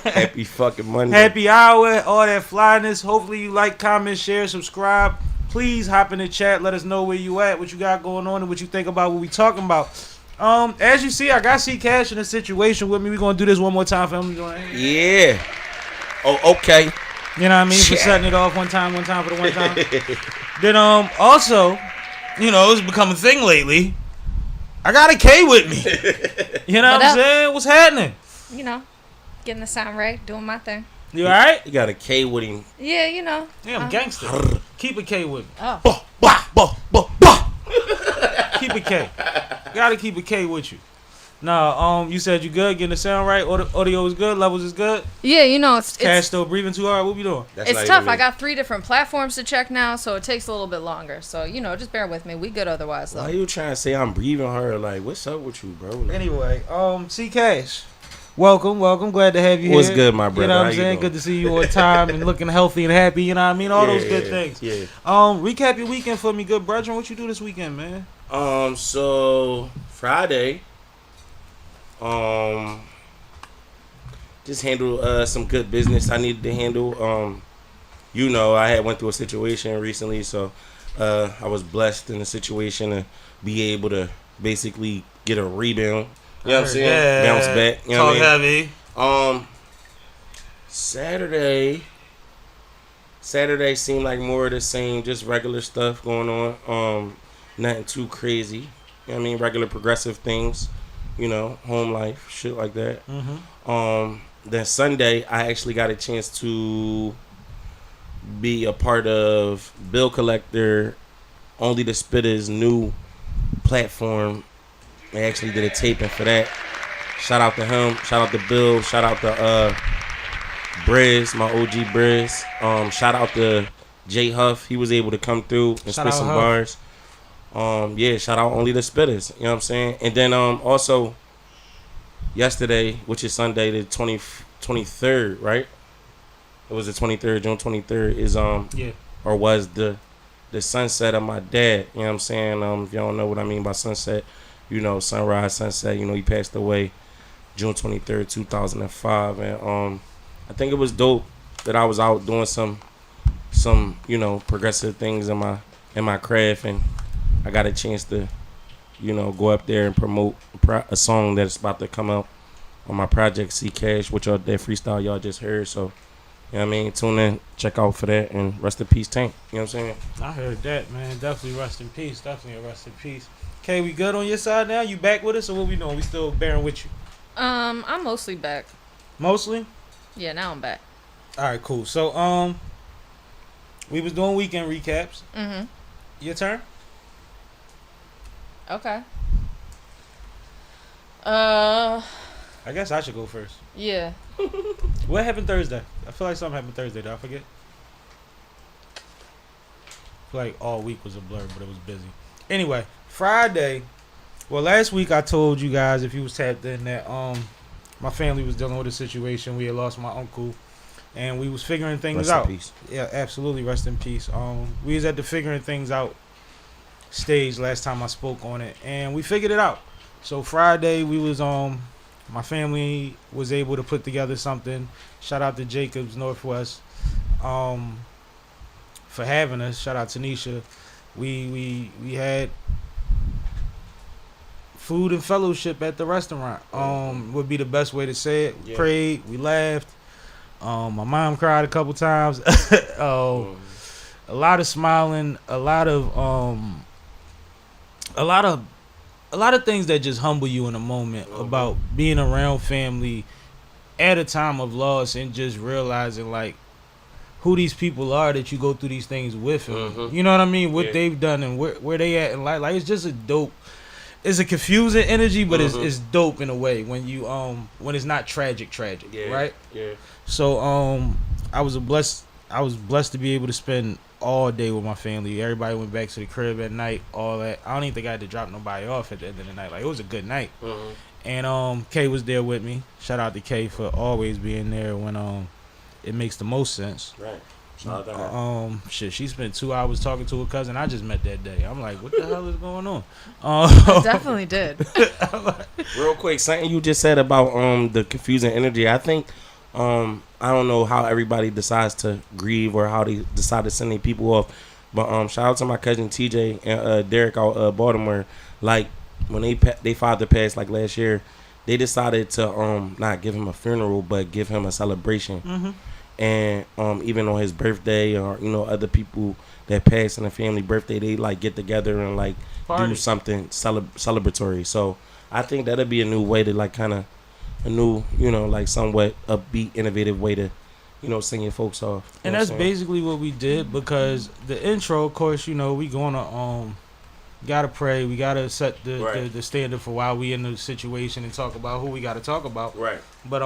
Happy fucking Monday. Happy hour, all that flyness. Hopefully you like, comment, share, subscribe. Please hop in the chat. Let us know where you at, what you got going on, and what you think about what we talking about. As you see, I got C Cash in a situation with me. We're gonna do this one more time for him. Yeah. Oh, okay. You know what I mean? For setting it off one time for the one time. Then also, you know, it's become a thing lately. I got a K with me. You know what I'm saying? What's happening? You know, getting the sound right, doing my thing. You alright? You got a K with him. Yeah, you know. Yeah, I'm gangster. Keep a K with me. Oh. Keep a K. Gotta keep a K with you. Nah, you said you good, getting the sound right. Audio is good, levels is good. Yeah, you know, it's Cash still breathing too hard. What we doing? It's tough. I got 3 different platforms to check now, so it takes a little bit longer. So, you know, just bear with me. We good otherwise, though. Why you trying to say I'm breathing hard? Like, what's up with you, bro? Like, anyway, C Cash. Welcome. Glad to have you here. What's good, my brother? You know what I'm saying? Good to see you on time and looking healthy and happy. You know what I mean? All those good things. Yeah. Recap your weekend for me, good brethren. What you do this weekend, man? So Friday, just handle some good business I needed to handle. You know, I had went through a situation recently, so I was blessed in a situation to be able to basically get a rebound. You know what I'm saying? Yeah. Bounce back. You know what I mean? Heavy. Saturday seemed like more of the same, just regular stuff going on. Nothing too crazy. You know what I mean? Regular progressive things. You know, home life, shit like that. Mm-hmm. Then Sunday, I actually got a chance to be a part of Bill Collector, Only the Spitter's new platform. They actually did a taping for that. Shout out to him. Shout out to Bill. Shout out to Briz, my OG Briz. Shout out to J Huff. He was able to come through and spit some bars. Yeah, shout out Only the Spitters. You know what I'm saying? And then also yesterday, which is Sunday, the 23rd, right? It was the 23rd, June 23rd is or was the sunset of my dad. You know what I'm saying? If y'all don't know what I mean by sunset, you know, sunrise, sunset, you know, he passed away June 23rd, 2005. And I think it was dope that I was out doing some you know, progressive things in my craft, and I got a chance to, you know, go up there and promote a song that's about to come out on my project C Cash, which that freestyle y'all just heard. So, you know what I mean? Tune in, check out for that, and rest in peace, Tank. You know what I'm saying? I heard that, man. Definitely rest in peace. Definitely a rest in peace. Okay, we good on your side now? You back with us, or what we doing? We still bearing with you? I'm mostly back. Mostly? Yeah, now I'm back. All right, cool. So, we was doing weekend recaps. Mm-hmm. Your turn? Okay. I guess I should go first. Yeah. What happened Thursday? I feel like something happened Thursday. Did I forget? I feel like all week was a blur, but it was busy. Anyway, Friday. Well, last week I told you guys, if you was tapped in, that my family was dealing with a situation. We had lost my uncle, and we was figuring things out. Rest in peace. Yeah, absolutely. Rest in peace. We was at the figuring things out stage last time I spoke on it, and we figured it out. So Friday we was my family was able to put together something. Shout out to Jacobs Northwest for having us. Shout out to Nisha. We had food and fellowship at the restaurant. Would be the best way to say it. Yeah. Prayed, we laughed. My mom cried a couple times. A lot of smiling, a lot of things that just humble you in a moment about being around family at a time of loss, and just realizing like who these people are that you go through these things with. You know what I mean? What they've done and where they at in life. Like, it's just it's a confusing energy, but it's dope in a way when you when it's not tragic, right? Yeah. So I was blessed to be able to spend all day with my family. Everybody went back to the crib at night, all that. I don't even think I had to drop nobody off at the end of the night. Like, it was a good night. And Kay was there with me. Shout out to Kay for always being there when it makes the most sense. Right. Shout out to her. Shit, she spent 2 hours talking to her cousin I just met that day. I'm like, what the hell is going on? I definitely did. Real quick, something you just said about the confusing energy. I think I don't know how everybody decides to grieve or how they decide to send their people off. But shout out to my cousin TJ and Derek out Baltimore. Like when they father passed like last year, they decided to not give him a funeral but give him a celebration. Mm-hmm. And even on his birthday or other people that pass in the family birthday, they like get together and like Party. do something celebratory. So I think that'll be a new way to like kind of a new like somewhat upbeat, innovative way to sing your folks off. And that's basically what we did, because the intro, of course, we gonna gotta pray. We gotta set the standard for why we in the situation and talk about who we gotta talk about. Right. But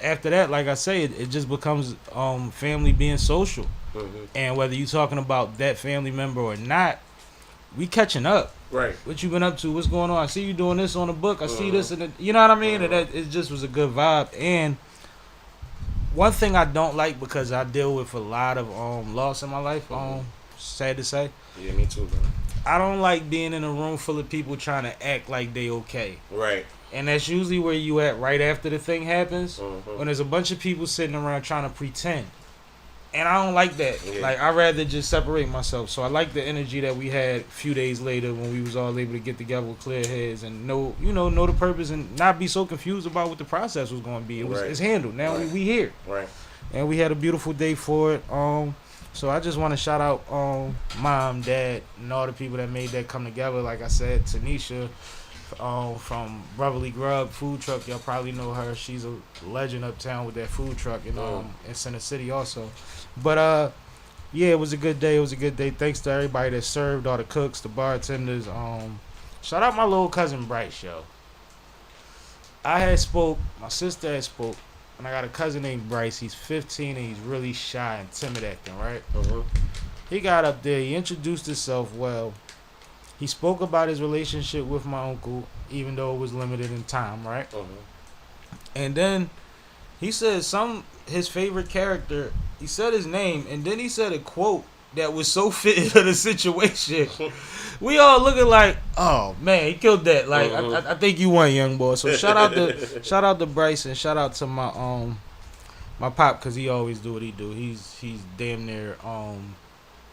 after that, like I say, it just becomes family being social. Mm-hmm. And whether you talking about that family member or not, we catching up. Right. What you been up to? What's going on? I see you doing this on the book. I see this, and you know what I mean. And that it just was a good vibe. And one thing I don't like, because I deal with a lot of loss in my life. Sad to say. Yeah, me too, bro. I don't like being in a room full of people trying to act like they okay. Right. And that's usually where you at right after the thing happens. Mm-hmm. When there's a bunch of people sitting around trying to pretend. And I don't like that. Yeah. Like, I'd rather just separate myself. So I like the energy that we had a few days later when we was all able to get together with clear heads and know the purpose and not be so confused about what the process was going to be. It's handled. Now we here. Right. And we had a beautiful day for it. So I just want to shout out Mom, Dad, and all the people that made that come together. Like I said, Tanisha from Brotherly Grub Food Truck. Y'all probably know her. She's a legend uptown with that food truck in Center City also. But yeah, it was a good day. It was a good day. Thanks to everybody that served, all the cooks, the bartenders. Shout out my little cousin Bryce, yo. I had spoke. My sister had spoke. And I got a cousin named Bryce. He's 15 and he's really shy and timid acting, right? Mm-hmm. He got up there. He introduced himself well. He spoke about his relationship with my uncle, even though it was limited in time, right? Mm-hmm. And then he said his favorite character. He said his name, and then he said a quote that was so fitting to the situation. We all looking like, oh man, he killed that. Like I think you won, young boy. So shout out to Bryce, and shout out to my pop, because he always do what he do. He's damn near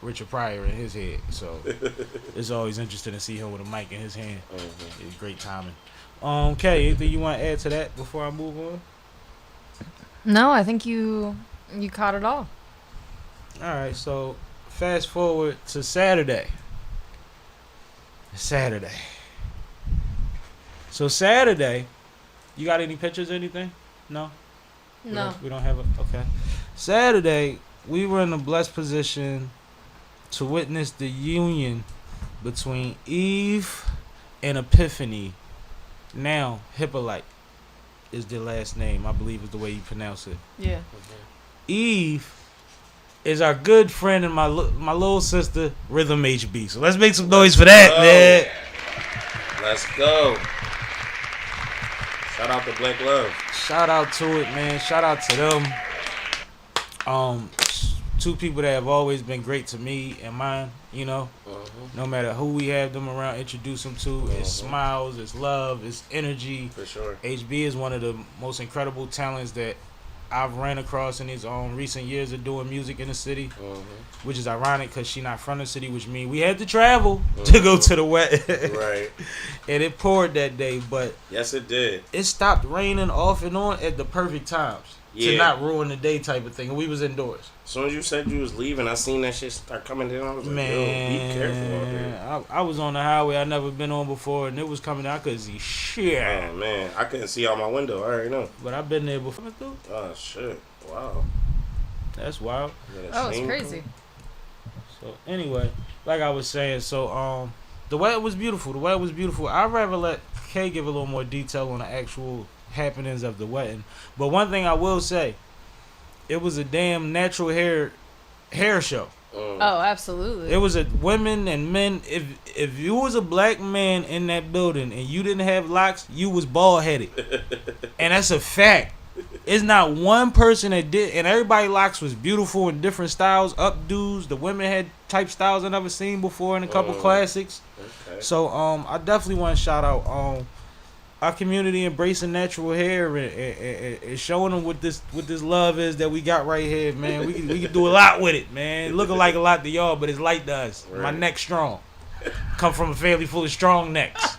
Richard Pryor in his head. So it's always interesting to see him with a mic in his hand. Mm-hmm. It's great timing. Okay, anything you want to add to that before I move on? No, I think you caught it all. All right, so fast forward to Saturday. So Saturday, you got any pictures or anything? No? No. We don't have it? Okay. Saturday, we were in a blessed position to witness the union between Eve and Epiphany. Now, Hippolyte is their last name, I believe is the way you pronounce it. Yeah. Eve is our good friend and my little sister, Rhythm HB. So let's make some noise for that, man. Let's go. Shout out to Black Love. Shout out to it, man. Shout out to them. Two people that have always been great to me and mine, no matter who we have them around, introduce them to. It's smiles, it's love, it's energy. For sure. HB is one of the most incredible talents that I've ran across in his recent years of doing music in the city, which is ironic because she not from the city, which means we had to travel to go to the wedding. Right. And it poured that day, but yes, it did. It stopped raining off and on at the perfect times to not ruin the day type of thing. And we was indoors. As soon as you said you was leaving, I seen that shit start coming down. I was like, yo, be careful out there. I was on the highway I never been on before, and it was coming down. I couldn't see shit. Oh, man. I couldn't see out my window. I already know. But I've been there before. Oh, shit. Wow. That's wild. Oh, it's crazy. So, anyway, like I was saying, so, the weather was beautiful. I'd rather let Kay give a little more detail on the actual happenings of the wedding. But one thing I will say, it was a damn natural hair show. Oh, absolutely. It was a women and men. If you was a black man in that building and you didn't have locks, you was bald headed, and that's a fact. It's not one person that did, and everybody locks was beautiful in different styles, updos. The women had type styles I never seen before in a couple classics. Okay. So I definitely want to shout out our community embracing natural hair and showing them what this love is that we got right here, man. We can do a lot with it, man. Looking like a lot to y'all, but it's light to us. Right. My neck's strong. Come from a family full of strong necks.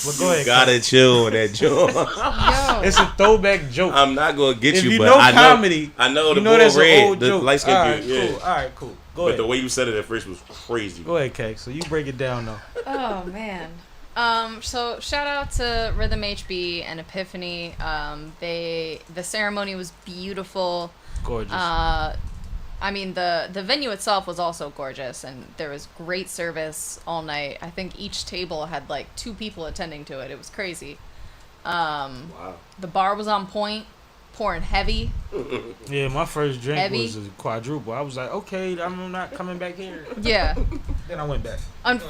But go ahead. Gotta chill with that joke. It's a throwback joke. I'm not gonna get if you, you but know I comedy, I know the bull that's red, old the joke. Light skin dude. Yeah. Cool. All right, cool. Go but ahead. The way you said it at first was crazy. Go ahead, Kay. So you break it down though. Oh man. So shout out to Rhythm HB and Epiphany. The ceremony was beautiful. Gorgeous. I mean the venue itself was also gorgeous, and there was great service all night. I think each table had like 2 people attending to it. It was crazy. Wow. The bar was on point, pouring heavy. Yeah, my first drink heavy. Was a quadruple. I was like, okay, I'm not coming back here. Yeah. Then I went back.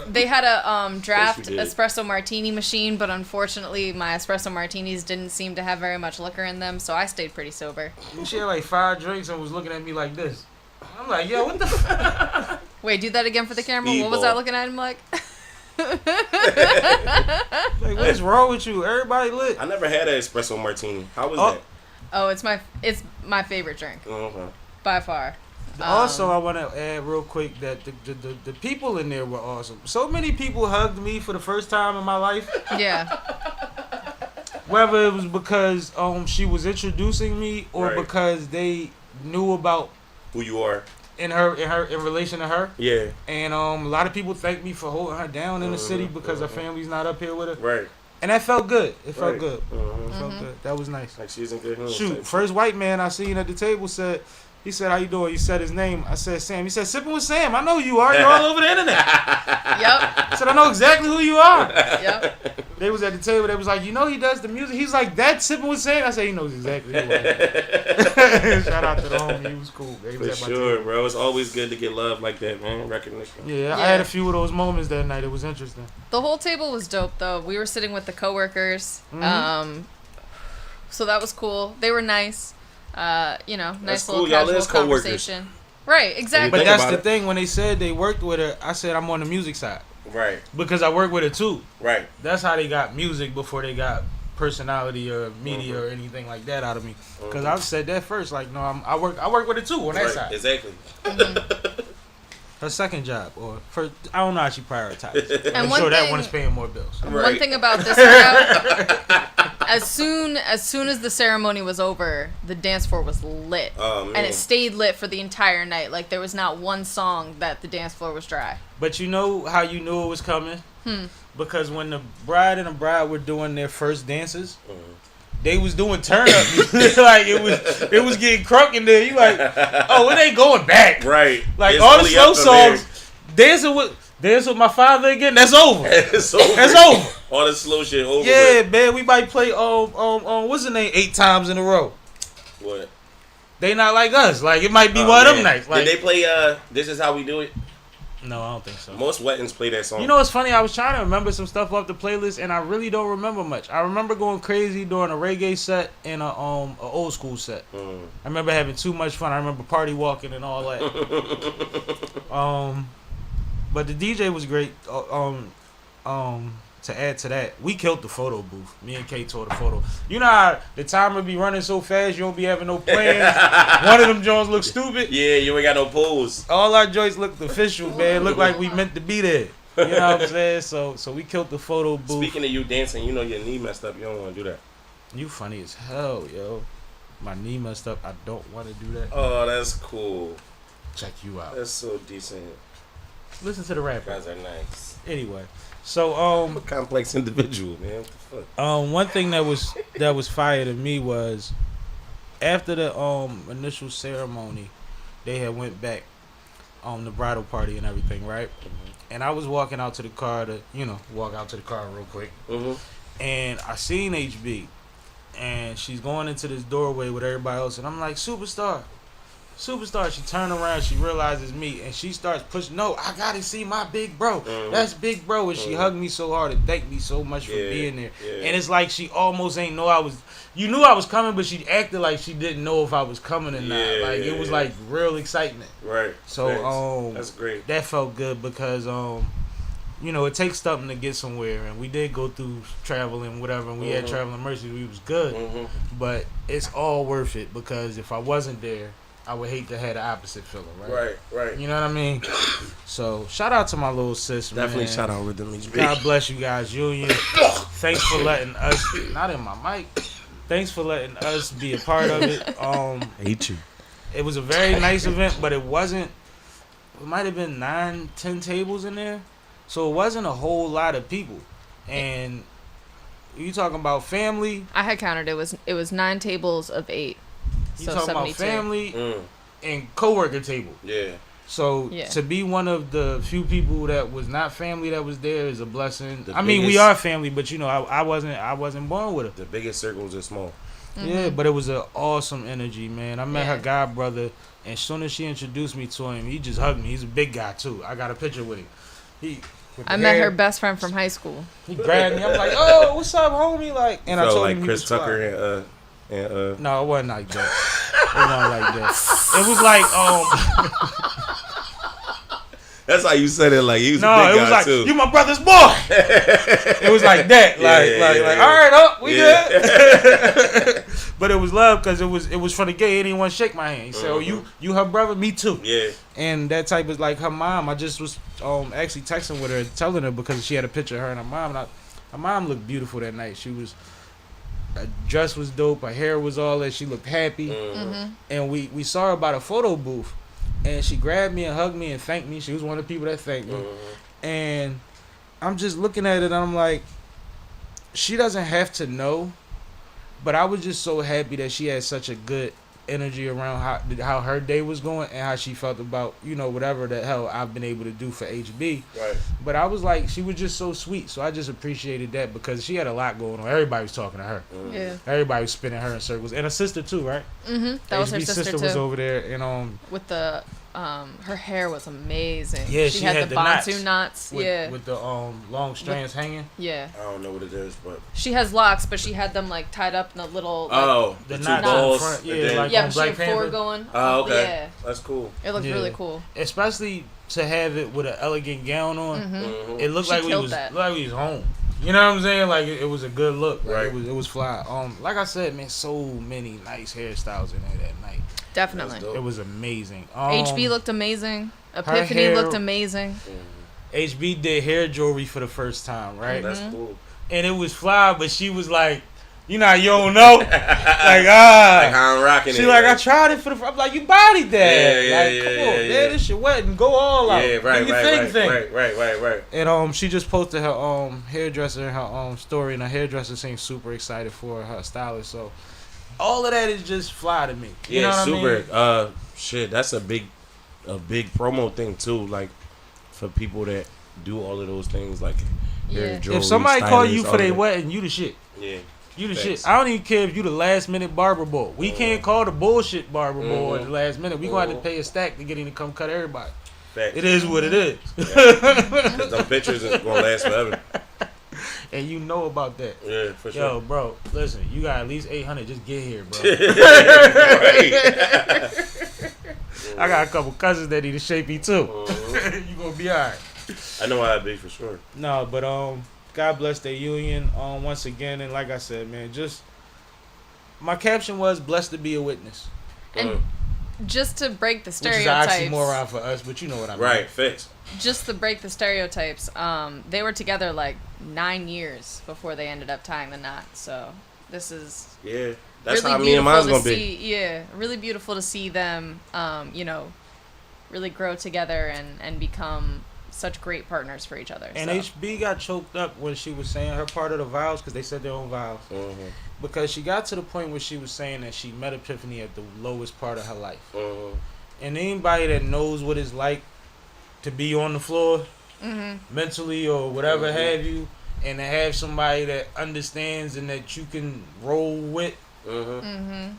They had a draft espresso martini machine, but unfortunately my espresso martinis didn't seem to have very much liquor in them, so I stayed pretty sober. She had like 5 drinks and was looking at me like this. I'm like, yo, what the fuck? Wait, do that again for the camera. What was I looking at him like? Like, what's wrong with you? Everybody lit. I never had an espresso martini. How was that? Oh, it's my favorite drink. Oh, okay. By far. Also, I want to add real quick that the people in there were awesome. So many people hugged me for the first time in my life. Yeah. Whether it was because she was introducing me or right. because they knew about who you are in relation to her. Yeah. And a lot of people thanked me for holding her down in the city because her family's not up here with her. Right. And that felt good. It felt good. Mm-hmm. It felt good. That was nice. Like she's in good hands. Shoot, first white man I seen at the table said, he said, how you doing? He said his name. I said, Sam. He said, Sippin' with Sam. I know you are. You're all over the internet. Yep. I said, I know exactly who you are. Yep. They was at the table. They was like, you know he does the music. He's like, that's Sippin' with Sam. I said, he knows exactly who I am. Shout out to the homie. He was cool. He was For sure, bro. It's always good to get love like that, man. Recognition. Yeah, I had a few of those moments that night. It was interesting. The whole table was dope, though. We were sitting with the coworkers. Mm-hmm. So that was cool. They were nice. Nice little cool. Y'all casual is coworkers. Conversation. Right, exactly. But that's the thing. When they said they worked with her, I said I'm on the music side. Right. Because I work with her too. Right. That's how they got music before they got personality or media or anything like that out of me. Because I've said that first. Like, no, I work with her too on that side. Exactly. Her second job or first, I don't know how she prioritized. And I'm sure that one is paying more bills. Right. One thing about this crowd, as soon as the ceremony was over, the dance floor was lit. Oh, man. And it stayed lit for the entire night. Like, there was not one song that the dance floor was dry. But you know how you knew it was coming? Because when the bride and the bride were doing their first dances, they was doing turn up. Like it was getting crunk in there. You like, oh, it ain't going back. Right. Like it's all the slow songs, dancing with my father again. That's over. It's over. That's over. All the slow shit over. Yeah, man. We might play what's the name 8 times in a row. What? They not like us. Like it might be one of them nights. Like, did they play This Is How We Do It? No, I don't think so. Most weddings play that song. You know what's funny? I was trying to remember some stuff off the playlist, and I really don't remember much. I remember going crazy during a reggae set and a old school set. I remember having too much fun. I remember party walking and all that. But the DJ was great. To add to that, we killed the photo booth. Me and Kay tore the photo. You know how the timer be running so fast, you don't be having no plans. One of them joints look stupid. Yeah, you ain't got no pose. All our joints looked official, man. Looked like we meant to be there. You know what I'm saying? So we killed the photo booth. Speaking of you dancing, you know your knee messed up. You don't want to do that. You funny as hell, yo. My knee messed up. I don't want to do that. Oh, that's cool. Check you out. That's so decent. Listen to the You rapper. guys are nice. Anyway, so I'm a complex individual, man. What the fuck? one thing that was fire to me was after the initial ceremony, they had went back on the bridal party and everything, right? And I was walking out to the car to, walk out to the car real quick. And I seen HB, and she's going into this doorway with everybody else, and I'm like, Superstar. She turned around, she realizes me, and she starts pushing, no, I gotta see my big bro. That's big bro. And she hugged me so hard and thanked me so much for being there. And it's like she almost ain't know you knew I was coming, but she acted like she didn't know if I was coming or not. Like it was like real excitement. Right. So that's great. That felt good because you know, it takes something to get somewhere, and we did go through travel and whatever, and we had traveling mercy. We was good, but it's all worth it because if I wasn't there, I would hate to have the opposite feeling, right? Right. You know what I mean? So shout out to my little sis, man. Definitely shout out Rhythm HB. God bless you guys, Union. Thanks for letting us, not in my mic. Thanks for letting us be a part of it. Hate you. It was a very nice event, but it wasn't. It might have been 9-10 tables in there, so it wasn't a whole lot of people. And you talking about family? I had counted. It was 9 tables of 8. You So talking 72. about family and coworker table. Yeah. So Yeah. to be one of the few people that was not family that was there is a blessing. The I mean, we biggest- are family, but you know, I wasn't born with her. The biggest circles are small. Yeah, but it was an awesome energy, man. I met her Yeah. god brother, and as soon as she introduced me to him, he just hugged me. He's a big guy too. I got a picture with him. With I the met hair, her best friend from high school. He grabbed me. I'm like, "Oh, what's up, homie?" Like, and I Felt told like him he Chris was fly. Tucker and No, it wasn't like that. It wasn't like that. It was like That's how you said it. Like he was a no, big it was guy like too. you my brother's boy. It was like that, like all right, up, we good. But it was love because it was for the gay. He didn't want to shake my hand. He said, "Oh, you her brother, me too." Yeah. And that type is like her mom. I just was actually texting with her, telling her because she had a picture of her and her mom. And her mom looked beautiful that night. She was, her dress was dope. Her hair was all that. She looked happy. And we saw her by the photo booth, and she grabbed me and hugged me and thanked me. She was one of the people that thanked me. And I'm just looking at it and I'm like, she doesn't have to know, but I was just so happy that she had such a good energy around how her day was going and how she felt about, you know, whatever the hell I've been able to do for HB. Right. But I was like, she was just so sweet. So I just appreciated that because she had a lot going on. Everybody was talking to her. Yeah. Everybody was spinning her in circles. And her sister too, right? That was her HB's sister was too. over there and With the her hair was amazing. Yeah, she she had had the the bantu knots. with the long strands hanging. Yeah. I don't know what it is, but She has locks, but she had them like tied up in a little. the two knots in balls. front, yeah, and then- like yeah, on but she Black had 4 Panther. going. Oh, okay. Yeah, That's cool. it looked Yeah. really cool. Especially to have it with an elegant gown on. It looked She like we killed was that. like we was home. You know what I'm saying? Like it was a good look. Like, Right. It was fly. Like I said, man, so many nice hairstyles in there that night. Definitely. dope. It was amazing. HB looked amazing. Epiphany hair- looked amazing. HB did hair jewelry for the first time, right? That's cool. And it was fly, but she was like, you know, you don't know, like Like how I'm rocking She it. like, I right? tried it for the. I'm like, you bodied that. Yeah, like, yeah, come yeah, on, yeah. man, this shit wet and go all out. Yeah, right, Do your right, thing. right. And she just posted her hairdresser in her story, and her hairdresser seems super excited for her stylist. So all of that is just fly to me. You know Yeah, what super. I mean? Shit, that's a big promo thing too. Like for people that do all of those things, like hair, Yeah. jewelry, If somebody call you stylists, for their all that. wedding, you the shit. Yeah. You the Facts. shit. I don't even care if you the last minute barber boy. We can't call the bullshit barber boy at the last minute. We gonna have to pay a stack to get him to come cut everybody. Facts. It is what it is. Cause them pictures is gonna last forever. And you know about that. Yeah, for sure. Yo, bro, listen, you got at least 800. Just get here, bro. I got a couple cousins that need a shapey too. You gonna be alright. I know how it be for sure. No, but God bless their union once again, and like I said, man, just my caption was blessed to be a witness, And just to break the which is an stereotypes. oxymoron for us, but you know what I mean. Right, fix. Just to break the stereotypes. They were together like 9 years before they ended up tying the knot. So this is Yeah, that's really how me and mine's beautiful gonna to be. see. Yeah, really beautiful to see them. Really grow together and become such great partners for each other. And so. HB got choked up when she was saying her part of the vows because they said their own vows. Because she got to the point where she was saying that she met Epiphany at the lowest part of her life. And anybody that knows what it's like to be on the floor mentally or whatever have you, and to have somebody that understands and that you can roll with,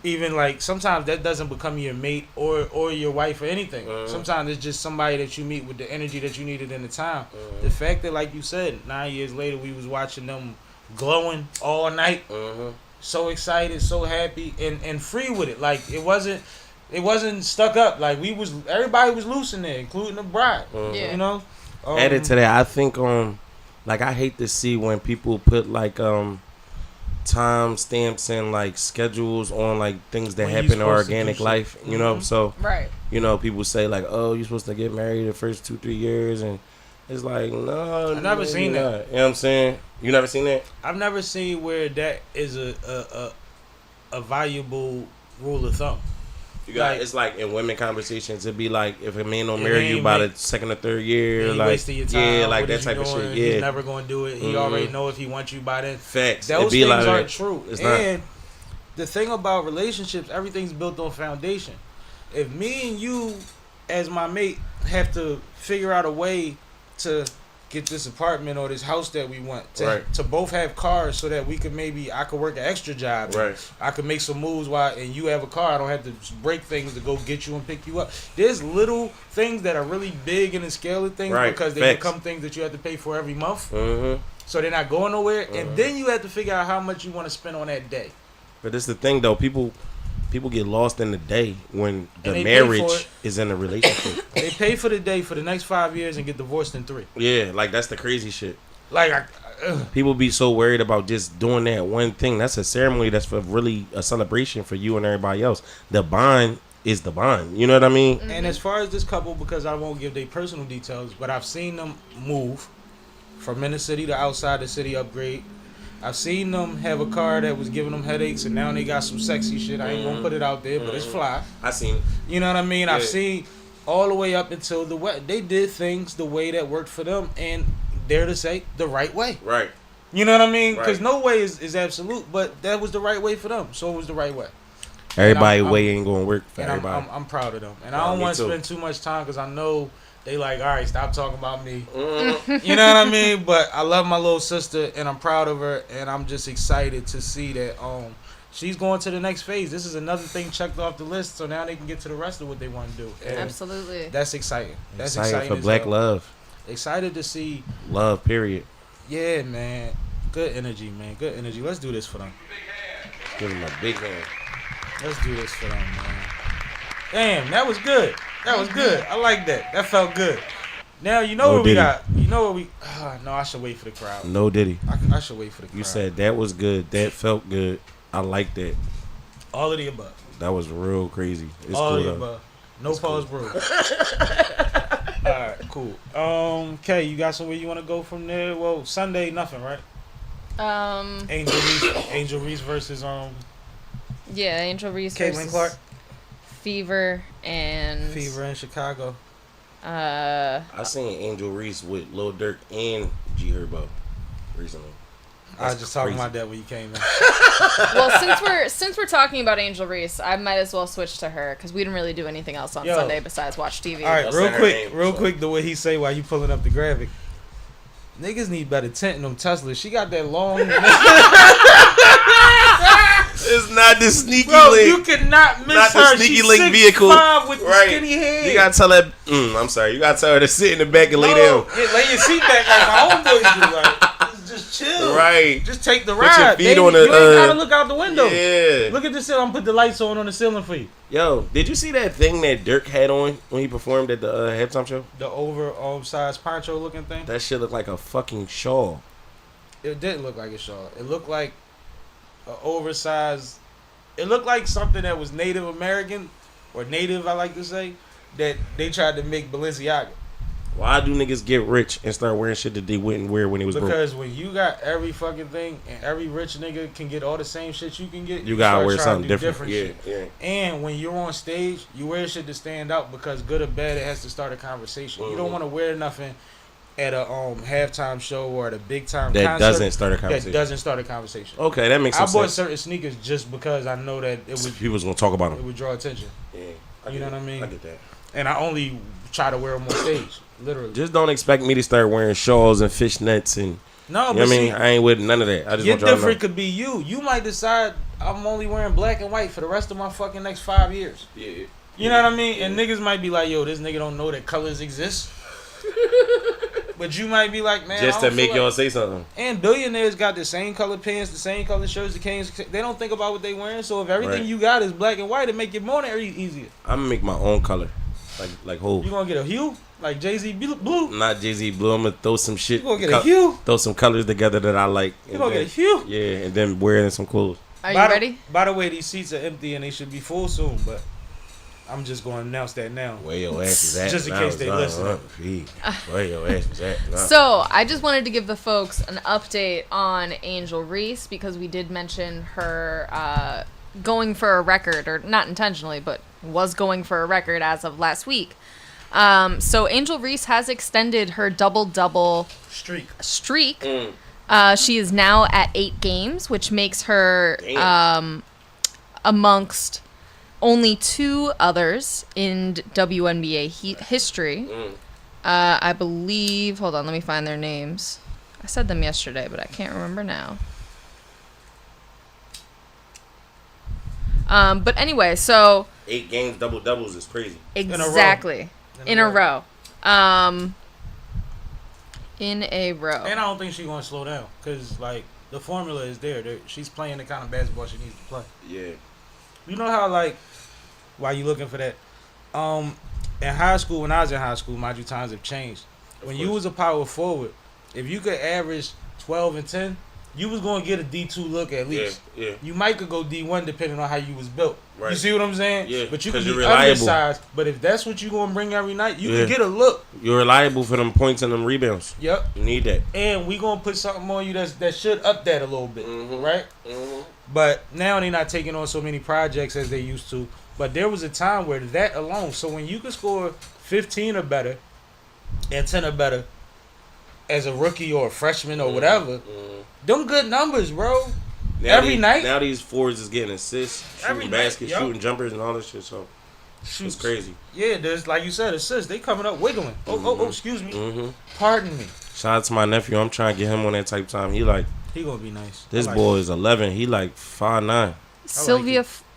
even like sometimes that doesn't become your mate or your wife or anything. Sometimes it's just somebody that you meet with the energy that you needed in the time. The fact that, like you said, 9 years later we was watching them glowing all night, so excited, so happy, and free with it. Like it wasn't stuck up. Like everybody was loose in there, including the bride. Yeah. You know, Added to that, I think like I hate to see when people put like time stamps and like schedules on like things that happen in organic life, you know. So right, you know, people say like, oh, you're supposed to get married the first 2-3 years, and it's like, no, I've never seen that. You know what I'm saying? You never seen that? I've never seen where that is a valuable rule of thumb. You got Like, it's like in women conversations, it'd be like if a man don't marry you by the second or third year, like wasting your time, yeah, like what that is type you of doing? shit. Yeah, He's never gonna do it. He already know if he wants you by then. Facts. Those be things like aren't that. true. It's and the thing about relationships, everything's built on foundation. If me and you, as my mate, have to figure out a way to get this apartment or this house that we want to both have cars so that we could I could work an extra job. Right. I could make some moves and you have a car. I don't have to break things to go get you and pick you up. There's little things that are really big in the scale of things because they become things that you have to pay for every month. Mm-hmm. So they're not going nowhere. And then you have to figure out how much you want to spend on that day. But this is the thing though, people get lost in the day when the marriage is in a relationship. They pay for the day for the next 5 years and get divorced in 3. Yeah, like that's the crazy shit. Like people be so worried about just doing that one thing. That's a ceremony. That's for really a celebration for you and everybody else. The bond is the bond. You know what I mean? And as far as this couple, because I won't give their personal details, but I've seen them move from inner city to outside the city, upgrade. I've seen them have a car that was giving them headaches, and now they got some sexy shit. I ain't gonna put it out there, but it's fly. I seen it. You know what I mean? Yeah. I've seen all the way up until they did things the way that worked for them, and dare to say, the right way. Right. You know what I mean? Because Right. no way is absolute, but that was the right way for them, so it was the right way. Everybody way ain't gonna work for and everybody. I'm proud of them, and I don't want to spend too much time because I know they like, all right, stop talking about me. You know what I mean? But I love my little sister, and I'm proud of her, and I'm just excited to see that she's going to the next phase. This is another thing checked off the list, so now they can get to the rest of what they want to do. And absolutely. that's exciting. That's excited exciting for black love. Excited to see love. Period. Yeah, man. Good energy, man. Good energy. Let's do this for them. Give them a big hand. Let's do this for them, man. Damn, that was good. That was good. I like that. That felt good. Now you know what we got. You know what we. No, I should wait for the crowd. No Diddy. I should wait for the crowd. You said that was good. That felt good. I like that. All of the above. That was real crazy. It's all cool of the though. above. No it's pause, cool. bro. All right, cool. Kay, you got somewhere you want to go from there? Well, Sunday, nothing, right? Angel Reese versus Yeah, Angel Reese Caitlin versus Clark. Fever in Chicago. I seen Angel Reese with Lil Durk and G Herbo recently. I was just talking about that when you came in. Well, since we're talking about Angel Reese, I might as well switch to her because we didn't really do anything else on Sunday besides watch TV. All right, real quick, the way he say while you pulling up the graphic. Niggas need better tent in them Teslas. She got that long. It's not the sneaky Bro, link. you cannot miss not her. The sneaky She's link vehicle. 6'5" with the skinny hair. You gotta tell that. I'm sorry. You gotta tell her to sit in the back and lay down. Yeah, lay your seat back like my homeboys do. Like, just chill. Right. Just take the Put ride. your feet on you ain't gotta look out the window. Yeah. Look at the ceiling. I'm put the lights on the ceiling for you. Yo, did you see that thing that Dirk had on when he performed at the halftime show? The oversized poncho looking thing. That shit looked like a fucking shawl. It didn't look like a shawl. It looked like an oversized. It looked like something that was Native American or native, I like to say, that they tried to make Balenciaga. Why do niggas get rich and start wearing shit that they wouldn't wear when they was broke? Because when you got every fucking thing and every rich nigga can get all the same shit you can get, you gotta wear start something different. shit. Yeah. And when you're on stage, you wear shit to stand out because good or bad, it has to start a conversation. You don't want to wear nothing at a halftime show or at a big time concert doesn't start a conversation. That doesn't start a conversation. Okay, that makes sense. I bought certain sneakers just because I know that it would people's gonna talk about them. It would draw attention. Yeah, you know what I mean. I get that. And I only try to wear them on stage, literally. Just don't expect me to start wearing shawls and fishnets and. No, you know but what I see, mean, I ain't with none of that. I just your want y'all different to know. could be you. You might decide I'm only wearing black and white for the rest of my fucking next 5 years. Yeah. You know what I mean? And niggas might be like, yo, this nigga don't know that colors exist. But you might be like, man, just to make y'all say something. And billionaires got the same color pants, the same color shirts, the canes. They don't think about what they wearing. So if everything you got is black and white, it make your morning easier. I'm gonna make my own color. Like who? You gonna get a hue like Jay-Z blue? Not Jay-Z blue. I'm gonna throw some shit. You gonna get a hue? Throw some colors together that I like. You gonna get a hue? Yeah, and then wear it in some clothes. Are you ready? By the way, these seats are empty and they should be full soon, but I'm just gonna announce that now. Where your ass is at? Just in case they listen. Where your ass is at? So I just wanted to give the folks an update on Angel Reese because we did mention her going for a record, or not intentionally, but was going for a record as of last week. So Angel Reese has extended her double-double streak. She is now at 8 games, which makes her amongst only 2 others in WNBA history. I believe, hold on, let me find their names. I said them yesterday, but I can't remember now. But anyway, so 8 games, double-doubles is crazy. Exactly. In a row. In a row. And I don't think she's going to slow down because, like, the formula is there. She's playing the kind of basketball she needs to play. Yeah. You know how, like, while you looking for that, in high school, when I was in high school, mind you, times have changed. When you was a power forward, if you could average 12 and 10, you was going to get a D2 look at least. Yeah. You might could go D1 depending on how you was built. Right. You see what I'm saying? Yeah. But you could be reliable. undersized. But if that's what you going to bring every night, you can get a look. You're reliable for them points and them rebounds. Yep. You need that. And we going to put something on you that should up that a little bit. Mm-hmm. Right? Mm-hmm. But now they're not taking on so many projects as they used to. But there was a time where that alone. So when you could score 15 or better and 10 or better as a rookie or a freshman or whatever, them good numbers, bro. Every night. Now these forwards is getting assists, shooting baskets, shooting jumpers, and all this shit. So it's crazy. Yeah, there's, like you said, assists. They coming up wiggling. Excuse me. Mm-hmm. Pardon me. Shout out to my nephew. I'm trying to get him on that type time. He gonna be nice. This boy is 11. He 5'9".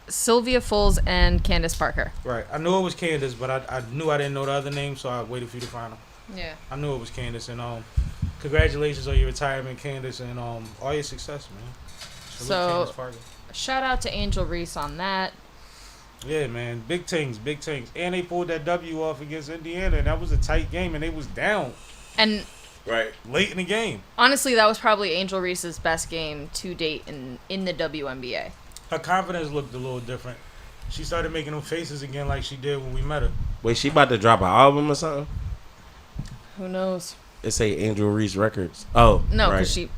Sylvia Fulls and Candace Parker. Right. I knew it was Candace, but I knew I didn't know the other name, so I waited for you to find them. Yeah. I knew it was Candace, and congratulations on your retirement, Candace, and all your success, man. So, shout out to Angel Reese on that. Yeah, man. Big things. And they pulled that W off against Indiana, and that was a tight game, and they was down. And late in the game. Honestly, that was probably Angel Reese's best game to date in the WNBA. Her confidence looked a little different. She started making them faces again like she did when we met her. Wait, she about to drop an album or something? Who knows? It say Angel Reese Records. Oh, no, because she's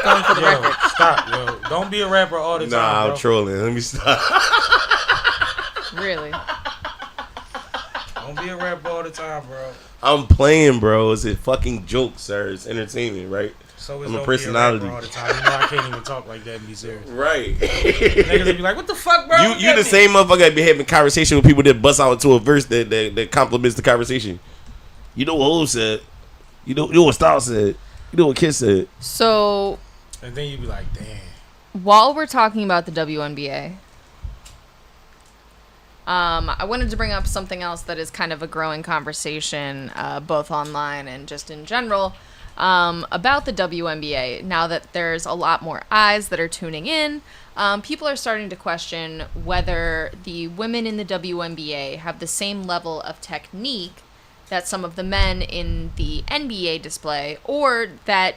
going for the record. Stop, yo. Don't be a rapper all the time, Nah, bro. I'm trolling. Let me stop. Really? Don't be a rapper all the time, bro. I'm playing, bro. It's a fucking joke, sir. It's entertainment, right? So I'm a personality. Be a rapper all the time. You know I can't even talk like that and be serious. Right. Niggas be like, what the fuck, bro? You the same motherfucker that be having conversation with people that bust out into a verse that complements the conversation. You know what Hov said. You know what Style said. You know what Kiss said. So. And then you be like, damn. While we're talking about the WNBA, I wanted to bring up something else that is kind of a growing conversation, both online and just in general, about the WNBA. Now that there's a lot more eyes that are tuning in, people are starting to question whether the women in the WNBA have the same level of technique that some of the men in the NBA display, or that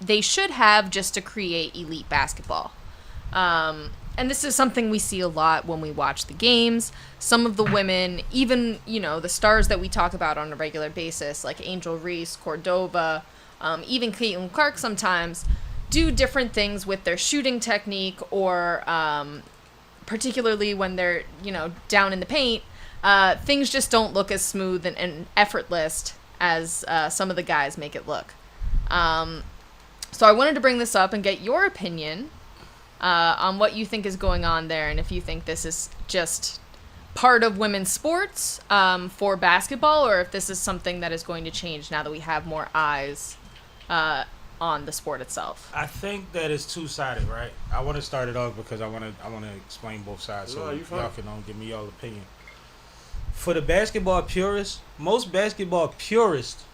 they should have just to create elite basketball. And this is something we see a lot when we watch the games. Some of the women, even, the stars that we talk about on a regular basis, like Angel Reese, Cordova, even Caitlin Clark sometimes, do different things with their shooting technique, or particularly when they're, down in the paint, things just don't look as smooth and effortless as some of the guys make it look. So I wanted to bring this up and get your opinion on what you think is going on there, and if you think this is just part of women's sports for basketball, or if this is something that is going to change now that we have more eyes on the sport itself. I think that it's two-sided, right? I want to start it off because I want to explain both sides, so y'all can give me y'all opinion. For the basketball purists, most basketball purists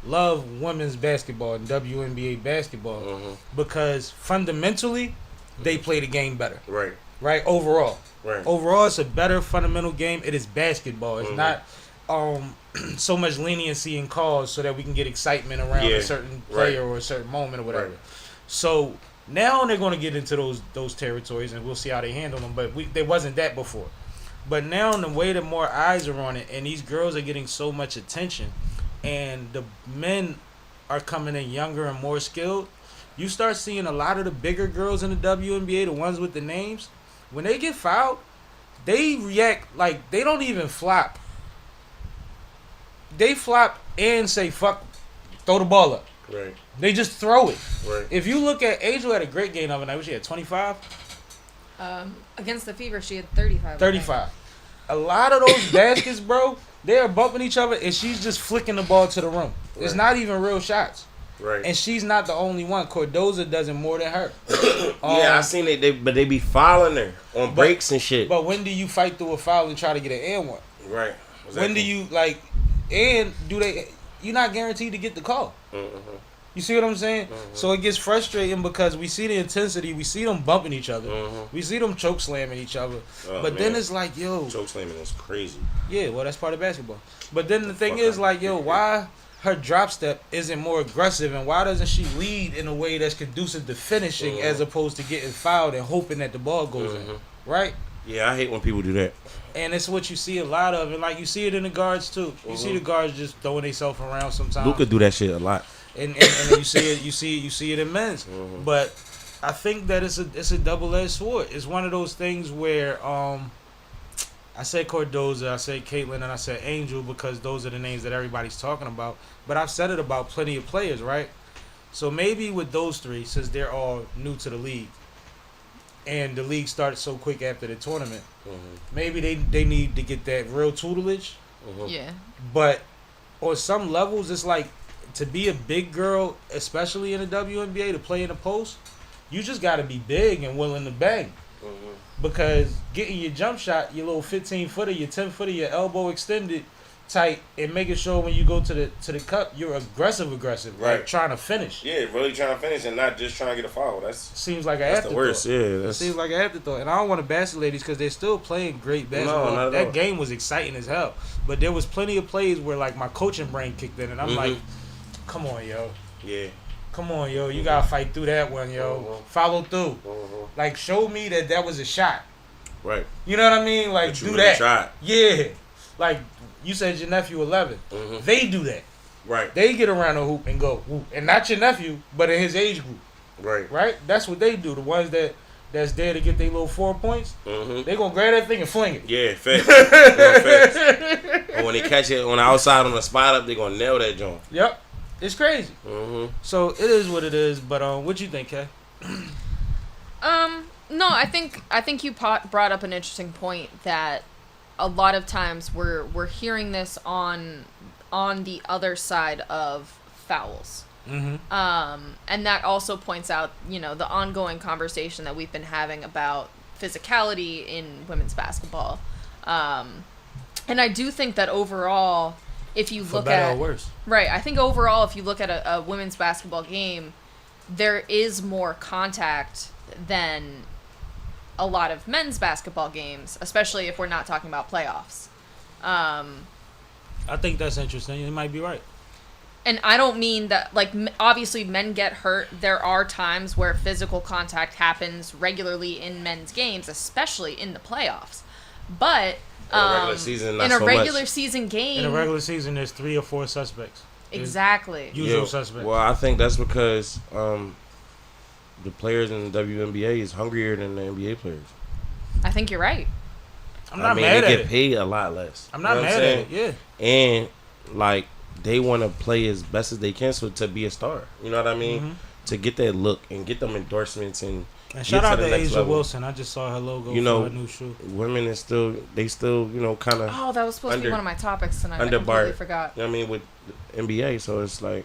love women's basketball and WNBA basketball because fundamentally they play the game better. Right. Overall. Right. Overall, it's a better fundamental game. It is basketball. It's not so much leniency in calls so that we can get excitement around a certain player or a certain moment or whatever. Right. So now they're going to get into those territories, and we'll see how they handle them. But there wasn't that before. But now, in the way that more eyes are on it, and these girls are getting so much attention, and the men are coming in younger and more skilled, you start seeing a lot of the bigger girls in the WNBA, the ones with the names, when they get fouled, they react like they don't even flop. They flop and say, fuck, throw the ball up. Right. They just throw it. Right. If you look at Angel had a great game the other night. Was she at 25? Against the Fever, she had 35. 35. A lot of those baskets, bro, they are bumping each other, and she's just flicking the ball to the rim. It's not even real shots. Right. And she's not the only one. Cordoza does it more than her. Yeah, I seen it, but they be fouling her on breaks and shit. But when do you fight through a foul and try to get an and one? Right. Exactly. When do you, like, and do they, you're not guaranteed to get the call. Mm-hmm. You see what I'm saying? Mm-hmm. So it gets frustrating because we see the intensity, we see them bumping each other, we see them choke slamming each other. But then it's like, yo, choke slamming is crazy. Yeah, well, that's part of basketball. But then the thing is, like, yo, why her drop step isn't more aggressive, and why doesn't she lead in a way that's conducive to finishing as opposed to getting fouled and hoping that the ball goes in, right? Yeah, I hate when people do that. And it's what you see a lot of, and like you see it in the guards too. You see the guards just throwing themselves around sometimes. Luka do that shit a lot. And you see it in men's. But I think that it's a double-edged sword. It's one of those things where I said Cordoza, I said Caitlin, and I said Angel because those are the names that everybody's talking about. But I've said it about plenty of players, right? So maybe with those three, since they're all new to the league, and the league started so quick after the tournament, maybe they need to get that real tutelage. Yeah. But on some levels, it's like to be a big girl, especially in the WNBA, to play in the post, you just got to be big and willing to bang. Because getting your jump shot, your little 15-footer, your 10-footer, your elbow extended tight, and making sure when you go to the cup, you're aggressive, right? Like trying to finish. Yeah, really trying to finish and not just trying to get a foul. Seems like an that's afterthought. the worst. Yeah, Seems like an afterthought. And I don't want to bash the ladies because they're still playing great basketball. No, not at that all. game was exciting as hell. But there was plenty of plays where like my coaching brain kicked in, and I'm like, come on, yo. Yeah. Come on, yo. You gotta fight through that one, yo. Follow through. Like, show me that was a shot. Right. You know what I mean? Like, But you do really that. tried. Yeah. Like, you said your nephew 11. They do that. Right. They get around the hoop and go, whoop. And not your nephew, but in his age group. Right. Right? That's what they do. The ones that's there to get their little 4 points, they gonna grab that thing and fling it. Yeah, facts. Facts. And when they catch it on the outside on the spot up, they gonna nail that joint. Yep. It's crazy. So it is what it is. But what you think, Kay? No, I think you brought up an interesting point that a lot of times we're hearing this on the other side of fouls. And that also points out, the ongoing conversation that we've been having about physicality in women's basketball. And I do think that overall, if you look better at or worse. Right, I think overall, if you look at a women's basketball game, there is more contact than a lot of men's basketball games, especially if we're not talking about playoffs. I think that's interesting. You might be right. And I don't mean that, like, obviously men get hurt. There are times where physical contact happens regularly in men's games, especially in the playoffs. But in a regular season, not in a so regular much. season game, In a regular season, there's 3 or 4 suspects. exactly. Usual suspects. Well, I think that's because the players in the WNBA is hungrier than the NBA players. I think you're right. I'm not mad they at get it. paid a lot less. I'm not You know what mad saying? at it. Yeah. And like they want to play as best as they can, so to be a star. You know what I mean? To get that look and get them endorsements and shout out to to the next Asia level. Wilson. I just saw her logo You know, for her new shoe. Women is still kind of. Oh, that was supposed to be one of my topics tonight. I under completely bar. forgot. You know what I mean, with the NBA, so it's like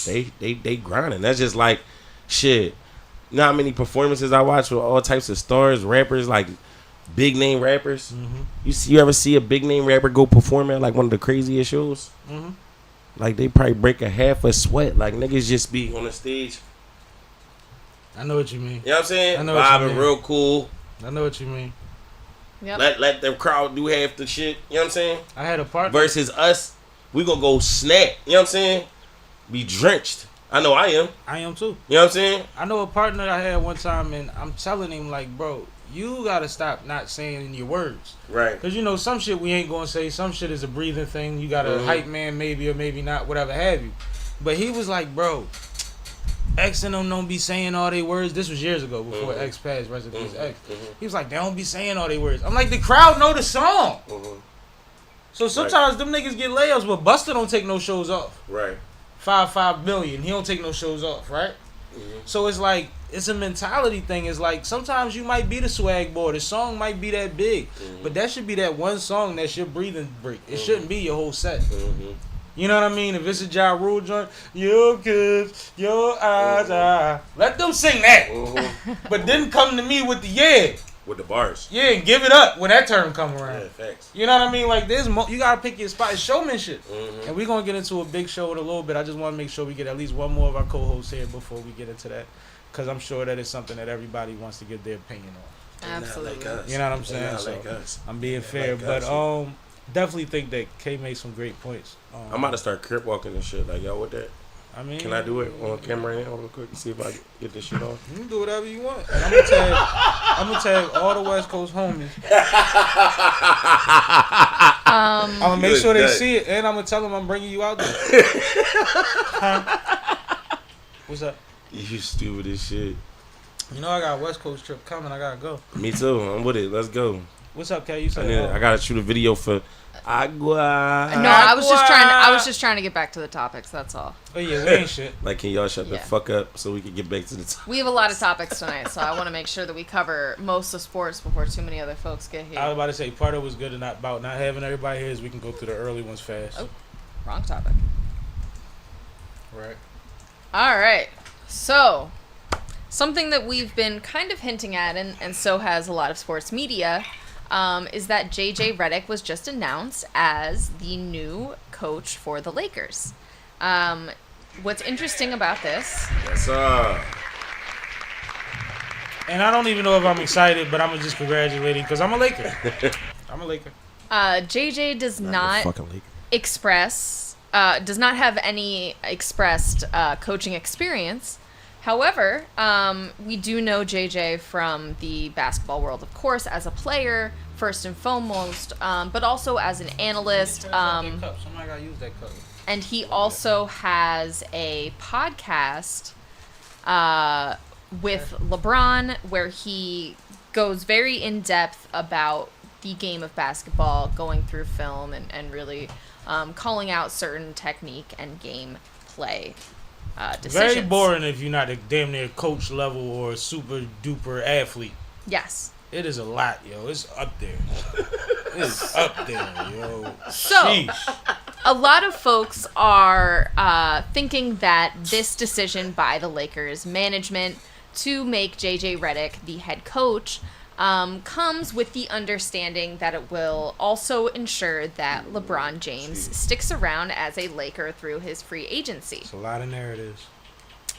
they grinding. That's just like shit. You know how many performances I watch with all types of stars, rappers, like big name rappers. You ever see a big name rapper go perform at like one of the craziest shows? Like they probably break a half a sweat. Like niggas just be on the stage. I know what you mean. You know what I'm saying? I know what you Vibing mean. real cool. I know what you mean. Yep. Let the crowd do half the shit. You know what I'm saying? I had a partner. Versus us, we gonna go snap. You know what I'm saying? Be drenched. I know I am. I am too. You know what I'm saying? I know a partner I had one time, and I'm telling him like, bro, you gotta stop not saying your words. Right. Cause you know some shit we ain't gonna say. Some shit is a breathing thing. You got a hype man maybe or maybe not, whatever have you. But he was like, bro, X and them don't be saying all they words. This was years ago before X passed. Rest in peace, X. He was like, they don't be saying all they words. I'm like, the crowd know the song. So sometimes them niggas get layups, but Busta don't take no shows off. Right. 5 million. He don't take no shows off, right? So it's like, it's a mentality thing. It's like, sometimes you might be the swag boy. The song might be that big. But that should be that one song that's your breathing break. It shouldn't be your whole set. You know what I mean? If it's a Ja Rule joint, your kiss, your eyes, let them sing that. But then come to me with the With the bars. Yeah, and give it up when that term come around. Yeah, facts. You know what I mean? Like, you gotta pick your spot. It's showmanship. And we're gonna get into a big show in a little bit. I just want to make sure we get at least one more of our co-hosts here before we get into that, because I'm sure that it's something that everybody wants to give their opinion on. Absolutely. You know what I'm saying? Not So like us. I'm being fair, like but us. definitely think that K made some great points. I'm about to start crip walking and shit. Like, y'all with that? I mean, Can I do it on camera right now real quick and see if I can get this shit off? You can do whatever you want. And I'm gonna tag all the West Coast homies. I'm gonna make sure they see it, and I'm gonna tell them I'm bringing you out there. What's up? You stupid as shit. You know I got a West Coast trip coming. I gotta go. Me too. I'm with it. Let's go. What's up, K? You said I gotta shoot a video for Agua. No, I was just trying to get back to the topics. That's all. Oh yeah, we ain't shit. Like, can y'all shut the fuck up so we can get back to the topic? We have a lot of topics tonight, so I want to make sure that we cover most of sports before too many other folks get here. I was about to say part of what's good about not having everybody here is we can go through the early ones fast. Oh, wrong topic. Right. All right. So, something that we've been kind of hinting at, and so has a lot of sports media, is that JJ Redick was just announced as the new coach for the Lakers. What's interesting about this? Yes, sir. And I don't even know if I'm excited, but I'm just congratulating because I'm a Laker. I'm a Laker. JJ does not does not have any expressed coaching experience. However, we do know JJ from the basketball world, of course, as a player, first and foremost, but also as an analyst. Somebody gotta use that cup. And he also has a podcast with LeBron where he goes very in-depth about the game of basketball, going through film and really calling out certain technique and game play decisions. Very boring if you're not a damn near coach level or a super duper athlete. Yes. It is a lot, yo. It's up there. It's up there, yo. So, sheesh. A lot of folks are thinking that this decision by the Lakers management to make JJ Redick the head coach comes with the understanding that it will also ensure that LeBron James sticks around as a Laker through his free agency. It's a lot of narratives.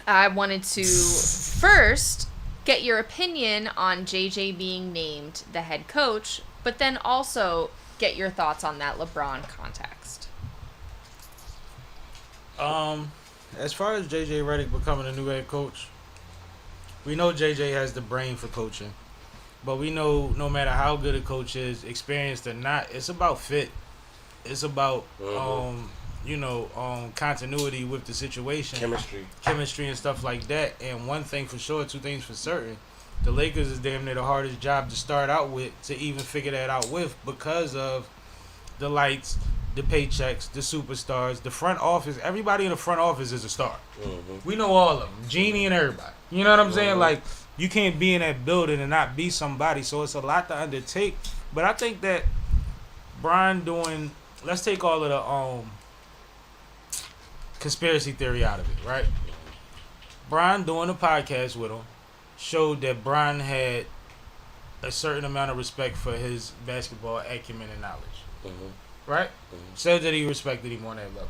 I wanted to first get your opinion on JJ being named the head coach, but then also get your thoughts on that LeBron context. As far as JJ Redick becoming a new head coach, we know JJ has the brain for coaching. But we know no matter how good a coach is, experienced or not, it's about fit. It's about continuity with the situation. Chemistry and stuff like that. And one thing for sure, two things for certain. The Lakers is damn near the hardest job to start out with, to even figure that out with, because of the lights, the paychecks, the superstars, the front office. Everybody in the front office is a star. We know all of them. Genie and everybody. You know what I'm saying? Like, you can't be in that building and not be somebody. So it's a lot to undertake. But I think that Brian doing, let's take all of the conspiracy theory out of it, right? Brian doing a podcast with him showed that Brian had a certain amount of respect for his basketball acumen and knowledge. Right? Said that he respected him on that level.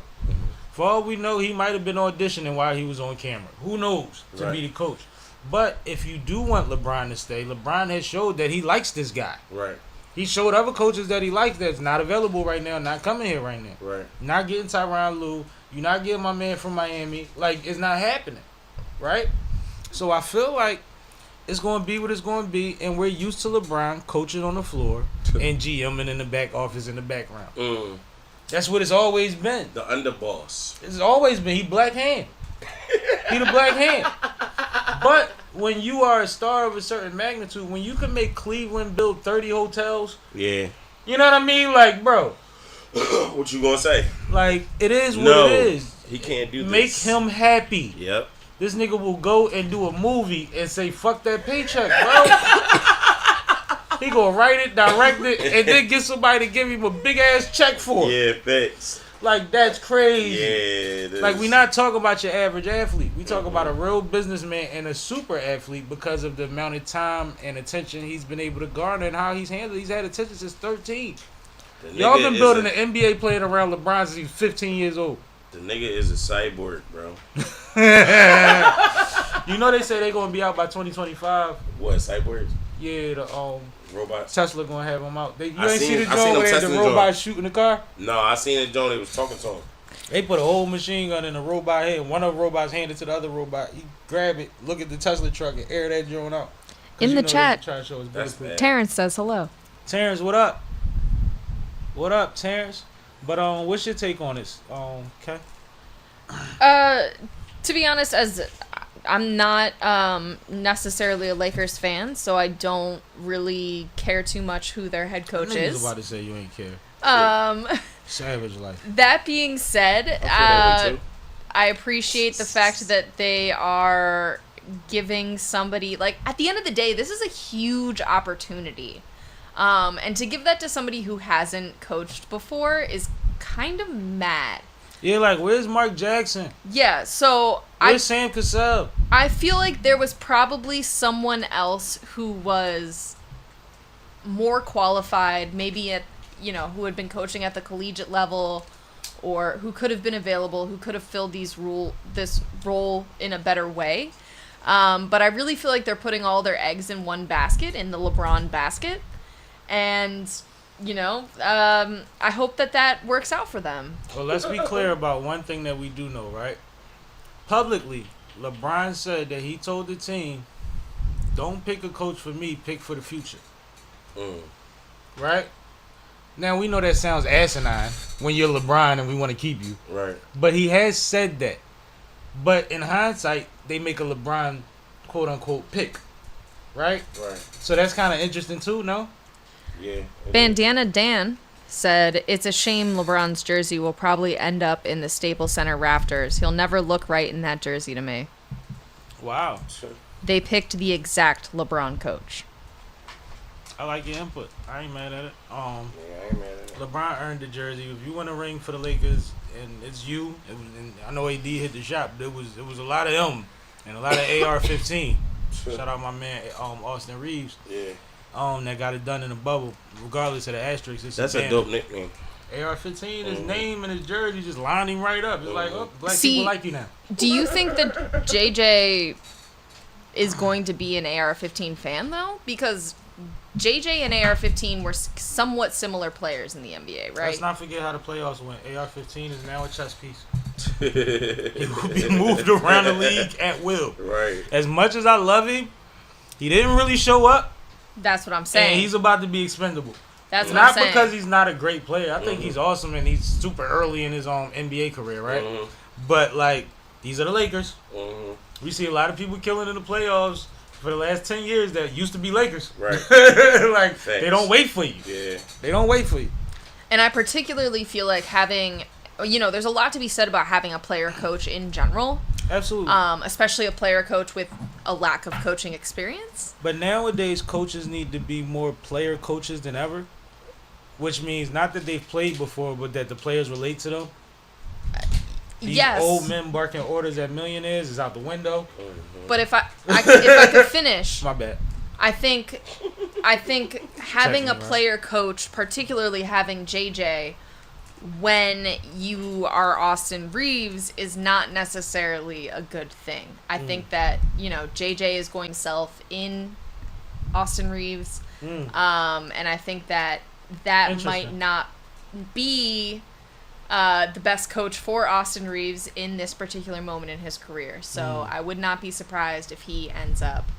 For all we know, he might have been auditioning while he was on camera. Who knows? To be the coach. But if you do want LeBron to stay, LeBron has showed that he likes this guy. Right. He showed other coaches that he likes that's not available right now, not coming here right now. Right. Not getting Tyronn Lue. You're not getting my man from Miami. Like, it's not happening. Right? So I feel like it's going to be what it's going to be, and we're used to LeBron coaching on the floor and GMing in the back office in the background. That's what it's always been. The underboss. It's always been. He black hand. He the black hand. But when you are a star of a certain magnitude, when you can make Cleveland build 30 hotels, yeah, you know what I mean? Like, bro. What you gonna say? Like, it is what it is. He can't do this. Make him happy. Yep. This nigga will go and do a movie and say, fuck that paycheck, bro. He gonna write it, direct it, and then get somebody to give him a big ass check for it. Yeah, thanks. Like, that's crazy. Yeah, like, we not talking about your average athlete. We talk about a real businessman and a super athlete because of the amount of time and attention he's been able to garner and how he's handled. He's had attention since 13. Y'all been building an NBA player around LeBron since he's 15 years old. The nigga is a cyborg, bro. You know they say they gonna be out by 2025. What, cyborgs? Yeah, the robots. Tesla gonna have them out. You ain't seen see the them joint where they had the testing robot shooting the car? No, I seen it, John. They was talking to him. They put a whole machine gun in the robot head. One of the robots handed to the other robot. He grab it, look at the Tesla truck, and air that joint out. In the chat, Terrence says hello. Terrence, what up? What up, Terrence? But what's your take on this? Okay. To be honest, as I'm not necessarily a Lakers fan, so I don't really care too much who their head coach is. I was about to say you ain't care. Savage life. That being said, I appreciate the fact that they are giving somebody, like, at the end of the day, this is a huge opportunity. And to give that to somebody who hasn't coached before is kind of mad. Yeah, like, where's Mark Jackson? Yeah, so where's Sam Cassell? I feel like there was probably someone else who was more qualified, maybe at, who had been coaching at the collegiate level, or who could have been available, who could have filled this role in a better way. But I really feel like they're putting all their eggs in one basket, in the LeBron basket. And, I hope that works out for them. Well, let's be clear about one thing that we do know, right? Publicly, LeBron said that he told the team, don't pick a coach for me, pick for the future. Right? Now, we know that sounds asinine when you're LeBron and we want to keep you. Right. But he has said that. But in hindsight, they make a LeBron, quote-unquote, pick. Right? Right. So that's kind of interesting, too, no? Yeah. Bandana Dan said, it's a shame LeBron's jersey will probably end up in the Staples Center rafters. He'll never look right in that jersey to me. Wow. They picked the exact LeBron coach. I like your input. I ain't mad at it. Yeah, I ain't mad at it. LeBron earned the jersey. If you want a ring for the Lakers, and it's you, and I know AD hit the shot, but it was a lot of them and a lot of AR-15. Shout out my man Austin Reeves. Yeah. That got it done in a bubble, regardless of the asterisks. That's a dope nickname. AR-15, his name and his jersey just lined him right up. It's like, black people like you now. Do you think that JJ is going to be an AR-15 fan, though? Because JJ and AR-15 were somewhat similar players in the NBA, right? Let's not forget how the playoffs went. AR-15 is now a chess piece. He will be moved around the league at will. Right. As much as I love him, he didn't really show up. That's what I'm saying. And he's about to be expendable. That's what I'm saying. Not because he's not a great player. I think he's awesome and he's super early in his NBA career, right? But, like, these are the Lakers. We see a lot of people killing in the playoffs for the last 10 years that used to be Lakers. Right. Like, Thanks. they don't wait for you. Yeah. They don't wait for you. And I particularly feel like having, there's a lot to be said about having a player coach in general. Absolutely. Especially a player coach with a lack of coaching experience. But nowadays, coaches need to be more player coaches than ever, which means not that they've played before, but that the players relate to them. These old men barking orders at millionaires is out the window. But if I could finish, my bad. I think having a player coach, particularly having JJ, when you are Austin Reeves, is not necessarily a good thing. I think that JJ is going self in Austin Reeves. And I think that might not be the best coach for Austin Reeves in this particular moment in his career. So I would not be surprised if he ends up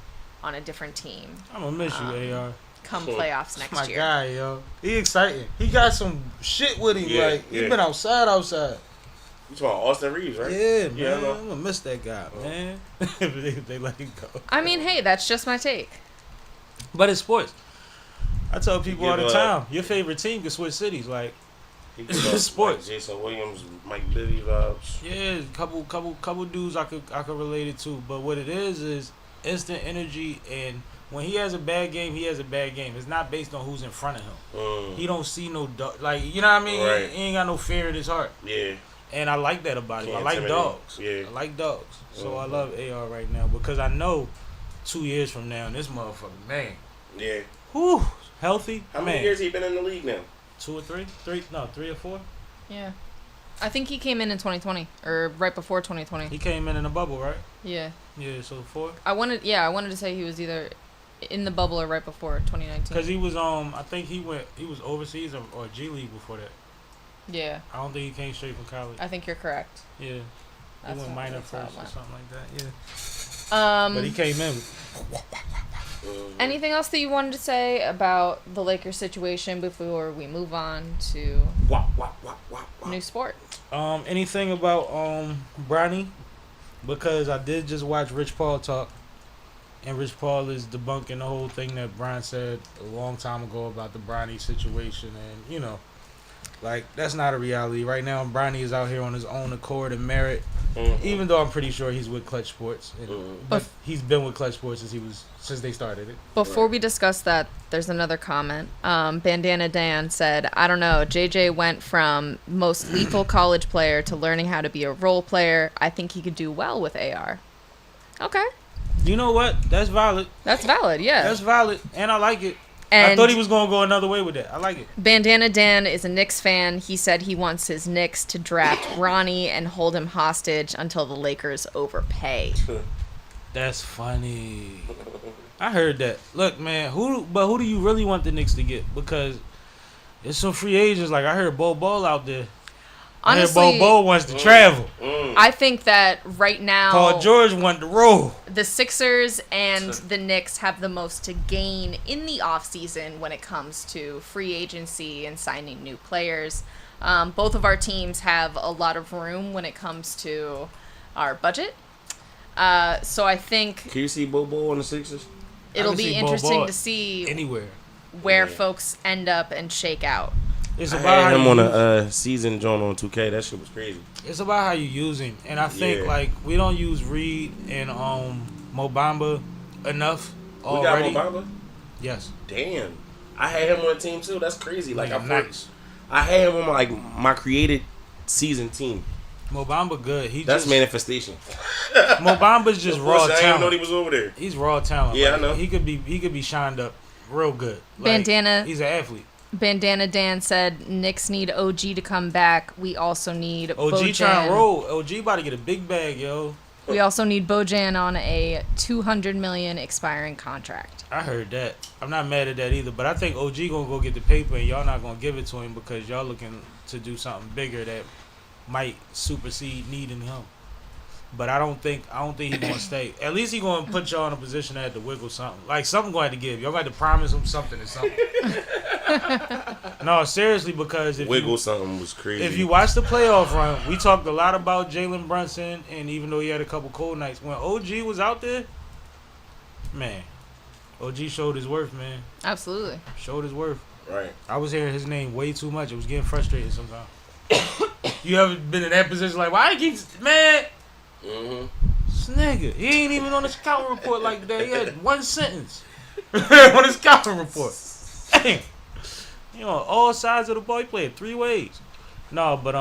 on a different team. I'm gonna miss you, AR. Come playoffs next My year. guy, yo. He exciting. He got some shit with him. Yeah, like, he been outside. You talking about Austin Reeves, right? Yeah, man. Yeah, I know. I'm gonna miss that guy, man. if they let him go. I mean, hey, that's just my take. But it's sports. I tell people all the Give, time, your favorite team can switch cities. Like, He It's got, sports. Like Jason Williams, Mike Bibby vibes. yeah, couple dudes I could relate it to. But what it is instant energy, and when he has a bad game, he has a bad game. It's not based on who's in front of him. He don't see no like, you know what I mean? Right. He ain't got no fear in his heart. Yeah. And I like that about him. I Can't like intimidate. dogs. Yeah. I like dogs. So I love AR right now because I know 2 years from now, this motherfucker, man, Yeah. whew, healthy. How man. many years he been in the league now? 2 or 3? 3 or 4? Yeah. I think he came in 2020 or right before 2020. He came in a bubble, right? Yeah. Yeah, so 4. I wanted to say he was either in the bubble or right before 2019. Because he was I think he was overseas or G League before that. Yeah. I don't think he came straight from college. I think you're correct. Yeah. He That's went how- minor that's how it first or went. something like that. Yeah. But he came in. Anything else that you wanted to say about the Lakers situation before we move on to new sport? Anything about Bronny? Because I did just watch Rich Paul talk, and Rich Paul is debunking the whole thing that Brian said a long time ago about the Bronny situation, and you know, like that's not a reality right now. Bronny is out here on his own accord and merit, even though I'm pretty sure he's with Clutch Sports, and, but he's been with Clutch Sports since they started it. Before we discuss that, there's another comment. Bandana Dan said, I don't know, JJ went from most lethal college player to learning how to be a role player. I think he could do well with AR. Okay. You know what? That's valid. That's valid, yeah. That's valid, and I like it. And I thought he was going to go another way with that. I like it. Bandana Dan is a Knicks fan. He said he wants his Knicks to draft Ronnie and hold him hostage until the Lakers overpay. That's funny. I heard that. Look, man, who do you really want the Knicks to get? Because there's some free agents. Like I heard Bo Ball out there. Honestly, I heard Bo Ball wants to travel. I think that right now Paul George wanted to roll. the Sixers and the Knicks have the most to gain in the offseason when it comes to free agency and signing new players. Both of our teams have a lot of room when it comes to our budget. So I think Can you see Bobo on the Sixers? it'll can be see Bo interesting Ball to see Anywhere. where folks end up and shake out. It's I about had how him you on use, a season joint on 2K. That shit was crazy. it's about how you use him. And I think Yeah. like we don't use Reed and Mobamba enough already. We got Mobamba? Yes. Damn. I had him on a team too. That's crazy. Like nice. I had him on my created season team. Mobamba good. That's manifestation. Mobamba's just Of raw course, I didn't know talent. he was over there. He's raw talent. Yeah, Like, I know. He could be shined up real good. Like, Bandana- He's an athlete. Bandana Dan said Knicks need OG to come back. We also need OG Bojan. trying to roll. OG about to get a big bag, yo. We also need Bojan on a $200 million expiring contract. I heard that. I'm not mad at that either, but I think OG gonna go get the paper and y'all not gonna give it to him because y'all looking to do something bigger that might supersede needing him. But I don't think he gonna stay. At least he gonna put y'all in a position to have to wiggle something. Like something gonna have to give. Y'all got to promise him something or something. No, seriously, because Wiggle something was crazy. if you watch the playoff run, we talked a lot about Jalen Brunson, and even though he had a couple cold nights, when OG was out there, man, OG showed his worth, man. Absolutely. Showed his worth. Right. I was hearing his name way too much. It was getting frustrating sometimes. You ever been in that position like, why he keeps, man, this nigga, he ain't even on the scouting report like that. He had one sentence on his scouting report. Damn. You know, all sides of the ball, he played 3 ways. No, but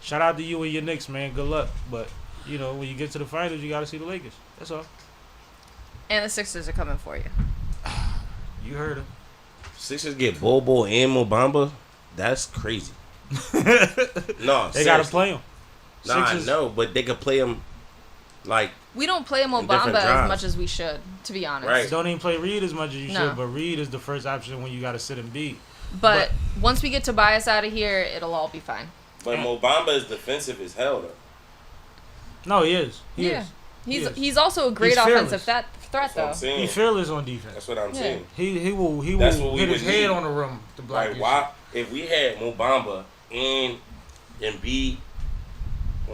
shout out to you and your Knicks, man. Good luck. But, you know, when you get to the finals, you got to see the Lakers. That's all. And the Sixers are coming for you. You heard him. Sixers get Bobo and Mobamba. That's crazy. No, They got to play him. Nah, Sixers- no, but they could play him like We don't play different Mobamba as drives. much as we should, to be honest. Right. Don't even play Reed as much as you No. should, but Reed is the first option when you got to sit and beat. But once we get Tobias out of here, it'll all be fine. But Mobamba is defensive as hell, though. No, he is. He is. He's also a great He's offensive fearless. threat, That's what I'm though. saying. He's fearless on defense. That's what I'm Yeah. saying. He will That's what we hit his would head need. on the rim to block Like, your why? If we had Mobamba and Embiid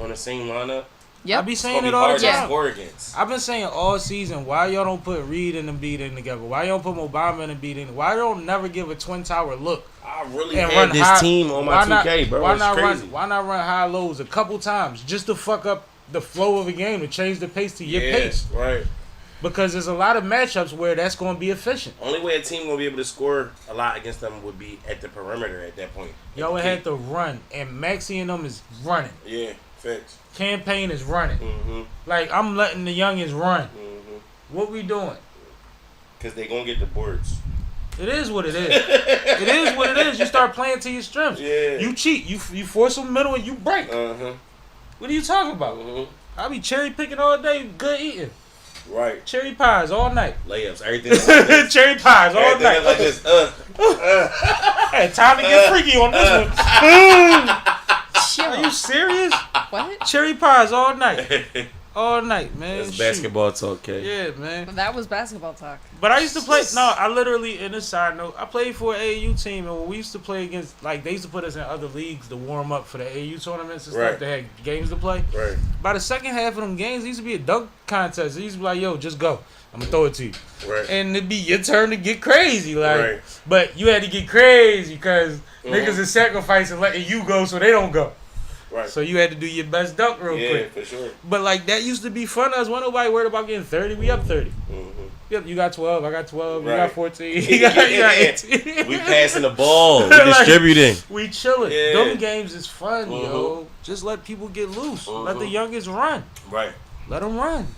on the same lineup, I be it's saying gonna it be all the hard to time. score against. I've been saying all season, why y'all don't put Reed and Embiid in together? Why y'all don't put Mobamba and Embiid in? Why y'all don't never give a twin tower look? I really And had run this high- team on my 2K, bro. Why It's not crazy. Why not run high lows a couple times just to fuck up the flow of the game, to change the pace to your pace? Right. Because there's a lot of matchups where that's going to be efficient. Only way a team gonna be able to score a lot against them would be at the perimeter at that point. Y'all would have to run, and Maxie and them is running. Yeah, fix. Campaign is running. Mm-hmm. Like, I'm letting the youngins run. Mm-hmm. What we doing? Because they gonna get the boards. It is what it is. It is what it is. You start playing to your strengths. Yeah. You cheat. You force them middle and you break. Uh-huh. What are you talking about? Mm-hmm. I be cherry picking all day. Good eating. Right. Cherry pies all night. Layups. Everything like this. Cherry pies all Everything night. like this. Hey, time to get freaky on this one. Chill. Are you serious? What? Cherry pies all night. All night, man. That's Shoot. basketball talk, K. Yeah, man. That was basketball talk. But I used to play. No, I literally, in this side note, I played for an AAU team, and when we used to play against, like, they used to put us in other leagues to warm up for the AAU tournaments and Right. stuff. They had games to play. Right. By the second half of them games, it used to be a dunk contest. It used to be like, yo, just go. I'm going to throw it to you. Right. And it'd be your turn to get crazy. Like, Right. But you had to get crazy because Mhm. niggas is sacrificing letting you go so they don't go. Right. So you had to do your best dunk real Yeah, quick. for sure. But, like, that used to be fun. Us. Wasn't nobody worried about getting 30. We up 30. Mm-hmm. Yep, you got 12. I got 12. You Right. got 14. You got 18. We passing the ball. We Like, distributing. We chilling. Yeah. Them games is fun, Mhm. yo. Just let people get loose. Let the Mhm. youngest run. Right. Let them run.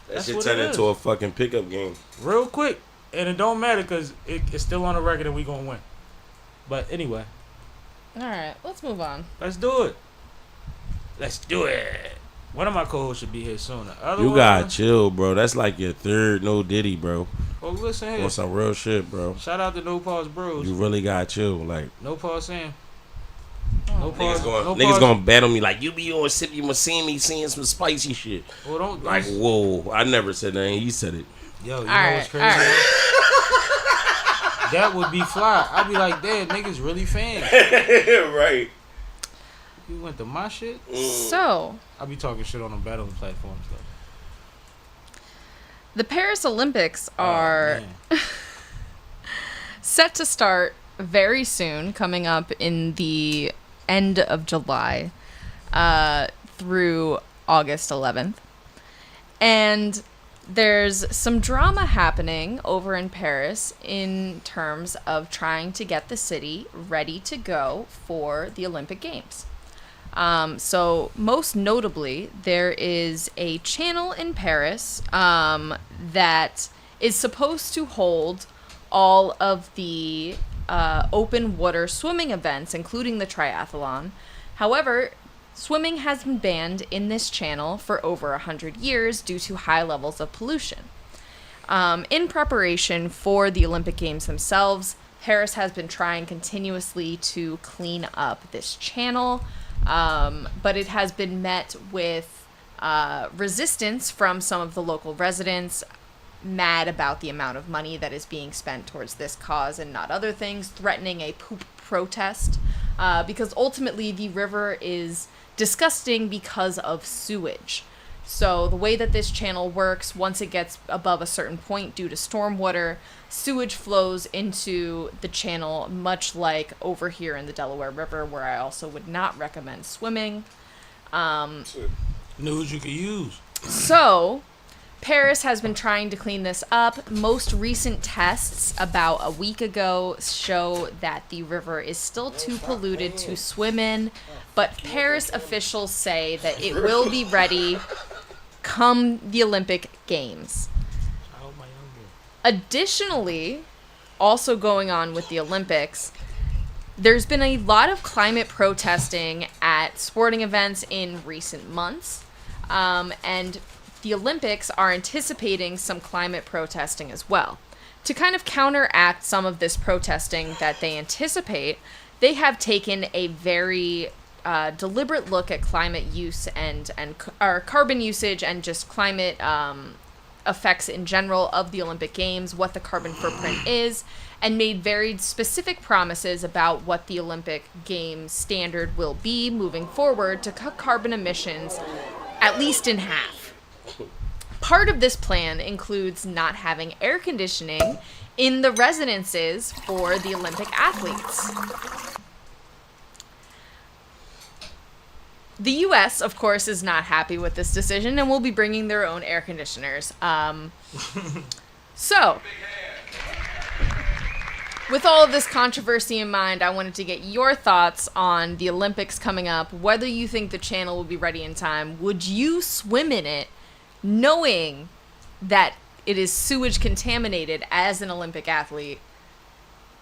That That's shit what turned it into is. a fucking pickup game. Real quick. And it don't matter because it's still on the record and we going to win. But anyway, All right, let's move on. let's do it. Let's do it. One of my co-hosts should be here soon. The other You one, gotta chill, bro. That's like your third No Diddy, bro. Oh, listen here. On some real shit, bro. Shout out to No Pause Bros. You really gotta chill. Like, No Pause Sam. Oh. No pause. niggas gonna battle me like, you be on SippinWitSammie saying some spicy shit. Well, don't Like, whoa. I never said that. You said it. Yo, you know All what's right, crazy? all That would be fly. I'd be like, damn, niggas really fans. Right. You went to my shit? So, I be talking shit on the battling platforms though. the Paris Olympics Oh, are man. set to start very soon, coming up in the end of July through August 11th. And there's some drama happening over in Paris in terms of trying to get the city ready to go for the Olympic Games. So most notably, there is a channel in Paris that is supposed to hold all of the open water swimming events, including the triathlon. However, swimming has been banned in this channel for over 100 years due to high levels of pollution. In preparation for the Olympic Games themselves, Paris has been trying continuously to clean up this channel, but it has been met with resistance from some of the local residents, mad about the amount of money that is being spent towards this cause and not other things, threatening a poop protest, because ultimately the river is disgusting because of sewage. So the way that this channel works, once it gets above a certain point due to stormwater, sewage flows into the channel, much like over here in the Delaware River, where I also would not recommend swimming. News you could use. So, Paris has been trying to clean this up. Most recent tests about a week ago show that the river is still too polluted to swim in, but Paris officials say that it will be ready come the Olympic Games. Oh, my younger. Additionally, also going on with the Olympics, there's been a lot of climate protesting at sporting events in recent months, and the Olympics are anticipating some climate protesting as well. To kind of counteract some of this protesting that they anticipate, they have taken a very deliberate look at climate use and carbon usage and just climate effects in general of the Olympic Games, what the carbon footprint is, and made very specific promises about what the Olympic Games standard will be moving forward to cut carbon emissions at least in half. Part of this plan includes not having air conditioning in the residences for the Olympic athletes. The U.S., of course, is not happy with this decision and will be bringing their own air conditioners. So, with all of this controversy in mind, I wanted to get your thoughts on the Olympics coming up, whether you think the channel will be ready in time. Would you swim in it knowing that it is sewage contaminated as an Olympic athlete?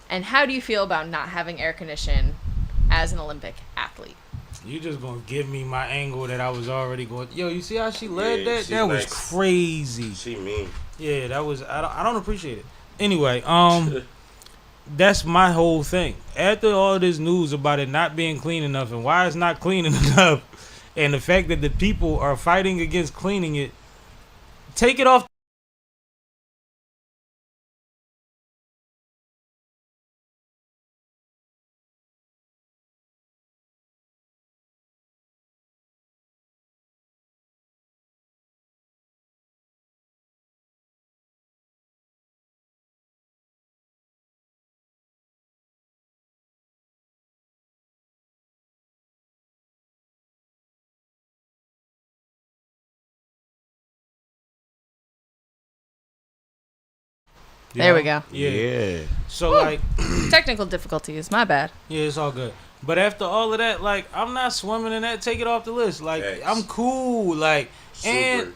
And how do you feel about not having air condition as an Olympic athlete? You just gonna give me my angle that I was already going. Yo, you see how she led that? she's That was nice. crazy. She mean. Yeah, that was. I don't appreciate it. Anyway, that's my whole thing. After all this news about it not being clean enough and why it's not clean enough, and the fact that the people are fighting against cleaning it, take it off. There we go. Yeah. So Woo. like, Technical difficulties, my bad. yeah, it's all good. But after all of that, like, I'm not swimming in that. Take it off the list. Like, Thanks. I'm cool. Like, Super. and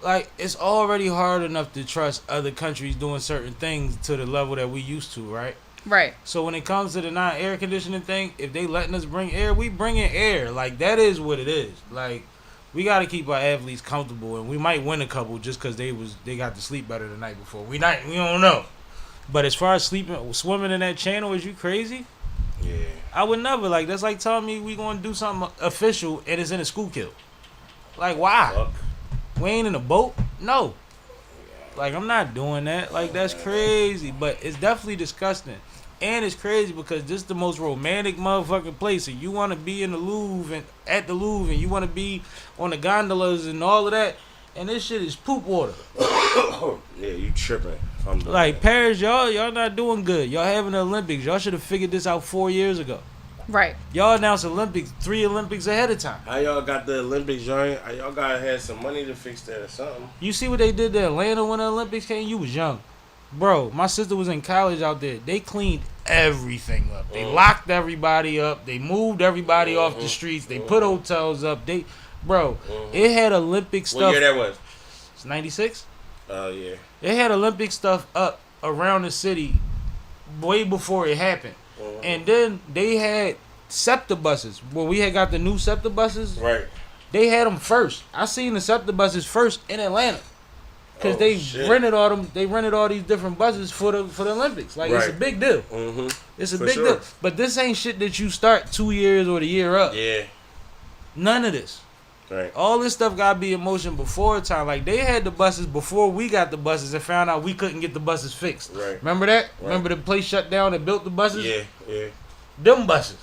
like, it's already hard enough to trust other countries doing certain things to the level that we used to, right? Right. So when it comes to the non-air conditioning thing, if they letting us bring air, we bring in air. Like, that is what it is. Like, we got to keep our athletes comfortable, and we might win a couple just because they got to sleep better the night before. We don't know. But as far as swimming in that channel, is you crazy? Yeah. I would never. Like, that's like telling me we gonna do something official and it's in a school kill. Like, why? Fuck. We ain't in a boat? No. Like, I'm not doing that. Like, that's crazy. But it's definitely disgusting. And it's crazy because this is the most romantic motherfucking place. And you want to be in the Louvre and at the Louvre and you want to be on the gondolas and all of that. And this shit is poop water. Yeah, you tripping. If I'm doing Like, that. Paris, y'all not doing good. Y'all having the Olympics. Y'all should have figured this out 4 years ago. Right. Y'all announced Olympics 3 Olympics ahead of time. How y'all got the Olympics, y'all gotta have some money to fix that or something. You see what they did to Atlanta when the Olympics came? You was young. Bro, my sister was in college out there. They cleaned everything up. They locked everybody up. They moved everybody off the streets. They put hotels up. It had Olympic stuff. What year that was? It's 96? Oh, yeah. It had Olympic stuff up around the city way before it happened. And then they had SEPTA buses. When we had got the new SEPTA buses, Right. they had them first. I seen the SEPTA buses first in Atlanta. Because Oh, they shit. rented all them. They rented all these different buses for the Olympics. Like, it's a Right. big deal. Mm-hmm. It's a For big sure. deal. But this ain't shit that you start 2 years or the year up. Yeah. None of this. Right. All this stuff gotta be in motion before time. Like, they had the buses before we got the buses and found out we couldn't get the buses fixed. Right. Remember that? Right. Remember the place shut down and built the buses? Yeah. Yeah. Them buses.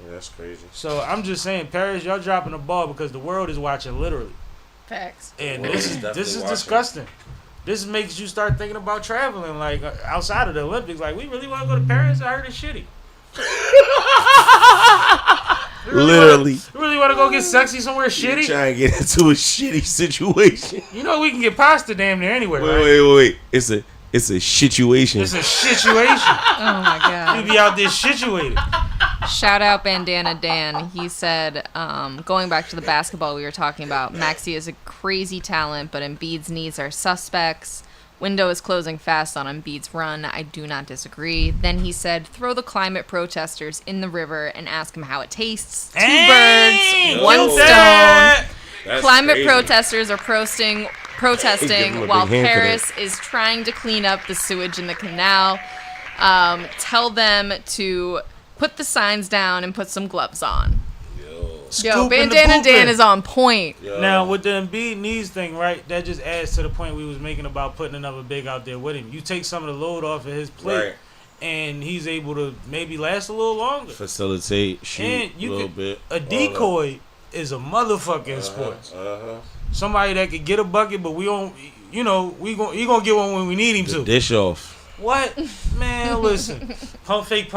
Yeah, that's crazy. So I'm just saying, Paris, y'all dropping the ball because the world is watching literally. Facts. And World this is is definitely watching. disgusting. This makes you start thinking about traveling, like, outside of the Olympics. Like, we really want to go to Paris? I heard it's shitty. Literally. You really want to go get sexy somewhere You shitty? trying to get into a shitty situation. You know we can get pasta damn near anywhere, right? Wait. It's a situation. It's a situation. Oh my You god. be out there situated. Shout out Bandana Dan. He said, going back to the basketball we were talking about, Maxey is a crazy talent, but Embiid's needs are suspects. Window is closing fast on Embiid's run. I do not disagree. Then he said, throw the climate protesters in the river and ask them how it tastes. Two birds, one Yo. stone. Climate crazy. protesters are Give 'em a protesting big while hand for Paris is trying to clean up the sewage in the canal. Tell them to put the signs down and put some gloves on. Yo, Scooping the Bandana Dan pooping. is on point. Yo. Now with the Embiid knees thing, right? That just adds to the point we was making about putting another big out there with him. You take some of the load off of his plate, Right. and he's able to maybe last a little longer. Facilitate, shoot And a you little could, bit. a decoy is a motherfucking sport. Uh-huh. Somebody that could get a bucket, but we don't. You know, he gonna get one when we need him The to. dish off. What? Man, listen. Pump fake,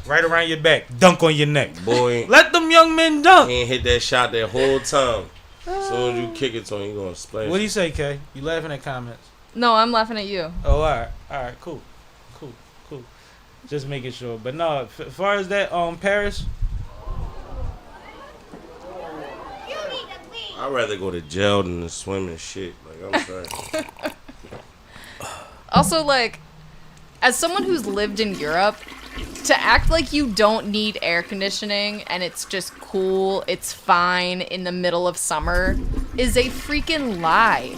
right around your back. Dunk on your neck. Boy, Let them young men dunk. he ain't hit that shot that whole time. As soon as you kick it to him, he gonna splash. What do you say, Kay? You laughing at comments? No, I'm laughing at you. Oh, all right, cool. Just making sure. But no, as far as that, Paris, I'd rather go to jail than to swim and shit. Like, I'm sorry. Also, like, as someone who's lived in Europe, to act like you don't need air conditioning and it's just cool, it's fine in the middle of summer is a freaking lie.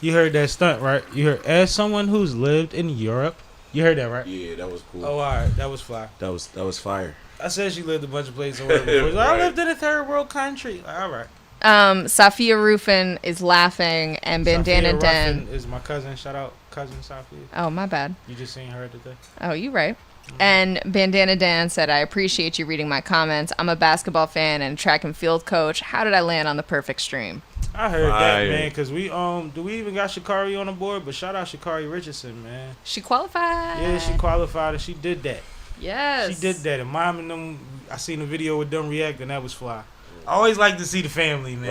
you heard that stunt, right? You heard, as someone who's lived in Europe, you heard that, right? Yeah, that was cool. Oh, all right, that was fly. That was fire. I said she lived a bunch of places. Or whatever. I Right. lived in a third world country. All right. Safia Rufin is laughing and Bandana Sophia Dan. Ruffin is my cousin. Shout out, cousin Sophia. Oh, my bad. You just seen her today. Oh, you right. And Bandana Dan said, I appreciate you reading my comments. I'm a basketball fan and track and field coach. How did I land on the perfect stream? I heard Fire. that, man, because we do we even got Sha'Carri on the board? But shout out Sha'Carri Richardson, man. She qualified. Yeah, she qualified and she did that. Yes. She did that. And mom and them, I seen the video with them react, and that was fly. I always like to see the family, man.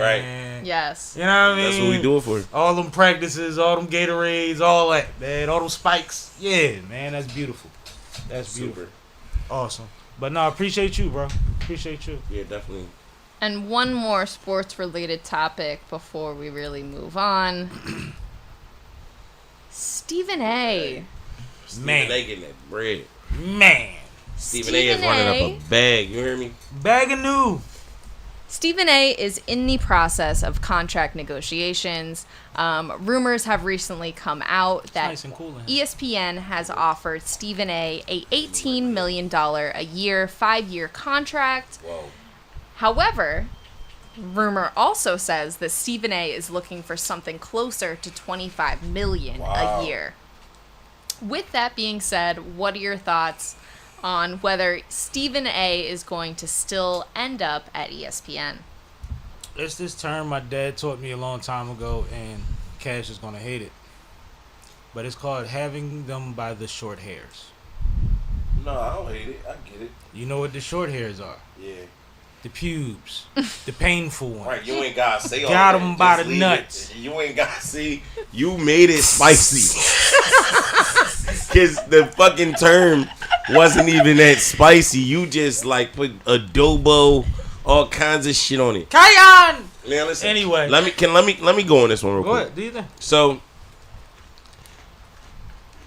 Right. Yes. You know what I mean? That's what we do it for. All them practices, all them Gatorades, all that, man. All them spikes. Yeah, man, that's beautiful. That's beautiful. Super. Awesome. But no, I appreciate you, bro. Appreciate you. Yeah, definitely. And one more sports-related topic before we really move on. Stephen A. Man. They getting that bread. Man. Stephen A is running up a bag. You hear me? Bag of new. Stephen A. is in the process of contract negotiations. Rumors have recently come out that Nice and cool in here. ESPN has offered Stephen A. $18 million a year, 5-year contract. Whoa. However, rumor also says that Stephen A. is looking for something closer to $25 million Wow. a year. With that being said, what are your thoughts on whether Stephen A. is going to still end up at ESPN? It's this term my dad taught me a long time ago, and Cash is going to hate it. But it's called having them by the short hairs. No, I don't hate it. I get it. You know what the short hairs are? Yeah. The pubes. The painful ones. Right, you ain't gotta say all Got that. 'em by Just the leave nuts. it. You ain't gotta see. You made it spicy. Cause the fucking term wasn't even that spicy. You just like put adobo, all kinds of shit on it. Kayan! Now listen. Anyway. let me go on this one real Go quick. ahead. Do you think? So,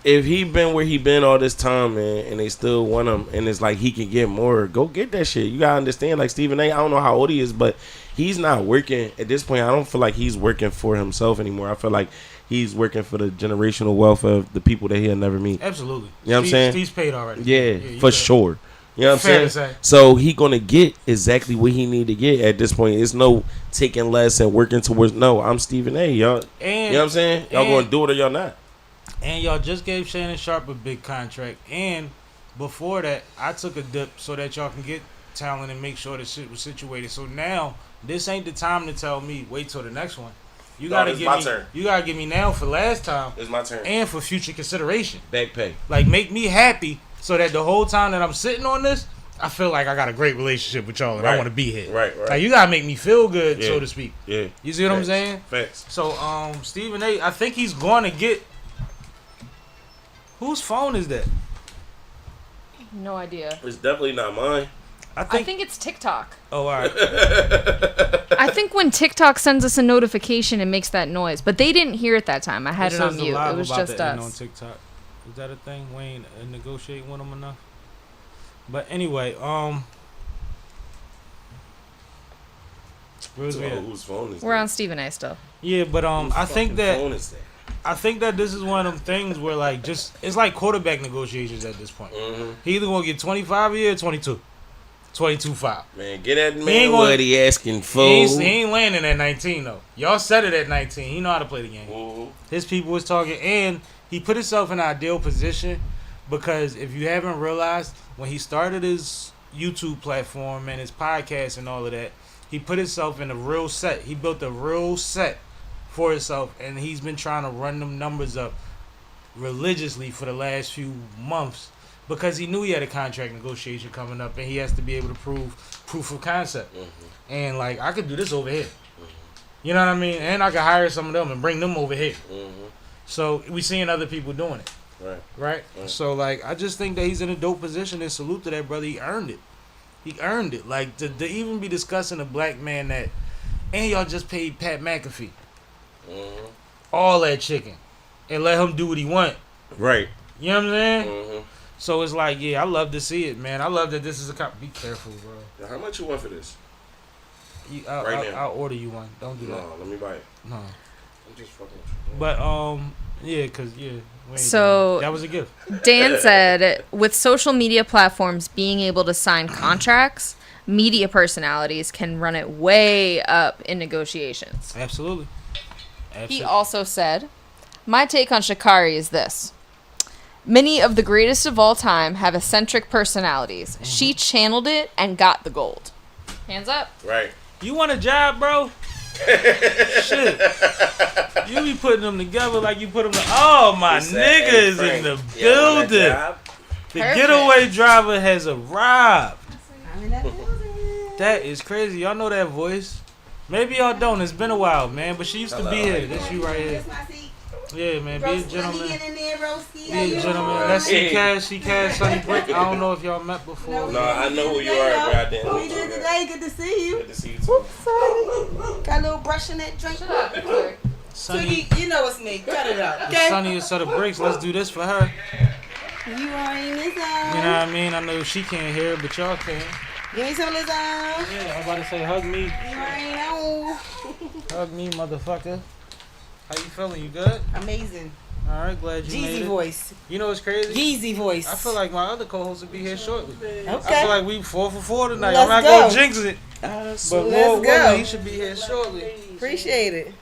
if he been where he been all this time, man, and they still want him, and it's like he can get more, go get that shit. You gotta understand, like Stephen A. I don't know how old he is, but he's not working at this point. I don't feel like he's working for himself anymore. I feel like he's working for the generational wealth of the people that he'll never meet. Absolutely. You know what I'm saying? Steve's paid already. Yeah, you for got it. sure. You know what Fair I'm to saying? say. So he gonna get exactly what he need to get at this point. It's no taking less and working towards. No, I'm Stephen A. Y'all. And, You know what I'm saying? Y'all and- gonna do it or y'all not? And y'all just gave Shannon Sharp a big contract. And before that, I took a dip so that y'all can get talent and make sure the shit was situated. So now, this ain't the time to tell me, wait till the next one. You No, gotta this give my me. turn. You gotta give me now for last time It's my turn. and for future consideration. Back pay. Like, make me happy so that the whole time that I'm sitting on this, I feel like I got a great relationship with y'all and I Right. want to be here. Right, right. Like, you gotta make me feel good, Yeah. so to speak. Yeah. You see what I'm Facts. saying? Facts. So, Stephen A., I think he's going to get. Whose phone is that? No idea. It's definitely not mine. I I think. think it's TikTok. Oh, all right. I think when TikTok sends us a notification, it makes that noise. But they didn't hear it that time. I had it on says the mute. live It was about just the end us. on TikTok. Is that a thing? Wayne negotiating with him enough? But anyway, Where's we at? Whose phone is We're that? on Stephen A. still. Yeah, but Whose I think fucking that phone is that? I think that this is one of them things where like just it's like quarterback negotiations at this point. Mm-hmm. He either gonna get 25 a year or 22. 22.5. Man, get that ain't man gonna- what he asking for. He ain't landing at 19 though. Y'all said it at 19. He know how to play the game. Mhm. His people was talking, and he put himself in an ideal position because if you haven't realized, when he started his YouTube platform and his podcast and all of that, he put himself in a real set. He built a real set for himself, and he's been trying to run them numbers up religiously for the last few months because he knew he had a contract negotiation coming up, and he has to be able to proof of concept. Mm-hmm. And like, I could do this over here. You know what I mean? And I could hire some of them and bring them over here. Mm-hmm. So we seeing other people doing it, Right. right? So like, I just think that he's in a dope position, and salute to that brother. He earned it. He earned it. Like to even be discussing a black man that, and y'all just paid Pat McAfee Mm-hmm. all that chicken, and let him do what he want. Right. You know what I'm saying? Mm-hmm. So it's like, yeah, I love to see it, man. I love that this is a cop. Be careful, bro. Now, how much you want for this? I'll, now. I'll order you one. Don't do that. No, let me buy it. No. I'm just fucking with you. But yeah, cause yeah. we ain't So- doing that. That was a gift. Dan said, with social media platforms being able to sign contracts, media personalities can run it way up in negotiations. Absolutely. He also said, my take on Sha'Carri is this. Many of the greatest of all time have eccentric personalities. She channeled it and got the gold. Hands up. Right. You want a job, bro? Shit. You be putting them together like you put them to... Oh, my He said, "Hey, niggas Frank, in the you want that building. job?" The Perfect. getaway driver has arrived. I'm in that building. That is crazy. Y'all know that voice. Maybe y'all don't. It's been a while, man. But she used to Hello, be how here. you That's doing? you right here. That's my seat. Yeah, man. Be a Roasty, gentleman. get in there, Roasty. Be How a you gentleman. doing? That's Hey. C-Cash, Sonny Brick. I don't know if y'all met before. No, I know who you are, but I didn't know We you did were today. Good to see you. Good to see you too. Whoops, sorry. Got a little brush in that drink. Shut up, Victor. Sonny, Twiggy, you know it's me. Cut it out, the okay? sunniest of the bricks. Let's do this for her. You already miss You know what I mean? I know she can't hear, but y'all can. Give me some Lizzo. Yeah, I'm about to say hug me. You already know. Hug me, motherfucker. How you feeling? You good? Amazing. All right, glad you made Jeezy it. voice. You know what's crazy? Yeezy voice. I feel like my other co-host will be here shortly. Okay. I feel like we 4 for 4 tonight. Let's I'm not go. gonna jinx it, but Let's more go. women, he should be here shortly. Appreciate it.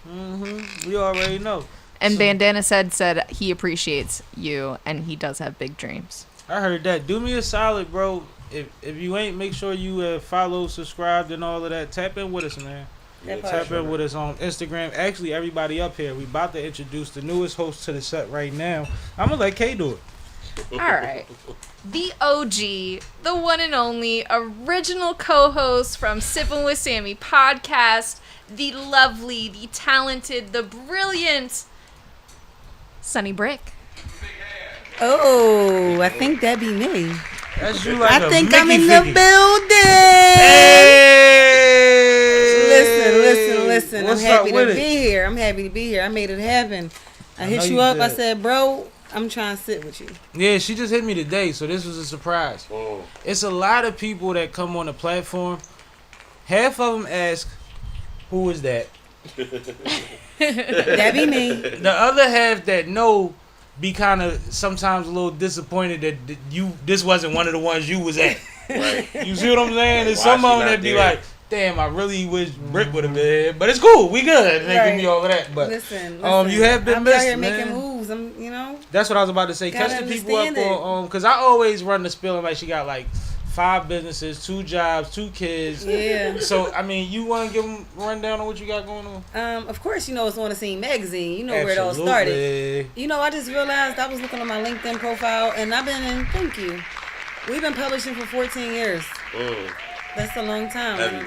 We already know. And Bandana said he appreciates you and he does have big dreams. I heard that. Do me a solid, bro. If you ain't, make sure you follow, subscribed, and all of that. Tap in with us, man. That part. Tap in with us on Instagram. Actually, everybody up here, we about to introduce the newest host to the set right now. I'm gonna let Kay do it. All right. The OG, the one and only original co-host from SippinWitSammie podcast, the lovely, the talented, the brilliant Sonny Brick. Oh, I think that'd be me. That's you like I a think Mickey I'm in figgy. the building. Hey! Listen. What's I'm happy up with to it? be here. I'm happy to be here. I made it happen. I I hit know you you up. I did. said, bro, I'm trying to sit with you. Yeah, she just hit me today, so this was a surprise. Mm. It's a lot of people that come on the platform. Half of them ask, "Who is that?" That'd be me. The other half that know be kind of sometimes a little disappointed that this wasn't one of the ones you was at. Right. You see what I'm saying? There's Why some she of them not that be there? like, "Damn, I really wish Brick would have been here," but it's cool. We good. And they give me Right. all of that, but Listen. you have been I'm missed, out here man. making moves. I'm, you know. that's what I was about to say. Gotta Catch the people up understand on because I always run the spilling like she got like 5 businesses, 2 jobs, 2 kids. Yeah. So I mean, you want to give them a rundown on what you got going on? Of course, you know it's On the Scene magazine. You know where it all started. Absolutely. You know, I just realized I was looking on my LinkedIn profile, and I've been in. Thank you. We've been publishing for 14 years. Mm. That's a long time, Heavy.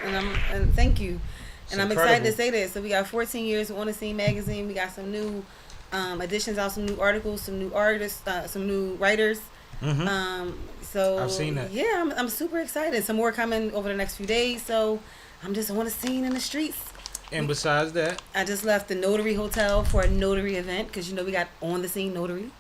and thank you. It's And I'm incredible. excited to say that. So we got 14 years of On the Scene magazine. We got some new additions out, some new articles, some new artists, some new writers. Mhm. So I've seen that. Yeah, I'm super excited. Some more coming over the next few days. So I'm just on the scene in the streets, And besides that, I just left the Notary Hotel for a notary event because we got on the scene notary.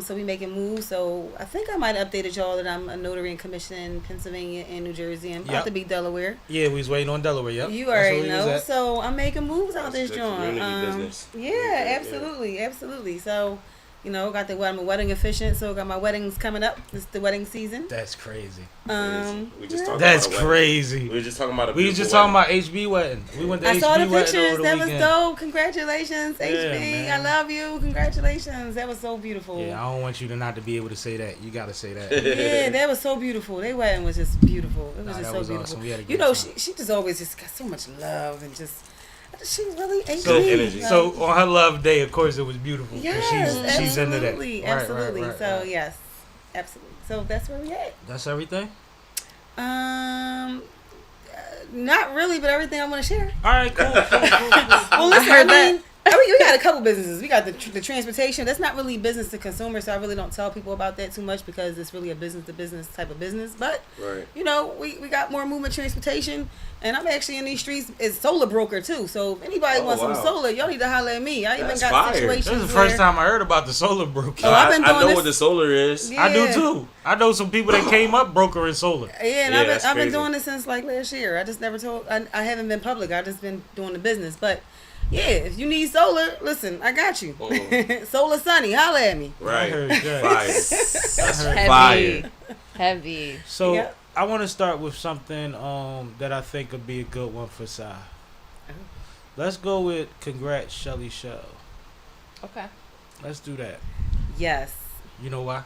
So we making moves. So I think I might have updated y'all that I'm a notary in commission in Pennsylvania and New Jersey and about to be Delaware. Yeah, we was waiting on Delaware. Yep. You already know. So I'm making moves out this joint. Business. Yeah, absolutely. So, got I'm a wedding officiant, so got my weddings coming up. It's the wedding season. That's crazy. We just talked That's about crazy. We were just talking about We were just talking about HB wedding. We went to HB I saw the wedding pictures. over the That was weekend. dope. Congratulations, Yeah, HB. man. I love you. Congratulations. That was so beautiful. Yeah, I don't want you to not to be able to say that. You got to say that. Yeah, that was so beautiful. Their wedding was just beautiful. It was just that so was beautiful. awesome. We had a good time. She just always just got so much love and just she was really HB. So, energy. so on her love day, of course, it was beautiful. 'cause yes, she's into that. absolutely, Right, absolutely. right, So right. yes, absolutely. So that's where we at. That's everything. Not really, but everything I want to share. All right, cool. Well, listen, we got a couple businesses. We got the transportation. That's not really business to consumer, so I really don't tell people about that too much because it's really a business to business type of business. But we got more movement transportation, and I'm actually in these streets as solar broker too. So if anybody wants some solar, y'all need to holler at me. I even got situations. This is the first time I heard about the solar broker. Oh, I've been doing I know this. what the solar is. Yeah. I do too. I know some people that came up brokering solar. Yeah, and Yeah, I've been crazy. doing this since like last year. I just never told. I haven't been public. I just been doing the business. But yeah, if you need solar, listen, I got you. Solar Sunny, holla at me. Right. I heard that. Fire. That's Heavy. fire. Heavy. So Yeah. I want to start with something that I think would be a good one for Sai. Let's go with congrats, Shelly Shell. Okay. Let's do that. Yes, You know why?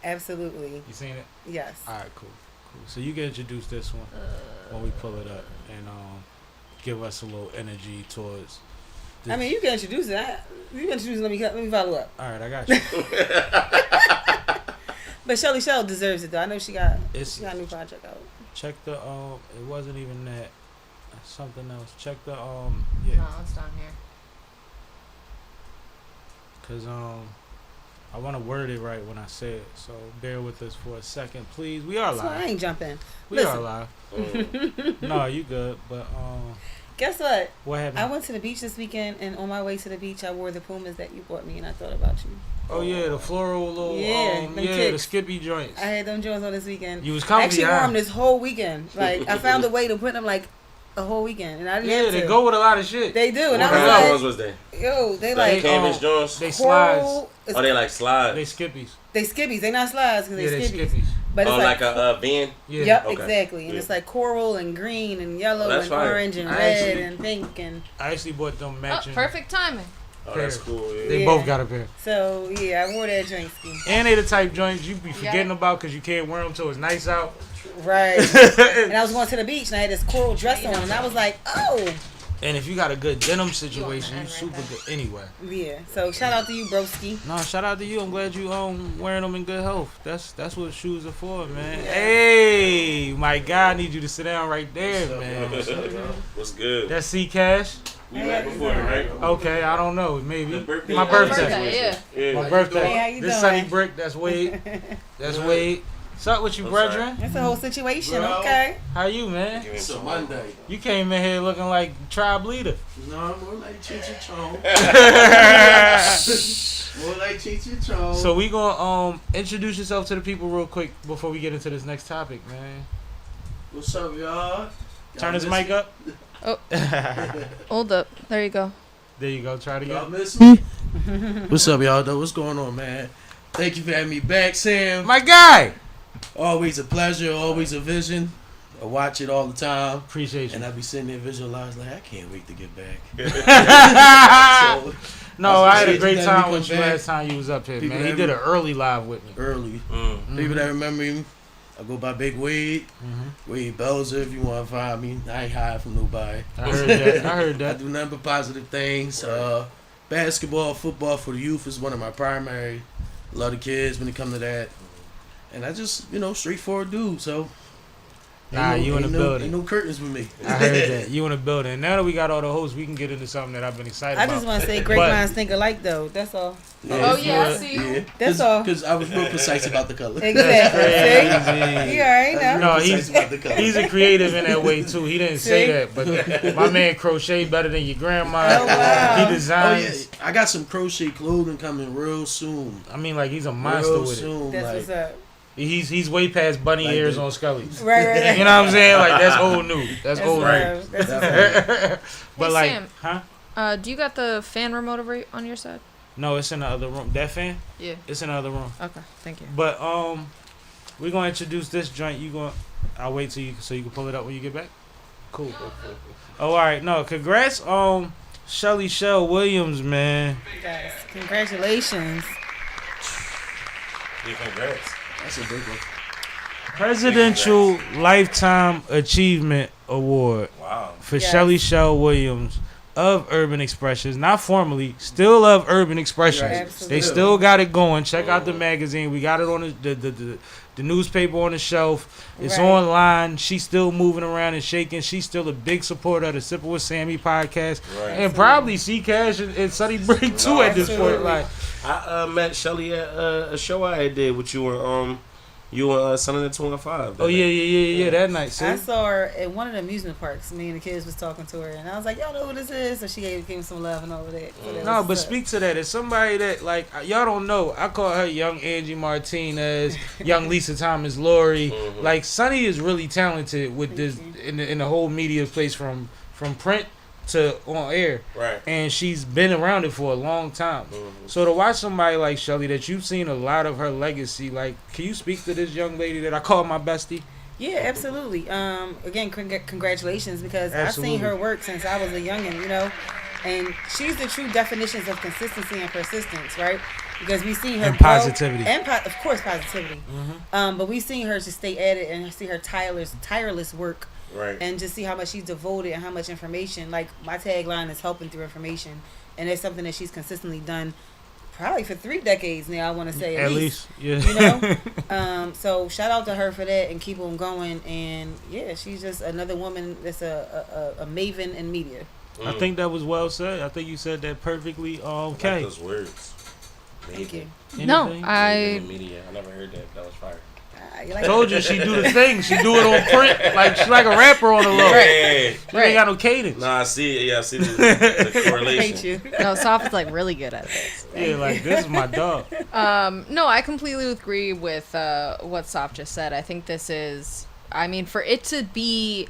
absolutely. You seen it? Yes. All right, cool. So you can introduce this one when we pull it up and give us a little energy towards. I mean, you can introduce it. You can introduce it. Let me follow up. All right, I got you. But Shelly Shell deserves it though. I know she got a new project out. Check the It wasn't even that. Something else. Check the No, it's down here. Cause I want to word it right when I say it. So bear with us for a second, please. We are So I live. ain't jumping. We Listen. are live. No, you good. But Guess what? what happened? I went to the beach this weekend, and on my way to the beach, I wore the Pumas that you bought me, and I thought about you. Oh yeah, the floral little them the kicks. Skippy joints. I had them joints on this weekend. You was I comfy, actually huh? wore them this whole weekend. Like I found a way to put them like a whole weekend, and I didn't Yeah, have to. they go with a lot of shit. They do, and What I kind of was ones was they? like, yo, they Like like canvas joints? They slides. coral. Oh, they like slides. They Skippies. They skippies. They not slides because Yeah, they they skippies. Skippies. But it's Oh, like a van? Yeah. Yep, Okay. exactly. And Yeah. it's like coral and green and yellow that's and fire. orange and I red actually- and pink and I actually bought them Oh, matching. perfect timing. Oh, that's cool. Yeah. They Yeah. both got a pair. so yeah, I wore that drink ski. And they the type joints you be forgetting about because you can't wear them till it's nice out. Right. And I was going to the beach and I had this coral dress on and I was like, oh And if you got a good denim situation, you Right super there. good anyway. yeah. So shout out to you, broski. No, shout out to you. I'm glad you wearing them in good health. That's what shoes are for, man. Hey, my guy, I need you to sit down right there, man. What's good? That's C Cash. We met before, right? Okay, I don't know, maybe. The birthday. My birthday. Yeah. Yeah. My birthday. Hey, how you This doing? Sunny Brick. That's Wade. That's Wade. What's up with you, What's brethren? That's a whole situation, Bro. okay? How you, man? Give him It's a some Monday. You came in here looking like tribe leader. No, more like Cheech and Chong. More like Cheech and Chong. So we gonna introduce yourself to the people real quick before we get into this next topic, man. What's up, y'all? Turn his mic up. Oh. Hold up. There you go. There you go. Try it Y'all again. miss me? What's up, y'all? Though, what's going on, man? Thank you for having me back, Sam. My guy. Always a pleasure, always a vision. I watch it all the time. Appreciate you. And I be sitting there visualizing like, I can't wait to get back. So, No, I had a appreciate great you letting me time come with you back. last time you was up here, People man. He that- did an early live with me. early. Mm. People that remember me, I go by Big Wade. Mhm. Wade Belzer, if you want to find me. I ain't hiding from nobody. I heard that. I heard I that. do nothing but positive things. Basketball, football for the youth is one of my primary. Love the kids when it come to that. And I just, straightforward dude. So Nah, you in the building. Ain't no curtains with me. I heard that. You in the building. Now that we got all the hosts, we can get into something that I've been excited I about. just want to say great minds think alike, though. That's all. Oh, yeah, I see. Yeah. That's all. Because I was real precise about the color. Exactly. Crazy. See? You already know. No, Precise about the color. he's a creative in that way too. He didn't say See? that, but my man crochet better than your grandma. Oh, wow. He Oh, designs. yeah. I got some crochet clothing coming real soon. I mean, like he's a monster Real with it. soon. That's Like, what's up. He's way past bunny Like ears the- on Scully's. Right. You know what I'm saying? Like that's old new. That's old what's right. up. That's what's up. Definitely. But Hey, like, Sam. huh? Do you got the fan remote over on your side? No, it's in the other room. That fan? Yeah. It's in the other room. Okay, thank you. But we're gonna introduce this joint. I'll wait till you so you can pull it up when you get back. Cool. Oh, all right. No, congrats on Shelly Shell Williams, man. Guys, congratulations. Yeah, congrats. That's a big one. Presidential Lifetime Achievement Award Wow. for Yes. Shelly Shell Williams of Urban Expressions. Not formally, still of Urban Expressions. Right. Absolutely. They still got it going. Check out the magazine. We got it on the newspaper on the shelf. It's Right. online. She's still moving around and shaking. She's still a big supporter of the Sippin' with Sammy podcast. Right. And probably C Cash and Sunny Break too at this point. Absolutely. Like, I met Shelly at a show I did with you and Son of the 215. oh yeah, that night. See? I saw her at one of the amusement parks. Me and the kids was talking to her, and I was like, "Y'all know who this is?" So she gave me some love and all of that. So that No, was but up. speak to that. It's somebody that, like, y'all don't know. I call her Young Angie Martinez, Young Lisa Thomas Laurie. Mhm. Like, Sunny is really talented with Thank this you. in the whole media place from print to on air. Right. And she's been around it for a long time. Mhm. So to watch somebody like Shelly, that you've seen a lot of her legacy, like, can you speak to this young lady that I call my bestie? Yeah, absolutely. Again, congratulations, because I've Absolutely. seen her work since I was a youngin', you know, and she's the true definitions of consistency and persistence, right? Because we've seen her And grow- positivity. and of course positivity. But we've seen her just stay at it and see her tireless work, Right. and just see how much she's devoted and how much information. Like, my tagline is helping through information, and that's something that she's consistently done, probably for 3 decades now. I want to say At least, yeah. you know. So shout out to her for that, and keep on going. And yeah, she's just another woman that's a maven in media. I think that was well said. I think you said that perfectly. Like Okay. those words. Thank you. No, Anything? I Media. I never heard that. That was fire. You like Told you she do the thing. She do it on print. Like she like a rapper on the low. Yeah. She ain't got no cadence. Nah, I see it. Yeah, I see the I correlation. hate you. no, Soph is like really good at this. Yeah, like this is my dog. No, I completely agree with what Soph just said. I think this is, I mean, for it to be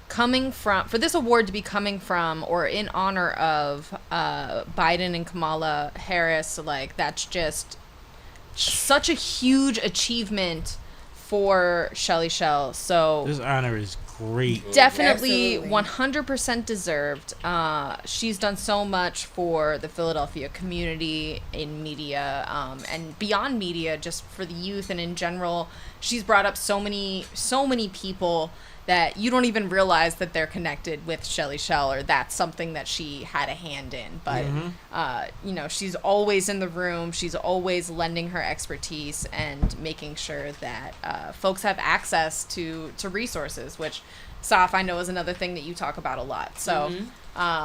coming from, for this award to be coming from or in honor of Biden and Kamala Harris, like, that's just such a huge achievement for Shelly Shell. So This honor is great. definitely Absolutely. 100% deserved. She's done so much for the Philadelphia community in media, and beyond media, just for the youth and in general. She's brought up so many people that you don't even realize that they're connected with Shelly Shell, or that's something that she had a hand in. But you know, she's always in the room. She's always lending her expertise and making sure that folks have access to resources, which, Soph, I know is another thing that you talk about a lot. So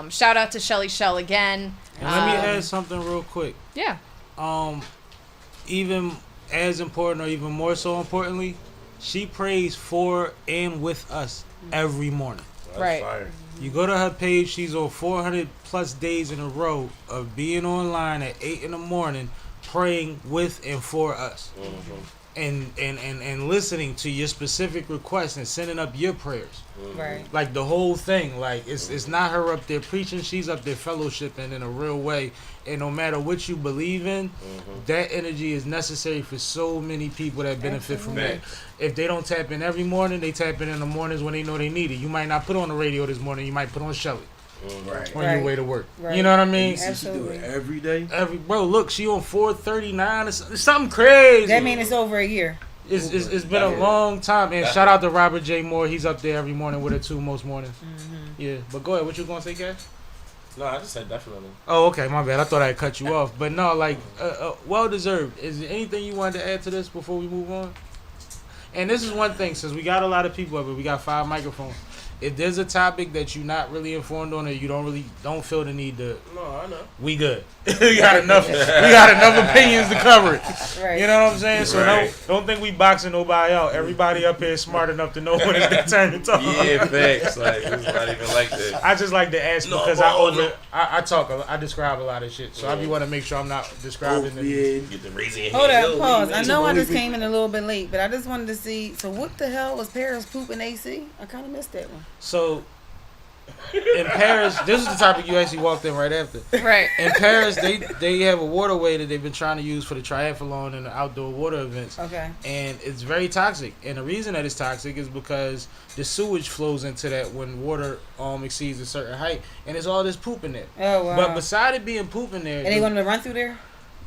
shout out to Shelly Shell again. And let me add something real quick. Yeah. Even as important, or even more so importantly, she prays for and with us every morning. That's Right. fire. You go to her page, she's on 400 plus days in a row of being online at 8 in the morning, praying with and for us. And listening to your specific requests and sending up your prayers. Right. Like the whole thing, like it's not her up there preaching, she's up there fellowshipping in a real way. And no matter what you believe in, that energy is necessary for so many people that benefit from that. If they don't tap in every morning, they tap in the mornings when they know they need it. You might not put on the radio this morning, you might put on Shelly Right. on your Right. way to work. Right. You know what I mean? She should do it every day. Bro, look, she on 439. It's something crazy. That means it's over a year. It's been a long time. And shout out to Robert J. Moore. He's up there every morning with her too, most mornings. Yeah, but go ahead. What you gonna say, Cash? No, I just said definitely. Oh, okay, my bad. I thought I cut you off, but no, like, well deserved. Is there anything you wanted to add to this before we move on? And this is one thing, since we got a lot of people up here, we got 5 microphones. If there's a topic that you're not really informed on, or you don't feel the need to, No, I know. we good. we got enough opinions to cover it. Right. You know what I'm saying? So Right. don't think we boxing nobody out. Everybody up here is smart enough to know when it's their turn to talk. Yeah, facts. Like it's not even like that. I just like to ask No, because bro, I describe a lot of shit. So I be want to make sure I'm not describing it. Yeah. Get the raising your Hold hand. up, pause. I know I we- just came in a little bit late, but I just wanted to see. So what the hell was Paris pooping AC? I kind of missed that one. So in Paris, this is the topic you actually walked in right after. Right. In Paris, they have a waterway that they've been trying to use for the triathlon and the outdoor water events. Okay. And it's very toxic. And the reason that it's toxic is because the sewage flows into that when water exceeds a certain height, and it's all this poop in there. Oh wow. But beside it being poop in there, and they wanted to run through there.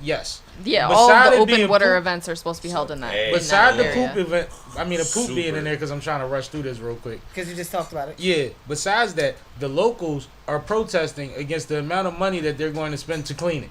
yes. Yeah, Beside all of the it open being water poop- events are supposed to be held in that. Hey. in Beside that the area. poop event, the poop being Super. in there because I'm trying to rush through this real quick. Because you just talked about it. Yeah. Besides that, the locals are protesting against the amount of money that they're going to spend to clean it.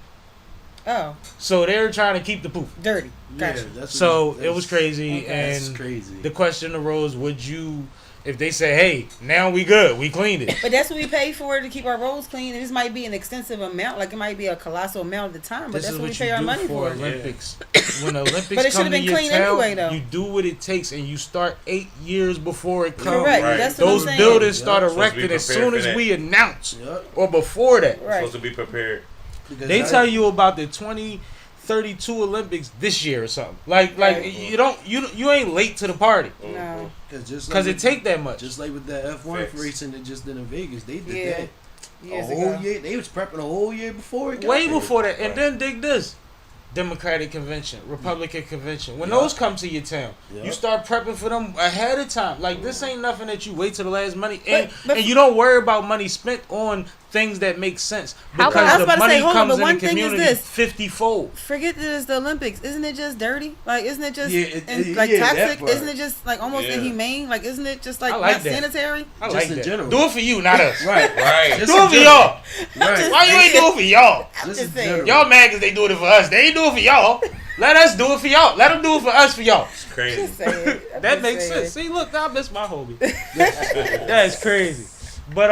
Oh, So they're trying to keep the poop. dirty. Yeah, Gotcha. So it was crazy, Okay. That's and crazy. the question arose: would you, if they say, "Hey, now we good, we cleaned it"? But that's what we pay for to keep our roads clean. And this might be an extensive amount, like it might be a colossal amount at the time, but This that's is what we what pay you our do money for for. Olympics. When the Olympics But it come should've to been your clean town, anyway, though. you do what it takes, and you start 8 years before it comes. Correct. Right. That's what I'm Those saying. buildings start Yeah. Supposed to be erecting as prepared soon for as that. we announce, Yep. or before that. Right. Supposed to be prepared. Because They I- tell you about the 2032 Olympics this year or something. Like Right. you ain't late to the party No. just because like it take that much. Just like with that F1 Facts. racing that just did in Vegas, they did Yeah. that Years a whole ago. year. They was prepping a whole year before it got Way there. before that, and Right. then dig this. Democratic convention, Republican convention. When Yeah. those come to your town, Yeah. you start prepping for them ahead of time. Like this ain't nothing that you wait till the last money, and But- and you don't worry about money spent on things that make sense How because about- I was the about to money say, hold on, comes but in one the thing is community this. 50-fold. Forget that it's the Olympics. Isn't it just dirty? Like, isn't it just like yeah, that toxic? part. Isn't it just like almost Yeah. inhumane? Like, isn't it just like I like not that. sanitary? I Just like in that. general. Do it for you, not us. Right, Right. Just Do in it for general. y'all. Right. Why you ain't do it for y'all? Just just in saying. general. Y'all mad because they do it for us. They ain't do it for y'all. Let us do it for y'all. Let them do it for us for y'all. It's crazy. Just say it. I'm That just makes saying. sense. See, look, I miss my hobby. That's crazy. But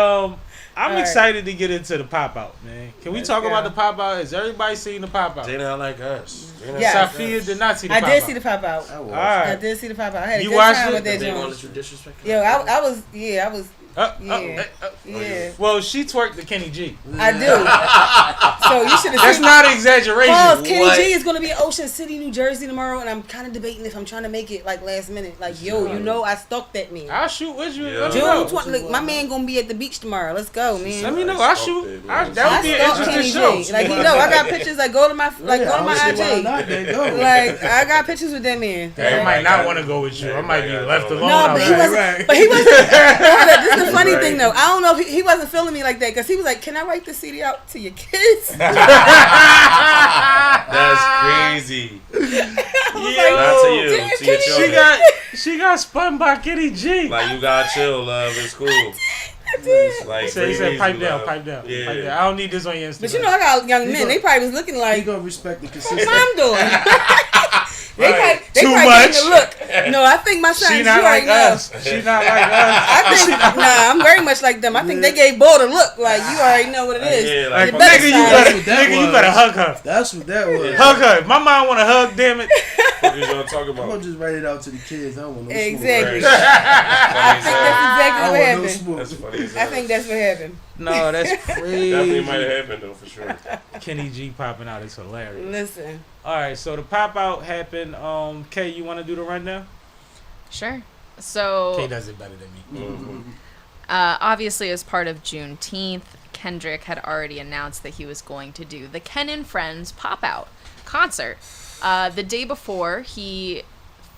I'm right. excited to get into the pop out, man. Can we Let's talk go. about the pop out? Has everybody seen the pop out? They not like us. They not Yeah. like Sophia us. did not see the I pop did out. see the pop out. I was. All I right. did see the pop out. I had a You good watched time it? with that They joint. wanted to disrespect. Yo, I was, yeah, I was, Yeah. yeah. Well, she twerked to Kenny G. I do. So you should have That's seen. not an exaggeration. Pause. Kenny What? G is going to be in Ocean City, New Jersey tomorrow, and I'm kind of debating if I'm trying to make it like last minute. Like, yo, you know, I stalked that man. I'll shoot with you. Yeah. Let me June know. 20, look, my man gonna be at the beach tomorrow. Let's go, man. Let me know. I'll shoot. That would I be an stalked interesting Kenny show. G. Like, you know, I got pictures. Like, go to my Why IG. not? Then go. Like, I got pictures with that man. I might not want to go with you. I might be left alone. No, but he outside. wasn't. right. But he wasn't. Hold up, this is the funny Right. thing, though. I don't know if he wasn't feeling me like that because he was like, "Can I write the CD out to your kids?" That's crazy. Yo, Not to you. To your she children. got spun by Kenny G. Like you got chill, love. It's cool. It's like So he free said, "Pipe easy, down, love. pipe down, Yeah. pipe down." I don't need this on your Instagram. But you know, I got young men. They probably was looking He like, gonna respect the "What consistency. I'm doing." They Right. probably Too gave much. me the look. No, I think my sons, she you not already like know. us. She not like us. I think, nah, I'm very much like them. I think they gave Bo the look. Like, you already know what it is. Yeah, like, You better Nigga, you sign. better, what that nigga, you was. better hug her. That's what that was. Hug her. If my mom want to hug, damn it. What you gonna talk I'm gonna about? just write it out to the kids. I don't want no Exactly. smoke. I think that's I exactly what don't want no happened. smoke. That's funny. As I hell. think that's what happened. No, that's Definitely might crazy. have happened though for sure. Kenny G popping out is hilarious. Listen. All right, so the pop out happened. Kay, you want to do the rundown? Sure. So Kay does it better than me. Mhm. obviously, as part of Juneteenth, Kendrick had already announced that he was going to do the Ken and Friends pop-out concert. The day before, he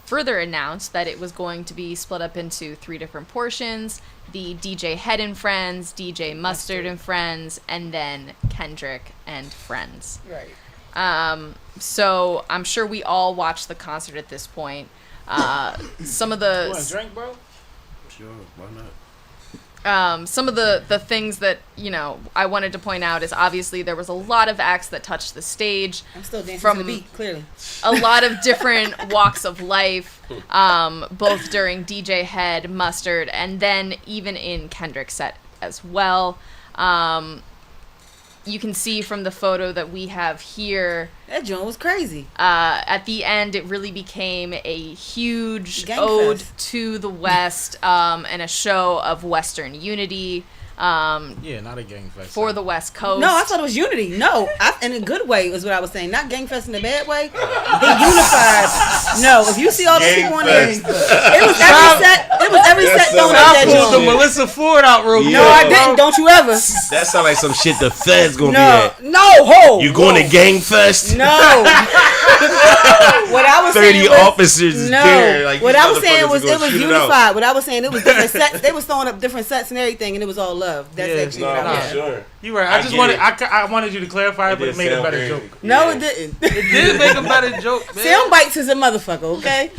further announced that it was going to be split up into 3 different portions: the DJ Head and Friends, DJ Mustard and Friends, and then Kendrick and Friends. Right. So I'm sure we all watched the concert at this point. Some of You want a the drink, bro? Sure, why not? Some of the things that, you know, I wanted to point out is obviously there was a lot of acts that touched the stage. I'm still dancing from to the beat, clearly. a lot of different walks of life, both during DJ Head, Mustard, and then even in Kendrick's set as well. You can see from the photo that we have here. That joint was crazy. At the end, it really became a huge Gang ode fest. to the West and a show of Western unity Yeah, not a gang fest. for the West Coast. No, I thought it was unity. No, in a good way is what I was saying. Not gang fest in a bad way. They unified. No, if you see all the Gang people on there, fest. it was every set. It was every set so throwing up I that pulled the joint. Melissa Ford out real quick. No, I didn't. Don't you ever. That sound like some shit the feds gonna be No, at. no, ho. You going to gang fest? No. What I was 30 saying was, officers is there. no. Like, What these I was saying motherfuckers was is gonna it was shoot out. unified. What I was saying it was different sets. They was throwing up different sets and everything, and it was all love. That's Yeah, actually No, what I was for saying. sure. You right. I I just get wanted. it. I wanted you to clarify it, but it did made a sound better very- joke. No, Yeah. it didn't. It did make a better joke, man. Sound bites is a motherfucker, okay?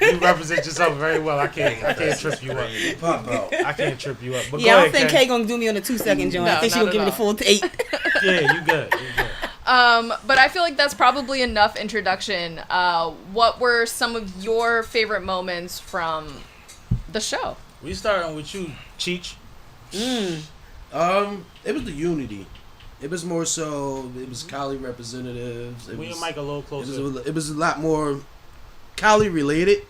You represent yourself very well. I can't trip you up. Pop out. I can't trip you up. But Yeah, I go don't ahead, think Kay. Kay gonna do me on a 2-second joint. No, I think she not gonna give at me the all. full 8. Yeah, you good. You good. But I feel like that's probably enough introduction. What were some of your favorite moments from the show? We starting with you, Cheech. It was the unity. It was more so. It was Cali representatives. Move your mic a little closer. It was a lot more Cali related.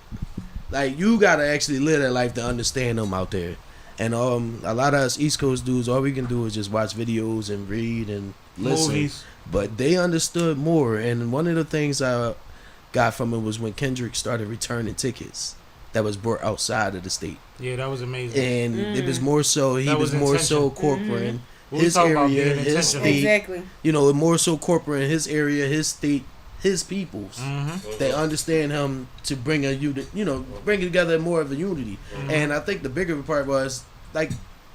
Like, you gotta actually live that life to understand them out there. And a lot of us East Coast dudes, all we can do is just watch videos and read and listen. Movies. But they understood more. And one of the things I got from it was when Kendrick started returning tickets that was brought outside of the state. Yeah, that was amazing. And it was more so, he That was was more intentional. so corporate. We His talking about area, being his intentional. state, Exactly. you know, more so corporate in his area, his state, his peoples. Mm-hmm. They understand him to bring bring together more of a unity. And I think the bigger part was, like,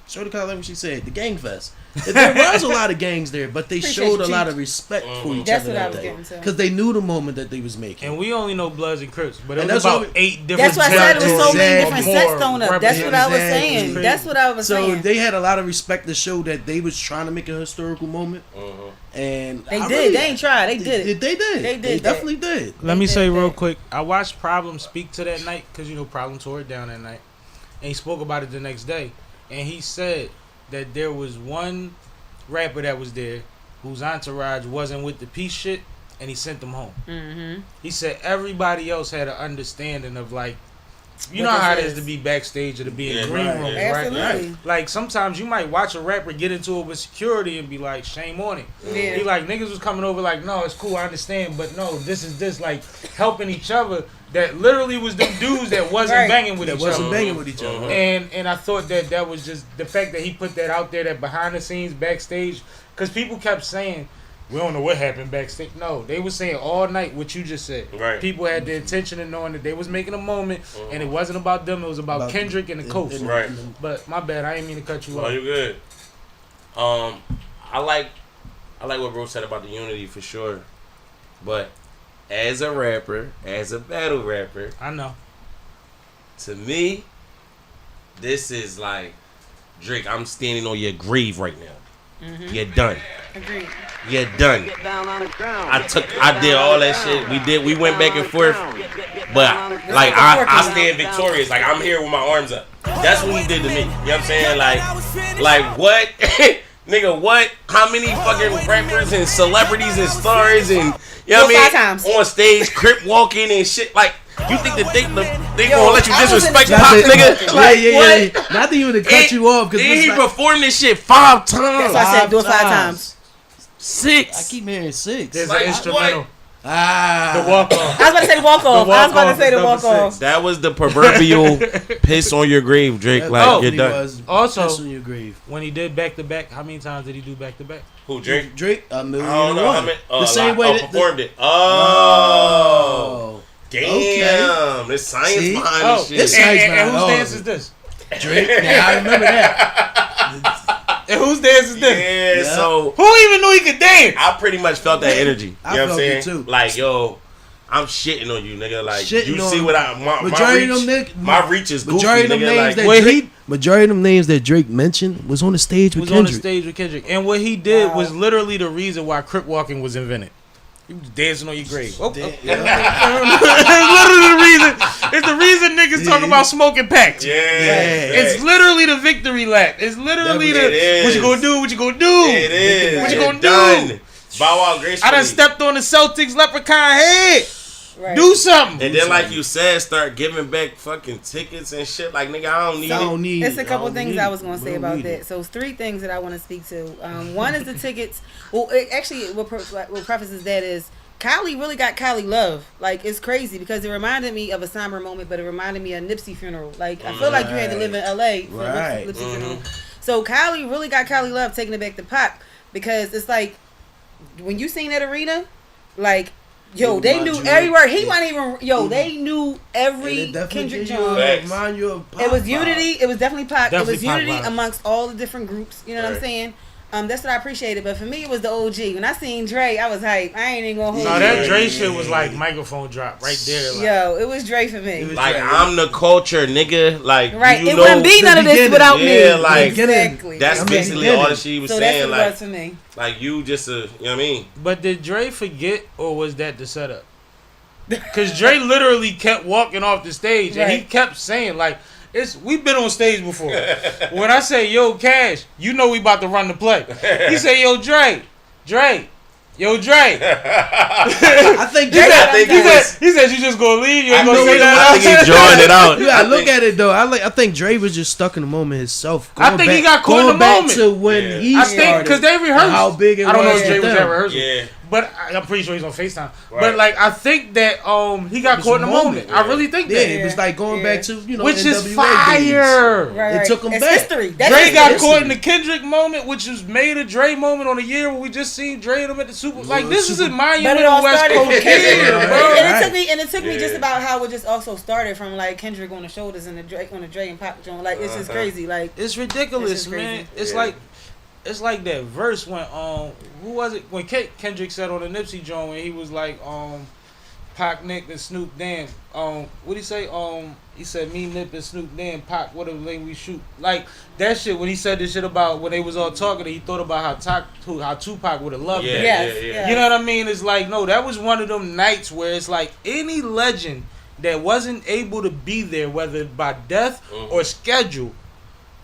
Shorty kind of like what she said, the gang fest. There was a lot of gangs there, but they Appreciate showed you, a lot Chief. of respect for each That's other what I that was day. getting to. Because they knew the moment that they was making. And we only know Bloods and Crips, but it And was that's about what 8 different That's why I said it was so many Exactly. different sets thrown up. That's what I was Exactly. saying. That's what I was So saying. they had a lot of respect to show that they was trying to make a historical moment. And They I did. really- They ain't tried. They did it. They did. They did They that. definitely did. Let me They say did real that. quick, I watched Problem speak to that night because, Problem tore it down that night. And he spoke about it the next day. And he said that there was one rapper that was there whose entourage wasn't with the peace shit, and he sent them home. Mm-hmm. He said everybody else had an understanding of, like, you What know how it this is is. to be backstage or to be in Yeah, green right, rooms, yeah. right? Absolutely. Like, sometimes you might watch a rapper get into it with security and be like, shame on it. Yeah. He like, niggas was coming over like, no, it's cool, I understand, but no, this is this, like, helping each other. That literally was them dudes that wasn't Right. banging with That each wasn't other. banging with each other. And I thought that was just the fact that he put that out there, that behind the scenes, backstage, because people kept saying, we don't know what happened backstage. No, they were saying all night what you just said. Right. People had the intention of knowing that they was making a moment, and it wasn't about them, it was about Kendrick and the coast. Right. But my bad, I didn't mean to cut you Oh, off. you good. I like what Bro said about the unity for sure. But as a rapper, as a battle rapper, I know. to me, this is like, Drake, I'm standing on your grave right now. You're done. Agreed. You're done. I did all that shit. We went back and forth. But like I stand victorious. Like, I'm here with my arms up. That's what he did to me. You know what I'm saying? Like what? Nigga, what? How many fucking rappers and celebrities and stars and, you know what I mean? 5 times. On stage, crip walking and shit. Like, you think that they gonna let you I was in disrespect the- Pop, Not nigga? that- Like, yeah. what? Not to even cut you off, because And he performed this shit 5 times. That's why I said do it 5 times. 6. I keep hearing 6. There's Like, an instrumental. what? Ah, The walk off. I was about to say the walk off. I was about to say the number walk off. 6. That was the proverbial piss on your grave, Drake. That Like, you're definitely done. was Also- piss on your grave. When he did back to back, how many times did he do back to back? Who, Drake? Drake, a million I don't and know. one. How many, The same way that performed it. Oh, Damn. Okay. There's science See? behind Oh, this shit. it's- and whose Oh. dance is this? Drake. Yeah, I remember that. And whose dance is this? Yeah, Yeah. so Who even knew he could dance? I pretty much felt that energy. You I know what I'm felt saying? it too. Like, yo, I'm shitting on you, nigga. Like, Shitting you on see him. what my Majority reach, of them niggas- my reach is goofy, Majority of them nigga. names Like, that Wait, Drake, majority of them names that Drake mentioned was on the stage with Kendrick. And what he did was literally the reason why crip walking was invented. You was dancing on your grave. Oh. It's literally the reason. It's the reason niggas talk about smoking packs. Yeah. It's literally the victory lap. It's literally what you gonna do? What you gonna do? It is. What you gonna do? Bow out gracefully. I done stepped on the Celtics leprechaun head. Right. Do something. And then, like you said, start giving back fucking tickets and shit. Like, nigga, I don't need it. It's a couple things I was going to say about that. So, it's 3 things that I want to speak to. One is the tickets. Well, what prefaces that is, Kylie really got Kylie love. Like, it's crazy because it reminded me of a somber moment, but it reminded me of Nipsey funeral. Like, I feel like you had to live in L.A. for Nipsey funeral. So, Kylie really got Kylie love, taking it back to Pac, because it's like, when you seen that arena, like, yo, they knew every word. He wasn't even. Yo, they knew every Kendrick Jones. It was unity. It was definitely Pac. It was unity amongst all the different groups. You know what I'm saying? That's what I appreciated. But for me, it was the OG. When I seen Dre, I was hype. I ain't even gonna hold you. No, that Dre shit was like microphone drop right there. Like. Yo, it was Dre for me. Like, I'm the culture, nigga. Like, right. You it wouldn't be none of this without me. Yeah, like, exactly. That's basically all the shit he was saying. That's what like, it was for me. Like, you just you know what I mean? But did Dre forget, or was that the setup? Because Dre literally kept walking off the stage, and he kept saying, like, we've been on stage before. When I say, yo, Cash, you know we about to run the play. He said, yo, Dre. Yo, Dre. I think he said you just gonna leave. You ain't gonna say that. I think he's drawing it out. You gotta look at it though. I think Dre was just stuck in the moment himself. I think he got caught in the moment. To when he started, because they rehearsed. How big it was. I don't know if Dre was at rehearsal. Yeah. But I'm pretty sure he's on FaceTime. Right. But like I think that he got caught in the moment. I really think that. Yeah, it was like going back to which is fire. Right. It took him it's back. History. Dre got caught in the Kendrick moment, which was made a Dre moment on a year when we just seen Dre and him at the Super. Like this is a monumental West Coast kid, bro. And it took me just about how it just also started from like Kendrick on the shoulders and the Dre on the Dre and Pop joint. Like it's just crazy. Like it's ridiculous, man. It's like. It's like that verse when who was it when Kendrick said on the Nipsey joint when he was like Pac, Nick and Snoop Dan what he say he said me, Nip and Snoop Dan Pac whatever lane we shoot, like that shit when he said this shit about when they was all talking he thought about how Tupac would have loved it. Yeah. You know what I mean? It's like no, that was one of them nights where it's like any legend that wasn't able to be there whether by death or schedule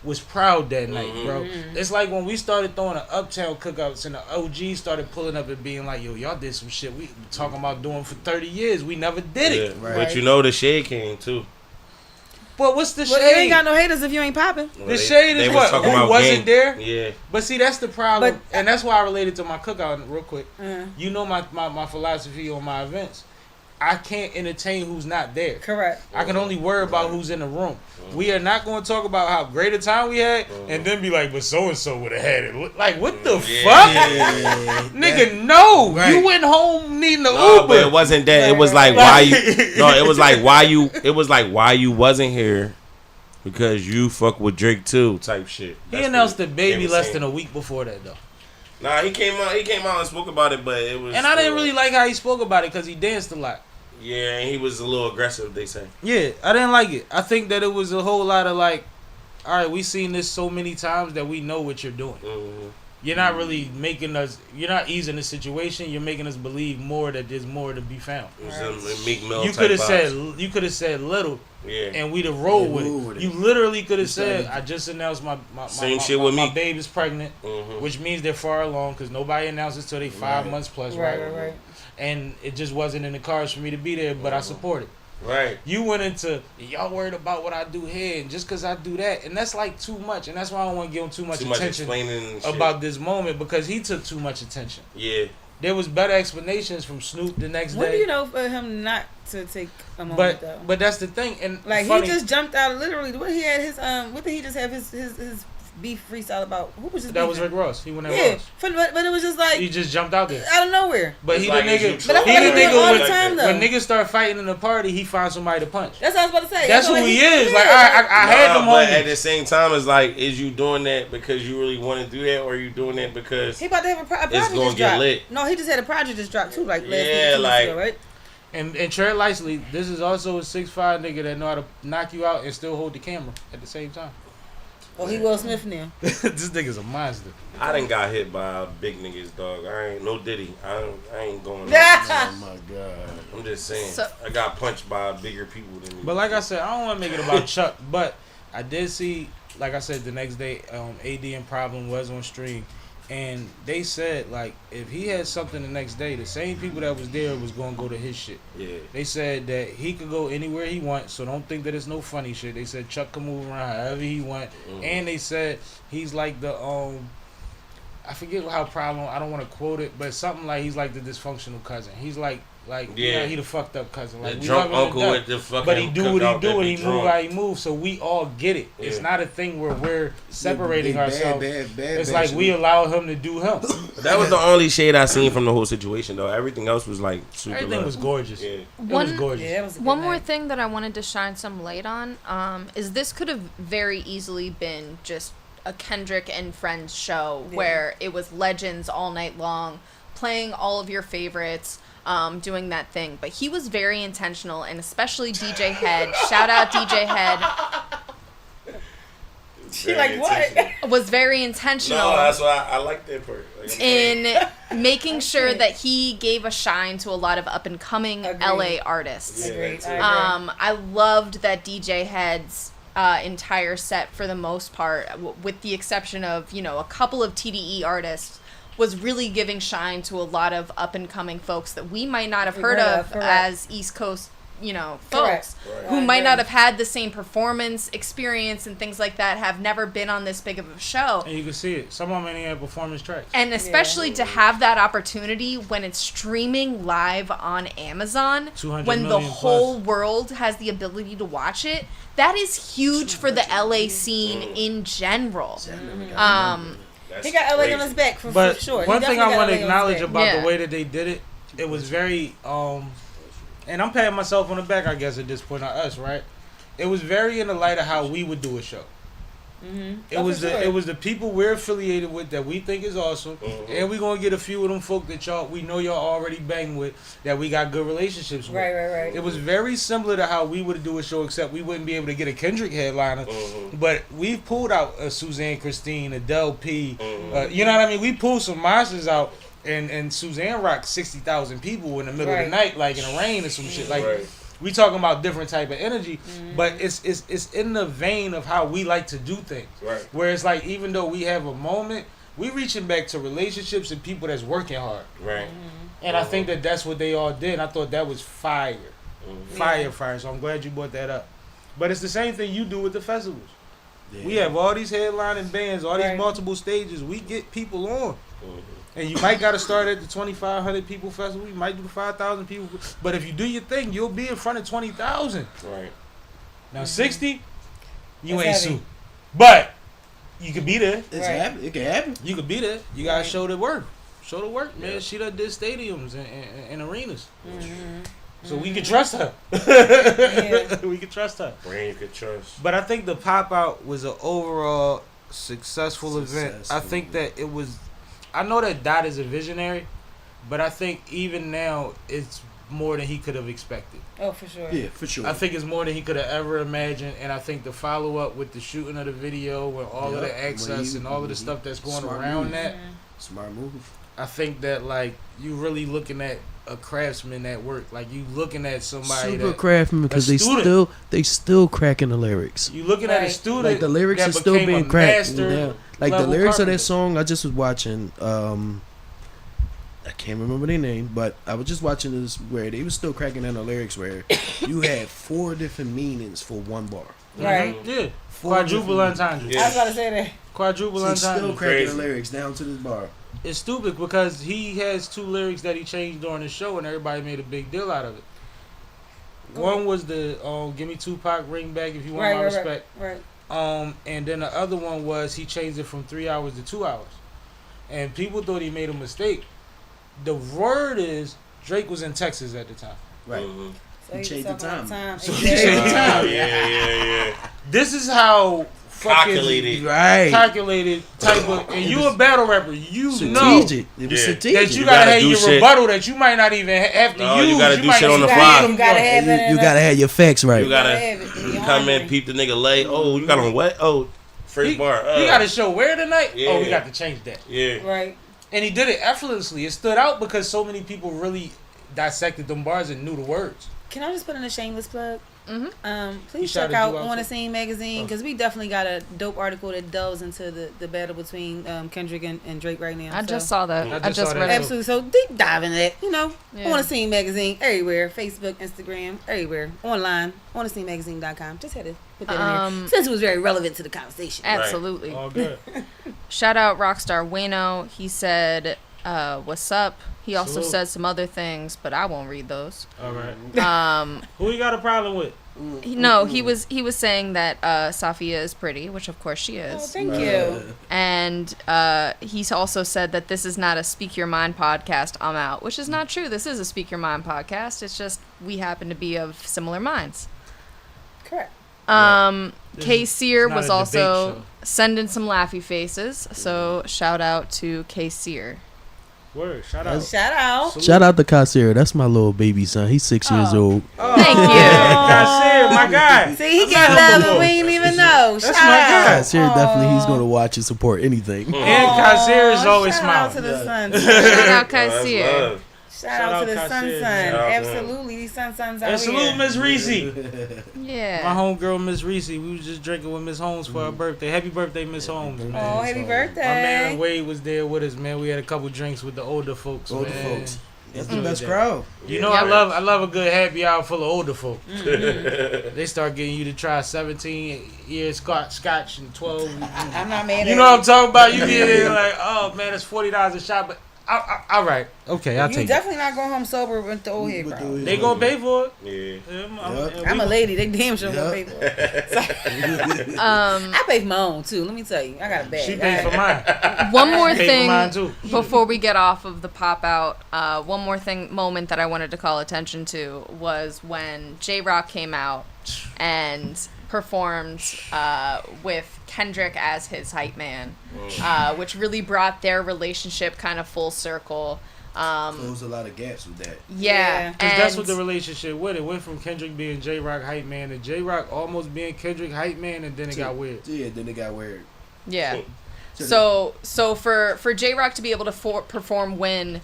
was proud that night, bro. It's like when we started throwing the Uptown cookouts and the OG started pulling up and being like, yo, y'all did some shit we talking about doing for 30 years. We never did it. Right. But you know the shade came too. But what's the shade? You ain't got no haters if you ain't popping. The shade is what? Who wasn't there? Yeah. But see, that's the problem. And that's why I related to my cookout real quick. You know my philosophy on my events. I can't entertain who's not there. Correct. I can only worry about who's in the room. We are not going to talk about how great a time we had and then be like, but so-and-so would have had it. Like, what the fuck? Nigga, no. Right. You went home needing the Uber. But it wasn't that. It was like, why you... No, it was like, why you... It was like, why you wasn't here because you fuck with Drake too type shit. He announced the baby less than a week before that, though. Nah, he came out and spoke about it, but it was... And I didn't really like how he spoke about it because he danced a lot. Yeah, and he was a little aggressive, they say. Yeah, I didn't like it. I think that it was a whole lot of like, all right, we've seen this so many times that we know what you're doing. You're not really making us, you're not easing the situation, you're making us believe more that there's more to be found. You could have said little. Yeah. And we'd have rolled with it. You literally could have said, I just announced my babe is pregnant, which means they're far along because nobody announces till they 5 months plus, right? And it just wasn't in the cards for me to be there, but I support it. Right. You went into, y'all worried about what I do here, and just because I do that, and that's like too much, and that's why I don't want to give him too much attention about this moment because he took too much attention. Yeah. There was better explanations from Snoop the next day. What do you know for him not to take a moment though? But that's the thing, and like he just jumped out literally. What he had his what did he just have his beef freestyle about? Who was just that was Rick Ross. He went at Ross. But it was just like he just jumped out there out of nowhere. But he the nigga. But he the nigga all the time though. When niggas start fighting in the party, he finds somebody to punch. That's what I was about to say. That's who he is. Like I had them but at the same time, it's like, is you doing that because you really want to do that, or are you doing that because he about to have a project it's gonna get lit? No, he just had a project just dropped too, like last week, ago, right? And Trey Lightly, this is also a 6'5" nigga that know how to knock you out and still hold the camera at the same time. Oh, he Will Smith now. This nigga's a monster. I done got hit by big niggas, dog. I ain't no Diddy. I ain't going. Oh my god. I'm just saying. So- I got punched by bigger people than me. But like I said, I don't want to make it about Chuck, but I did see, like I said, the next day, AD and Problem was on stream, and they said like if he had something the next day, the same people that was there was gonna go to his shit. Yeah. They said that he could go anywhere he wants, so don't think that it's no funny shit. They said Chuck can move around however he want, and they said he's like the I forget how Problem. I don't want to quote it, but something like he's like the dysfunctional cousin. He's like Yeah. he the fucked up cousin. Like The we drunk love him to uncle death. with the fucking But he do what he cookout do that and be he drunk. move how he moves, so we all get it. It's Yeah. not a thing where we're separating Bad, ourselves. bad, It's like we allow him to do him. But that was the only shade I seen from the whole situation, though. Everything else was like super Everything love. was gorgeous. Yeah. It was gorgeous. Yeah, that was a good One more night. thing that I wanted to shine some light on is this could have very easily been just a Kendrick and Friends show where it was legends all night long, playing all of your favorites, doing that thing. But he was very intentional, and especially DJ Head. Shout out DJ Head. She like what? Was very intentional. No, that's why I like that part. Like, in making sure that he gave a shine to a lot of up and coming Agreed. LA artists. Yeah, Agreed. too. I agree. I loved that DJ Head's entire set for the most part, with the exception of, a couple of TDE artists, was really giving shine to a lot of up and coming folks that we might not have heard of Correct. as East Coast, folks Right. who I might agree. not have had the same performance experience and things like that, have never been on this big of a show. And you can see it. Some of them ain't had performance tracks. And especially to have that opportunity when it's streaming live on Amazon, 200 when the million whole world has the ability to watch it, that is huge for the LA scene in general. That's He got LA crazy. on his back for But sure. one He thing definitely I got want to LA on his acknowledge back. about Yeah. the way that they did it, it was very and I'm patting myself on the back, I guess, at this point, on us, right? It was very in the light of how we would do a show. It Oh, was for sure. it was the people we're affiliated with that we think is awesome, and we gonna get a few of them folk that we know y'all already bang with, that we got good relationships with. Right. It was very similar to how we would do a show, except we wouldn't be able to get a Kendrick headliner. But we pulled out a Suzanne Christine, a Del P. You know what I mean? We pulled some monsters out, and Suzanne rocked 60,000 people in the middle of the night, like in the rain or some shit. Like we talking about different type of energy, but it's in the vein of how we like to do things. Right. Where it's like, even though we have a moment, we reaching back to relationships and people that's working hard. Right. And I think that that's what they all did. And I thought that was fire. Fire. So I'm glad you brought that up. But it's the same thing you do with the festivals. Yeah. We have all these headlining bands, all these multiple stages. We get people on. And you might got to start at the 2,500 people festival. You might do the 5,000 people. But if you do your thing, you'll be in front of 20,000. Right. Now, 60, you That's ain't heavy. sued. But you could be there. It's happen. It can happen. You could be there. You got to show the work. Show the work, man. She done did stadiums and arenas. So we can trust her. We can trust her. Brain you could trust. But I think the pop out was an overall successful event. I think that it was. I know that Dot is a visionary, but I think even now it's more than he could have expected. Oh, for sure. Yeah, for sure. I think it's more than he could have ever imagined, and I think the follow up with the shooting of the video and all of the access and all of the stuff that's going Smart around move. that, Smart move. I think that like you really looking at a craftsman at work. Like you looking at somebody Super that craftsman, because a they still cracking the lyrics. you looking at a Right. student. Like the lyrics that are still became a being cracked. master Yeah. Like the level lyrics of carpenter. that song, I just was watching. I can't remember their name, but I was just watching this where they was still cracking in the lyrics where you had 4 different meanings for one bar. Right. Yeah, 4 quadruple different- entendre. I was about to say that. Quadruple So he's still entendre. cracking the Crazy. lyrics down to this bar. It's stupid because he has 2 lyrics that he changed during the show, and everybody made a big deal out of it. One was the "Give me Tupac, ring back if you want my respect," Right. and then the other one was he changed it from 3 hours to 2 hours, and people thought he made a mistake. The word is Drake was in Texas at the time. Right. So He changed the talking about time. So Exactly. he changed the time. Yeah. This is how fucking Calculated. Right. calculated type of, and you a battle rapper, you know Strategic. It was Yeah. strategic. that you You gotta gotta have do your shit. rebuttal that you might not even have to No, use. you gotta do might shit on not the even fly. get them You gotta going. have You gotta have your facts right. You gotta have it in your come in, armory. peep the nigga lay. Oh, you got on what? Oh, First bar. He got a show where tonight? Yeah. Oh, we got to change that. Yeah. Right. And he did it effortlessly. It stood out because so many people really dissected them bars and knew the words. Can I just put in a shameless plug? Mm-hmm. Please check out On the Scene magazine because we definitely got a dope article that delves into the battle between Kendrick and Drake right now. I just saw that. I I just just saw read that. it. Absolutely. So deep dive in that, Yeah. On the Scene magazine everywhere, Facebook, Instagram, everywhere, online, onthescenemagazine.com. Just had to put that in there since it was very relevant to the conversation. Absolutely. All good. Shout out Rockstar Wayno. He said, "What's up?" He also Salute. said some other things, but I won't read those. All right. Who you got a problem with? He was saying that Safia is pretty, which of course she Oh, is. thank you. And he's also said that this is not a Speak Your Mind podcast. I'm out, which is not true. This is a Speak Your Mind podcast. It's just we happen to be of similar minds. Correct. K. Sear not was a debate also show. sending some laughy faces. So shout out to K. Sear. Word. Shout out. Shout out. Shout out to Kasir. That's my little baby son. He's 6 years old. Thank you. Kasir, my guy. See, he get love and we ain't even know. That's Shout my out. guy. Kasir definitely, he's gonna watch and support anything. And Kasir is always Shout out to smiling. the sun. Shout out K. That's Sear. love. Shout out to the Kasir. sun. Shout out to him. Absolutely, these sons out And salute here. Miss Reese. Yeah. My homegirl, Miss Reese. We was just drinking with Miss Holmes for her birthday. Happy birthday, Miss Holmes, man. Oh, happy My man birthday. Wade was there with us, man. We had a couple drinks with the older folks, Older man. folks. That's the Enjoyed best that. crowd. You know, Yeah. I love a good happy hour full of older folk. They start getting you to try 17 years scotch and 12. I'm not mad at You know what I'm talking about? You get in like, oh man, it's $40 a shot, but all right, okay, I'll You take it. definitely not going home sober with the old head crowd. They gonna pay for it. Yeah. Yeah, I'm a lady. They damn sure gonna pay Yep. for it. I pay for my own too. Let me tell you, I got a bag. She paid for mine. One more Paid for mine thing too. before we get off of the pop out. One more moment that I wanted to call attention to was when J-Rock came out and performed with Kendrick as his hype man, which really brought their relationship kind of full circle. Closed a lot of gaps with that. Yeah, Because that's what and the relationship was. It went from Kendrick being J-Rock hype man to J-Rock almost being Kendrick hype man, and then it got weird. Yeah, then it got weird. yeah. So for J-Rock to be able to perform Win,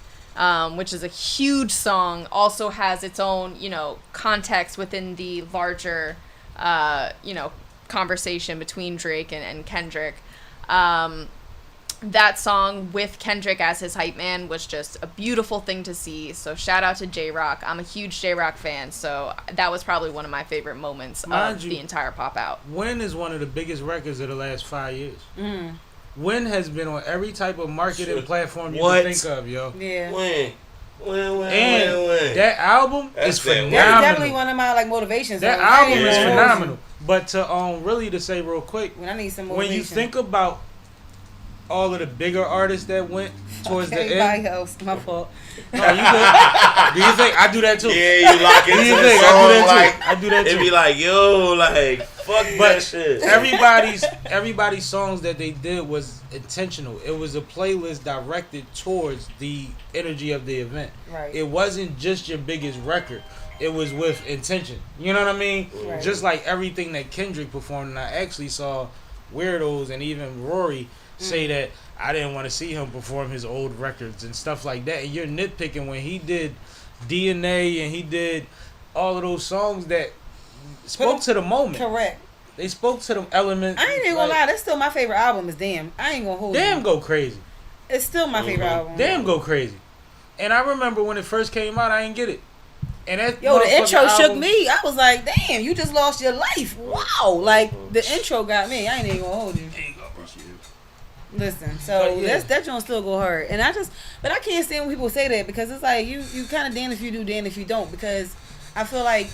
which is a huge song, also has its own, context within the larger, conversation between Drake and Kendrick. That song with Kendrick as his hype man was just a beautiful thing to see. So shout out to J-Rock. I'm a huge J-Rock fan, so that was probably one of my favorite moments of the entire pop out. Win is one of the biggest records of the last 5 years. Win has been on every type of marketing platform you What? can think of, yo. Yeah. Win. And that album That's is that phenomenal. win. That's definitely one of my motivations. That though. I album ain't is gonna hold phenomenal. But to really to say real quick, you. When I need some when motivation. you think about all of the bigger artists that went towards the Everybody end, else, my fault. no, you good. Do you think I do that too? Yeah, you lock Do into you the think song I do that like too? I do that it too. be like, yo, like fuck that But shit. everybody's songs that they did was intentional. It was a playlist directed towards the energy of the event. Right. It wasn't just your biggest record. It was with intention. You know what I mean? Right. Just like everything that Kendrick performed, and I actually saw Weirdos and even Rory say that I didn't want to see him perform his old records and stuff like that. And you're nitpicking when he did DNA and he did all of those songs that spoke to the moment. Correct. They spoke to the elements. I ain't even gonna lie. That's still my favorite album. Is Damn. I ain't gonna hold Damn you. go crazy. It's still my favorite album. Damn go crazy. And I remember when it first came out, I didn't get it. And that Yo, the motherfucking intro shook album- me. I was like, damn, you just lost your life. Wow. Like, the intro got me. I ain't even gonna hold you. Listen, so But yeah. that joint still go hard. And but I can't stand when people say that because it's like, you kind of damn if you do, damn if you don't. Because I feel like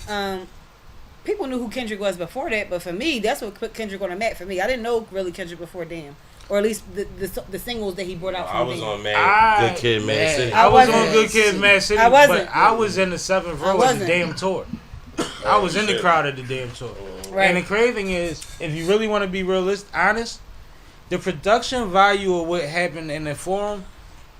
people knew who Kendrick was before that. But for me, that's what put Kendrick on the map for me. I didn't know really Kendrick before Damn. Or at least the singles that he brought out from I was Damn. on Good Kid, Mad City. I was wasn't. on Good Kid, Mad City. I wasn't. But I was in the 7th row of the wasn't. damn tour. I was in the crowd at the damn tour. Right. And the crazy thing is, if you really want to be honest, the production value of what happened in the forum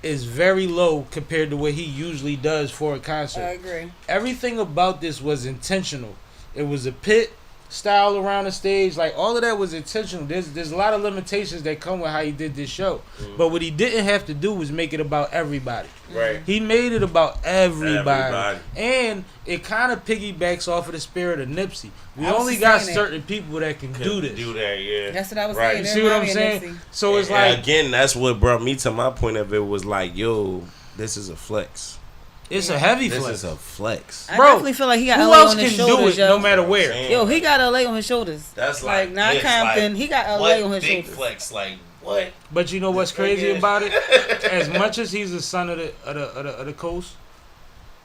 is very low compared to what he usually does for a concert. I agree. Everything about this was intentional. It was a pit style around the stage, like all of that was intentional. There's a lot of limitations that come with how he did this show. But what he didn't have to do was make it about everybody. Right. He made it about everybody. And it kind of piggybacks off of the spirit of Nipsey. We only got certain people that can do this. Do that, yeah. That's what I was Right. saying. You see what I'm saying? So it's And like, again, that's what brought me to my point of it was like, yo, this is a flex. it's a heavy This flex. is a flex. I Bro, definitely feel like he got Who LA else on his can do shoulders, it yo. no matter where? Yo, he got LA on his shoulders. That's like not this, Compton. like, He got LA what on his big shoulders. flex? Like what? But you know what's crazy Yeah. about it? As much as he's a son of the coast,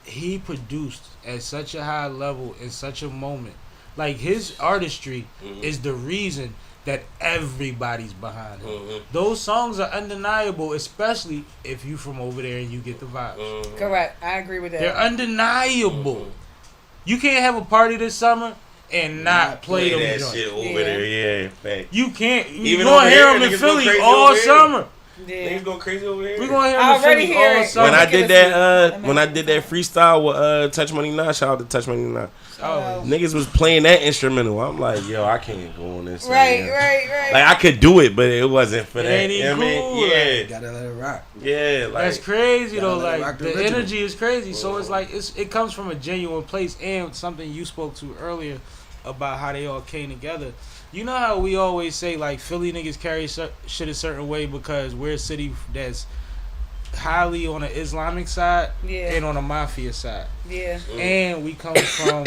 he produced at such a high level in such a moment. Like his artistry is the reason that everybody's behind him. Those songs are undeniable, especially if you from over there and you get the vibes. Correct. I agree with that. They're undeniable. You can't have a party this summer and not play them that joints. shit over there, yeah. Fact. You can't. You're Even gonna over hear here, them in niggas go Philly crazy all over here. summer. Yeah. Niggas go crazy over here. We're gonna hear I them in already Philly hear all it. summer. When I did that, Ridiculous. when I did that freestyle with Touch Money Now, shout out to Touch Money Now. Oh, Niggas was playing that instrumental. I'm like, yo, I can't go on this. Right, man. right. Like I could do it, but it wasn't for It that. ain't You know even what I cool, mean? Yeah, Gotta let it rock. yeah. Like that's crazy though. gotta let it Like rock the the original. energy is crazy. So it's like it comes from a genuine place, and something you spoke to earlier about how they all came together. You know how we always say like Philly niggas carry shit a certain way because we're a city that's highly on the Islamic side Yeah. and on the mafia side, Yeah. and we come from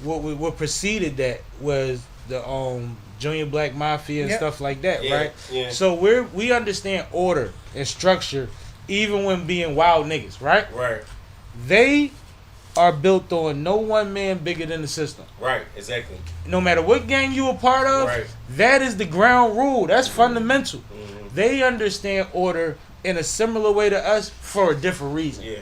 what preceded that was the Junior Black Mafia and Yep. stuff like that, Yeah, right? yeah. So we understand order and structure, even when being wild niggas, right? right, They are built on no one man bigger than the system. right, exactly. No matter what gang you a part of, Right. that is the ground rule. That's fundamental. Mhm. They understand order in a similar way to us for a different reason. Yeah,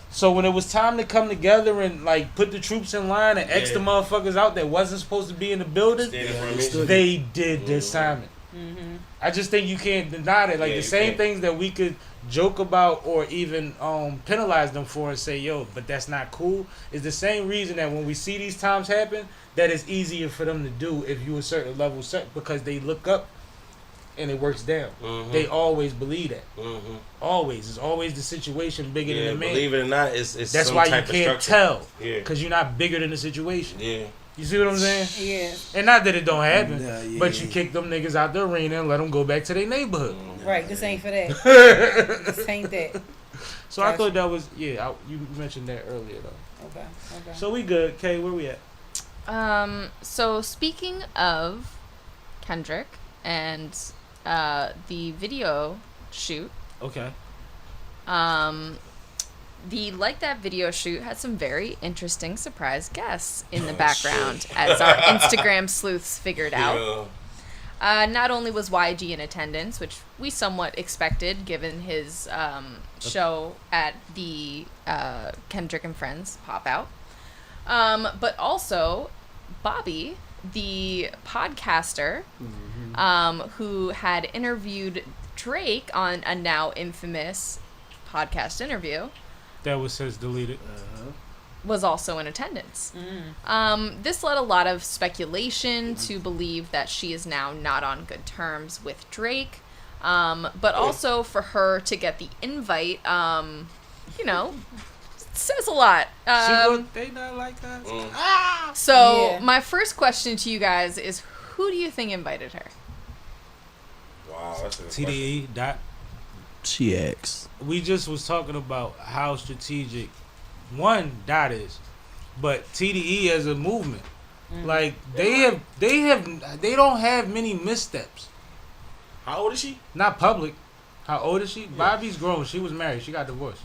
So when it was time to come together and like put the troops in line and X the Yeah. motherfuckers out that wasn't supposed to be in the building, Standing for me. understood. they did this assignment. I just think you can't deny that. Like Yeah, the you same can't. things that we could joke about or even penalize them for and say, yo, but that's not cool, is the same reason that when we see these times happen, that it's easier for them to do if you a certain level set, because they look up and it works down. Mhm. They always believe that. Mhm. Always. It's always the situation bigger Yeah, than the man. believe it or not, it's That's some why you type of can't structure. tell. Yeah, Because you're not bigger than the situation. yeah. You see what I'm saying? Yeah. And not that it don't happen, Nah, yeah. but you kick them niggas out the arena and let them go back to their neighborhood. Right. This ain't for that. This ain't that. So I Gotcha. thought that was, you mentioned that earlier though. Okay. Okay. So we good. Kay, where we at? So speaking of Kendrick and the video shoot, Okay. the Like That video shoot had some very interesting surprise guests in the background, as our Instagram sleuths figured out. Yeah. Not only was YG in attendance, which we somewhat expected given his show at the Kendrick and Friends pop out, but also Bobby, the podcaster, who had interviewed Drake on a now infamous podcast interview, That was since deleted. was also in attendance. This led a lot of speculation to believe that she is now not on good terms with Drake, but also for her to get the invite, says a lot. They not like us. So Yeah. my first question to you guys is, who do you think invited her? Wow, that's a good TDE dot. She asked. We just was talking about how strategic Dot is, but TDE as a movement, like they don't have many missteps. How old is she? Not public. How old is she? Bobby's grown. She was married. She got divorced.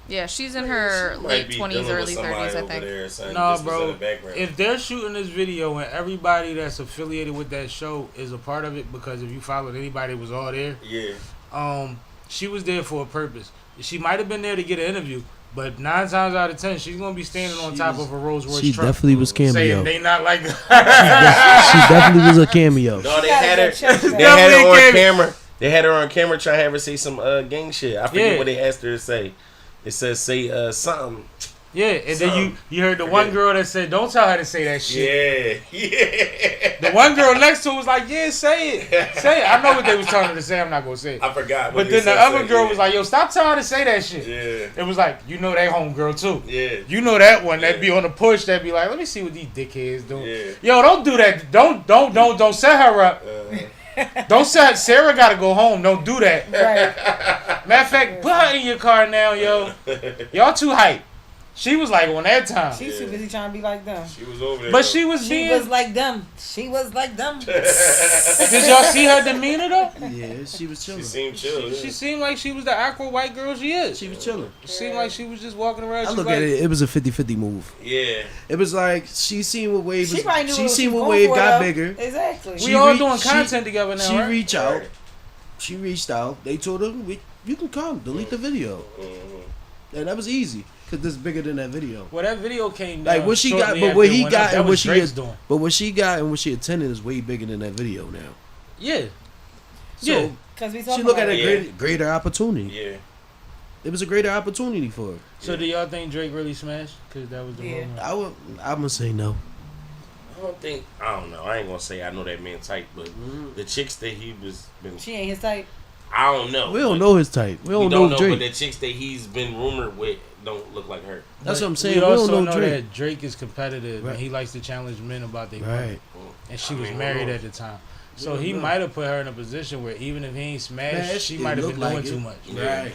Yeah, she's in her She might late be 20s, dealing with early somebody 30s, I over think. there or something, Nah, just was in bro. the background. If they're shooting this video and everybody that's affiliated with that show is a part of it, because if you followed anybody, it was all there. Yeah. She was there for a purpose. She might have been there to get an interview, but 9 times out of 10, she's gonna be standing on top of a Rolls Royce She truck, definitely was saying cameo. they not like. She definitely was a cameo. No, they gotta had go her. check that. They had her Definitely on can't- camera. They had her on camera trying to have her say some gang shit. I forget Yeah. what they asked her to say. It says say something. Yeah, and then you heard the one girl that said, "Don't tell her to say that shit." Yeah. The one girl next to her was like, "Yeah, say it, say it." I know what they was telling her to say. I'm not gonna say it. I forgot. But then the other girl was like, "Yo, stop telling her to say that shit." Yeah. It was like, you know that homegirl too. Yeah. You know that one that be on the push that be like, let me see what these dickheads doing. Yeah. Yo, don't do that. Don't set her up. Don't set Sarah gotta go home. Don't do that. Right. Matter of fact, put her in your car now, yo. Y'all too hype. She was like on that time. She's too busy trying to be like them. She was over there. But she was like them. She was like them. Did y'all see her demeanor though? Yeah, she was chilling. She seemed chill. She seemed like she was the aqua white girl she is. She was chilling. It seemed like she was just walking around. I look at it. It was a 50-50 move. Yeah. It was like she seen what Wave. She probably knew she what seen was what going Wave for, got though. bigger. Exactly. We all doing content together now. She right? reached out. She reached out. They told her, "You can come. Delete the video." And that was easy because this is bigger than that video. Well, that video came down. Like what she got, shortly but after what it he went got up. That and what was she Drake's is, doing. but what she got and what she attended is way bigger than that video now. Yeah. So Yeah. Because we she look at it. a greater opportunity. Yeah. It was a greater opportunity for her. So do y'all think Drake really smashed? Because that was the rumor. I'm gonna say no. I don't know. I ain't gonna say I know that man type, but the chicks that he was been. She ain't his type. I don't know. We don't know his type. We don't know Drake. But the chicks that he's been rumored with don't look like her. That's what I'm saying. We We also don't know Drake. that Drake is competitive Right. and he likes to challenge men about their Right. money. And she was married at the time. So he might have put her in a position where even if he ain't smashed, she might have been doing too much. Right.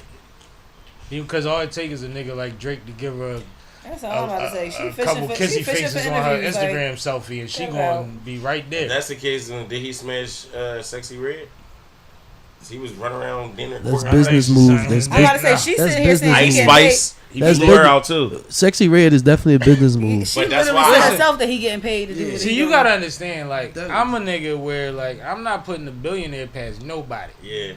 Because all it takes is a nigga like Drake to give her That's all I'm about to say. She a fishing couple for, kissy she fishing faces for on her interviews, Instagram selfie and she Get gonna out. be right If there. that's the case, then did he smash Sexy Red? He was running around dinner. That's court. business move. That's I gotta say, big. she's That's sitting here saying business he Ice move. getting paid. Spice. He That's blew her business. out too. Sexy Red is definitely a business move. She But that's literally why- said Listen. herself that he getting paid to do Yeah. what See, he you doing. gotta understand, like, That- I'm a nigga where, like, I'm not putting a billionaire past nobody. Yeah.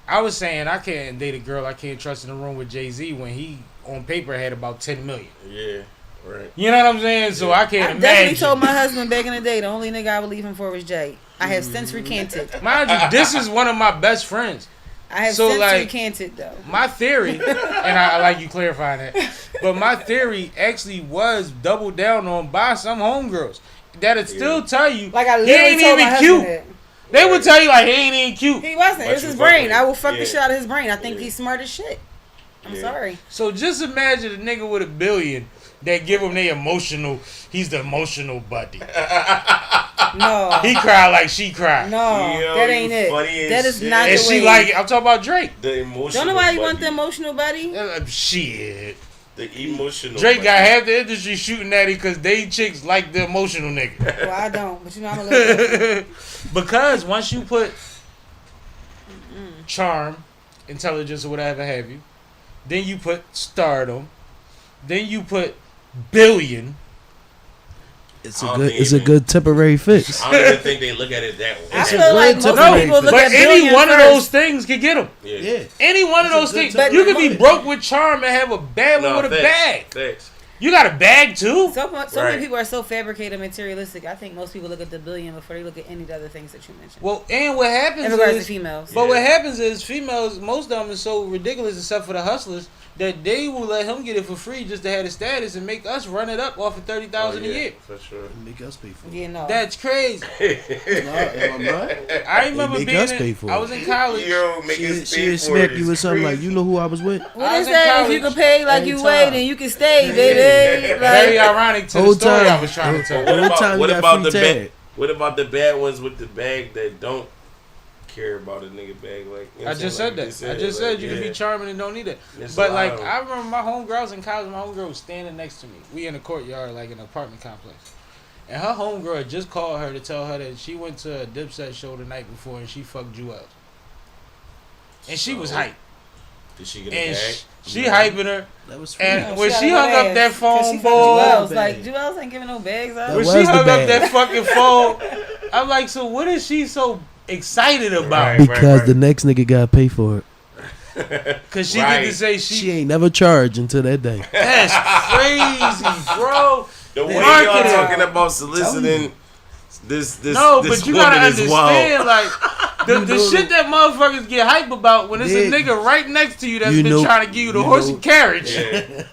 I was saying I can't date a girl I can't trust in the room with Jay-Z when he, on paper, had about 10 million. Yeah. Right. You know what I'm saying? So I can't I definitely imagine. told my husband back in the day the only nigga I would leave him for was Jay. I have since recanted. Mind you, this is one of my best friends. I have So, since like, recanted though. My theory, and I like you clarifying that, but my theory actually was double down on by some homegirls that'd still tell you Like I he literally ain't told my even husband cute. that. They would tell you like he ain't even cute. He wasn't. But It was you his fuck brain. with I will him. fuck the Yeah. shit out of his brain. I think Yeah. he's smart as shit. I'm Yeah. sorry. So just imagine a nigga with $1 billion that give him he's the emotional buddy. No. He cried like she cried. No, Yo, that ain't you it. funny as That is shit. not And the she way. like it. I'm talking about Drake. The emotional. Don't nobody buddy. want the emotional buddy? Shit. The emotional. Drake buddy. got half the industry shooting at him because they chicks like the emotional nigga. Well, I don't, but you know I'm a little. Because once you put charm, intelligence, or whatever have you, then you put stardom, then you put billion. It's I a don't good. think It's a even- good temporary fix. I don't even think they look at it that way. I It's a feel like good most temporary people look But at any billion one of first. those things can get them. Yeah. Yeah. Any one of It's a those good things. temporary You can be fix. broke with charm and have a bad one with a bag. Facts. You got a bag too? So Right. many people are so fabricated and materialistic. I think most people look at the billion before they look at any of the other things that you mentioned. Well, and what happens In regards to is, females. but Yeah. what happens is females, most of them is so ridiculous, except for the hustlers, that they will let him get it for free just to have the status and make us run it up off of $30,000 a year. For sure. Make us pay for it. Yeah, no. That's crazy. Am I right? I remember make being us pay for I it. was in college. Yo, make us She pay for smack it. you with It's something like, crazy. you know who I was with? What I they was in say? If college. you can pay like you Anytime. weigh, then you can stay, baby. Very Like, ironic to the Whole story I time. was trying to tell. What One about, time what you got about free the tag. bad? What about the bad ones with the bag that don't care about a nigga bag? Like, you know I what I'm just saying? said Like that. I just said you can be charming and don't need it. It's But a like lot of- I remember my homegirl was in college. My homegirl was standing next to me. We in a courtyard, like in an apartment complex. And her homegirl had just called her to tell her that she went to a Dipset show the night before and she fucked Jewel. And she was So, hyped. Did she get a And bag? she hyping her. That was free. And no, when got she no hung up ass, that 'cause phone, she fucked boy. Jewels. bag. Like, Jewels ain't giving no bags out. That When was she the hung up bag. that fucking phone, I'm like, so what is she so excited about? Right. Because the next nigga got to pay for it. Because she Right. get to say She ain't never charged until that day. That's crazy, bro. The way Marketing. y'all talking about soliciting this No, this but you gotta woman is understand, wild. like the shit that motherfuckers get hype about when it's a Yeah. nigga right next to you that's You been know- trying to give you the you horse know- and carriage. Yeah.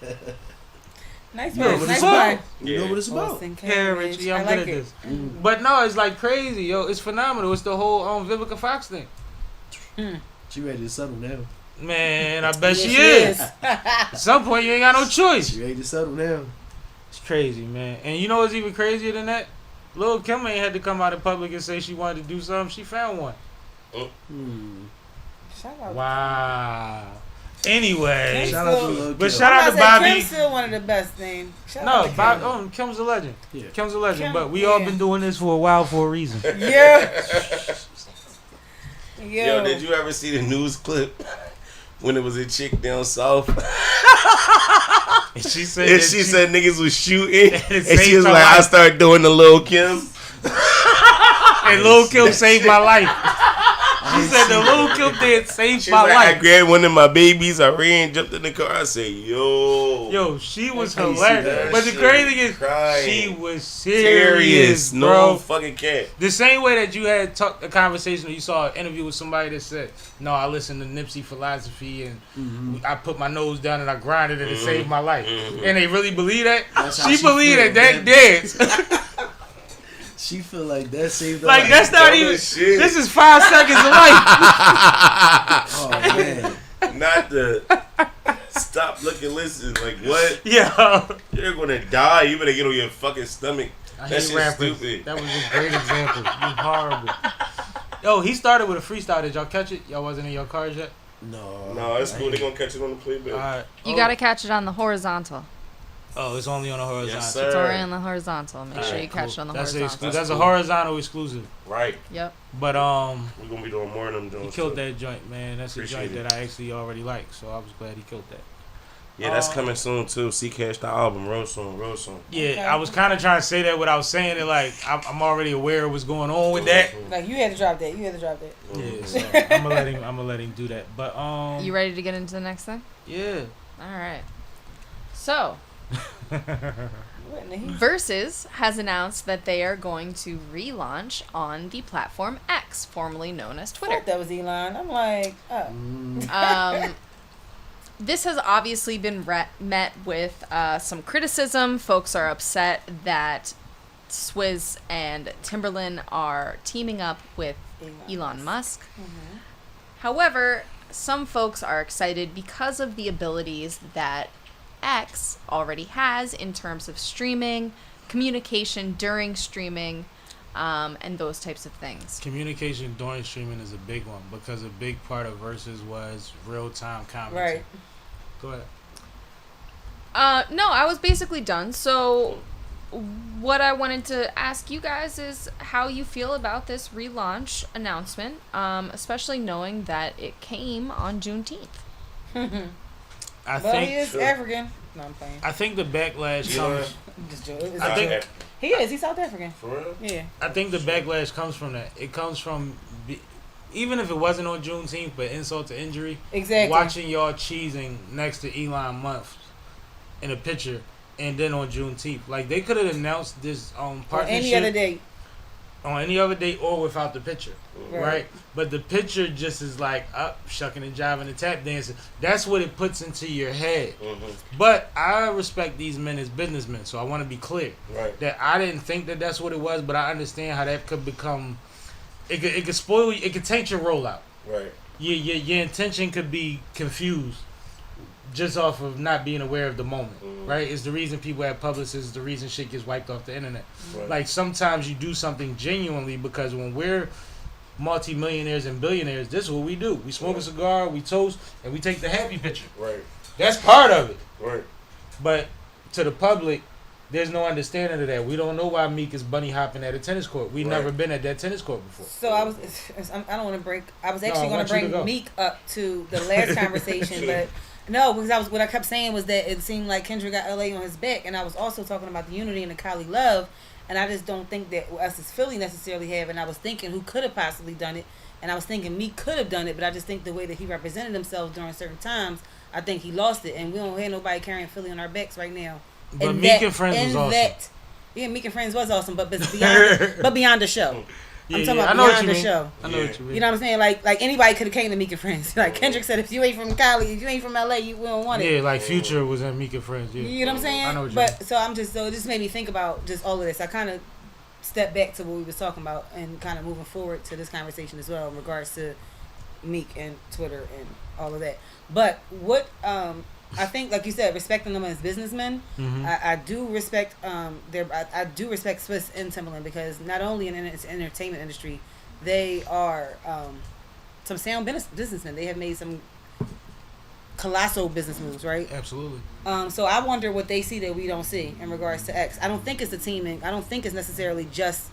Nice Yeah, one. Nice fuck. one. You know what it's about. Boston Yeah, Rich, Carriage. yeah, I'm I good like at it. this. But no, it's like crazy, yo. It's phenomenal. It's the whole Vivica Fox thing. She ready to settle now. Man, I bet Yeah, she is. is. At some point, you ain't got no choice. She ready to settle now. It's crazy, man. And you know what's even crazier than that? Lil' Kim ain't had to come out in public and say she wanted to do something. She found one. Shout out. Wow. Anyway, Shout out to Lil' Kim. but shout out to Bobby. Kim's still one of the best names. Shout out No, to Kim. Bob, Kim's a legend. Yeah. Kim's a legend. Kim, But we all yeah. been doing this for a while for a reason. Yeah. Yo, did you ever see the news clip when it was a chick down south? And she said, And that she said niggas was shooting, At the and same she was time, like, I started doing the Lil' Kim. and Lil' Kim saved my life. She said the Lil' Kim did saved She my was like, I life. grabbed one of my babies, I ran, jumped in the car, I said, yo. Yo, she was I can't see hilarious. that But the shit crazy thing is, crying. she was serious, no bro. fucking cat. The same way that you had a conversation or you saw an interview with somebody that said, no, I listened to Nipsey philosophy and I put my nose down and I grinded and it saved my life. And they really believe that? That's how She she believed feel, that man. dance. She feel like that saved her Like, life. that's not Dumb even, as shit. this is 5 seconds of life. Oh man. Not the stop, look, and listen. Like, what? Yeah. You're gonna die. You better get on your fucking stomach. I That hate shit's rappers. stupid. That was a great example. It was horrible. Yo, he started with a freestyle. Did y'all catch it? Y'all wasn't in your cars yet? No. No, it's cool. They're gonna catch it on the playback. All right. You gotta catch it on the horizontal. Oh, it's only on the horizontal. Yes, It's sir. already on the horizontal. Make sure Alright, you catch it on the That's horizontal. That's cool. a horizontal exclusive. Right. Yep. But We're gonna be doing more of them he joints. killed too. that joint, man. That's a Appreciate joint it. that I actually already like, so I was glad he killed that. Yeah, that's coming soon too. C Cash the album, real soon, real soon. Yeah, Okay. I was kind of trying to say that without saying it. Like I'm already aware of what's going on with that. Like you had to drop that. You had to drop that. Yeah, so I'm gonna let him do that. But You ready to get into the next thing? yeah. All right. So, What in the heat? Versus has announced that they are going to relaunch on the platform X, formerly known as Twitter. Thought that was Elon. I'm like, oh. This has obviously been met with some criticism. Folks are upset that Swizz and Timberland are teaming up with Elon Musk. However, some folks are excited because of the abilities that X already has in terms of streaming, communication during streaming, and those types of things. Communication during streaming is a big one because a big part of Versus was real-time comments. Right. Go ahead. No, I was basically done. So what I wanted to ask you guys is how you feel about this relaunch announcement, especially knowing that it came on Juneteenth. I Well, he think is African. No, I'm playing. I think the backlash comes. I'm just joking. It's I a think- joke. He is. He's South African. For real? Yeah. I think the backlash comes from that. It comes from even if it wasn't on Juneteenth, but insult to injury. Exactly. Watching y'all cheesing next to Elon Musk in a picture, and then on Juneteenth, like they could have announced this Or partnership any other day. on any other day or without the picture, Right. right? But the picture just is like up, shucking and jiving and tap dancing. That's what it puts into your head. But I respect these men as businessmen, so I want to be clear Right. that I didn't think that that's what it was, but I understand how that could become. It could spoil you. It could taint your rollout. Right. Your intention could be confused just off of not being aware of the moment, right? It's the reason people have publicists, it's the reason shit gets wiped off the internet. Right. Like sometimes you do something genuinely because when we're multi-millionaires and billionaires, this is what we do. We smoke a cigar, we toast, and we take the happy picture. Right. That's part of it. Right. But to the public, there's no understanding of that. We don't know why Meek is bunny hopping at a tennis court. We've Right. never been at that tennis court before. So I don't want to break. I was actually I going want to you to bring go. Meek up to the last conversation, but no, because what I kept saying was that it seemed like Kendrick got LA on his back, and I was also talking about the unity and the Cali love, and I just don't think that us as Philly necessarily have. And I was thinking who could have possibly done it, and I was thinking Meek could have done it, but I just think the way that he represented himself during certain times, I think he lost it, and we don't have nobody carrying Philly on our backs right now. But And Meek and Friends was awesome. Yeah, Meek and Friends was awesome, but beyond the show. I'm talking about I know what beyond you the mean. show. I know what you mean. You know what I'm saying? Like anybody could have came to Meek and Friends. Like Kendrick said, if you ain't from Cali, if you ain't from LA, we don't want it. Yeah, like Future was in Meek and Friends. Yeah. You know what I'm saying? I know what you mean. But so it just made me think about just all of this. I kind of stepped back to what we was talking about and kind of moving forward to this conversation as well in regards to Meek and Twitter and all of that. But what I think, like you said, respecting them as businessmen, I do respect I do respect Swiss and Timbaland because not only in the entertainment industry, they are some sound businessmen. They have made some colossal business moves, right? Absolutely. So I wonder what they see that we don't see in regards to X. I don't think it's the teaming. I don't think it's necessarily just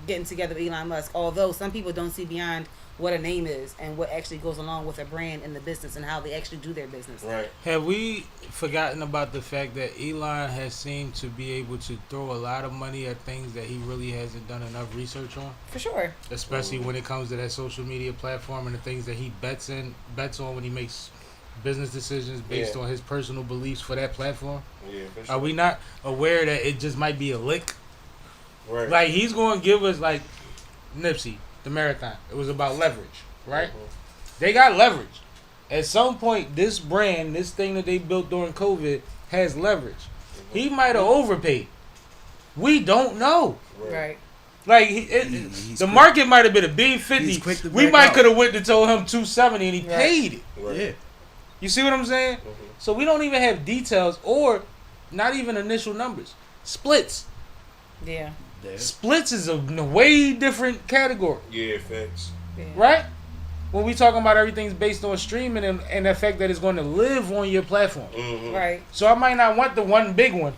getting together with Elon Musk, although some people don't see beyond what a name is and what actually goes along with a brand in the business and how they actually do their business. Right. Have we forgotten about the fact that Elon has seemed to be able to throw a lot of money at things that he really hasn't done enough research on? For sure. Especially when it comes to that social media platform and the things that he bets on when he makes business decisions based on his personal beliefs for that platform. Yeah, for sure. Are we not aware that it just might be a lick? Right. Like he's going to give us like Nipsey, the marathon. It was about leverage, right? They got leverage. At some point, this brand, this thing that they built during COVID, has leverage. He might have overpaid. We don't know. Right. Like the market might have been a big 50. We might could have went and told him 270 and he paid it. Right. Yeah. You see what I'm saying? So we don't even have details or not even initial numbers. Splits. Yeah. Splits is a way different category. Yeah, facts. Yeah. Right? When we talking about everything's based on streaming and the fact that it's going to live on your platform. Right. So I might not want the one big one.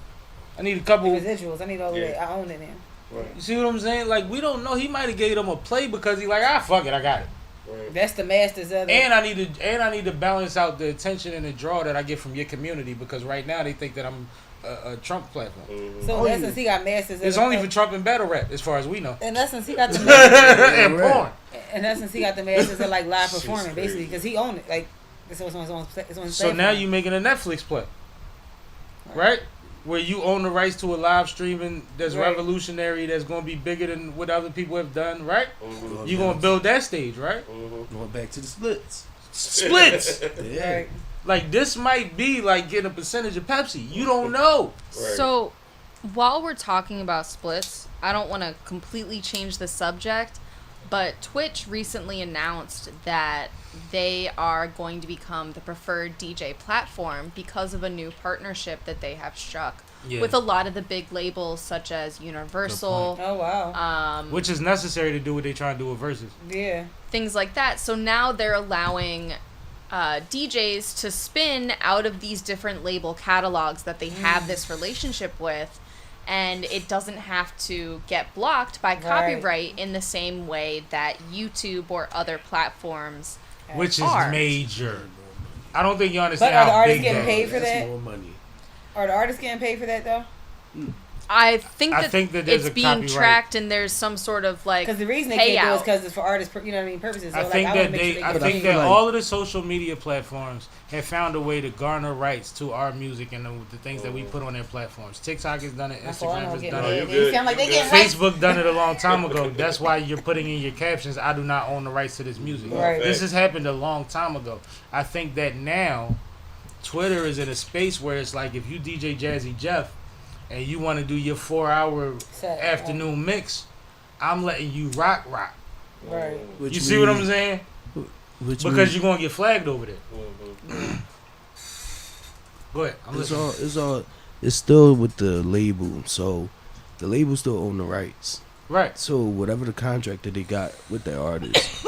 I need a couple. The residuals. I need all of that. I own it now. Right. You see what I'm saying? Like, we don't know. He might have gave them a play because he like, fuck it, I got it. Right. That's the masters of it. And I need to balance out the attention and the draw that I get from your community because right now they think that I'm a Trump platform. So in essence, he got masters. It's only for Trump and battle rap, as far as we know. In essence, he got the masters. And porn. In essence, he got the masters of like live performing, basically, because he owned it. Like it's on his own. So now you making a Netflix play, right? Where you own the rights to a live streaming that's revolutionary, that's going to be bigger than what other people have done, right? You going to build that stage, right? Going back to the splits. Splits. Yeah. Right. Like this might be like getting a percentage of Pepsi. You don't know. Right. So, while we're talking about splits, I don't want to completely change the subject, but Twitch recently announced that they are going to become the preferred DJ platform because of a new partnership that they have struck with a lot of the big labels such as Universal. Oh wow. Which is necessary to do what they try to do with Versus. Yeah. Things like that. So now they're allowing DJs to spin out of these different label catalogs that they have this relationship with, and it doesn't have to get blocked by copyright in the same way that YouTube or other platforms Which is are. major. I don't think you understand But are the how artists big getting that paid is. for That's that? more money. Are the artists getting paid for that though? I think I that, think that there's it's a being copyright. tracked and there's some sort of like Because the reason they can't do it is payout. because it's for artists, you know what I mean, purposes. So I like, think wanna that make sure I get think paid. that like- all of the social media platforms have found a way to garner rights to our music and the things that we put on their platforms. TikTok has done it. That's all I Instagram know, has getting done paid. it. They sound like they getting rights. Facebook done it a long time ago. That's why you're putting in your captions, I do not own the rights to this music. Right. This has happened a long time ago. I think that now Twitter is in a space where it's like if you DJ Jazzy Jeff and you want to do your 4-hour Set, afternoon mix, I'm letting you rock. Right. You see what I'm saying? Because you're going to get flagged over there. Go ahead. I'm listening. It's still with the label, so the label still own the rights. Right. So whatever the contract that they got with their artist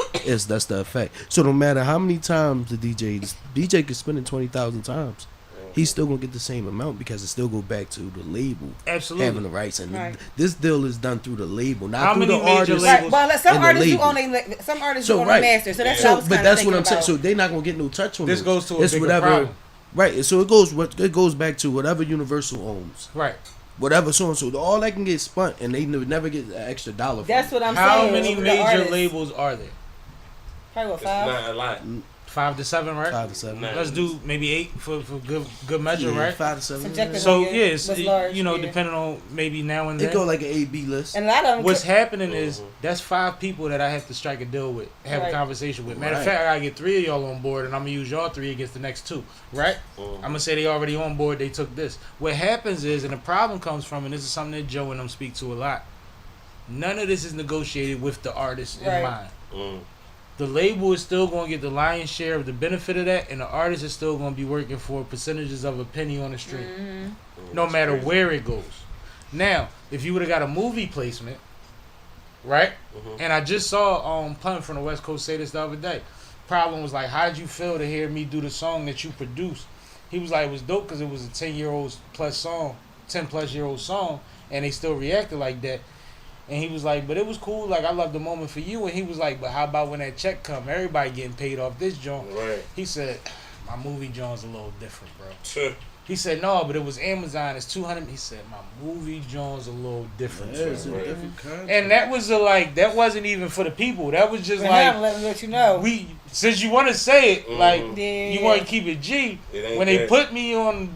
that's the effect. So no matter how many times the DJ can spend it 20,000 times, he's still gonna get the same amount because it still go back to the label Absolutely. having the rights, and Right. this deal is done through the label, not How through many the major artist. labels- Right. Well, some and the artists do label. own some artists So do own right. a master. So that's what I was but kinda that's what I'm thinking saying. about. So they're not gonna get no touch on This it. goes to a It's bigger whatever. problem. Right. So it goes back to whatever Universal owns. Right. Whatever so and so, all that can get spun, and they never get an extra dollar. That's what I'm How saying. many the major artists. labels are there? Probably what, It's 5? not a lot. 5 to 7, right? 5 to 7. Nah. Let's do maybe 8 for good measure, Yeah, right? 5 to 7. Subjective. So Yeah, yeah, it's, what's large, you know, yeah. depending on maybe now and It then. go like an A/B list. And a lot of them. What's happening is that's 5 people that I have to strike a deal with, have Right. a conversation with. Matter of Right. fact, I gotta get 3 of y'all on board, and I'm gonna use y'all 3 against the next 2, right? I'm gonna say they already on board. They took this. What happens is, and the problem comes from, and this is something that Joe and them speak to a lot. None of this is negotiated with the artist in Right. mind. The label is still going to get the lion's share of the benefit of that, and the artist is still going to be working for percentages of a penny on the stream, no matter where it goes. Now, if you would have got a movie placement, right? And I just saw Pun from the West Coast say this the other day. Problem was like, how did you feel to hear me do the song that you produced? He was like, it was dope because it was a 10-year-old plus song, 10-plus-year-old song, and they still reacted like that. And he was like, but it was cool. Like, I love the moment for you. And he was like, but how about when that check come? Everybody getting paid off this joint. Right. He said, my movie joint's a little different, bro. Sure. He said, no, but it was Amazon. It's 200. He said, my movie joint's a little different. Yeah, it's a Right. different concept. And that was that wasn't even for the people. That was just But like, now, let me let you know. since you want to say it, like, Yeah. you want to keep it G. It ain't When they that. put me on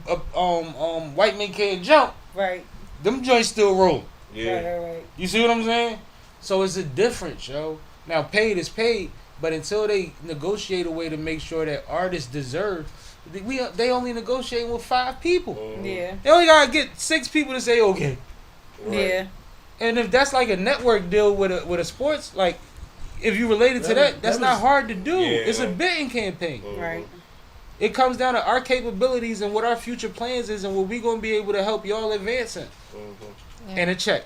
White Men Can't Jump, Right. them joints still rolling. Yeah. Right. You see what I'm saying? So it's a difference, yo. Now, paid is paid, but until they negotiate a way to make sure that artists deserve, they only negotiating with 5 people. Yeah. They only gotta get 6 people to say okay. Right. Yeah. And if that's like a network deal with a sports, like if you related to that's not hard to do. Yeah. It's a bidding campaign. Right. It comes down to our capabilities and what our future plans is and what we gonna be able to help y'all advance in. And a check,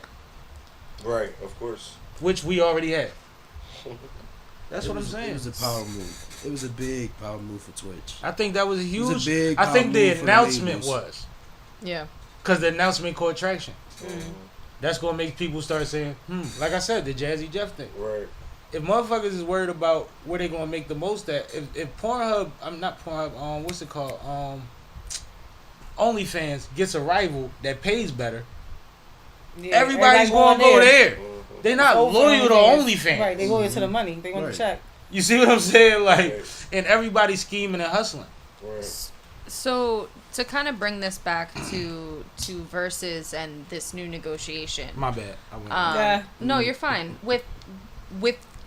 Right, of course. which we already had. That's It what I'm was- saying. It was a power move. It was a big power move for Twitch. I think that was a was a huge. big I think power the move for the announcement labels. was Yeah. because the announcement caught traction. That's gonna make people start saying, like I said, the Jazzy Jeff thing. Right. If motherfuckers is worried about where they gonna make the most at, if Pornhub, I'm not Pornhub, what's it called, OnlyFans gets a rival that pays better, Yeah. everybody's Everybody gonna go there. Mm-hmm. They're not Over loyal to OnlyFans. Right. They loyal to the money. They want Right. the check. You see what I'm saying? Like, Right. and everybody's scheming and hustling. Right. So to kind of bring this back to verses and this new negotiation. My bad. I went Yeah. No, you're fine. With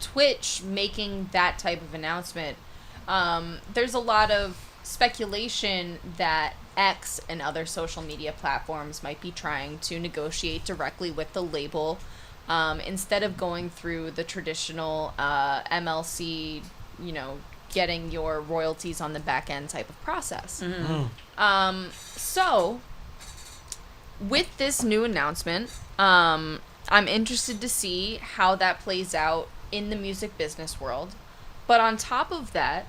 Twitch making that type of announcement, there's a lot of speculation that X and other social media platforms might be trying to negotiate directly with the label, instead of going through the traditional MLC, getting your royalties on the back end type of process. So with this new announcement, I'm interested to see how that plays out in the music business world. But on top of that,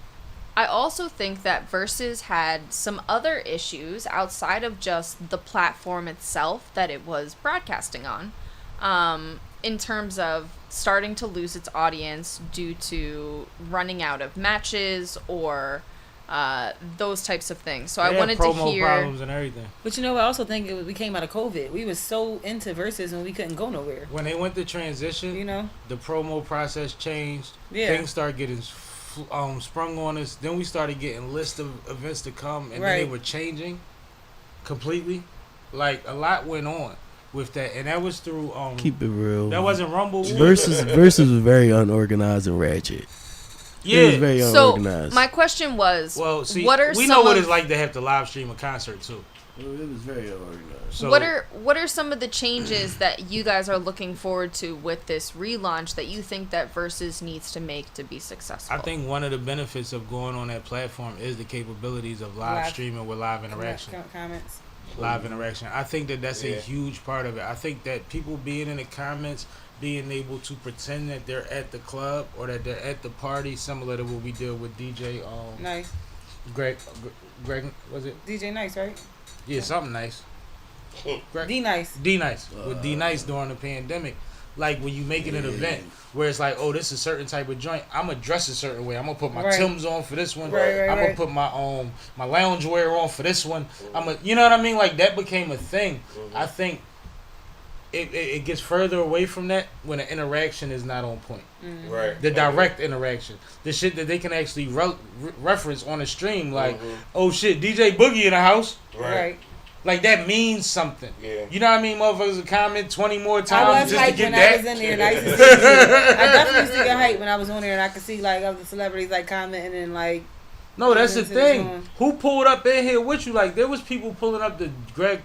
I also think that Versus had some other issues outside of just the platform itself that it was broadcasting on, in terms of starting to lose its audience due to running out of matches or those types of things. So I wanted to promo hear. problems and everything. But I also think we came out of COVID. We was so into Versus and we couldn't go nowhere. When they went to transition, the promo process changed. Yeah. Things started getting sprung on us. Then we started getting lists of events to come, and then they Right. were changing completely. Like, a lot went on with that, and that was through Keep it real. that wasn't Rumble. Versus was very unorganized and ratchet. It was Yeah. very So unorganized. my question was, Well, see, what are we some know what of, it's like to have to live stream a concert too. It was very unorganized. So what are some of the changes that you guys are looking forward to with this relaunch that you think that Versus needs to make to be successful? I think one of the benefits of going on that platform is the capabilities of live streaming with live interaction. Comments. Live interaction. I think that that's Yeah. a huge part of it. I think that people being in the comments, being able to pretend that they're at the club or that they're at the party, similar to what we did with DJ Nice. Greg, was it? DJ Nice, right? Yeah, something nice. Greg, D Nice. D Nice with D Nice during the pandemic. Like when you make it an event where it's like, oh, this is a certain type of joint. I'm gonna dress a certain way. I'm gonna put my Right. Timbs on for this one. Right, I'm gonna right. put my lounge wear on for this one. You know what I mean? Like that became a thing. I think it gets further away from that when the interaction is not on point. Right. The direct interaction, the shit that they can actually reference on a stream, like, oh shit, DJ Boogie in the house, Right. like that means something. Yeah. You know what I mean? Motherfuckers would comment 20 more I times was just to hyped get when that. I was in there, and I used to see I definitely used to get hyped when I was on there, and I could see like other celebrities like commenting and like. No, that's the into thing. zone. Who pulled up in here with you? Like, there was people pulling up the Greg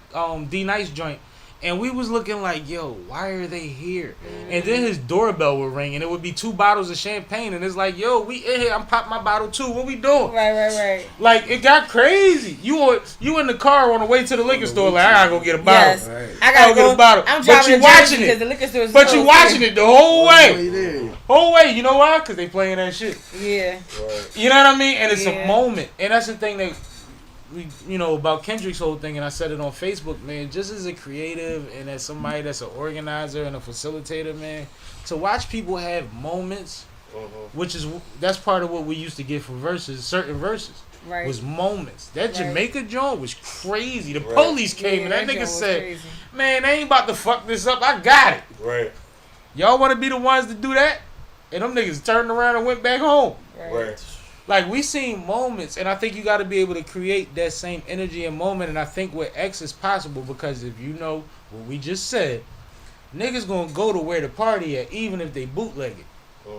D Nice joint, and we was looking like, yo, why are they here? And then his doorbell would ring, and it would be 2 bottles of champagne, and it's like, yo, we in here. I'm popping my bottle too. What we doing? Right. Like, it got crazy. You in the car on the way to the liquor store, like, I gotta go get a bottle. Yes. Right. I gotta get go. a bottle. I'm But driving you to watching Jersey it. because the liquor store is But you closed. watching it the whole way. Way there. Whole way. You know why? Because they playing that shit. Yeah. Right. You know what I mean? And it's Yeah. a moment. And that's the thing that we, about Kendrick's whole thing, and I said it on Facebook, man, just as a creative and as somebody that's an organizer and a facilitator, man, to watch people have moments, that's part of what we used to get from certain verses. Right. Was moments. That Right. Jamaica joint was crazy. The Right. police came and that joint nigga was said, crazy. man, they ain't about to fuck this up. I got it. Right. Y'all want to be the ones to do that? And them niggas turned around and went back home. Right. Like, we seen moments, and I think you got to be able to create that same energy and moment, and I think with X is possible, because if you know what we just said, niggas gonna go to where the party at, even if they bootleg it.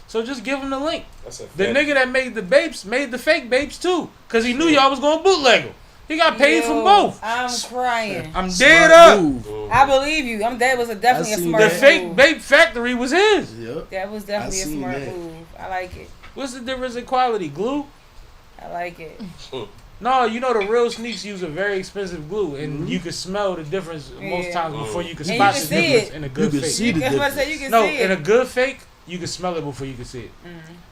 So just give them the link. That's a The fact. nigga that made the babes made the fake babes too, because he knew y'all was gonna bootleg them. He got paid Yo, from both. I'm crying. I'm Smart dead up. move. I believe you. That was definitely a seen smart The move. fake babe factory was his. Yep. That was definitely a seen smart that. move. I like it. What's the difference in quality? Glue? I like it. No, the real sneaks use a very expensive glue, and you can smell the difference most Yeah. times before you can And spot you the can see difference it. in a You good can fake. see the That's what I difference. said. You can No, see in a it. good fake, you can smell it before you can see it.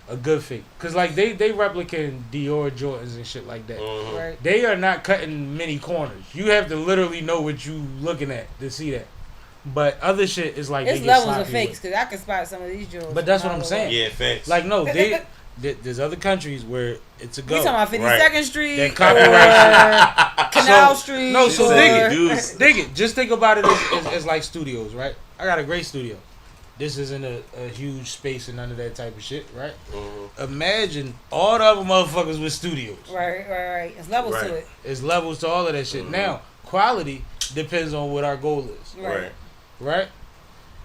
A good fake. Because, like, they replicating Dior Jordans and shit like that. Right. They are not cutting many corners. You have to literally know what you looking at to see that. But other shit is like It's they get levels sloppy of fakes with. because I can spot some of these jewels. But that's what from I'm all saying. over. Yeah, facts. Like, no, there's other countries where it's a go. We talking about 52nd Street, That copyright or Canal So- Street. No, so or- dig it. Dig it. Just think about it as like studios, right? I got a great studio. This isn't a huge space and none of that type of shit, right? Imagine all the other motherfuckers with studios. Right. It's levels to it. It's levels to all of that shit. Now, quality depends on what our goal is, Right. right?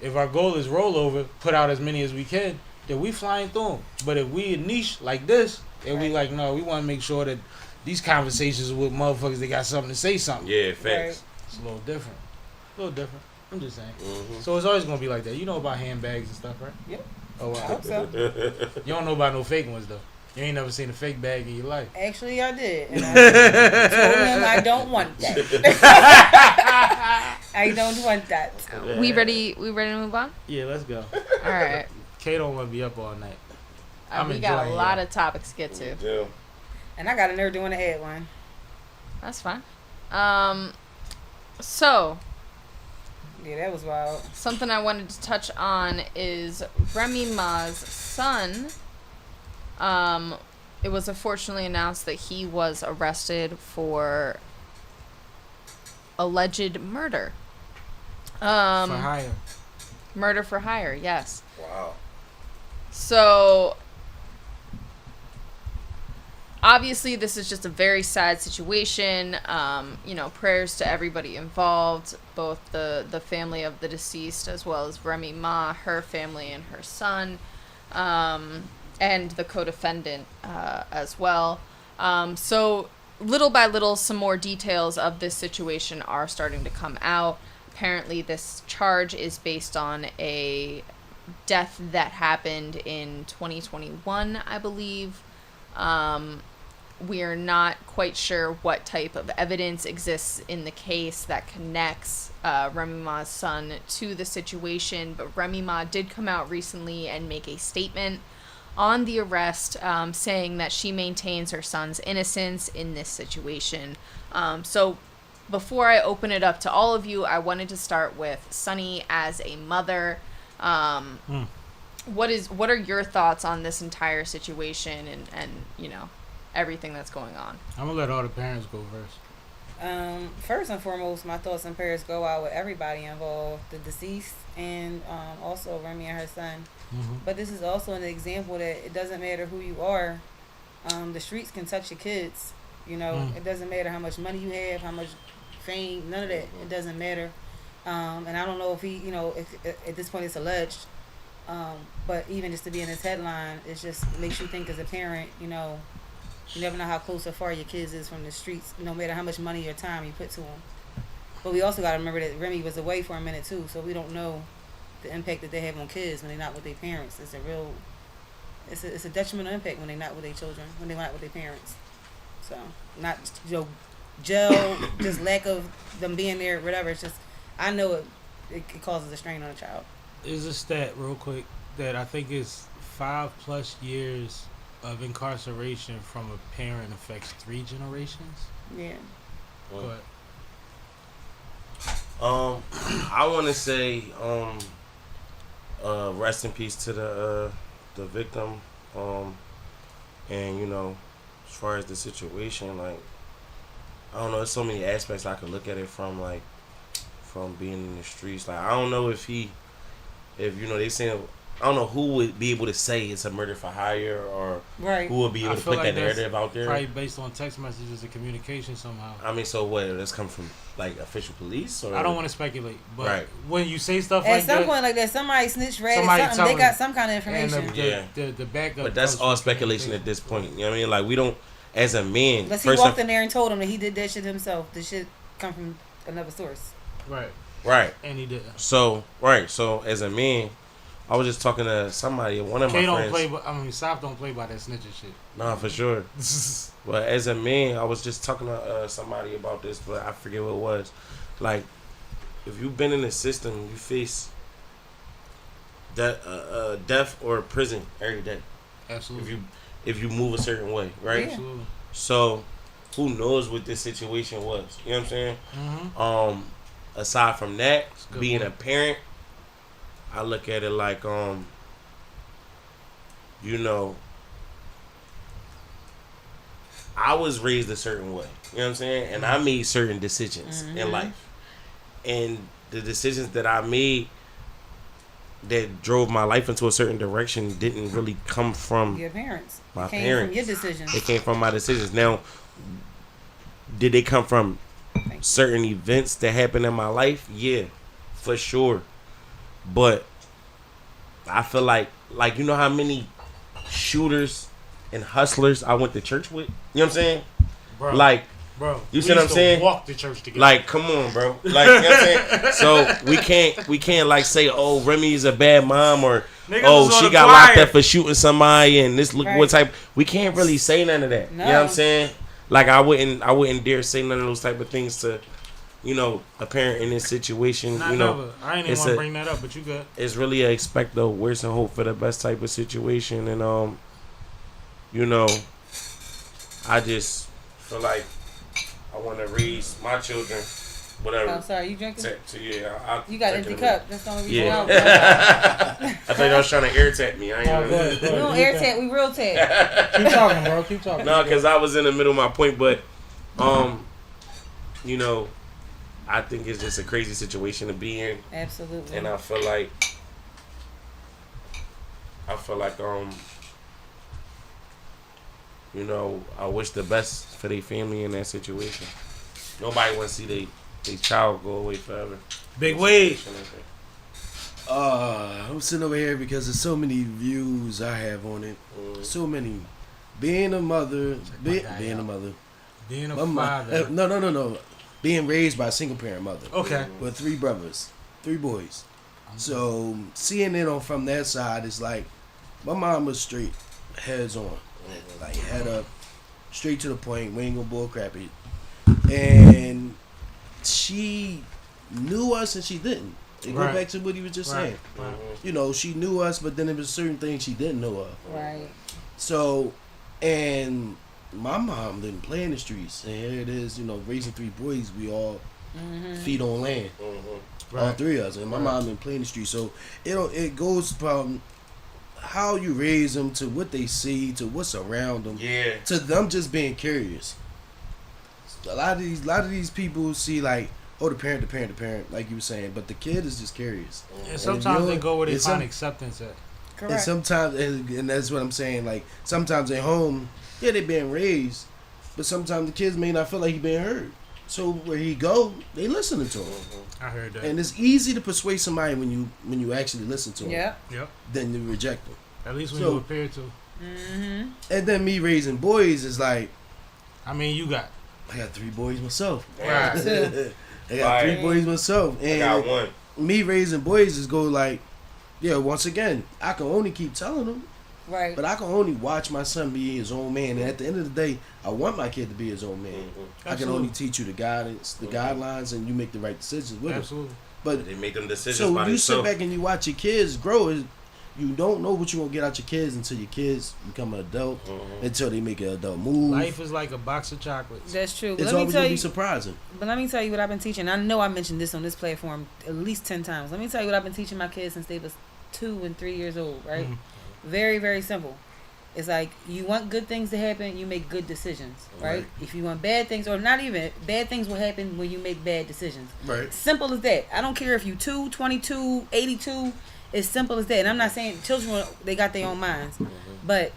If our goal is rollover, put out as many as we can, then we flying through them. But if we a niche like this, and we like, no, we want to make sure that these conversations with motherfuckers, they got something to say something. Yeah, facts. It's a little different. I'm just saying. So it's always gonna be like that. You know about handbags and stuff, right? Yep. Oh, I wow. hope so. You don't know about no fake ones though. You ain't never seen a fake bag in your life. Actually, I did. And I told him I don't want that. I don't want that. We ready? We ready to move on? Yeah, let's go. All right. Kay don't want to be up all night. I'm We got a enjoying lot it. of topics to get to. Yeah. And I got a nerd doing to add one. That's fine. So Yeah, that was wild. something I wanted to touch on is Remy Ma's son. It was unfortunately announced that he was arrested for alleged murder. For hire. Murder for hire, yes. Wow. So obviously this is just a very sad situation. Prayers to everybody involved, both the family of the deceased as well as Remy Ma, her family and her son, and the co-defendant as well. So little by little, some more details of this situation are starting to come out. Apparently this charge is based on a death that happened in 2021, I believe. We're not quite sure what type of evidence exists in the case that connects Remy Ma's son to the situation, but Remy Ma did come out recently and make a statement on the arrest, saying that she maintains her son's innocence in this situation. So before I open it up to all of you, I wanted to start with Sunny as a mother. What are your thoughts on this entire situation and everything that's going on? I'm gonna let all the parents go first. First and foremost, my thoughts and prayers go out with everybody involved, the deceased, and also Remy and her son. But this is also an example that it doesn't matter who you are. The streets can touch your kids. You know, it doesn't matter how much money you have, how much fame, none of that. It doesn't matter. And I don't know if he, you know, if at this point it's alleged. But even just to be in this headline, it just makes you think as a parent, you know, you never know how close or far your kids is from the streets, no matter how much money or time you put to them. But we also got to remember that Remy was away for a minute too, so we don't know the impact that they have on kids when they're not with their parents. It's a detrimental impact when they're not with their children, when they're not with their parents. So not, you know, jail, just lack of them being there, whatever. It's just, I know it causes a strain on a child. There's a stat real quick that I think is 5+ years of incarceration from a parent affects 3 generations. Yeah. But I want to say rest in peace to the victim, and you know, as far as the situation, like, I don't know, there's so many aspects I could look at it from, like, from being in the streets. Like, I don't know if you know, they saying, I don't know who would be able to say it's a murder for hire, or right, who would be able to put that narrative out there. Probably based on text messages and communication somehow. I mean, so what? Does come from like official police? Or I don't want to speculate, but right. when you say stuff at like some that, point like that, somebody snitched, ratted something. They got some kind of information. The backup. But that's all speculation at this point. You know what I mean? Like, we don't, as a man. Unless he walked in there and told him that he did that shit himself. The shit come from another source. Right. Right. And he did. So as a man, I was just talking to somebody, one of my friends. South don't play by that snitching shit. Nah, for sure. But as a man, I was just talking to somebody about this, but I forget what it was. Like, if you've been in the system, you face death or prison every day. Absolutely. If you move a certain way, right? Yeah. Absolutely. So, who knows what this situation was? You know what I'm saying? Mm-hmm. Aside from that, being point. a parent, I look at it like, you know, I was raised a certain way. You know what I'm saying? And I made certain decisions in life. And the decisions that I made that drove my life into a certain direction didn't really come from your parents. My it came parents. From your decisions. It came from my decisions. Now, did they come from certain events that happened in my life? Yeah, for sure. But I feel like you know how many shooters and hustlers I went to church with? You know what I'm saying? Bro, you see what I'm saying? Walk to church together. Like, come on, bro. Like, you know what I'm saying? So we can't like say, oh, Remy is a bad mom, or niggas she got locked up for shooting somebody, and this look what type. We can't really say none of that. No. You know what I'm saying? Like, I wouldn't dare say none of those type of things to, you know, a parent in this situation. Not you know, never. I ain't even want to bring that up, but you good. It's really a expect the worst and hope for the best type of situation, and you know, I just feel like I want to raise my children, whatever. Oh, sorry, you drinking? You got an empty cup. That's the only reason. Yeah. I thought y'all was trying to air tap me. I ain't we don't air tap. We real tap. Keep talking, bro. Keep talking. No, because I was in the middle of my point, but you know, I think it's just a crazy situation to be in. Absolutely. And I feel like you know, I wish the best for their family in that situation. Nobody wants to see their child go away forever. Big Wade. I'm sitting over here because there's so many views I have on it. So many. Being a mother, being a father. No. Being raised by a single parent mother. Okay. With 3 brothers, 3 boys. So seeing it from that side is like, my mom was straight, heads on, like head up, straight to the point. We ain't gonna bull crap it. And she knew us and she didn't. It go back to what he was just saying. Right. You know, she knew us, but then there was certain things she didn't know of. Right. So, and my mom didn't play in the streets, and here it is, you know, raising 3 boys. We all feet on land, all 3 of us, and my mom didn't play in the streets. So it goes from how you raise them to what they see to what's around them, to them just being curious. a lot of these people see like, oh, the parent, like you were saying, but the kid is just curious. And sometimes they go where they find acceptance at. Correct. And sometimes, and that's what I'm saying. Like sometimes at home, yeah, they being raised, but sometimes the kids may not feel like he being heard. So where he go, they listening to him. I heard that. And it's easy to persuade somebody when you actually listen to him. Yeah. Yep. Than to reject them. At least when So- you appear to. Mm-hmm. And then me raising boys is like, I mean, you got. I got 3 boys myself. Right. I got 3 boys myself. And I got one. me raising boys is go like, yeah, once again, I can only keep telling them, Right. but I can only watch my son be his own man. And at the end of the day, I want my kid to be his own man. I can Absolutely. only teach you the guidance, the guidelines, and you make the right decisions with him. Absolutely. But They make them decisions so by when you sit themselves. back and you watch your kids grow, you don't know what you're going to get out your kids until your kids become an adult, until they make an adult move. Life is like a box of chocolates. That's true. But It's let me always tell going to you. be surprising. But let me tell you what I've been teaching. I know I mentioned this on this platform at least 10 times. Let me tell you what I've been teaching my kids since they was 2 and 3 years old. Right. Very, very simple. It's like you want good things to happen, you make good decisions, right? If you want bad things, or not even, bad things will happen when you make bad decisions. Right. Simple as that. I don't care if you 2, 22, 82. It's simple as that. And I'm not saying children, they got their own minds. But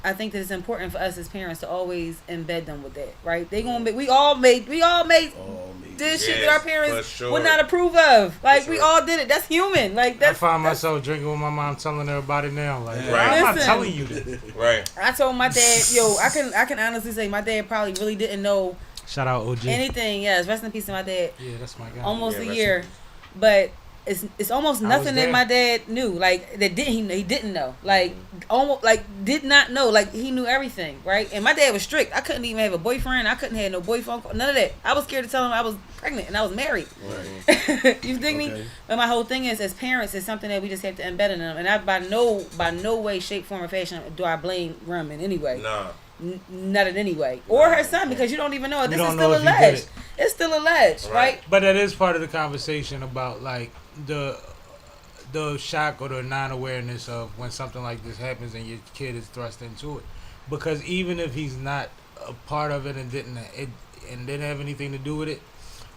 I think that it's important for us as parents to always embed them with that, right? They gonna be, we all made this shit that our Yes, parents for sure. would not approve of. Like For we sure. all did it. That's human. Like I that's. find myself drinking with my mom, telling her about it now. Like, Right. why am I Listen. telling you this? Right. I told my dad, yo, I can honestly say my dad probably really didn't know Shout out OG. anything. Yes, rest in peace to my dad. Yeah, that's my guy. Almost Yeah, a rest year, but it's almost I was nothing that there. my dad knew. Like that he didn't know. Like almost like did not know. Like he knew everything, right? And my dad was strict. I couldn't even have a boyfriend. I couldn't have no boyfriend. None of that. I was scared to tell him I was pregnant and I was married. You dig me? Okay. But my whole thing is, as parents, it's something that we just have to embed in them. And I by no way, shape, form, or fashion do I blame Rum in any way. Nah. Not in any way, or her son, because you don't even know. This don't is know still if he did alleged. it. It's still alleged, right? But that is part of the conversation about like the shock or the non-awareness of when something like this happens and your kid is thrust into it. Because even if he's not a part of it and didn't have anything to do with it,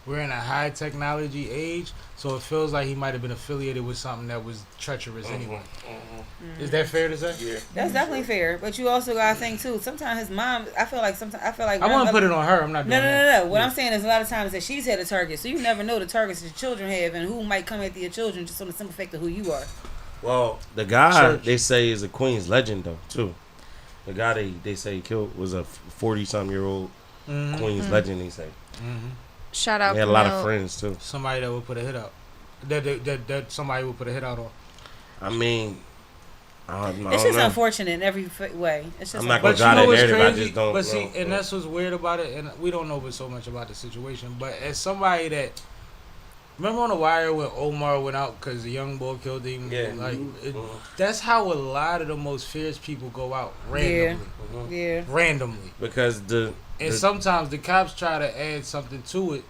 we're in a high technology age, so it feels like he might have been affiliated with something that was treacherous anyway. Is that fair to say? Yeah. That's definitely fair, but you also gotta think too. Sometimes his mom, I feel like I wouldn't put it on her. I'm not doing that. No. What I'm saying is a lot of times that she's had a target, so you never know the targets that your children have and who might come after your children just on the simple fact of who you are. Well, the guy Church. they say is a Queens legend though too. The guy they say he killed was a 40-something-year-old Queens legend. They say Shout out he had a lot of Camille. friends too. Somebody that would put a hit out. That somebody would put a hit out on. I mean, I don't It's just know. unfortunate in every way. It's just I'm not But gonna you drive know that what's narrative. I crazy? just don't. But see, know. and that's what's weird about it. And we don't know so much about the situation. But as somebody that remember on the wire when Omar went out because the young boy killed him. Yeah. Like that's how a lot of the most fierce people go out randomly. yeah. Randomly. because And sometimes the cops try to add something to it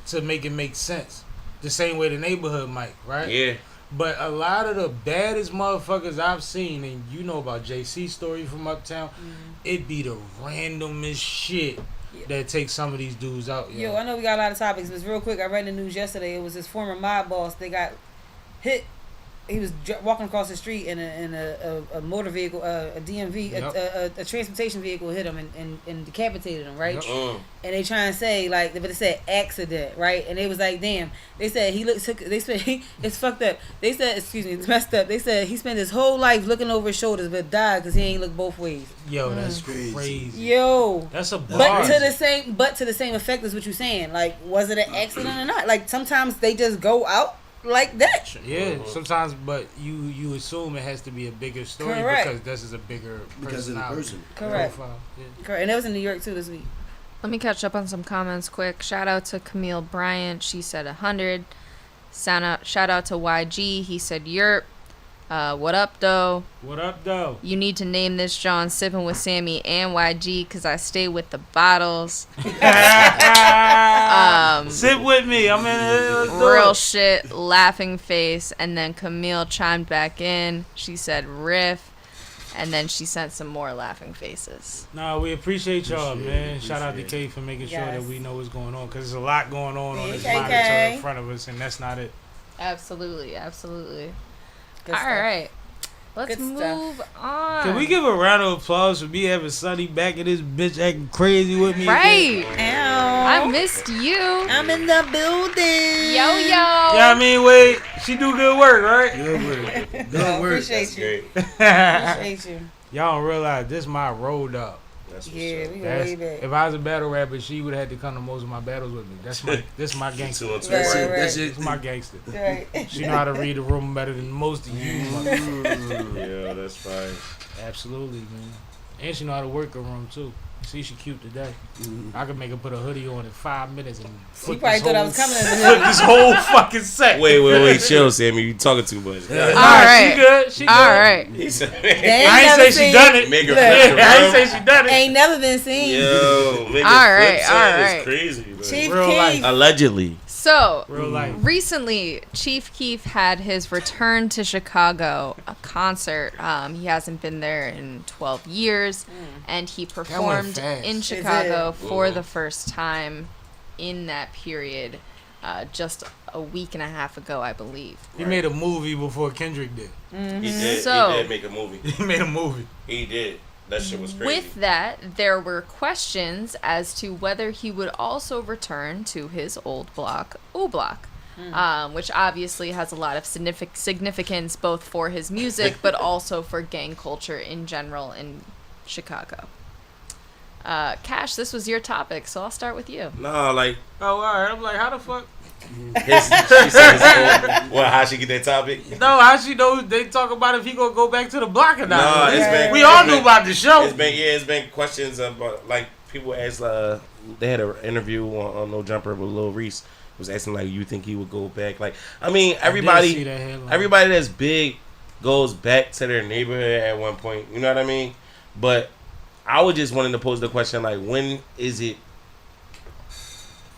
to make it make sense. The same way the neighborhood might, right? yeah. But a lot of the baddest motherfuckers I've seen, and you know about JC's story from Uptown, it be the randomest shit that takes some of these dudes out. Yo, I know we got a lot of topics, but real quick, I read in the news yesterday. It was this former mob boss. They got hit. He was walking across the street in a motor vehicle, a DMV, a transportation vehicle hit him and decapitated him, right? Yep. And they try and say like, but it said accident, right? And they was like, damn. They said it's fucked up. They said, excuse me, it's messed up. They said he spent his whole life looking over his shoulders, but died because he ain't look both ways. Yo, that's Crazy. crazy. Yo. That's a bar. But to the same effect as what you saying. Like, was it an accident or not? Like sometimes they just go out like that. Yeah, sometimes, but you assume it has to be a bigger story Correct. because this is a bigger Because of the personality. person. Correct. Profile. Yeah. Correct. And that was in New York too this week. Let me catch up on some comments quick. Shout out to Camille Bryant. She said 100. Shout out to YG. He said yerp. What up, though? What up, though? You need to name this John Sippin' with Sammy and YG because I stay with the bottles. Sit with me. I'm in Real shit, laughing face. And then Camille chimed back in. She said riff. And then she sent some more laughing faces. No, we appreciate y'all, man. Shout out to appreciate Kay for making sure Yes. that we know what's going on, because there's a lot going on this KK. monitor in front of us, and that's not it. Absolutely, absolutely. Good All stuff. right. Let's Good move stuff. on. Can we give a round of applause for me having Sonny back in this bitch acting crazy with me? Right. Ow. I missed you. I'm in the building. Yo, yo. Yeah, I mean, wait, she do good work, right? Good work. Good No, work. appreciate you. Great. Appreciate you. Y'all don't realize this my road dog. That's what's Yeah, up. we go That's, way back. if I was a battle rapper, she would have had to come to most of my battles with me. That's my this my gangster. Two on two. That's Right, it. right. That's it. This my gangster. Right. She know how to read the room better than most of you. Yeah, that's fine. Absolutely, man. And she know how to work a room too. See, she cute today. I could make her put a hoodie on in 5 minutes and You flip probably this thought I whole- was coming in the flip this whole fucking set. Wait, chill, Sammy. You talking too much. All All right, right. she good. She good. All right. He said, I ain't say she done it. Make her Look. flip the Yeah, I ain't room. say she done it. Ain't never been seen. Yo, make All her right, flip all set right. is crazy, man. Chief Real Keef. life. Allegedly. So, Real life. recently, Chief Keef had his return to Chicago, a concert. He hasn't been there in 12 years, and he performed fast. in It Chicago did. for the first time in that period, just a week and a half ago, I believe. He made a movie before Kendrick did. He did. So- he did make a movie. He made a movie. He did. That shit was crazy. With that, there were questions as to whether he would also return to his old block, O Block, which obviously has a lot of significance both for his music but also for gang culture in general in Chicago. Cash, this was your topic, so I'll start with you. No, like Oh, all right. I'm like, how the fuck? she said his old, well, how she get that topic? No, how she know they talk about if he gonna go back to the block or not? No, it's been. we it's all been- knew about the show. It's been questions about like people asked. They had an interview on No Jumper with Lil Reese. Was asking like, you think he would go back? Like, I mean, see everybody, that headline. everybody that's big goes back to their neighborhood at one point. You know what I mean? But I was just wanting to pose the question like, when is it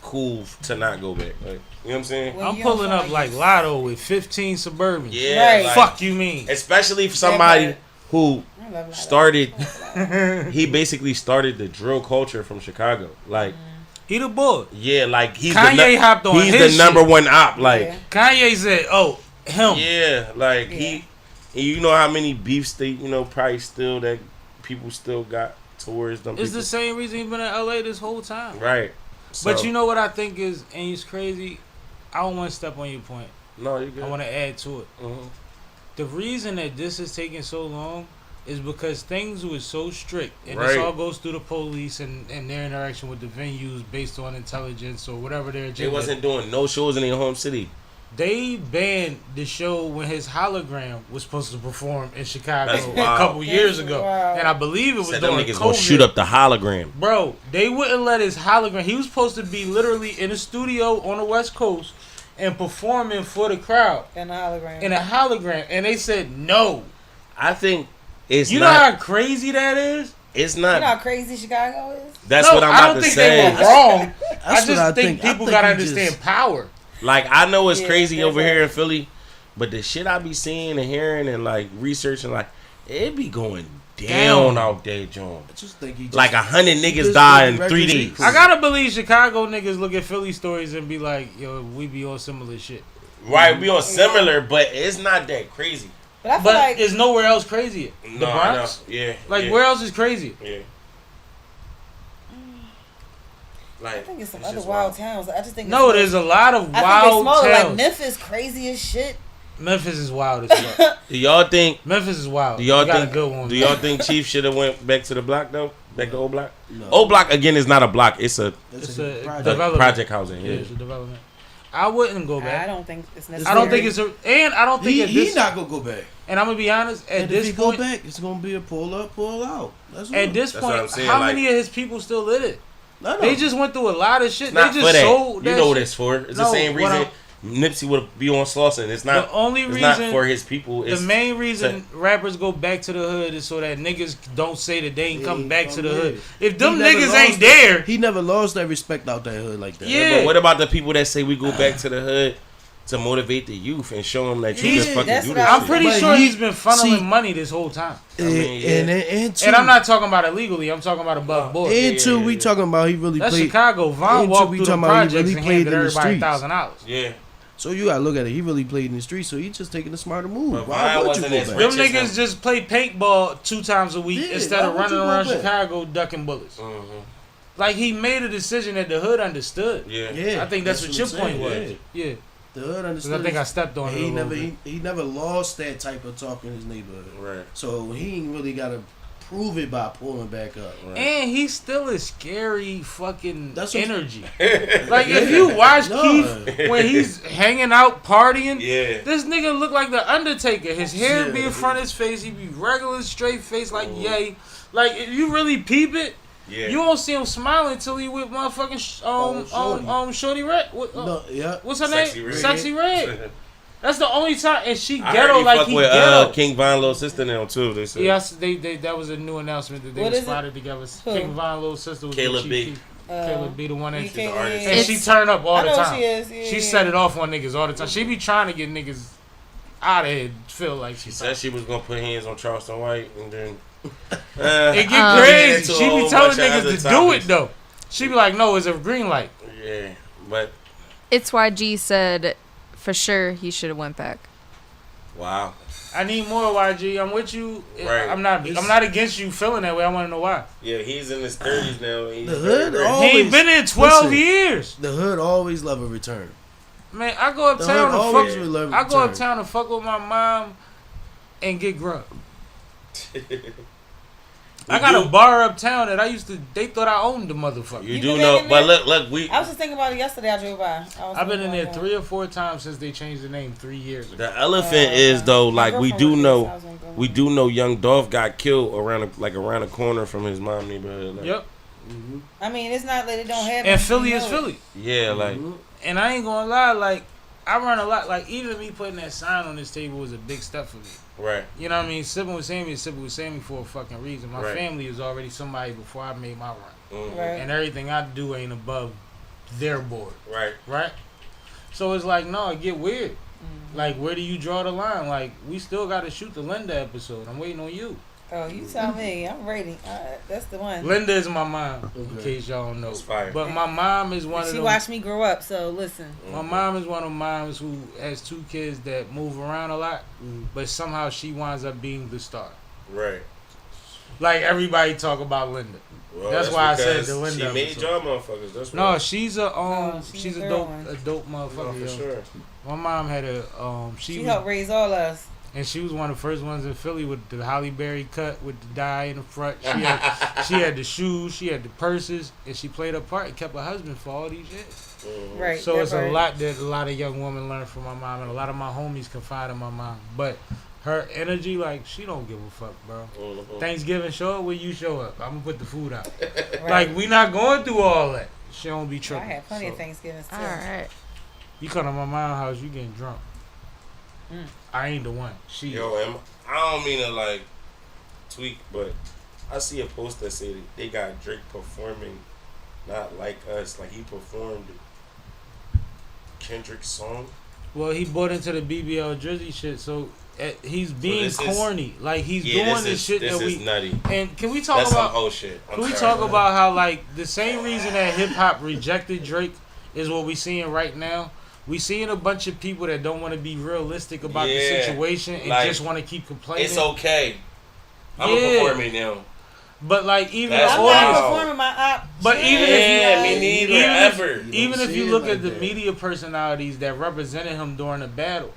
cool to not go back? Like, you know what I'm saying? When I'm you don't pulling feel up like Lotto with 15 Suburbans. Yeah, Right. like, Fuck you mean? especially for somebody Yeah, who I love Lotto. started. He basically started the drill culture from Chicago. Like, He the bull. yeah, like he's Kanye hopped on he's his the number shit. one op. Like, Yeah. Kanye said, "Oh, him." yeah, like Yeah. you know how many beefs they, probably still that people still got towards them. It's people. the same reason he been in LA this whole time. Right. But So- you know what I think is, and it's crazy. I don't want to step on your point. no, you good. I want to add to it. Mhm. The reason that this is taking so long is because things was so strict, and this Right. all goes through the police and their interaction with the venues based on intelligence or whatever their They agenda. wasn't doing no shows in their home city. They banned the show when his hologram was supposed to perform in Chicago That's a wild. couple years That's ago, wild. and I believe it was Said them during niggas COVID. gonna shoot up the hologram. Bro, they wouldn't let his hologram. He was supposed to be literally in a studio on the West Coast and performing for the crowd And a hologram. in a hologram, and they said no. I think it's You know not. how crazy that is? It's You know not. how crazy Chicago is? That's No, what I'm I about don't to think say. they were wrong. I That's just what I think think. I people think gotta he understand just- power. Like, I know it's Yeah, crazy that's over right. here in Philly, but the shit I be seeing and hearing and like researching, like it be going down out there, John. I just think he just, Like 100 niggas just die in did 3 records days. equal. I gotta believe Chicago niggas look at Philly stories and be like, yo, we be on similar shit. Right, we on similar, but it's not that crazy. But I feel But like there's nowhere else crazier. No, The I know. Bronx? Yeah. Like, yeah, where else is crazy? Yeah. Like, I think it's some it's other just wild towns. I just think No, it's there's a lot of I think it's wild smaller. Like towns. Memphis, crazy as shit. Memphis is wild as fuck. Do y'all think? Memphis is wild. Do y'all You got think? a good one. Do y'all think Chief should have went back to the block though? Back to old block. No. Old block again is not a block. It's a It's a a project. development. project housing. Yeah, Yeah. it's a development. I wouldn't go I back. don't think it's I necessary. don't think it's a, and I don't think at He this. not gonna go back. And I'm gonna be honest. At And if this he point, go back, it's gonna be a pull up, pull out. That's all. at this That's what I'm point, saying, how like- many of his people still lit it? No, no. They just went through a lot of shit. It's not They for just that. sold You that know what shit. it's for. It's No, the same what reason Nipsey would be on Slauson. It's not. The only It's reason not for his people. The It's main reason rappers go back to the hood is so that niggas don't say that they ain't Yeah, come he back come to the back. hood. If them He never niggas lost ain't it. there, He never lost that respect out that hood like that. Yeah. But what about the people that say we go back to the hood to motivate the youth and show them that you Yeah, can fucking that's do what this I I'm shit. pretty But sure he- he's been funneling see- money this whole time. mean, yeah. And two, And I'm not talking about illegally. I'm talking about above board. and two, Yeah. we talking about he really That's played. Chicago. Von and walked we through the talking about he projects really and played handed in the everybody streets. $1,000. Yeah. So you gotta look at it. He really played in the streets, so he just taking a smarter move. But Why Vine would you wasn't go as back? rich Them as niggas him. just play paintball 2 times a week Yeah, instead why of would running you go around back? Chicago ducking bullets. Mm-hmm. Like, he made a decision that the hood understood. Yeah. Yeah, I think that's what your I'm point saying, was. Yeah. The hood Because understood. I think I stepped on it. he a little never bit. he never lost that type of talk in his neighborhood. Right. So he ain't really gotta prove it by pulling back up. Right. And he's still a scary fucking That's what- energy. Like, if you watch No. Keith when he's hanging out partying, Yeah. this nigga look like the Undertaker. His hair be Yeah. in front of his face. He be regular, straight face like yay. Like, if you really peep it, Yeah. you won't see him smiling until he with motherfucking Shorty Red. No, yeah. What's her Sexy name? Red. Sexy Red. That's the only time, and she I heard ghetto he like fuck he with ghetto. King Von little sister now too. They said. Yes, they that was a new announcement that they What was is it? spotted together. Who? King Von little sister was Kayla the B. chief. Kayla B, the one that You She's an can't- artist. and she It's- turn up all I the know time. she is. Yeah, She yeah. set it off on niggas all the time. She be trying to get niggas out of here. Feel like She said she was gonna put hands on Charleston White, and then it get Um, crazy. into a She be whole telling bunch of niggas other to do topics. it though. She be like, no, it's a green light. yeah, but It's why G said for sure he should have went back. wow, I need more YG. I'm with you. Right. I'm not against you feeling that way. I want to know why. yeah, he's in his 30s now. He's The very hood rich. all- He ain't Always- been in 12 listen. years. The hood always love a return. Man, I go The uptown hood to always fuck. will love a I go return. uptown to fuck with my mom and get grub. I got a bar uptown that I used to. They thought I owned the motherfucker. You You do been know, in but there? look, we I was just thinking about it yesterday. I drove by. I've been in there 3 or 4 times since they changed the name 3 years ago. the elephant is though, My like we girlfriend do worked there, know, so I was gonna go. we do know Young Dolph got killed around the corner from his mom neighborhood. Like, Yep. I mean, it's not that it don't happen. And Philly You is know it. Philly. Yeah, like And I ain't gonna lie, like I run a lot. Like even me putting that sign on this table was a big step for me. right, You know what I mean? Sipping with Sammy is sipping with Sammy for a fucking reason. My Right. family is already somebody before I made my run. mhm, Right. And everything I do ain't above their board, right, right? So it's like, no, it get weird. Like, where do you draw the line? Like, we still got to shoot the Linda episode. I'm waiting on you. Oh, you tell me. I'm ready. That's the one. Linda is my mom, in Okay. case y'all don't know. That's fire. But my mom is one of She them. watched me grow up, so listen. My mom is one of moms who has 2 kids that move around a lot, but somehow she winds up being the star. right. Like everybody talk about Linda. Well, That's why I said because the Linda She made episode. y'all motherfuckers. That's No, why. she's a No, she's she's a a girl dope one. dope No, motherfucker. for Yo. sure. My mom had a She she helped raise all us. and she was one of the first ones in Philly with the Halle Berry cut with the dye in the front. She had the shoes, she had the purses, and she played her part and kept her husband for all these years. Mhm. Right. So that it's a part. lot that a lot of young women learn from my mom, and a lot of my homies confide in my mom. But her energy, like, she don't give a fuck, bro. Mhm. Thanksgiving, show up when you show up. I'm gonna put the food out. Right. Like, we not going through all that. She don't be I tripping. had plenty of So, Thanksgivings too. All right. you come to my mom's house, you getting drunk. Mm. I ain't the one. She. Yo, I don't mean to like tweak, but I see a post that say they got Drake performing Not Like Us. Like he performed Kendrick's song. Well, he bought into the BBL Drizzy shit, so he's being this is- corny. Like he's Yeah, doing this shit this that is we. nutty. And can we talk That's some about? whole shit. I'm Can we sorry. talk about how like the same reason that hip hop rejected Drake is what we seeing right now? We seeing a bunch of people that don't want to be realistic about the Yeah, situation and like, just want to keep complaining. It's okay. I'm Yeah. a performer now. But like even That's the I'm why- audience, not performing my op. But shit. even if Yeah, you- me neither. even if- Ever. even if see you it look like at the that. media personalities that represented him during the battle,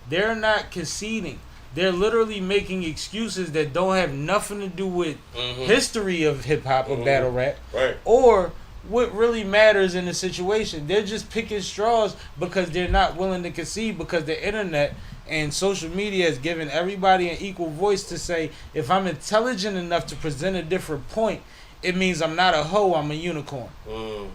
they're not conceding. They're literally making excuses that don't have nothing to do with Mhm. history of hip hop or Mhm. battle rap Right. or what really matters in the situation. They're just picking straws because they're not willing to concede because the internet and social media has given everybody an equal voice to say, if I'm intelligent enough to present a different point, it means I'm not a hoe, I'm a unicorn. Mm.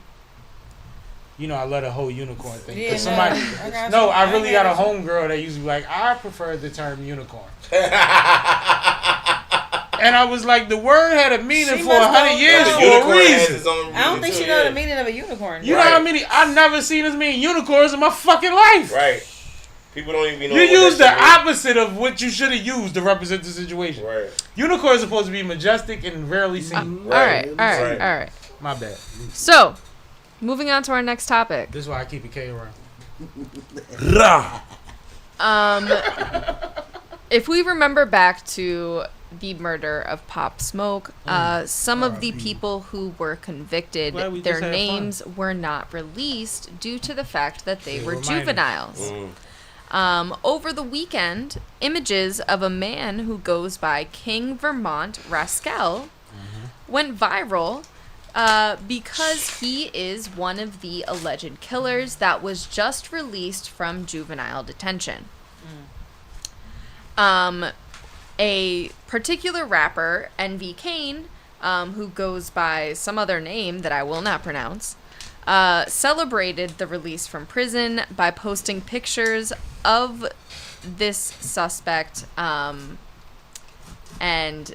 You know, I love the whole unicorn thing. Yeah, 'Cause somebody, I got no, you. I really got a got you. homegirl that used to be like, I prefer the term unicorn. And I was like, the word had a meaning She for must 100 know- years The for unicorn a has reason. its own I don't think meaning she too, know yeah. the meaning of a unicorn. You know Right. how many? I've never seen as many unicorns in my fucking life. Right. People don't even know. You use the opposite of what you should have used to represent the situation. Right. Unicorns are supposed to be majestic and rarely seen. All right. My bad. So, moving on to our next topic. This is why I keep a K around. If we remember back to the murder of Pop Smoke, some of the people who were convicted, their names were not released due to the fact that they were juveniles. Over the weekend, images of a man who goes by King Vermont Rascal went viral because he is one of the alleged killers that was just released from juvenile detention. A particular rapper, NV Kane, who goes by some other name that I will not pronounce, celebrated the release from prison by posting pictures of this suspect and,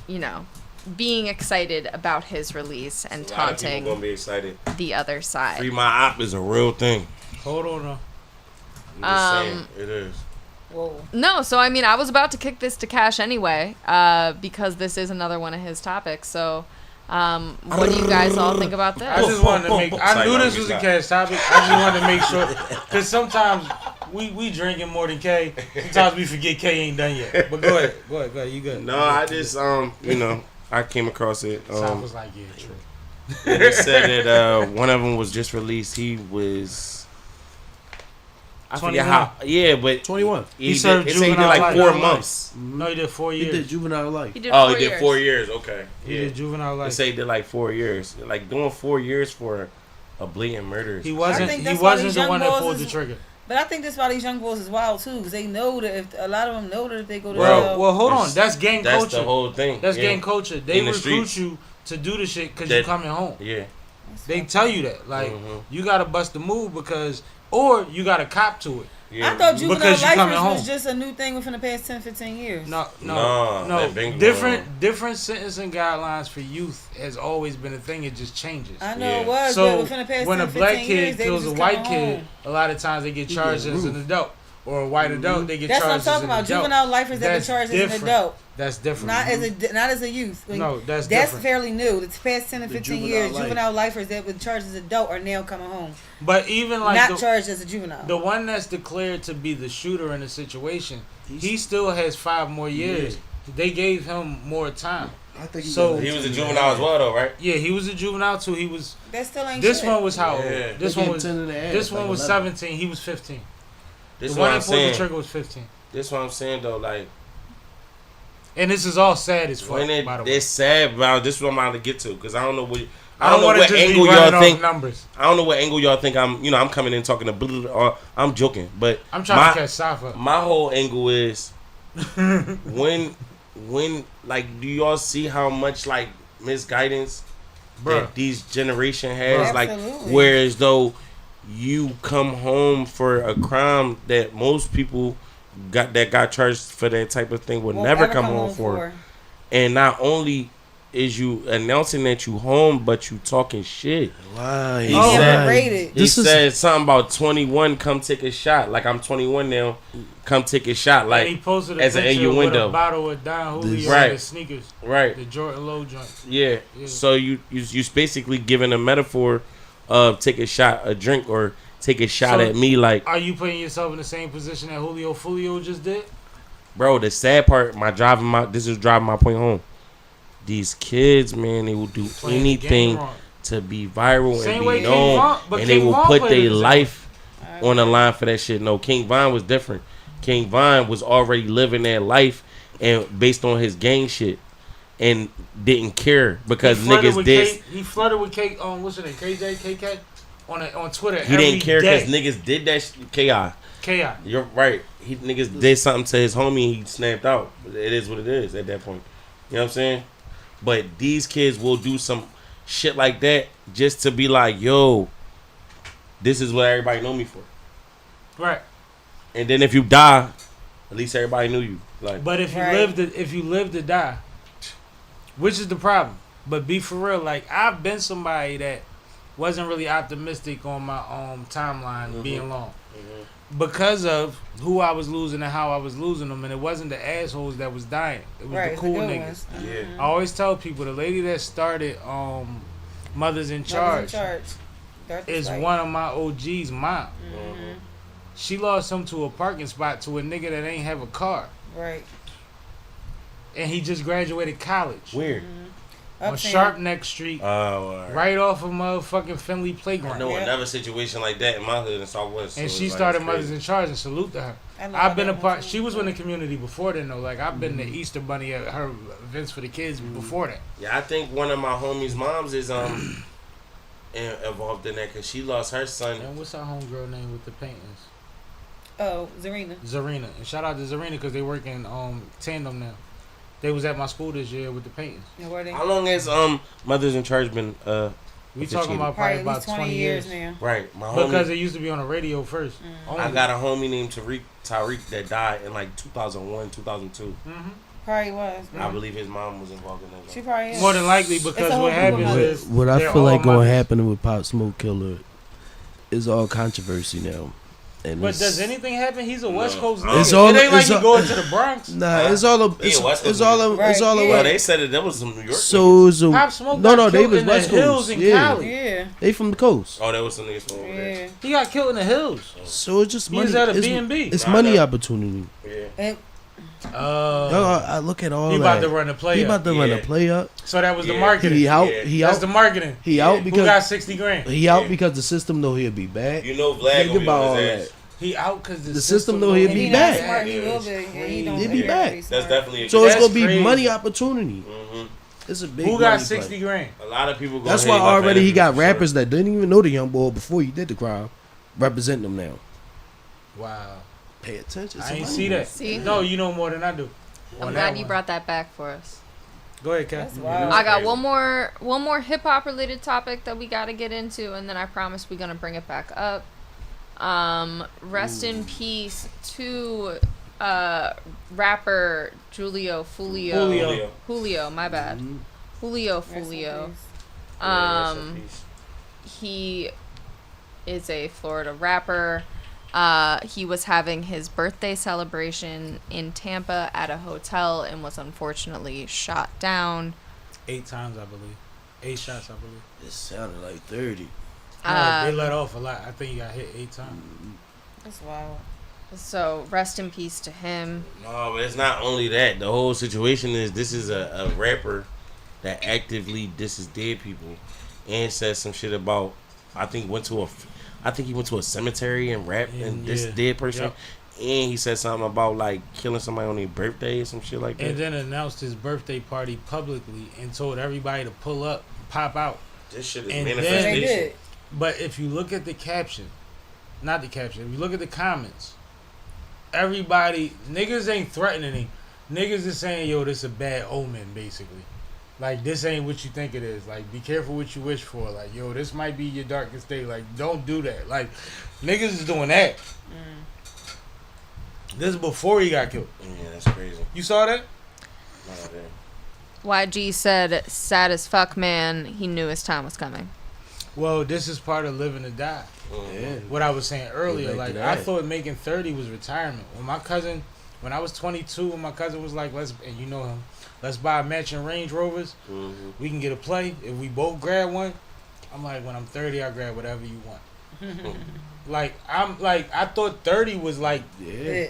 you know, being excited about his release and taunting gonna be excited. the other side. Free my op is a real thing. Hold on. I'm just saying, it is. Whoa. No, so I mean, I was about to kick this to Cash anyway, because this is another one of his topics. So, what do you guys all think about this? I just wanted to make. I knew this was a Cash topic. I just wanted to make sure, because sometimes we drinking more than K. Sometimes we forget K ain't done yet. But go ahead. You good? No, I just you know, I came across it. Sam was like, yeah, true. They said that one of them was just released. He was. I forget how. Yeah, but 21. He served did, he did juvenile like life. 4 months. No, he did 4 years. He did juvenile life. He did Oh, 4 he did years. 4 years. Okay. He did juvenile They life. say he did like 4 years. Like doing 4 years for a blatant murder. He wasn't. think He that's why wasn't these the young one that boys pulled is- the trigger. But I think that's why these young boys is wild too, because they know that if a lot of them know that if they go to Well, jail, hold on. That's gang That's culture. the whole thing. That's yeah. gang culture. They In the recruit streets. you to do the shit because That- you're coming home. Yeah. They tell you that. Like, Mhm. you got to bust the move because, or you got to cop to it. Yeah. I thought juvenile Because you coming lifers was home. just a new thing within the past 10, 15 years. No. that been going Different sentencing guidelines for youth has always been a thing. It just changes. I know Yeah. it was, but So within the past when 10, a black 15 years, kid they kills was a just white coming kid, home. a lot of times they get charged as an adult, or a white adult they get That's what I'm charged as talking an about. adult. Juvenile lifers that That's get charged as different. an adult, That's different. not as a youth. Like, No, that's that's different. fairly new. The past 10 to The 15 juvenile years, life. juvenile lifers that were charged as adult are now coming home, But even like not charged as a juvenile. the one that's declared to be the shooter in the situation, he still has 5 more years. They gave him more time. I think So- He was a juvenile as well, though, right? Yeah, he was a juvenile too. He was. That still ain't This shit. one was how old? Yeah. This one was. 10 and a half, This one like was 11. 17. He was 15. This is The what one I'm that pulled the saying. trigger was 15. This is what I'm saying, though. Like, And this is all sad as fuck. when By the way, it's sad, bro. This is what I'm about to get to, because I don't know what. I don't know want what to just angle be y'all running off think. numbers. I don't know what angle y'all think I'm coming in talking to blah, or I'm joking, but I'm trying to catch Safa. my whole angle is when like, do y'all see how much like misguidance Bruh. that these generation has? Bruh. Like, Absolutely. whereas though you come home for a crime that most people got charged for that type of thing would Won't never ever come home for. And not only is you announcing that you home, but you talking shit. Why? He Oh, said- rated. He said something about 21, come take a shot. Like, I'm 21 now, come take a shot. And he Like, posted a as an picture with innuendo. a bottle of Don Julio Right. and his sneakers, right. the Jordan Low joint. Yeah. Yeah. So you basically giving a metaphor of take a shot, a drink, or take a shot So- at me. Like, Are you putting yourself in the same position that Julio Fulio just did? bro, the sad part, this is driving my point home. These kids, man, they will do Playing the game anything wrong. to be viral Same and way be King known, Von- but and they King will Von put played their it the same life on the line for that shit. No, King Von was different. King Von was already living that life and based on his gang shit, and didn't care because niggas did. He flooded with K. What's her name? KK on Twitter. He didn't care because day. niggas did that shit. Ki. Ki. You're right. Niggas did something to his homie. He snapped out. It is what it is at that point. You know what I'm saying? But these kids will do some shit like that just to be like, yo, this is what everybody know me for. Right. And then if you die, at least everybody knew you. Like, But if you Right. live to die, which is the problem. But be for real, like I've been somebody that wasn't really optimistic on my timeline being long. because of who I was losing and how I was losing them, and it wasn't the assholes that was dying. It was Right, the cool good niggas. ones. Yeah. I always tell people the lady that started Mothers in Charge, is one of my OG's mom. Mm-hmm. She lost him to a parking spot to a nigga that ain't have a car, Right. and he just graduated college Where? on Sharp Neck Street, Oh, right off of motherfucking Finley I Playground. know another situation like that in my hood in Southwest. And so she it's started it's Mothers crazy. in Charge, and salute to her. I've been a part. She was in the community before then, though. Like I've been the Easter Bunny at her events for the kids before that. Yeah, I think one of my homies' moms is involved in that because she lost her son. And what's our homegirl name with the paintings? Oh, Zarina. Zarina. And shout out to Zarina because they work in tandem now. They was at my school this year with the paintings. Yeah, where they? How long has Mothers in Charge been We talking about Probably probably at least about 20 years now. right? My homie, because it used to be on the radio first. Only. I got a homie named Tariq that died in like 2001, 2002. Probably was. I believe his mom was involved in that. She probably is. More than likely because It's a what whole group of happens mothers. is What I they're feel all like gonna mothers. happen with Pop Smoke Killer is all controversy now. And But it's- does anything happen? He's a West Coast It's nigga. all- it ain't like it's he all- going to the Bronx. Nah, it's all a, He a West Coast it's all a, nigga. it's all Right, a. yeah. Well, they said that was some New York. So niggas. it was a, Pop Smoke no, got they killed was in the West hills Coast. in Yeah, Cali. Yeah. they from the coast. Oh, that was some niggas from over there. Yeah. He got killed in the hills. So it's just He money. was at a it's, B&B. It's Nah, money nah. opportunity. Yeah. And I look at all he that. about to run the play He up. about to run Yeah. a play up. So that was the Yeah. marketing. He out. Yeah. He That's out. the marketing. He Yeah. out Who got because 60 grand? he out Yeah. because the system know he'll be back. You know, Vlad Think gonna be about on all his ass. that. He out because The system know he'll and be he back. not smart. He Yeah, will it's be. And he don't. He'll be appear back. to be That's smart. definitely. So it's That's gonna be crazy. money opportunity. Hmm. It's a big. Who got money 60 play. grand? A lot of people. That's why already he got rappers that didn't even know the young boy before he did the crime, representing him now. Wow. Pay attention. I ain't Somebody see that. See? No, you know more than I do. I'm On glad that you one. brought that back for us. Go ahead, Kat. That's wild. I got crazy. one more hip hop related topic that we got to get into, and then I promise we're gonna bring it back up. Rest in peace to rapper Julio. My bad. Julio Rest in Fulio. peace. He is a Florida rapper. He was having his birthday celebration in Tampa at a hotel and was unfortunately shot down. 8 times, I believe. 8 shots, I believe. It sounded like 30. They let off a lot. I think he got hit 8 times. That's wild. So rest in peace to him. No, but it's not only that. The whole situation is this is a rapper that actively disses dead people and says some shit about. I think he went to a cemetery and rapped and this Yeah. dead person. Yep. And he said something about like killing somebody on their birthday or some shit like that. And then announced his birthday party publicly and told everybody to pull up, pop out. This shit is And then- They manifestation. did. But if you look at the caption, not the caption, if you look at the comments, everybody, niggas ain't threatening him. Niggas is saying, yo, this a bad omen, basically. Like, this ain't what you think it is. Like, be careful what you wish for. Like, yo, this might be your darkest day. Like, don't do that. Like, niggas is doing that. This is before he got killed. Yeah, that's crazy. You saw that? Nah, man. YG said, sad as fuck, man. He knew his time was coming. Well, this is part of living to die. Yeah. What I was saying earlier, back like, to I that. thought making 30 was retirement. When I was 22, and my cousin was like, and you know him, let's buy matching Range Rovers. Mm-hmm. We can get a play. If we both grab one, I'm like, when I'm 30, I'll grab whatever you want. I thought 30 was like, Yeah.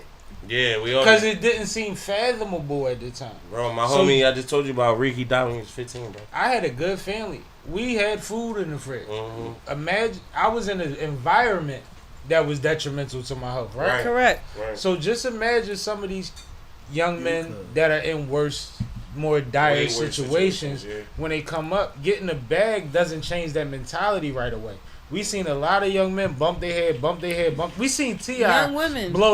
Yeah, we all. because it didn't seem fathomable at the time. Bro, my So- homie, I just told you about Ricky died when he was 15, bro. I had a good family. We had food in the fridge. Mm-hmm. Imagine, I was in an environment that was detrimental to my health, right? Right. Correct. Right. So just imagine some of these young men could. that are in worse, more dire Way worse situations. yeah. When they come up, getting a bag doesn't change that mentality right away. We seen a lot of young men bump their head. We seen T.I. Young women. blow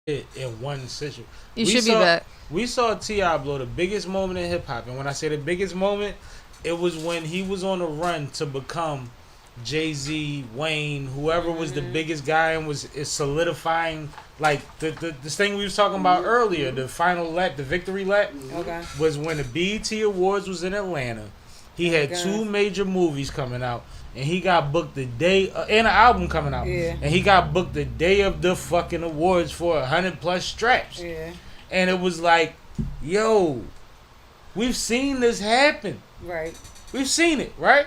in one situation. You should be back. We saw T.I. blow the biggest moment in hip hop, and when I say the biggest moment, it was when he was on a run to become Jay-Z, Wayne, whoever was the biggest guy, and was solidifying like this thing we was talking about earlier, the final lap, the victory lap. Okay. Was when the BET Awards was in Atlanta. He had 2 major movies coming out, and he got booked the day and an album coming out. Yeah. And he got booked the day of the fucking awards for 100+ straps. Yeah. And it was like, yo, we've seen this happen. Right. We've seen it, right?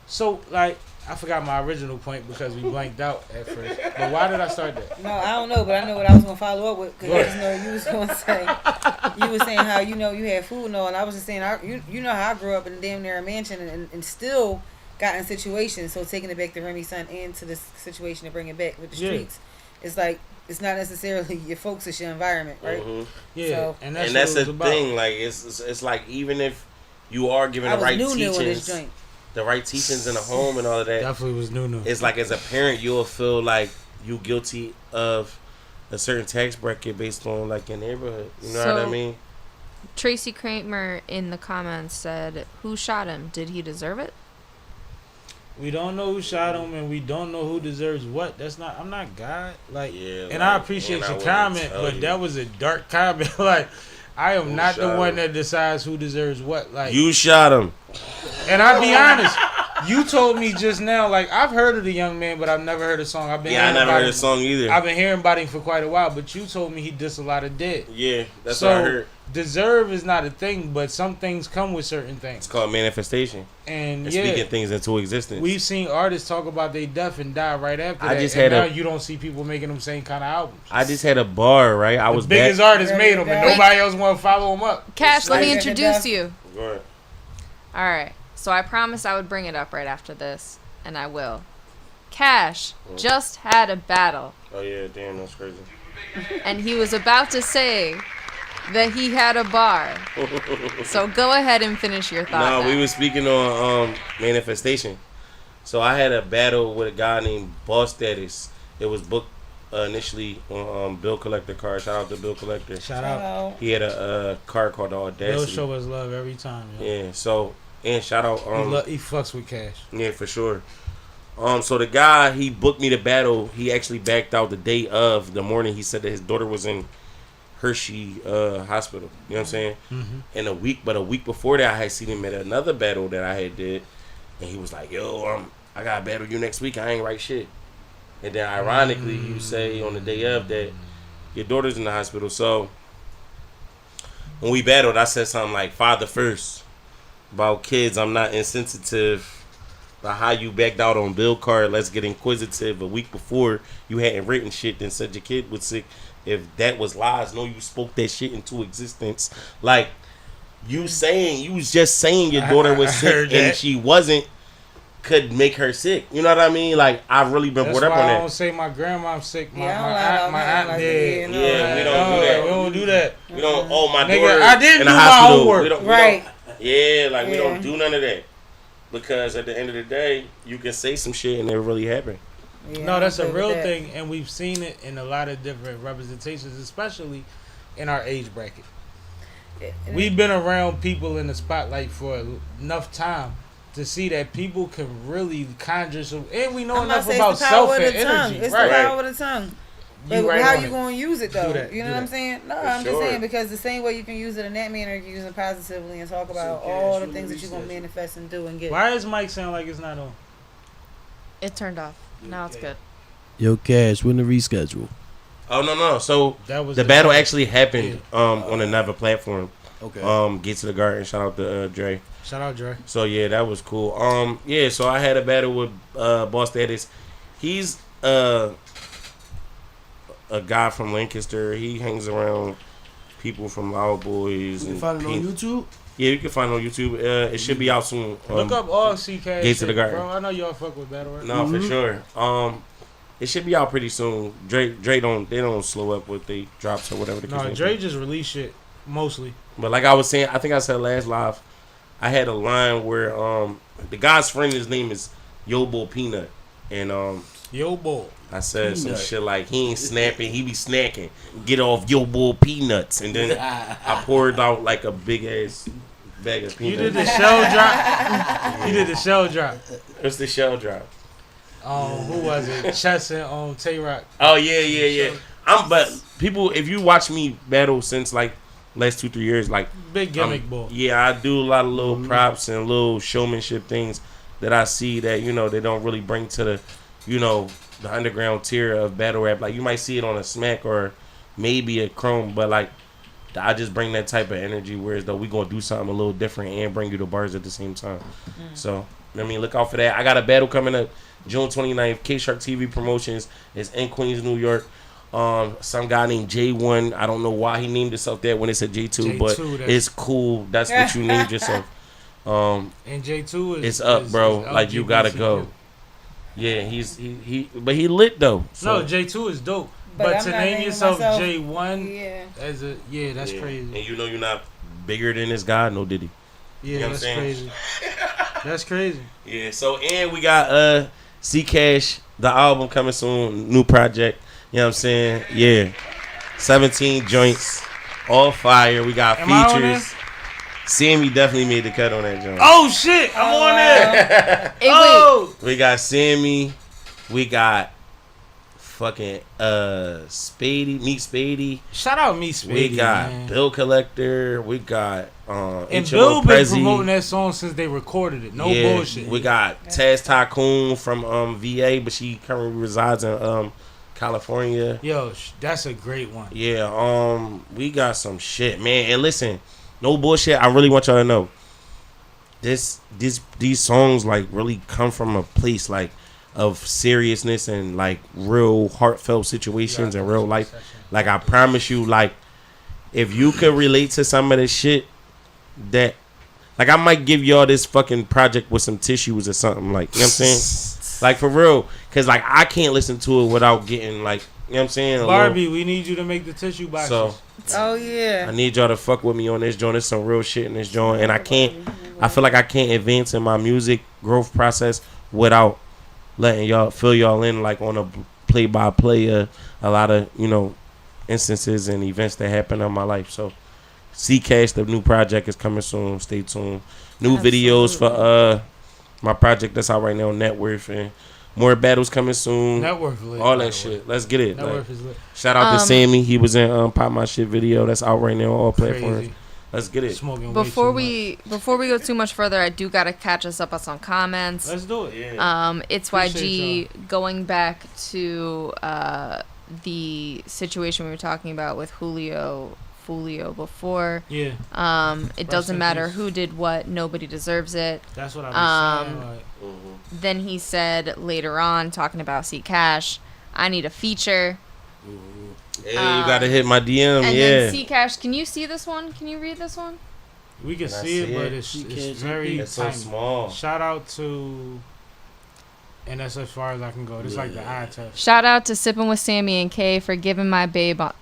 So, like, I forgot my original point because we blanked out at first. But why did I start that? No, I don't know, but I know what I was gonna follow up with because I just know you was gonna say. You were saying how you had food and all, and I was just saying you know how I grew up in a damn near a mansion and still got in situations. So taking it back to Remy's son into this situation to bring it back with the streets, it's like it's not necessarily your folks, it's your environment, right? Yeah, So, and that's what it the was about. thing. Like it's like even if you are given the right teachings, the right teachings in the home and all of that, Definitely was new. it's like as a parent you'll feel like you guilty of a certain tax bracket based on like your neighborhood. You know what I mean? Tracy Kramer in the comments said, "Who shot him? Did he deserve it?" We don't know who shot him, and we don't know who deserves what. That's not. I'm not God. Like, Yeah, and like, I appreciate your comment, but that was a dark comment. Like, I am not the one that decides who deserves what. Like, you shot him. And I'll be honest, you told me just now, like, I've heard of the young man, but I've never heard a song. I never heard a song either. I've been hearing about him for quite a while, but you told me he dissed a lot of dead. Yeah, that's what I heard. Deserve is not a thing, but some things come with certain things. It's called manifestation. And speaking things into existence. We've seen artists talk about their death and die right after that. You don't see people making them same kind of albums. I just had a bar, right? I was the biggest artist made them, and nobody else want to follow them up. Cash, let me introduce you. Go ahead. All right. So I promised I would bring it up right after this, and I will. Cash just had a battle. Oh yeah, damn, that's crazy. And he was about to say that he had a bar. So go ahead and finish your thought. No, we were speaking on manifestation. So I had a battle with a guy named Boss Status. It was booked initially on Bill Collector car. Shout out to Bill Collector. Shout out. He had a car called the Audacity. Bill show us love every time. Yo. Yeah. So and shout out. He fucks with Cash. Yeah, for sure. So the guy, he booked me to battle. He actually backed out the day of the morning. He said that his daughter was in Hershey Hospital. You know what I'm saying? Mm-hmm. And a week before that, I had seen him at another battle that I had did, and he was like, "Yo, I gotta battle you next week. I ain't write shit." And then ironically, you say on the day of that your daughter's in the hospital. So when we battled, I said something like "Father first" about kids. I'm not insensitive. About how you backed out on bill card. Let's get inquisitive. A week before you hadn't written shit, then said your kid was sick. If that was lies, no, you spoke that shit into existence. Like you was just saying your daughter was sick and she wasn't, could make her sick. You know what I mean? Like I've really been brought up on that. I don't say my grandma's sick. My aunt dead. Yeah, we don't do that. We don't do that. We don't. Oh, my Nigga, daughter. I didn't in do the my hospital. homework. We don't, we don't do none of that. Because at the end of the day, you can say some shit and it really happened. Yeah, no, that's a real thing, and we've seen it in a lot of different representations, especially in our age bracket. We've been around people in the spotlight for enough time to see that people can really conjure some, and we know enough about self and energy. It's the power of the tongue. But how you going to use it, though? You know what I'm saying? No, I'm just saying because the same way you can use it in that manner, you can use it positively and talk about all the things that you're going to manifest and do and get. Why does Mike sound like it's not on? It turned off. Now it's good. Yo, Cash, when the reschedule? Oh, no. So the battle actually happened on another platform. Okay. Get to the Garden. Shout out to Dre. Shout out Dre. So yeah, that was cool. So I had a battle with Boss Status. He's a guy from Lancaster. He hangs around people from Loud Boys. You can find it on YouTube? Yeah, you can find it on YouTube. It should be out soon. Look up all CK. Gates of the Garden. Bro, I know y'all fuck with battle rap. No, for sure. It should be out pretty soon. Dre don't slow up with they drops or whatever the case. No, Dre just release shit mostly. But like I was saying, I think I said last live, I had a line where the guy's friend, his name is Yobo Peanut, and Yo, boy. I said some Peanut. shit like he ain't snapping, he be snacking. Get off yo boy peanuts, and then I poured out like a big ass bag of You peanuts. did the shell drop. You did the shell drop. What's the shell drop? Who was it? Chesson on Tay-Rock. Oh yeah. But people, if you watch me battle since like last 2-3 years, like Big gimmick boy. yeah, I do a lot of little props and little showmanship things that I see that they don't really bring to the the underground tier of battle rap. Like you might see it on a Smack or maybe a Chrome, but like I just bring that type of energy. Whereas though we gonna do something a little different and bring you the bars at the same time. So I mean, look out for that. I got a battle coming up June 29th. K Shark TV Promotions is in Queens, New York. Some guy named J1. I don't know why he named himself that when it's a J2, but it's cool. That's what you named yourself. And J2 it's up, bro. Like you gotta go. Yeah, but he lit though. So. No, J2 is dope. But But I'm to not name naming yourself myself- J1 as that's crazy. And you're not bigger than this guy, no Diddy. Yeah, You know what I'm that's saying? crazy. That's crazy. Yeah, so and we got C Cash, the album coming soon, new project. You know what I'm saying? Yeah. 17 joints, all fire. We got Am I on features. Sammy definitely made the cut on that joint. Oh shit, I'm on there. Hey, wait. Oh, We got Sammy. We got fucking Spady, Meet Spady. shout out me, Spady. We got man. Bill Collector. We got And HMO Bill been Prezi. promoting that song since they recorded it. No bullshit. We got Taz Tycoon from VA, but she currently resides in California. Yo, that's a great one. Yeah, we got some shit, man. And listen, no bullshit. I really want y'all to know these songs like really come from a place like of seriousness and like real heartfelt situations in real life. Like I promise you, like if you could relate to some of this shit, that like I might give y'all this fucking project with some tissues or something. Like you know what I'm saying? Like for real, cause like I can't listen to it without getting like you know what I'm saying. a Barbie, little- we need you to make the tissue boxes. So Oh yeah. I need y'all to fuck with me on this joint. There's some real shit in this joint, and I feel like I can't advance in my music growth process without letting y'all fill y'all in like on a play by play a lot of instances and events that happen in my life. So C Cash, the new project is coming soon. Stay tuned. New videos for my project that's out right now, Net Worth, and more battles coming soon. Net Worth lit, all by that the shit. way. Let's get it. Net Like, Worth is lit. shout out to Sammy. He was in Pop My Shit video that's out right now on all platforms. Crazy. Let's get it. Smoking Before way too we go too much further, I do gotta catch us up on some comments. much. Let's do it. Yeah. It's Appreciate YG going back to the situation we were talking about with Fulio before. Yeah, It Rest doesn't in matter peace. who did what, nobody deserves it. that's what I was saying. Like, Then he said later on, talking about C Cash, I need a feature. Hey, you gotta hit my DM. And Yeah. then C Cash, can you see this one? Can you read this one? we can Can I see it, see but it? it's very It's so tiny. small. Shout out to, and that's as far as I can go. It's like the eye test. Shout out to SippinWitSammie and Kay for giving my babe a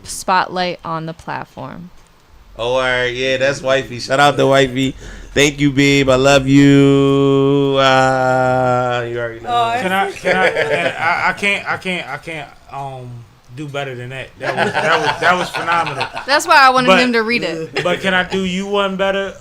spotlight on the platform. Oh, all right. Yeah, that's Wifey. Shout out to Wifey. Thank you, babe. I love you. You already know. Can I can't do better than that. That was phenomenal. That's why I wanted But- him to read it. But can I do you one better?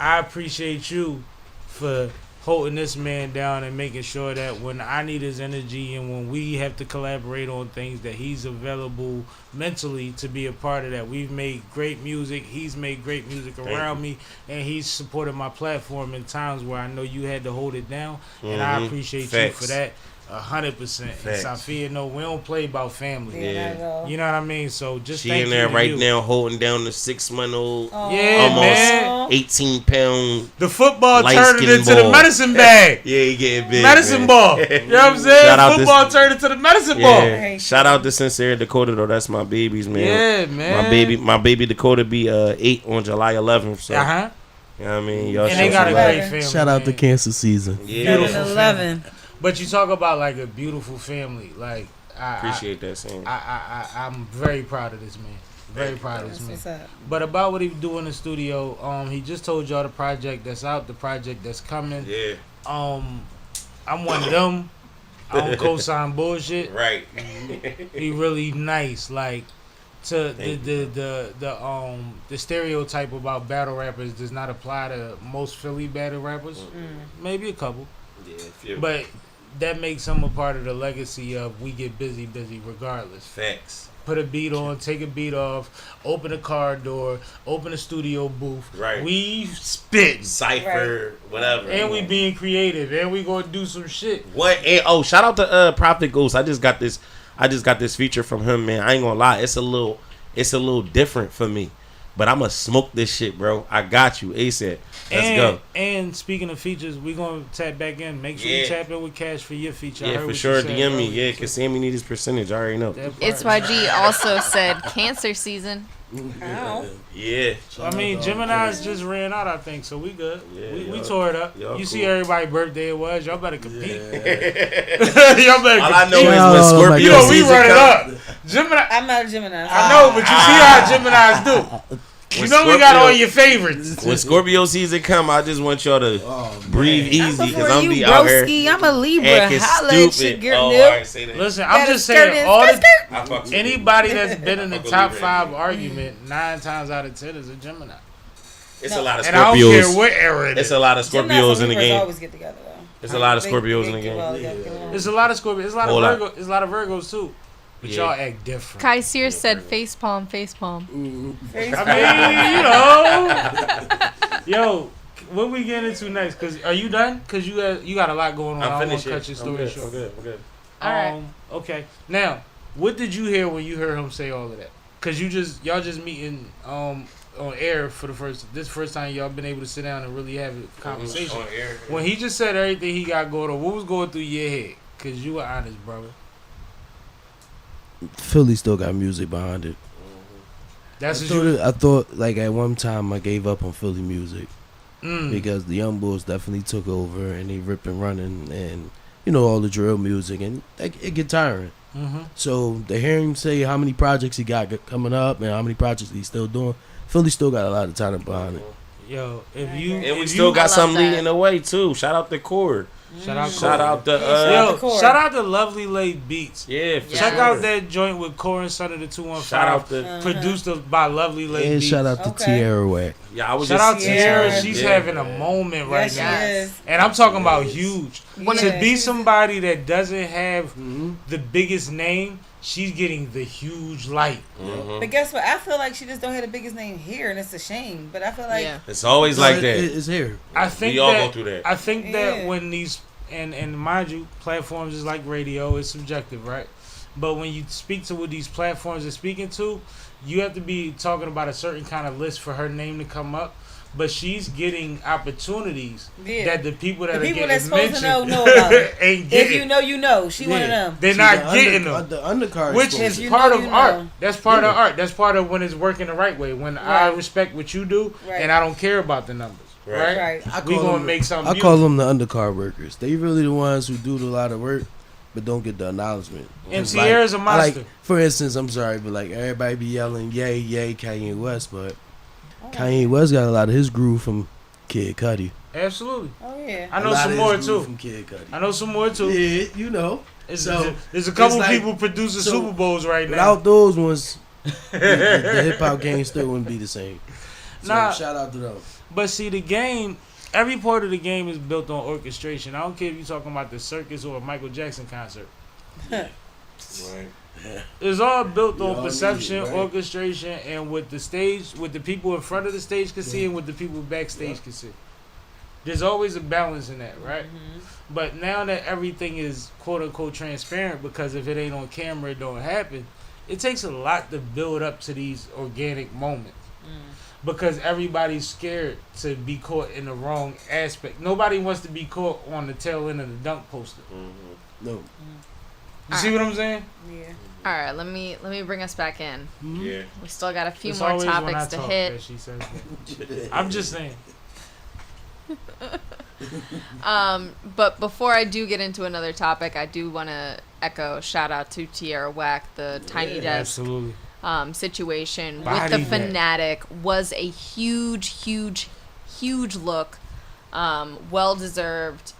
I appreciate you for holding this man down and making sure that when I need his energy and when we have to collaborate on things, that he's available mentally to be a part of that. We've made great music. He's made great music around me, and he's supported my platform in times where I know you had to hold it down, and I appreciate Facts. you for that. 100%. And Facts. Safia, no, we don't play about family. Yeah. You know what I mean? So just She thank in there you to right you. now holding down the 6-month-old, Yeah, almost man. 18-pound. The football turned it Light-skinned into ball. the medicine bag. Yeah, he getting big. Medicine man. ball. You know what I'm saying? Shout out Football this- turned into the medicine ball. Yeah. Shout out to Sincere Dakota though. That's my babies, man. Yeah, man. My baby Dakota be 8 on July 11th. So Uh-huh. you know what I mean, y'all And they show got a some great love. family. Shout out to man. cancer season. Yeah, Beautiful 11. But you talk about like a beautiful family. Like appreciate that saying. I'm very proud of this man. Very proud of this man. What's up? But about what he do in the studio, he just told y'all the project that's out, the project that's coming. Yeah. I'm one of them. I don't co-sign bullshit. Right. He really nice. Like to the stereotype about battle rappers does not apply to most Philly battle rappers. Maybe a couple. Yeah, but that makes him a part of the legacy of we get busy regardless. Facts. Put a beat on, take a beat off, open a car door, open a studio booth. Right. We spit. Cypher, whatever. And we being creative. And we gonna do some shit. What? And, shout out to Prophet Ghost. I just got this feature from him, man. I ain't gonna lie. It's a little different for me. But I'ma smoke this shit, bro. I got you. ASAP. Let's go. And speaking of features, we gonna tap back in. Make sure you tap in with Cash for your feature. Yeah, for sure. DM me. Yeah, because Sammy need his percentage. I already know. It's YG also said cancer season. Ow. Yeah. I mean, Gemini's just ran out, I think, so we good. Yeah, we tore it up. You cool. see everybody's birthday it was. Y'all better compete. Yeah. Y'all better All I compete. know is when Scorpio You know, we season run it come- up. Gemini. I'm not a Gemini. I know, but you see how Geminis do. You know we got all your favorites. When Scorpio season come, I just want y'all to breathe easy because I'm be out here I'm a Libra. acting Holla at stupid. your Oh, girl. all right, say that. Listen, I'm just saying, all the I fuck with anybody that's been in the Fuck with top Libra. 5 argument 9 times out of 10 is a Gemini. It's a lot of And I don't care Scorpios. what era it It's is. a lot of Scorpios in the game. Always get together, though. There's a lot of Scorpios in the game. There's a lot of Scorpios. There's a lot of Hold up. Virgos. There's a lot of Virgos too. But Yeah. y'all act different. Kai Sears said face palm, face palm. I mean, you know. Yo, what we getting into next? Cause are you done? Cause you got a lot going on. I'm I don't want finished. to cut your story short. I'm good. All right. Okay. Now, what did you hear when you heard him say all of that? Cause y'all just meeting on air for the first time y'all been able to sit down and really have a conversation. On air. When he just said everything he got going on, what was going through your head? Cause you were honest, brother. Philly still got music behind it. That's what you. I thought like at one time I gave up on Philly music Mm. because the Young Bulls definitely took over and they rip and running and you know all the drill music and it get tiring. Mm-hmm. So to hear him say how many projects he got coming up and how many projects he's still doing, Philly still got a lot of talent behind it. Yo, if you And we if still you, got I love some that. leading the way too. Shout out to Cord. shout out to Yo, shout out to Lovely Late Beats. yeah. For Check sure. out that joint with Core and Son of the 215. Shout out to Produced by Lovely Late And Beats. shout out to Okay. Tierra Whack. yeah. I was Shout just out to Tierra. Yeah. She's Yeah. having a moment right Yes, she now. is. And I'm talking about huge. One of To Yeah. be somebody that doesn't have the biggest name, she's getting the huge light. Mhm. But guess what? I feel like she just don't have the biggest name here, and it's a shame. But I feel like Yeah. It's always like that. It's here. I think We all that, go through that. I think that Yeah. when these and mind you, platforms is like radio, it's subjective, right? But when you speak to what these platforms are speaking to, you have to be talking about a certain kind of list for her name to come up. But she's getting opportunities Yeah. that the people that the are people getting that's supposed to mentioned know about it. ain't If getting. you know, you know. She one of them. They're See, not the getting them. The undercard, Which is is you part know, of you art. know. That's part of art. That's part of when it's working the right way. When I Right. respect what you do, Right. and I don't care about the numbers. Right? Right. We gonna make something. I call beautiful. them the undercard workers. They really the ones who do a lot of work, but don't get the acknowledgement. And It's Tierra's a monster. Like, for instance, I'm sorry, but like everybody be yelling, "Yay, yay, Kanye West," but Kanye West got a lot of his groove from Kid Cudi. Absolutely. Oh yeah. I A know lot some of more his groove too. From Kid Cudi. I know some more too. Yeah, you know. There's So, a couple it's like- people producing so, Super Bowls right now. Without those ones, the hip hop game still wouldn't be the same. So Nah. shout out to them. But see, the game, every part of the game is built on orchestration. I don't care if you're talking about the circus or a Michael Jackson concert. Right. It's all built We all on need perception, it, right? orchestration, and what the stage, what the people in front of the stage can see, and what the people backstage can see. There's always a balance in that, right? But now that everything is quote unquote transparent, because if it ain't on camera, it don't happen. It takes a lot to build up to these organic moments. Because everybody's scared to be caught in the wrong aspect. Nobody wants to be caught on the tail end of the dunk poster. No. You see what I'm saying? Yeah. All right, let me bring us back in. Yeah. We still got a few It's more always when I topics to talk hit. that she says that. I'm just saying. But before I do get into another topic, I do want to echo shout out to Tierra Whack, the Tiny Desk Absolutely. situation with Body the that. Fanatic was a huge look, well deserved.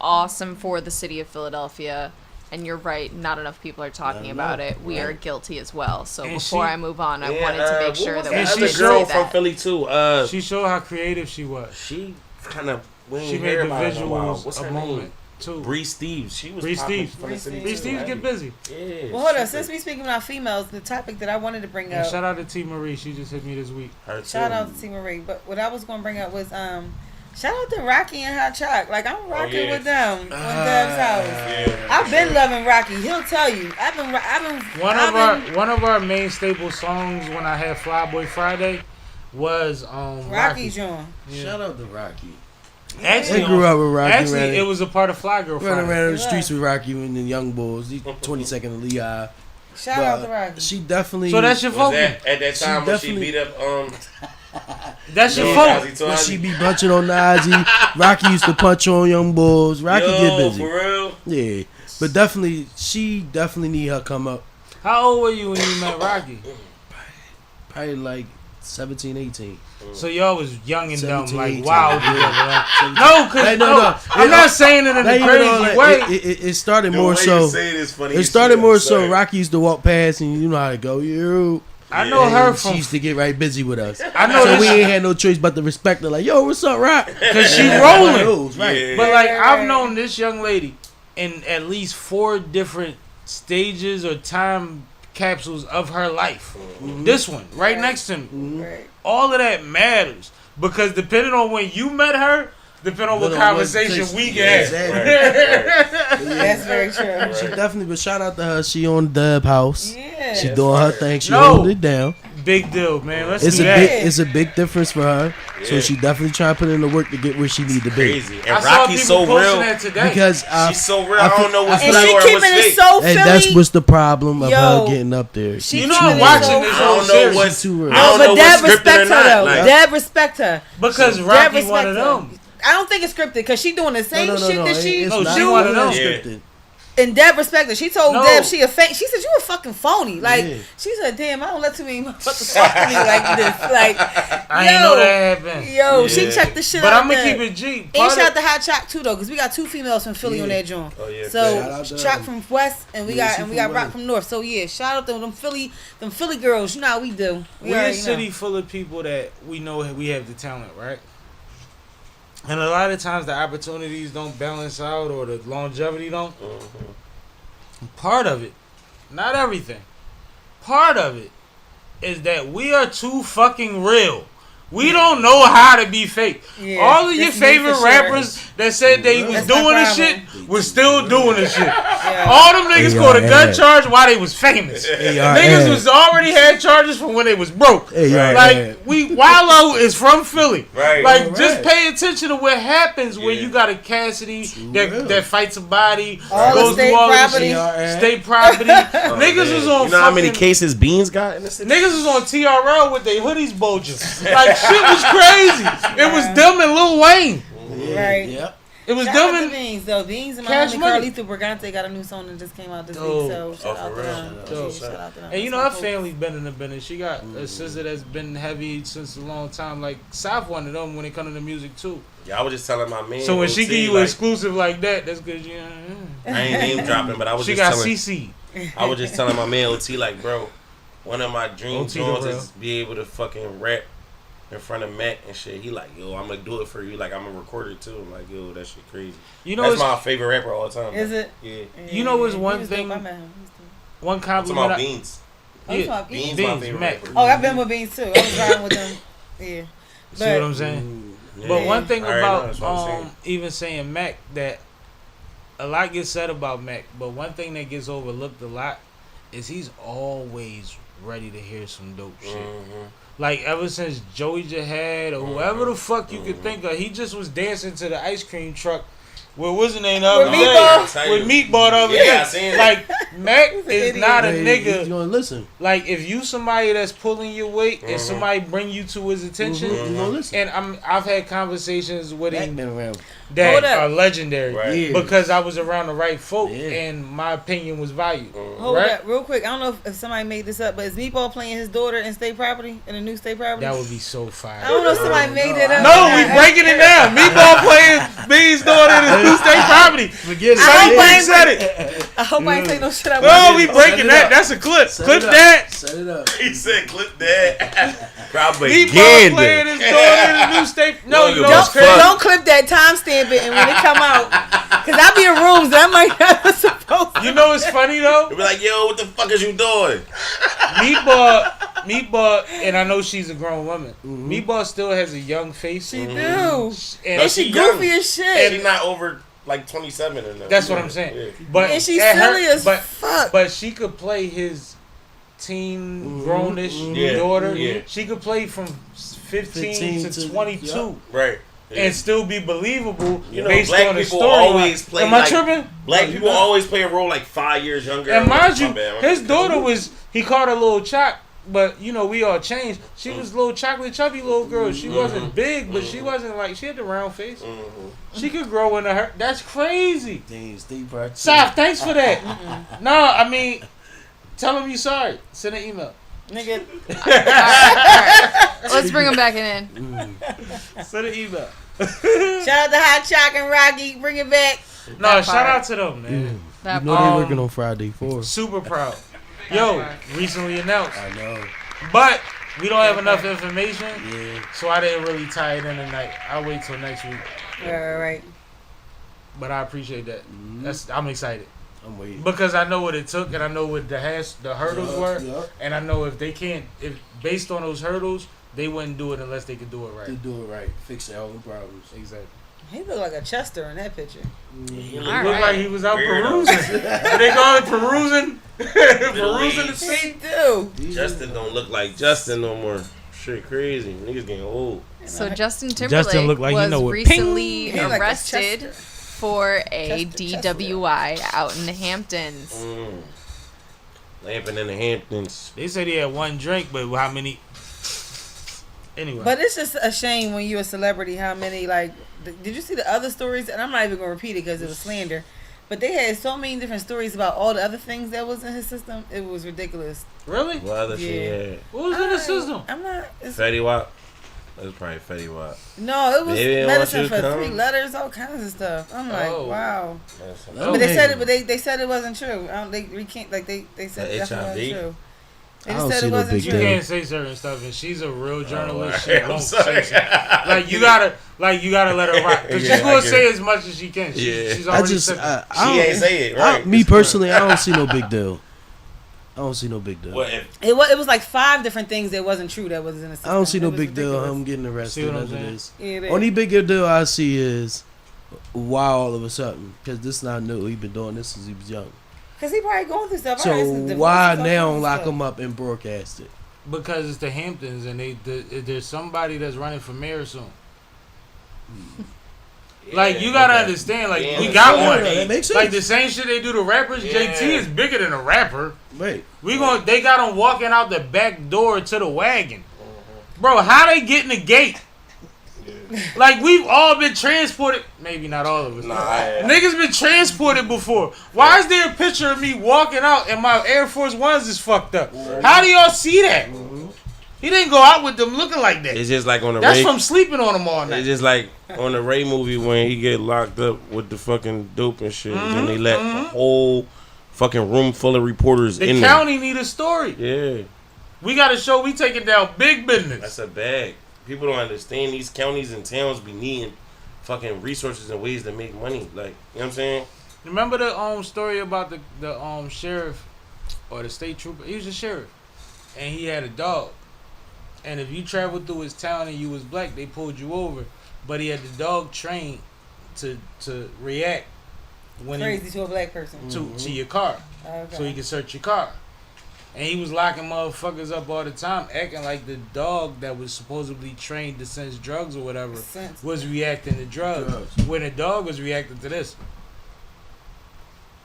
awesome for the city of Philadelphia. And you're right, not enough people are talking about it. We are guilty as well. So And before I move on, I wanted to make sure that we And did she say girl from that. Philly too. She showed how creative she was. She kind of She made the visuals What's a her moment name? too. Bree Steves. She was Bree popping Steves. from the city Bree too, Steves right? get busy. Yeah. Well, hold on. she Since did. we speaking about females, the topic that I wanted to bring And up. shout out to T Marie. She just hit me this week. Her Shout too. out to T Marie. But what I was going to bring up was shout out to Rocky and Hot Chalk. Like I'm rocking yeah. with them on Dub's house. Yeah. I've been loving Rocky. He'll tell you. One of our main staple songs when I had Flyboy Friday was Rocky John. Yeah. Shout out to Rocky. Actually, I grew up with Rocky. Actually, it was a part of Fly Girl running Friday. around the streets with Rocky and the Young Bulls. These 22nd and Lehigh. Shout out to Rocky. She definitely. So that's your Was focus. that at that time when she definitely- beat up That's your Yo, focus. Nazi when she be bunching on Nazi. Rocky used to punch on Young Bulls. Rocky get busy. for real? Yeah, but definitely, she definitely need her come up. How old were you when you met Rocky? Probably like 17, 18. So y'all was young and dumb, 17, like 18, wow. yeah. No, cause no, I'm not saying it in a Like, you crazy know, like, way. it started The more way so. you say it is funny It as started shit, more I'm so. sorry. Rocky used to walk past, and you know how to go. You. I know And her She from used to get right busy with us. I know So we this ain't had no choice but to respect her. Like, yo, what's up, Rock? because she One of rolling. those, right? Yeah. But like I've known this young lady in at least 4 different stages or time capsules of her life. This one right next to me. Right. All of that matters because depending on when you met her, depending on what Depending on what conversation takes- we Yeah, get. exactly. That's very true. She definitely, but shout out to her. She on Dub House. Yeah. She doing her thing. She No. holding it down. Big deal, man. Let's It's do a that. big, it's a big difference for her. So Yeah. she definitely trying to put in the work to get where she need to be. Crazy. I And saw Rocky's people so posting real. that today. Because She's so real. I I don't feel- know what's And real she or keeping what's it fake. so and Philly. that's what's the problem of Yo. her getting up there. She You know, I'm keeping it watching so this I whole don't know series what's too real. I don't No, know but Deb what's scripted respect or her not. though. Like, Deb respect her. because Deb Rocky respect one of her. them. I don't think it's scripted because she doing the same shit that she It's No, not she one of them. scripted. and Deb respect her. She told No. Deb she a fake. She said you a fucking phony. Like Yeah. she said, damn, I don't let too many motherfuckers talk to me like this. Like I ain't know that happened. Yo, she Yeah. checked the shit But out. I'm gonna there. keep it G. And Part shout out of- to Hot Chalk too though, because we got 2 females from Philly Yeah. on that joint. Oh, yeah, So Shout out to Chalk them. from West, and we Yeah, got she and we from got Rock West. from North. So yeah, shout out to them Philly girls. You know how we do. We're a already city know. full of people that we know we have the talent, right? And a lot of times the opportunities don't balance out or the longevity don't. Part of it, not everything, part of it is that we are too fucking real. We don't know how to be fake. Yeah, All of your that's me favorite for sure. rappers that said they was That's my doing this problem. shit was still doing this shit. Yeah. All them niggas caught a gun ARS. charge while they was famous. Niggas was already had charges from when they was broke. Right. Like Wallow is from Philly. Right. Like just Right. pay attention to what happens when Yeah. you got a Cassidy real. that fights a body, All the goes state through all property. of this state property. Oh, Niggas man. was on You know how many fucking- cases Beans got in the city? Niggas was on TRL with their hoodies bulging. Like shit was crazy. It was them and Lil Wayne. Right. Yep. It was Shout them out to and Beans though. Beans and my Cash homie Money. Carlito Brigante got a new song that just came out this Dope. week. So shout Oh, out for to real? them. Dope. Yeah, shout out to them. And you know her That's my family's been in the business. She got a sister that's been heavy since a long time. Like South one of them when it comes to music too. Yeah, I was just telling my man. So when she OT, give you an like, exclusive like that, that's good. Yeah. I ain't name dropping, but I was She just got telling. CC. I was just telling my man OT, like, bro, one of my dream OT joints the is be able to fucking rap in front of Mac and shit. He like, yo, I'm gonna do it for you. Like, I'm gonna record it too. I'm like, yo, that shit crazy. You know, That's it's my favorite rapper all the time. Is it? Yeah. You know what's He one was thing- dope. I met him. He was dope. one I'm talking compliment. about I- Beans. Oh, you Yeah. talking Beans, Beans? my Beans, favorite Mac. rapper. Oh, I've been with Beans too. I was riding with them. Yeah. See But what I'm saying? Yeah. But one thing I already know, that's what I'm about saying. even saying Mac that a lot gets said about Mac, but one thing that gets overlooked a lot is he's always ready to hear some dope shit. Mhm. Like ever since Joey Jihad or whoever the fuck you could think of, he just was dancing to the ice cream truck. What was the name the other With day? Meatball? With Meatball the other Yeah, I day. seen it. Like Mac is idiot. not a Hey, he's nigga. gonna listen. Like if you somebody that's pulling your weight and Mhm. somebody bring you to his attention, He's gonna listen. and I've had conversations with Mac him. been around that are legendary Right. because I was around the right folk Yeah. and my opinion was valued. Hold right? up, real quick. I don't know if somebody made this up, but is Meatball playing his daughter in state property, in a new state property? That would be so fire. I don't know if somebody made that up. No, we breaking it down. Meatball playing B's daughter in his new state property. Forget it. Sonny said it. I hope I ain't say no shit. No, we breaking that. That's a clip. Clip that. Set it up. He said, "Clip that." Probably Meatball playing his daughter in the new state. No, you know what's Fuck. crazy? Don't clip that, timestamp it, and when it come out, cause I be in rooms that I might not supposed to. You know what's funny though? He'll be like, "Yo, what the fuck is you doing?" Meatball, and I know she's a grown woman. Meatball still has a young face. She do, No, and she young. goofy as shit. She's not over like 27 or nothing. That's what I'm saying. Yeah. But And she's at her- silly as but, fuck. But she could play his teen, grownish Yeah. daughter. Yeah. She could play from 15 to 22 yep. Right. Yeah. and still be believable You know, based black on the people story. always play Am I like- tripping? Black people always play a role like 5 years younger. And mind you, My bad. his daughter was, he called her Little Choc, but you know, we all changed. She was a little chocolate chubby little girl. She wasn't big, but she wasn't like, she had the round face. She could grow into her. That's crazy. Dang, Steve Barton. Saf, thanks for that. No, I mean, tell him you sorry. Send an email. Nigga, Alright. Let's bring him back in. Send an email. shout out to Hot Choc and Rocky, bring it back. No, That shout part. out to them, man. That You know part. they working on Friday 4. Super proud. Yo, recently announced. I know. But we don't have enough information, Yeah. so I didn't really tie it in tonight. I'll wait till next week. Right. But I appreciate that. I'm excited. I'm waiting. Because I know what it took and I know what the hurdles were. Yeah. And I know if based on those hurdles, they wouldn't do it unless they could do it To right. do it right. Fix their own problems. Exactly. He look like a Chester in that picture. He All look Looked right. like he was out Weirdo. perusing. What they call it? Perusing? Perusing the He scene? He do. Justin don't look like Justin no more. Shit crazy. Niggas getting old. So Justin Timberlake looked like he was know what recently ping- He like a arrested Chester. for a Chester. DWI out in the Hamptons. Lamping in the Hamptons. They said he had one drink, but how many? Anyway. But it's just a shame when you're a celebrity how many, like, did you see the other stories? And I'm not even going to repeat it because it was slander. But they had so many different stories about all the other things that was in his system. It was ridiculous. Really? What other shit? What was in the system? I'm not. It's, Fetty Wap. That was probably Fetty Wap. no, it was Baby, I want medicine you for to come. 3 letters, all kinds of stuff. I'm like, Oh. wow. Oh, But they man. said it. But they said it wasn't true. They recant. Like they said The it definitely HIV? wasn't true. They I just don't said see it no wasn't big You true. deal. can't say certain stuff, and she's a real journalist. She alright. won't I'm sorry. say it. Like you gotta let her rock, because Yeah, she's I gonna get say it. as much as she can. Yeah. She's I already just, said that. She I ain't don't, say it, right? me personally, I don't see no big deal. I don't see no big deal. What if It was like 5 different things that wasn't true that was in the system. I don't see It no was big deal. ridiculous. I'm getting See arrested what I'm as it saying? is. Yeah, Only bigger deal I see is why all of a sudden, because this is not new. He's been doing this since he was young. Because he probably going through stuff. So Alright, it's divorce, why it's all now kinds of lock stuff. him up and broadcast it? Because it's the Hamptons, and there's somebody that's running for mayor soon. Like you gotta understand, like Yeah, we got yeah, one. That makes sense. Like the same shit they do to rappers. Yeah. JT is bigger than a rapper. Right. They got him walking out the back door to the wagon. Bro, how they get in the gate? Like we've all been transported. Maybe not all of us. Niggas been transported before. Why is there a picture of me walking out and my Air Force Ones is fucked up? How do y'all see that? He didn't go out with them looking like that. it's just like on the That's Ray, from sleeping on them all it's night. just like on the Ray movie when he get locked up with the fucking dope and shit, and they let the whole fucking room full of reporters The in county need a story. there. Yeah, We got to show we taking down big business. that's a bag. People don't understand these counties and towns be needing fucking resources and ways to make money. Like, you know what I'm saying? Remember the story about the sheriff or the state trooper? He was a sheriff, and he had a dog. And if you traveled through his town and you was black, they pulled you over. But he had the dog trained to react when Crazy to a black person. to your car, Okay. so he could search your car. And he was locking motherfuckers up all the time, acting like the dog that was supposedly trained to sense drugs or whatever Sense. was reacting to drugs. When the dog was reacting to this.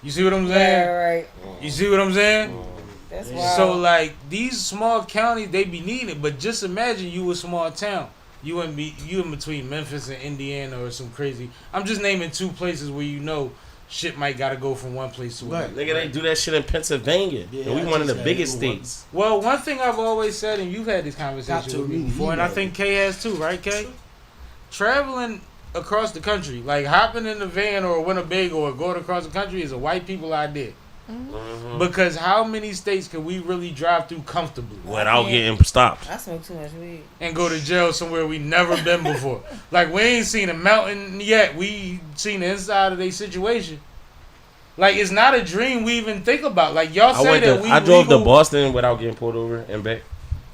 You see what I'm saying? Yeah, right. You see what I'm saying? That's wild. So like these small counties, they be needing it, but just imagine you a small town. you in between Memphis and Indiana or some crazy. I'm just naming 2 places where you know shit might gotta go from one place to another. Nigga, they do that shit in Pennsylvania. Yeah, and we one of the biggest states. Well, one thing I've always said, and you've had this conversation with me before, and I think Kay has too, right, Kay? Traveling across the country, like hopping in the van or a Winnebago or going across the country, is a white people idea. Mm-hmm. Because how many states can we really drive through comfortably Without getting stopped. I smoke too much weed. and go to jail somewhere we never been before? Like, we ain't seen a mountain yet. We seen the inside of their situation. Like, it's not a dream we even think about. Like, y'all say that we I drove legal. to Boston without getting pulled over and back.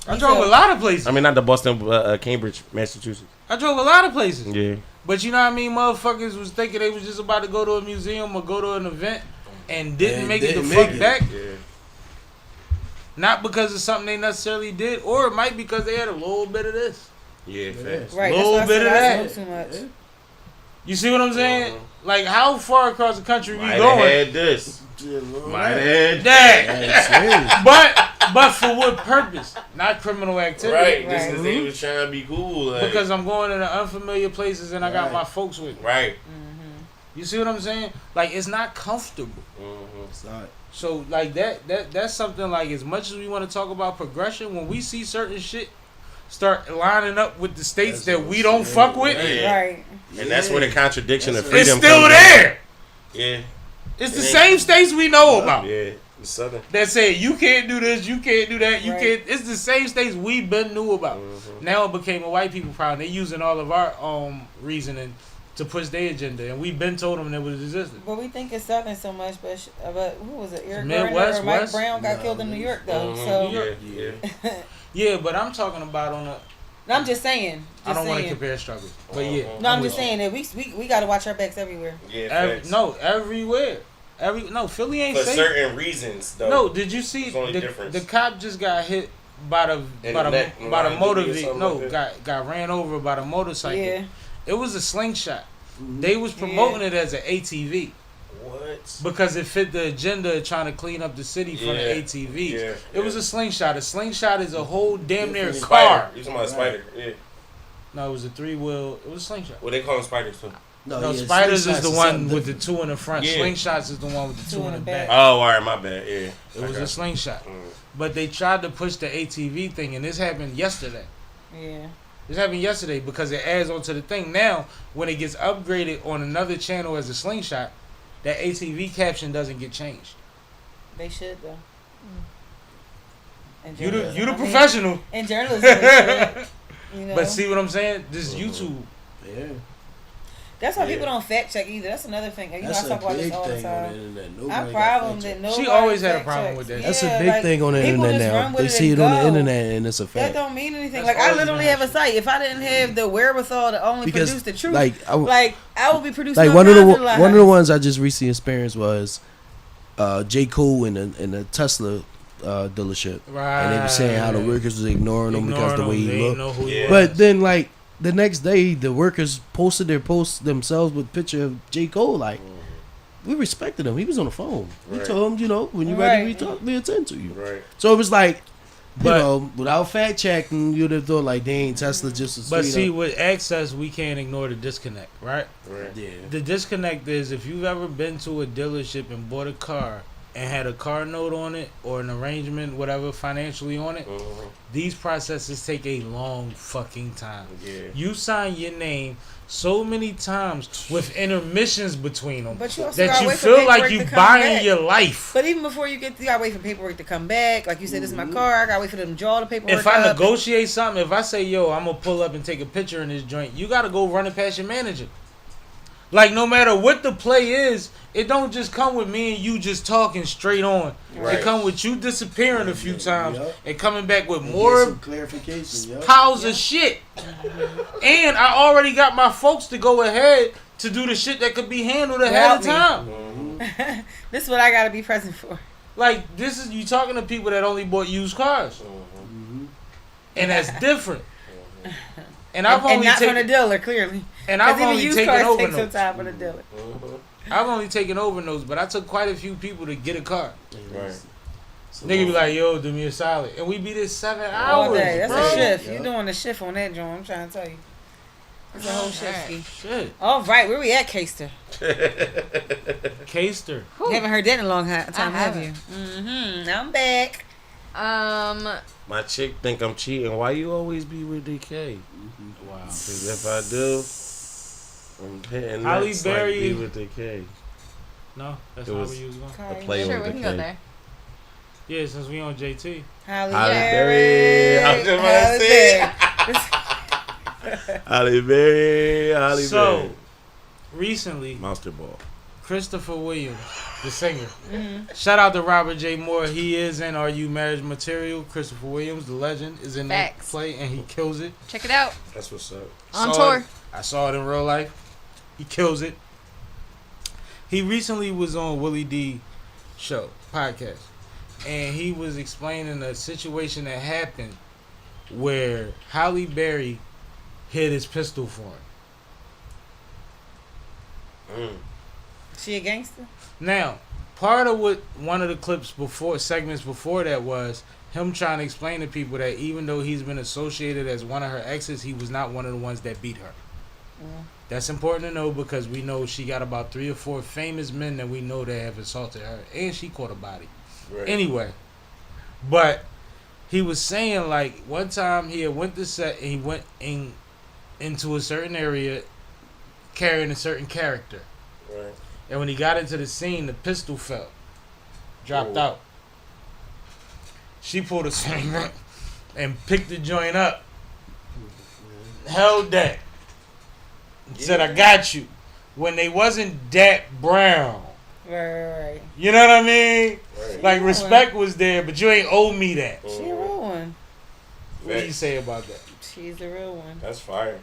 I drove a lot of places. I mean, not to Boston, Cambridge, Massachusetts. I drove a lot of places. Yeah. But you know what I mean? Motherfuckers was thinking they was just about to go to a museum or go to an event and didn't make it the fuck back. Yeah. Not because of something they necessarily did, or it might because they had a little bit of this. Yeah, fast. Right. Little That's why bit of I that. smoke too much. You see what I'm saying? Like, how far across the country we Might going? have had this. Might have had That. But for what purpose? Not criminal activity. Right. Just Right. because they was trying to be cool. Like, Because I'm going into unfamiliar places and I got my folks with me. right. You see what I'm saying? Like, it's not comfortable. Mm-hmm. It's not. So, like, that's something, like, as much as we want to talk about progression, when we see certain shit start lining up with the states that we don't fuck with, Yeah. Right. And that's where the contradiction of it's freedom still comes there. in. Yeah. It's the same states we know about. Yeah. The Southern. That say you can't do this, you can't do that, you Right. can't. It's the same states we been knew about. Mm-hmm. Now it became a white people problem. They using all of our reasoning to push their agenda, and we been told them that was existed. But we think it's Southern so much, but who was it? Eric Midwest, Garner or Mike West? Brown got killed in New York, though. Mhm. So Yeah. Yeah. Yeah, but I'm talking about on a. I'm just saying. I don't want to saying. compare struggles, but yeah. No, I'm just saying that we got to watch our backs everywhere. Yeah. facts. Everywhere. Philly ain't For safe. certain reasons, though. No, did you see It's only the difference. cop just got hit by the In the neck, by the line motor duty or vehicle? something No, like got ran over by the motorcycle. Yeah. It was a slingshot. They was promoting it as an ATV What? because it fit the agenda of trying to clean up the city from the ATVs. Yeah. It was a slingshot. A slingshot is a whole damn near Spider. car. You talking about a spider? Yeah. No, it was a 3-wheel. It was a slingshot. Well, they call them spiders too. No, spiders is slingshots the is one something with the 2 in the front. Yeah. Slingshots is the one with the 2 in the back. Oh, all right, my bad. Yeah. It was Okay. a slingshot. Mm. But they tried to push the ATV thing, and this happened yesterday. Yeah. This happened yesterday because it adds onto the thing. Now, when it gets upgraded on another channel as a slingshot, that ATV caption doesn't get changed. They should though. And You the journalism, professional. In journalism, they should. You know? But see what I'm saying? This YouTube. Yeah. That's why Yeah. people don't fact check either. That's another thing. You That's know, I talk a about big this all the thing on the time. internet. Our Nobody problem got that fact nobody She always had a fact problem checks. with that. That's Yeah, a big like, thing on the people internet just now. run with They it see it and on the go. internet and it's a That fact. don't mean anything. That's Like I always literally been have a site. If I didn't have the wherewithal to only Because, produce the truth, like, I would be producing like all kinds of one of the lies. ones I just recently experienced was J. Cole in a Tesla dealership, Right. and they were saying how the workers was ignoring him because the way they he didn't looked. know who he Yeah. was. But then, like the next day, the workers posted their posts themselves with a picture of J. Cole. Like, we respected him. He was on the phone. We Right. told him, you know, when you're ready, Right. we attend to you. Right. So it was like, But- you know, without fact checking, you'd have thought like, dang, Tesla just a But straight see, up- with access, we can't ignore the disconnect, right? Right. yeah. The disconnect is if you've ever been to a dealership and bought a car and had a car note on it or an arrangement, whatever, financially on it, Mhm. these processes take a long fucking time. Yeah. You sign your name so many times with intermissions between them But you also that gotta you wait for feel like paperwork you to come buying back. your life. But even before you gotta wait for paperwork to come back. Like you said, this is my car. I gotta wait for them to draw the paperwork. If I up. negotiate something, if I say, yo, I'm going to pull up and take a picture in this joint, you got to go run it past your manager. Like, no matter what the play is, it don't just come with me and you just talking straight on. Right. It come with you disappearing a few times Yep. and coming back with And more get some clarification. Yep. piles of shit. And I already got my folks to go ahead to do the shit that could be handled ahead of Without me. time. This is what I gotta be present for. Like, this is, you talking to people that only bought used cars. And that's different. And I've And only not from the taken, dealer, clearly. and I've Because even only used taken cars over take some notes. time for the dealer. I've only taken over notes, but I took quite a few people to get a car. Right. Nigga be like, yo, do me a solid. And we be there 7 hours. All day. That's bro. a shift. Yeah. You doing a shift on that joint. I'm trying to tell you. It's a whole shift. Alright. Shit. All right, where we at, Caster? Caster. You haven't heard that in a long time, have haven't. you? Mm-hmm. I'm back. My chick think I'm cheating. Why you always be with DK? Wow. 'Cause if I do, I'm hitting Halle nuts Berry- like be with DK. No, that's It not was- where you was going. A play sure, on we can DK. go there. Yeah, since we on JT. Halle Halle Berry. Berry. I was just about Halle to say. Berry. Halle Berry. Halle So, Berry. recently, Monster Ball. Christopher Williams, the singer. Shout out to Robert J. Moore. He is in Are You Marriage Material. Christopher Williams, the legend, is in that Facts. play and he kills it. Check it out. That's what's up. On Saw tour. it- I saw it in real life. He kills it. He recently was on Willie D show, podcast. And he was explaining a situation that happened where Halle Berry hid his pistol for him. She a gangster? Now, part of what one of the clips before, segments before that was him trying to explain to people that even though he's been associated as one of her exes, he was not one of the ones that beat her. That's important to know because we know she got about 3 or 4 famous men that we know that have assaulted her, and she caught a body. Right. Anyway, but he was saying like one time he had went to set and he went into a certain area carrying a certain character. Right. And when he got into the scene, the pistol fell. Dropped Oh. out. She pulled a swinger and picked the joint up. Held that. Said, I got you. When they wasn't that brown. Right. You know what I mean? Right. Like, respect was there, but you ain't owe me that. She a real one. What do you say about that? She's a real one. That's fire.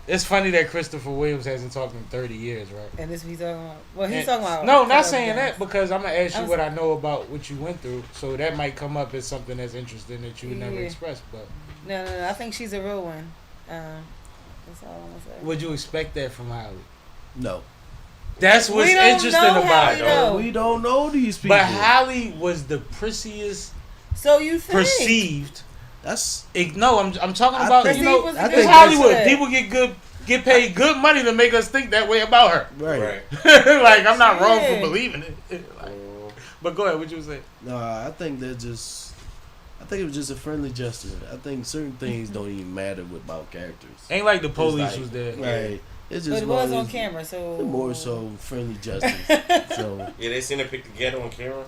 It's funny that Christopher Williams hasn't talked in 30 years, right? And this what he's talking about. Well, he's And- talking about. No, not saying that because I'm going to ask you I'm- what I know about what you went through. So that might come up as something that's interesting that you would never Yeah. express. But No. I think she's a real one. That's all I'm gonna say. would you expect that from Halle? No. That's what's We don't interesting know about Halle, it. though. We don't know these people. But Halle was the prissiest So you think? perceived. That's No, I'm talking I about, think- you know, was I it's think Hollywood. that's- People get paid good money to make us think that way about her. right. Like, I'm not wrong for Yeah. believing it. Like, but go ahead, what you was saying? No, I think I think it was just a friendly gesture. I think certain things don't even matter about characters. Ain't like the police like- was there. Right. It's But just it was more- on camera, so More so friendly gestures. So Yeah, they seen her pick together on camera.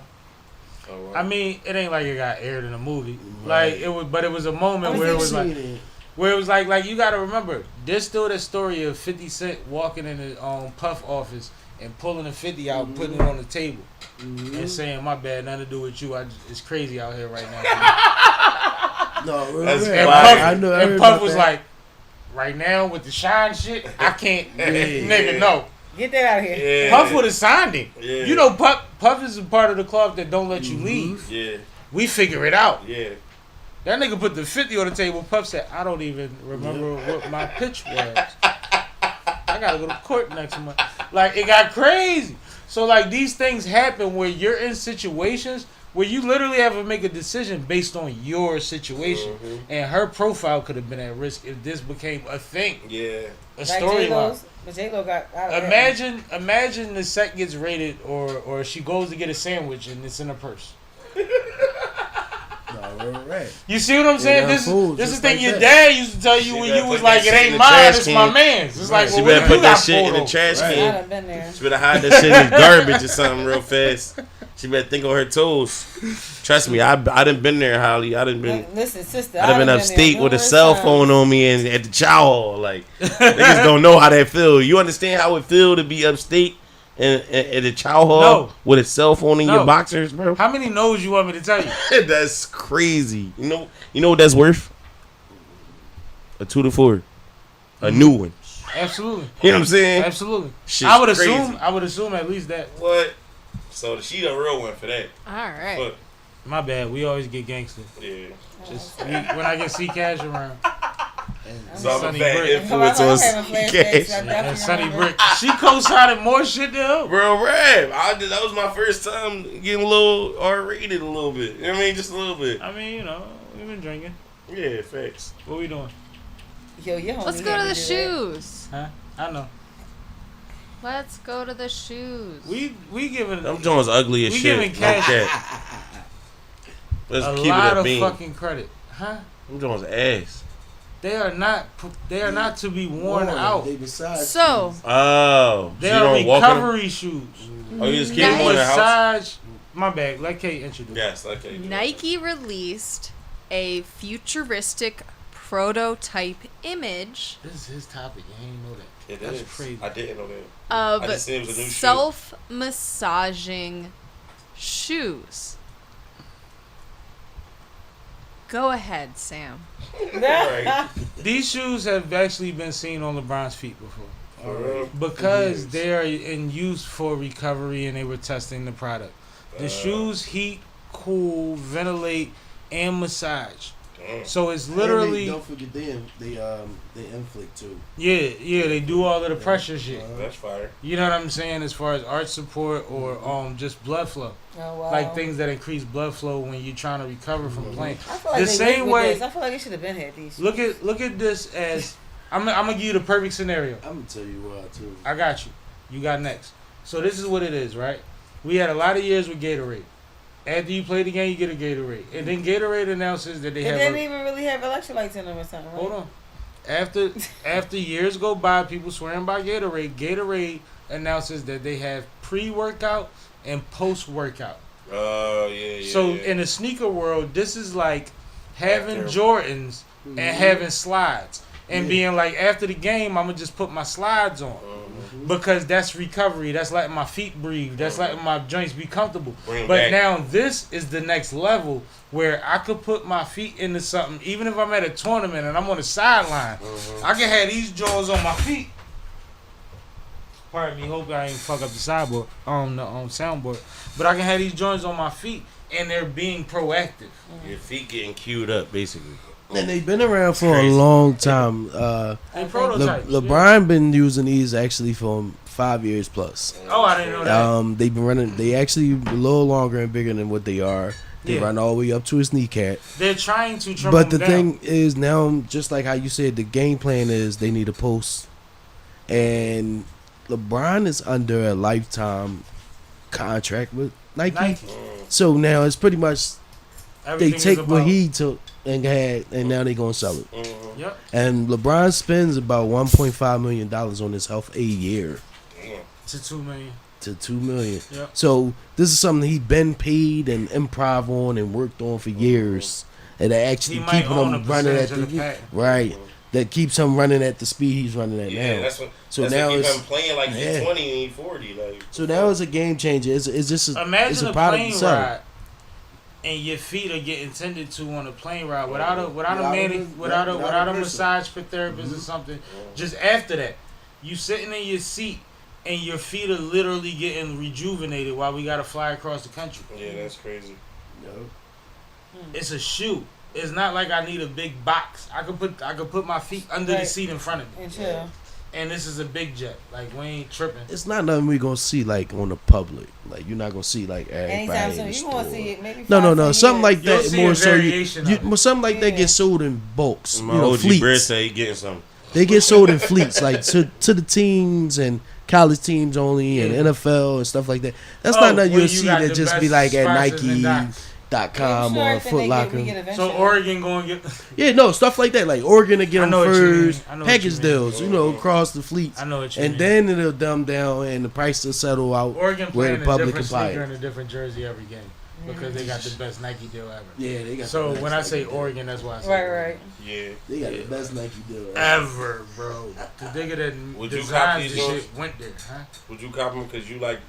Oh, wow. I mean, it ain't like it got aired in a movie. Right. Like it was, but it was a moment I where it think was like, seeing it. where it was like you got to remember, there's still that story of 50 Cent walking in the Puff office and pulling a 50 out, and putting it on the table, and saying, "My bad, nothing to do with you. It's crazy out here right now." No, real That's rap. And wild. Puff, I know. I and heard Puff about was that. like, "Right now with the shine shit, I can't, Yeah. nigga, no." get that out of here. Yeah. Puff would have signed him. Yeah. You know, Puff is a part of the club that don't let you leave. Yeah. We figure it out. Yeah. That nigga put the 50 on the table. Puff said, I don't even remember what my pitch was. I gotta go to court next month. Like, it got crazy. So, like, these things happen where you're in situations where you literally have to make a decision based on your situation. And her profile could have been at risk if this became a thing, Yeah. a Like storyline. J-Lo's, but J-Lo got out of that. Imagine the set gets raided or she goes to get a sandwich and it's in her purse. No, real rap. You see what I'm saying? Yeah, This food, is just the thing like your that. dad used to tell you She when better you was put like, that it shit in ain't the mine, trash it's can. my man's. It's like, She well, better what put you that got shit in pulled the over? trash Right. I can. done been there. She better hide that shit in the garbage or something real fast. She better think on her toes. Trust me, I done been there, Holly. I done been. Listen, sister. I done been there upstate with a numerous cell times. phone on me and at the chow hall. Like niggas don't know how that feel. You understand how it feel to be upstate and at the chow hall No. with a cell phone in No. your boxers, bro? How many no's you want me to tell you? That's crazy. You know what that's worth? A 2 to 4, a new one. Absolutely. You know what I'm saying? Absolutely. Shit's I would crazy. assume at least that. What? So she the real one for that. All right. But My bad. We always get gangster. yeah. Just when I get C Cash around. So I'm a Sonny bad Brick. influence I'm on having flashbacks. Cash. I And definitely Sonny remember. Brick, she co-signed more shit than him. Real rap. That was my first time getting a little R-rated a little bit. You know what I mean? Just a little bit. I mean, you know, we've been drinking. Yeah, facts. What we doing? Yo, Let's go to the shoes. Huh? I know. Let's go to the shoes. We giving Them Jones ugly as we shit. giving Like Cash that. Let's a keep it lot at of bean. fucking credit, huh? Them Jones ass. They are not to be worn out. They besides So, Oh. They so you are don't walk in them? recovery shoes. Oh, you just keep them in the house? Massage. My bad. Let Kate introduce. Yes, okay. Nike released a futuristic prototype image This is his topic. I ain't know that. It That's is. crazy. I didn't know that. of I just seen it was a new shoe. self-massaging shoes. Go ahead, Sam. Right. These shoes have actually been seen on LeBron's feet before. For real? Because they are in use for recovery and they were testing the product. The shoes heat, cool, ventilate, and massage. Damn. So it's And literally don't forget they inflict too. yeah, they do all of the pressure shit. That's fire. You know what I'm saying, as far as arch support or just blood flow. Oh, wow. Like things that increase blood flow when you're trying to recover from playing. I feel like The they same went with way- this. I feel like they should have been had these. Look at this as I'm gonna give you the perfect scenario. I'm gonna tell you why too. I got you. You got next. So this is what it is, right? We had a lot of years with Gatorade. After you play the game, you get a Gatorade, and then Gatorade announces that they They have. didn't even really have electrolytes in them or something, right? Hold on. After years go by, people swearing by Gatorade. Gatorade announces that they have pre-workout and post-workout. Oh, yeah. So yeah. in the sneaker world, this is like having After- Jordans and having slides and Yeah. being like, after the game, I'm gonna just put my slides on because that's recovery. That's letting my feet breathe. That's letting my joints be comfortable. Bring But back- now this is the next level where I could put my feet into something, even if I'm at a tournament and I'm on the sideline. I can have these jaws on my feet. Pardon me, hope I ain't fuck up the sideboard on the soundboard. But I can have these joints on my feet and they're being proactive. Your feet getting queued up, basically. And they've been around for Crazy. a long time. They prototypes. LeBron been using these actually for 5 years plus. Oh, I didn't know that. They've been running. They actually a little longer and bigger than what they are. They Yeah. run all the way up to his kneecap. They're trying to trim But the them down. thing is now, just like how you said, the game plan is they need a post, and LeBron is under a lifetime contract with Nike. So now it's pretty much Everything they is take what about- he took and had, and now they gonna sell it. Yep. And LeBron spends about $1.5 million on his health a year Damn. To 2 million. to $2 million. Yep. So this is something he's been paid and improv on and worked on for years, and that actually He might keeping own a him running at percentage of the the patent. right. That keeps him running at the speed he's running at Yeah, now. that's what. So that's now what keep it's him playing like yeah. he's 20 and he's 40. Like, so now it's a game changer. It's just a, it's Imagine a a product plane to sell. ride, and your feet are getting tended to on a plane ride without a Without a person. massage therapist or something. Just after that, you sitting in your seat and your feet are literally getting rejuvenated while we gotta fly across the country. yeah, that's crazy. It's a shoe. It's not like I need a big box. I could put my feet under the Right. seat in front of me. And chill. And this is a big jet. Like we ain't tripping. It's not nothing we gonna see like on the public. Like you're not gonna see like everybody Anytime in soon. the You store. gonna see it maybe No. Something like You'll that. see More a so, variation of it. something like that Yeah. gets sold in bulks. My You know, OG Brett fleets. say he getting some. They get sold in fleets, like to the teams and college teams only, and Yeah. NFL and stuff like that. That's Oh, not nothing where you'll you see got that the just be best like at sponsors and Nike.com I'm sure or everything Foot we Locker. get So eventually. Oregon going to get. Yeah, no, stuff like that. Like Oregon to get I them know what you mean. first, I know what you package mean. deals, across the fleets. I know what you And mean. then it'll dumb down and the price will settle out Oregon where playing the a public different can buy sneaker it. and a different jersey every game because they got the best Nike deal ever. Yeah, they got So the when I best say Nike deal. Oregon, that's why I say Right, Oregon. right. Yeah. They got the best Nike deal Ever, bro. The nigga that Would you copy designed these the joints? shit went there, huh? Would you cop them because you like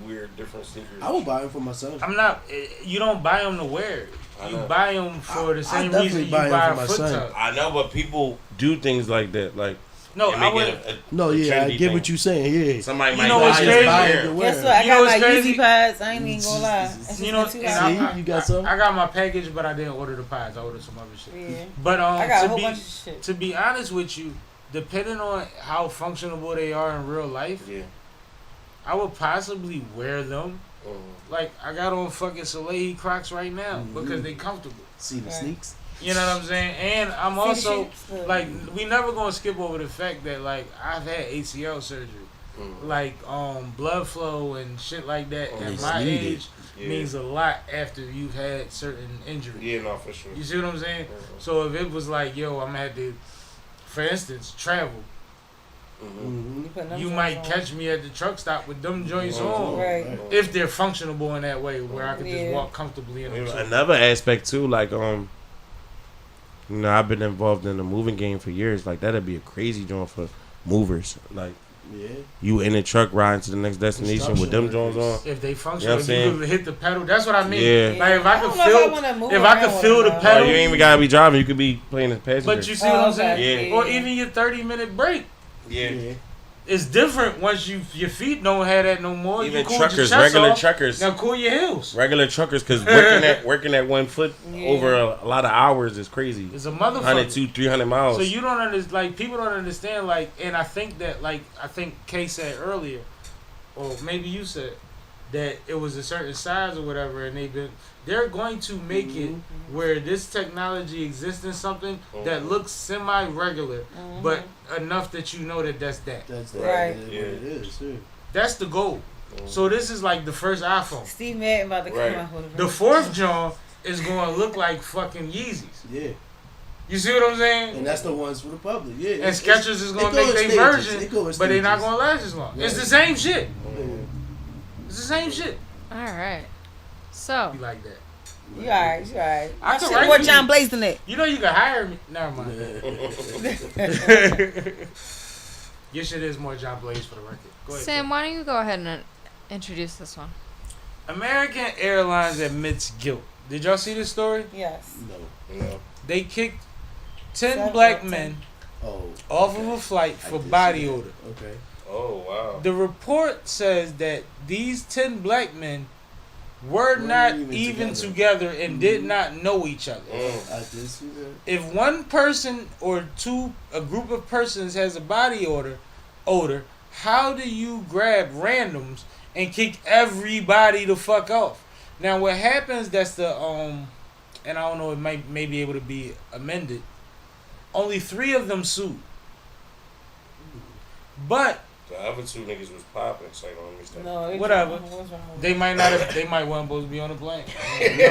weird, different sneakers? I will buy them for myself. I'm not. You don't buy them to wear. I You know. buy them for the same definitely reason you buy 'em buy for a my foot son. tub. I know, but people do things like that. Like No, and I make would. it a No, yeah, I trendy get thing. what you saying. Yeah, Somebody You might know buy what's it crazy? to Buy it wear. to wear. Guess what? I You know got what's my crazy? Yeezy pads. I ain't even gonna lie. It's just You know, been too and hot. See, you got some? I got my package, but I didn't order the pies. I ordered some other shit. Yeah. But I got a to whole be bunch of shit. to be honest with you, depending on how functionable they are in real life, Yeah. I would possibly wear them. Mm-hmm. Like I got on fucking Soleil Crocs right now Mhm. because they comfortable. See the Right. sneaks? You know what I'm saying? And I'm See the also shit? like, we never gonna skip over the fact that like I've had ACL surgery, Mm-hmm. like blood flow and shit like that. Oh, At it's my needed. age, Yeah. means a lot after you've had certain injuries. Yeah, no, for sure. You see what I'm saying? Mhm. So if it was like, yo, I'm gonna have to, for instance, travel. Mm-hmm. Mm-hmm. You might catch me at the truck stop with them joints Mhm. on. Right. If they're functionable in that way, where I could just Yeah. walk comfortably in them. too. Another aspect too, like you know, I've been involved in the moving game for years. Like that'd be a crazy joint for movers. Like Yeah. you in the truck riding to the next destination with them joints on. If they function, You know what if I'm you saying? could hit the pedal, that's what I mean. Yeah. Like if I could don't know if I feel, wanna move if I could around feel with the them, Oh, pedal, you ain't even gotta be driving. You could be playing as passenger. but you see what I'm saying? okay. Yeah. Or even your 30-minute break. yeah. It's different once your feet don't have that no more. Even you cool with your truckers, chest regular off, truckers, Now cool your heels. regular truckers, because working at 1 foot Yeah. over a lot of hours is crazy. It's a motherfucker. 100, 200, 300 miles. So you don't understand, like, people don't understand, like, and I think that, like, I think Kay said earlier, or maybe you said, that it was a certain size or whatever, and they're going to make it where this technology exists in something that looks semi-regular, but enough that you know that that's that. That's Right. what it is. Yeah. That's the goal. So this is like the first iPhone. Steve Madden about to come Right. out with The fourth John is going to look like fucking Yeezys. Yeah. You see what I'm saying? And that's the ones for the public. Yeah. And Skechers is going to make their version, but they're not going to last as long. It's the same shit. It's the same shit. All right. So, Be like that. You alright, you alright. I I can should write more for John you. Blaze than it. You know you can hire me. Never mind. Your shit is more John Blaze for the record. Go ahead. Sam, why don't you go ahead and introduce this one? American Airlines admits guilt. Did y'all see this story? Yes. No. They kicked 10 7 black or 10. men Oh. off of a flight for I did body see that. odor. Okay. Oh wow. The report says that these 10 black men were not even together and did not know each other. I did see that. If one person or a group of persons has a body odor, how do you grab randoms and kick everybody the fuck off? Now what happens, that's the and I don't know, it may be able to be amended. Only 3 of them sued. But The other 2 niggas was popping, so I don't understand. No, they Whatever. what's wrong with they might not have, they might want supposed to be on the plane. No, they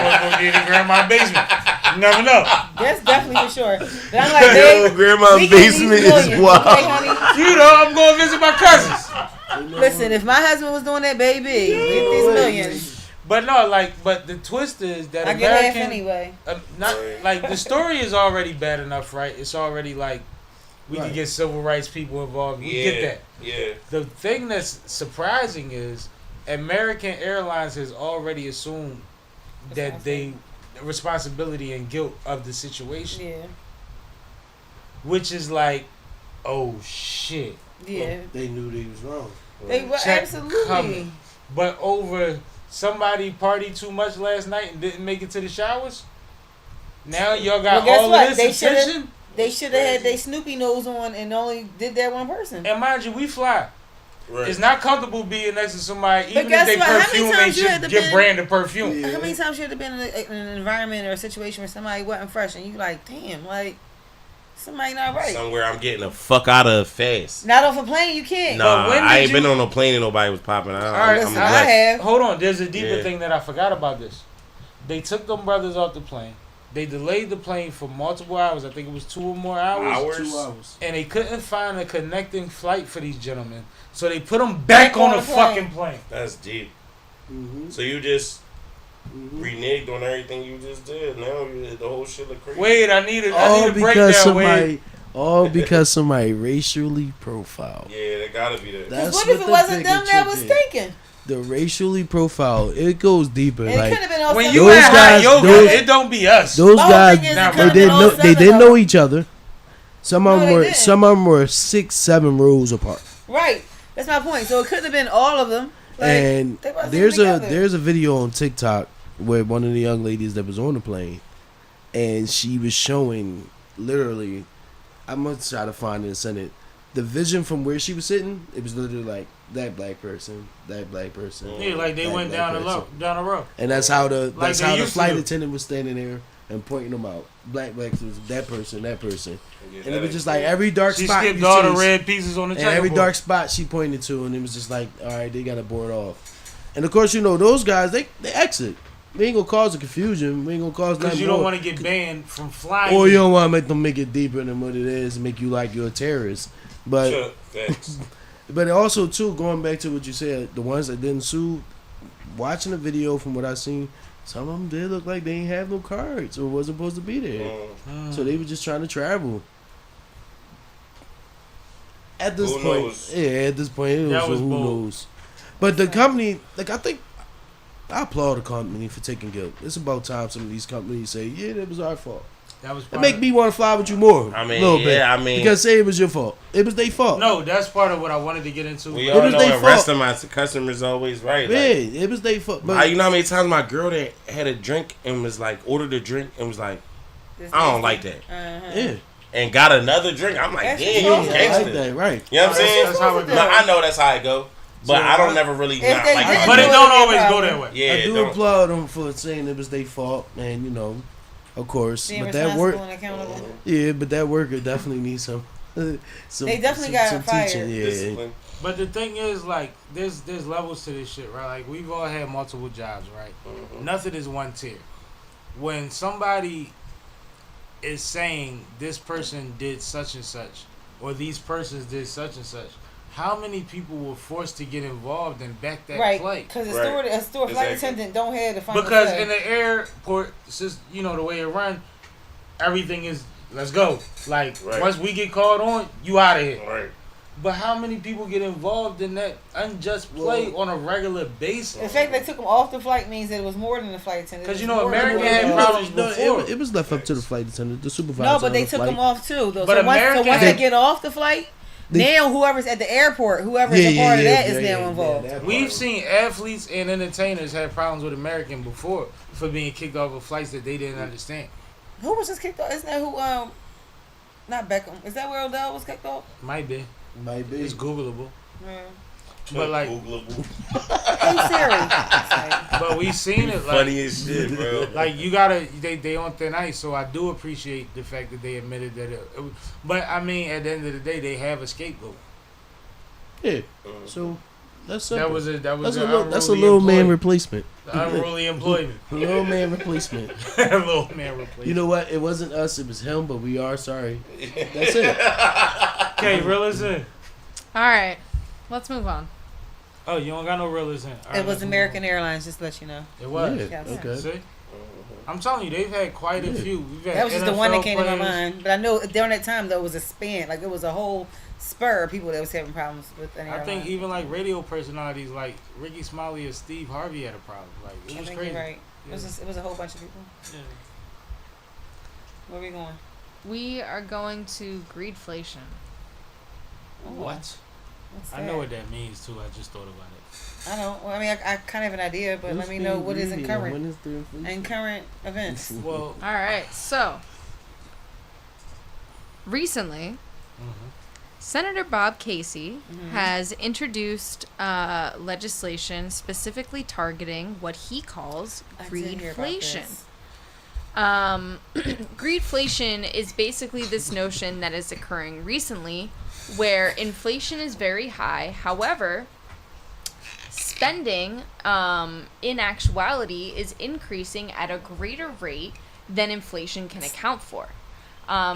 want to be in the grandma's basement. You never know. That's definitely for sure. But I'm like, Yo, babe, grandma's we get these basement millions, is wild. okay, honey? You know, I'm going to visit my cousins. Listen, if my husband was doing that, baby, get these millions. But no, but the twist is that I get half American, anyway. not like the story is already bad enough, right? It's already like we can get civil rights people involved. We get that. Yeah. The thing that's surprising is American Airlines has already assumed that the responsibility and guilt of the situation, Yeah. which is like, oh shit. Yeah. They knew they was wrong. They were Check absolutely. coming. But over somebody partied too much last night and didn't make it to the showers. Now y'all got Well, guess all what? of They this shoulda- attention. They should have had their Snoopy nose on and only did that one person. And mind you, we fly. Right. It's not comfortable being next to somebody, But even if guess they what? How many perfume ain't times you just had to get been- branded perfume. Yeah. How many times you had to been in an environment or a situation where somebody wasn't fresh and you like, damn, like somebody not right. Somewhere I'm getting the fuck out of fast. Not off a plane, you can't. Nah, when I did ain't been you- on no plane and nobody was popping. Alright, I'm Listen, blessed. I have. Hold on, there's a deeper Yeah. thing that I forgot about this. They took them brothers off the plane. They delayed the plane for multiple hours. I think it was 2 or more hours. 2 hours. And they couldn't find a connecting flight for these gentlemen. So they put them back on the fucking plane. That's deep. Mm-hmm. So you just reneged on everything you just did. Now the whole shit look crazy. Wait, I need All a because breakdown. Wait. somebody racially profiled. Yeah, they gotta be there. That's What if it the wasn't bigger them that trick was is. thinking? The racially profiled, it goes deeper. And it Like could have been all When seven. you Those at hot guys- yoga, those- it don't be us. those My whole guys, thing is it Nah, could've they been didn't all know. seven They didn't of know them. each other. Some No, of them they were didn't. some of them were 6-7 rows apart. Right. That's my point. So it couldn't have been all of them. Like, And they wasn't there's even a together. there's a video on TikTok where one of the young ladies that was on the plane, and she was showing literally, I'm gonna try to find it and send it. The vision from where she was sitting, it was literally like that black person, that black person. Yeah, like they that went black down person. down the row. And that's how the Like they the used to flight do. attendant was standing there and pointing them out. Black was that person, that person. Yeah, And it that was ain't just cool. like every dark She spot. skipped you all see the is- red pieces on the And every checkerboard. dark spot she pointed to, and it was just like, all right, they got to board off. And of course, you know those guys, they exit. We ain't gonna cause a confusion. We ain't gonna cause Because nothing. you don't more. want to get banned from flying. Or you don't want to make them make it deeper than what it is, and make you like you're a terrorist. But Sure, thanks. but also too, going back to what you said, the ones that didn't sue, watching the video from what I seen, some of them did look like they ain't have no cards or wasn't supposed to be there. So they were just trying to travel. At this Who point, knows? yeah, at this point, it That was was who bold. knows. But the company, like I think, I applaud the company for taking guilt. It's about time some of these companies say, "Yeah, that was our fault." That was It part make of- me want to fly with you more. I a mean, little yeah, bit. I mean- because say it was your fault. It was their fault. No, that's part of what I wanted to get into. We It all was know they in fault. wrestling, my customer's always right. Yeah, Like, it was their fault. you know how many times my girl that had a drink and was like, ordered a drink and was like, This I don't nasty. like that. Yeah, And got another drink. I'm like, That's damn, just you awesome. I like gangster. that, right? You know what I'm saying? That's how it No, goes. I know that's how it go. But So, I don't never really If not they like didn't But do it it, don't it'd be a always go problem. that way. Yeah, I do don't- applaud them for saying it was their fault, and you know, of course, Being but that responsible work, and accountable. yeah, but that worker definitely needs some. some They definitely got fired. Yeah, discipline. But the thing is, like, there's levels to this shit, right? Like, we've all had multiple jobs, right? Nothing is one tier. When somebody is saying this person did such and such, or these persons did such and such, how many people were forced to get involved and back that Right, flight? because Right. a store flight Exactly. attendant don't have the final Because say. in the airport, just you know the way it run, everything is let's go. Like Right. once we get called on, you out of here. Right. But how many people get involved in that unjust play on a regular basis? The fact they took them off the flight means that it was more than the flight attendant. 'Cause It you was know, more than American the had flight problems attendant. before. it was left up to the flight attendant, the supervisor. No, but on they the took flight. them off too, though. But So once American they had- get off the flight, now whoever's at the airport, whoever's a part of that is now involved. that We've part. seen athletes and entertainers have problems with American before for being kicked off of flights that they didn't understand. Who was just kicked off? Isn't that who? Not Beckham. Is that where Odell was kicked off? Might be. Might be. It's Googleable. Yeah. But like, Googleable. Hey Siri. but we've seen it like. Funny as shit, bro. Like you gotta, they on thin ice. So I do appreciate the fact that they admitted that. It was, but I mean, at the end of the day, they have a scapegoat. Yeah. So that's simple. That was a that's a little man replacement. unruly employment. Little man replacement. Little man replacement. You know what? It wasn't us. It was him. But we are sorry. That's it. Okay, reel us in. All right, let's move on. Oh, you don't got no reelers in. All right, It was let's move American on. Airlines, just to let you know. It was. Yeah, Yes. okay. See? I'm telling you, they've had quite a Yeah. few. We've had That was just the one that NFL came to my players. mind. But I know during that time, though, it was a span. Like, it was a whole spur of people that was having problems with an I airline. think even like radio personalities like Ricky Smiley or Steve Harvey had a problem. Like it I was think crazy. you're right. Yeah. It was a whole bunch of people. Yeah. Where are we going? We are going to greedflation. Oh, What? what's I know that? what that means too. I just thought about it. I don't. Well, I mean, I kind of have an idea, but let me know what is in current events. Well, All right, so recently, Senator Bob Casey has introduced legislation specifically targeting what he calls I did hear about greedflation. this. Greedflation is basically this notion that is occurring recently where inflation is very high. However, spending in actuality is increasing at a greater rate than inflation can account for.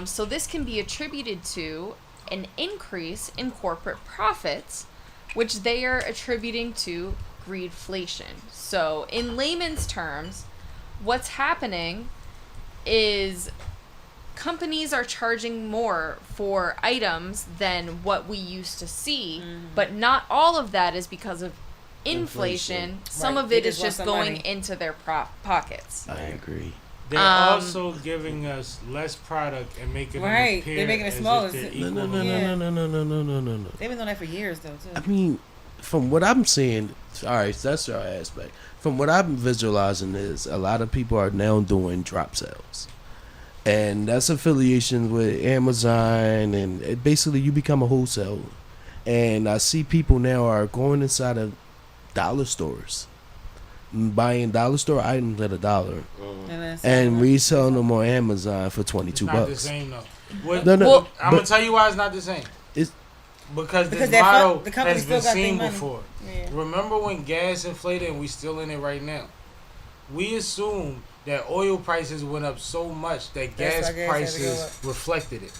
So this can be attributed to an increase in corporate profits, which they are attributing to greedflation. So in layman's terms, what's happening is companies are charging more for items than what we used to see, but not all of that is because of inflation. Some Right, of they it is just want just some going money. into their pockets. I agree. They're also giving us less product and making them Right. appear They're making it as if smaller. they're No, equal No, to no, no, Yeah. no, no, no, no, no, no, no. They've been doing that for years, though, too. I mean, from what I'm seeing, all right, that's your aspect. From what I'm visualizing is a lot of people are now doing drop sales. And that's affiliation with Amazon, and basically you become a wholesaler. And I see people now are going inside of dollar stores, buying dollar store items at $1, and reselling them on Amazon for 22 It's not the bucks. same though. What, No, no, Well, I'm gonna tell you why it's not the same. It's- Because this that model the company has still been got their seen money. before. Yeah. Remember when gas inflated and we still in it right now? We assume that oil prices went up so much that That's gas why gas had to go prices up. reflected it.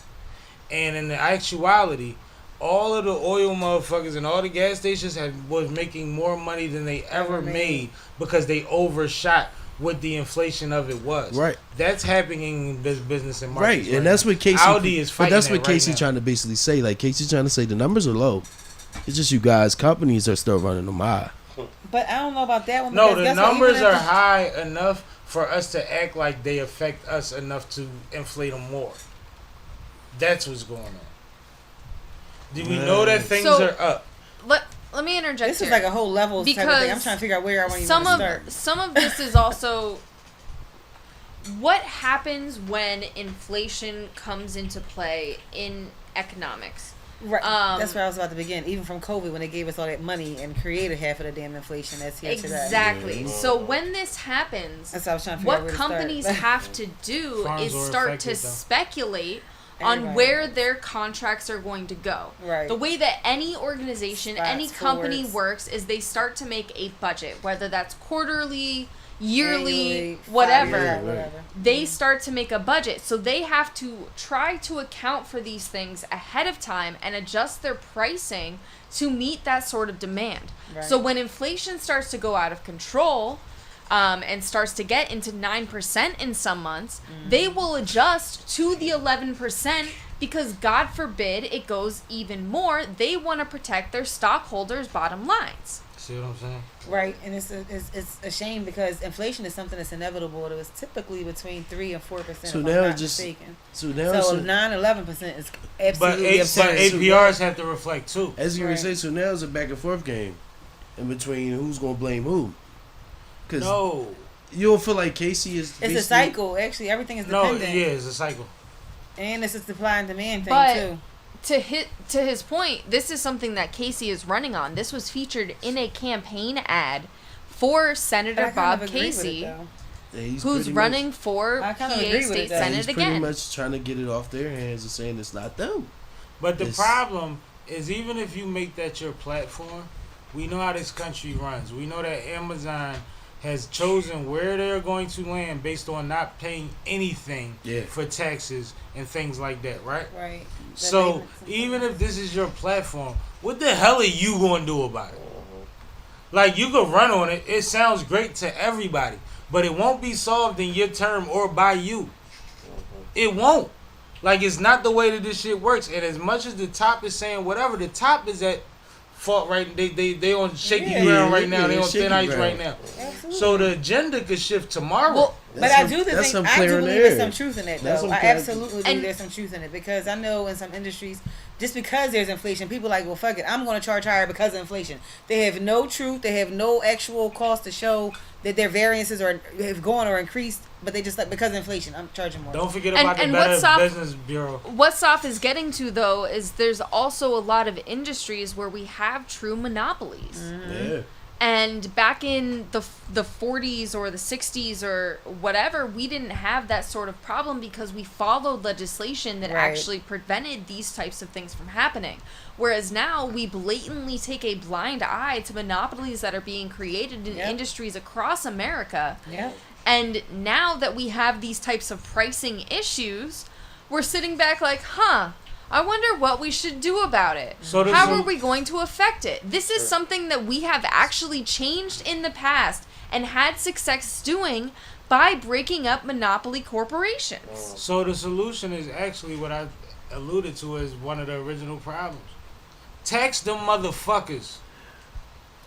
And in the actuality, all of the oil motherfuckers and all the gas stations was making more money than they ever made because they overshot what the inflation of it was. Right. That's happening in this business and Right, markets. and that's what Casey. Audi is but fighting. that's what that right Casey now. trying to basically say. Like Casey's trying to say the numbers are low. It's just you guys, companies are still running them high. But I don't know about that one. No, because the guess what, numbers even are if high enough for us to act like they affect us enough to inflate them more. That's what's going on. Do we know that things So- are up? Let me interject This is here. like a whole level type of Because thing. I'm trying to figure out where I want to some start. of some of this is also what happens when inflation comes into play in economics. Right. That's Um, where I was about to begin. Even from COVID, when they gave us all that money and created half of the damn inflation that's here today. Exactly. So when this happens, That's what I was trying to figure out what where to start. companies have to do Farms is were start to affected, though. speculate on Everybody. where their contracts are going to go. Right. The way that any organization, any Spots, company forwards. works is they start to make a budget, whether that's quarterly, yearly, Annually, whatever. 5 years, Right. whatever. They start to make a budget. So they have to try to account for these things ahead of time and adjust their pricing to meet that sort of demand. Right. So when inflation starts to go out of control, and starts to get into 9% in some months, they will adjust to the 11% because God forbid it goes even more. They want to protect their stockholders' bottom lines. See what I'm saying? Right, and it's a shame because inflation is something that's inevitable. It was typically between 3 and 4%. So if now I'm it not just- mistaken. So now, So so, 9-11% is But, absolutely but absurd. APRs have to reflect too. as you were Right. saying, so now it's a back and forth game in between who's gonna blame who. Because No. you don't feel like Casey is. It's a basically- cycle. Actually, everything is No, dependent. yeah, it's a cycle. And it's a supply and demand thing But too. to his point, this is something that Casey is running on. This was featured in a campaign ad for But I Senator kind Bob of agree with it, Casey, though. Yeah, he's who's pretty running much, for I PA kinda agree with it, State though. Senate he's pretty again. much trying to get it off their hands and saying it's not them. But the It's- problem is, even if you make that your platform, we know how this country runs. We know that Amazon has chosen where they're going to land based on not paying anything Yeah. for taxes and things like that, right? Right. That So makes sense. even if this is your platform, what the hell are you going to do about it? Like, you could run on it. It sounds great to everybody, but it won't be solved in your term or by you. It won't. Like, it's not the way that this shit works. And as much as the top is saying whatever, the top is at fault right. They on shaky Yeah. ground right now. Yeah, They on shaky thin ice ground. right now. Absolutely. So the agenda could shift tomorrow. Well, But That's I some- do that's some think I do clearing believe there's air. some truth in it That's though. some I clear- absolutely believe And- there's some truth in it because I know in some industries, just because there's inflation, people are like, well, fuck it, I'm going to charge higher because of inflation. They have no truth. They have no actual cost to show that their variances have gone or increased, but they just like because of inflation, I'm charging more. Don't forget And- about and the Better what's up- Business Bureau. What Soph is getting to, though, is there's also a lot of industries where we have true monopolies. Mm-hmm. Yeah. And back in the 40s or the 60s or whatever, we didn't have that sort of problem because we followed legislation that Right. actually prevented these types of things from happening. Whereas now we blatantly take a blind eye to monopolies that are being created in Yep. industries across America. Yeah. And now that we have these types of pricing issues, we're sitting back like, I wonder what we should do about it. So there's How some- are we going to affect it? This is something that we have actually changed in the past and had success doing by breaking up monopoly corporations. So the solution is actually what I alluded to as one of the original problems. Tax them motherfuckers.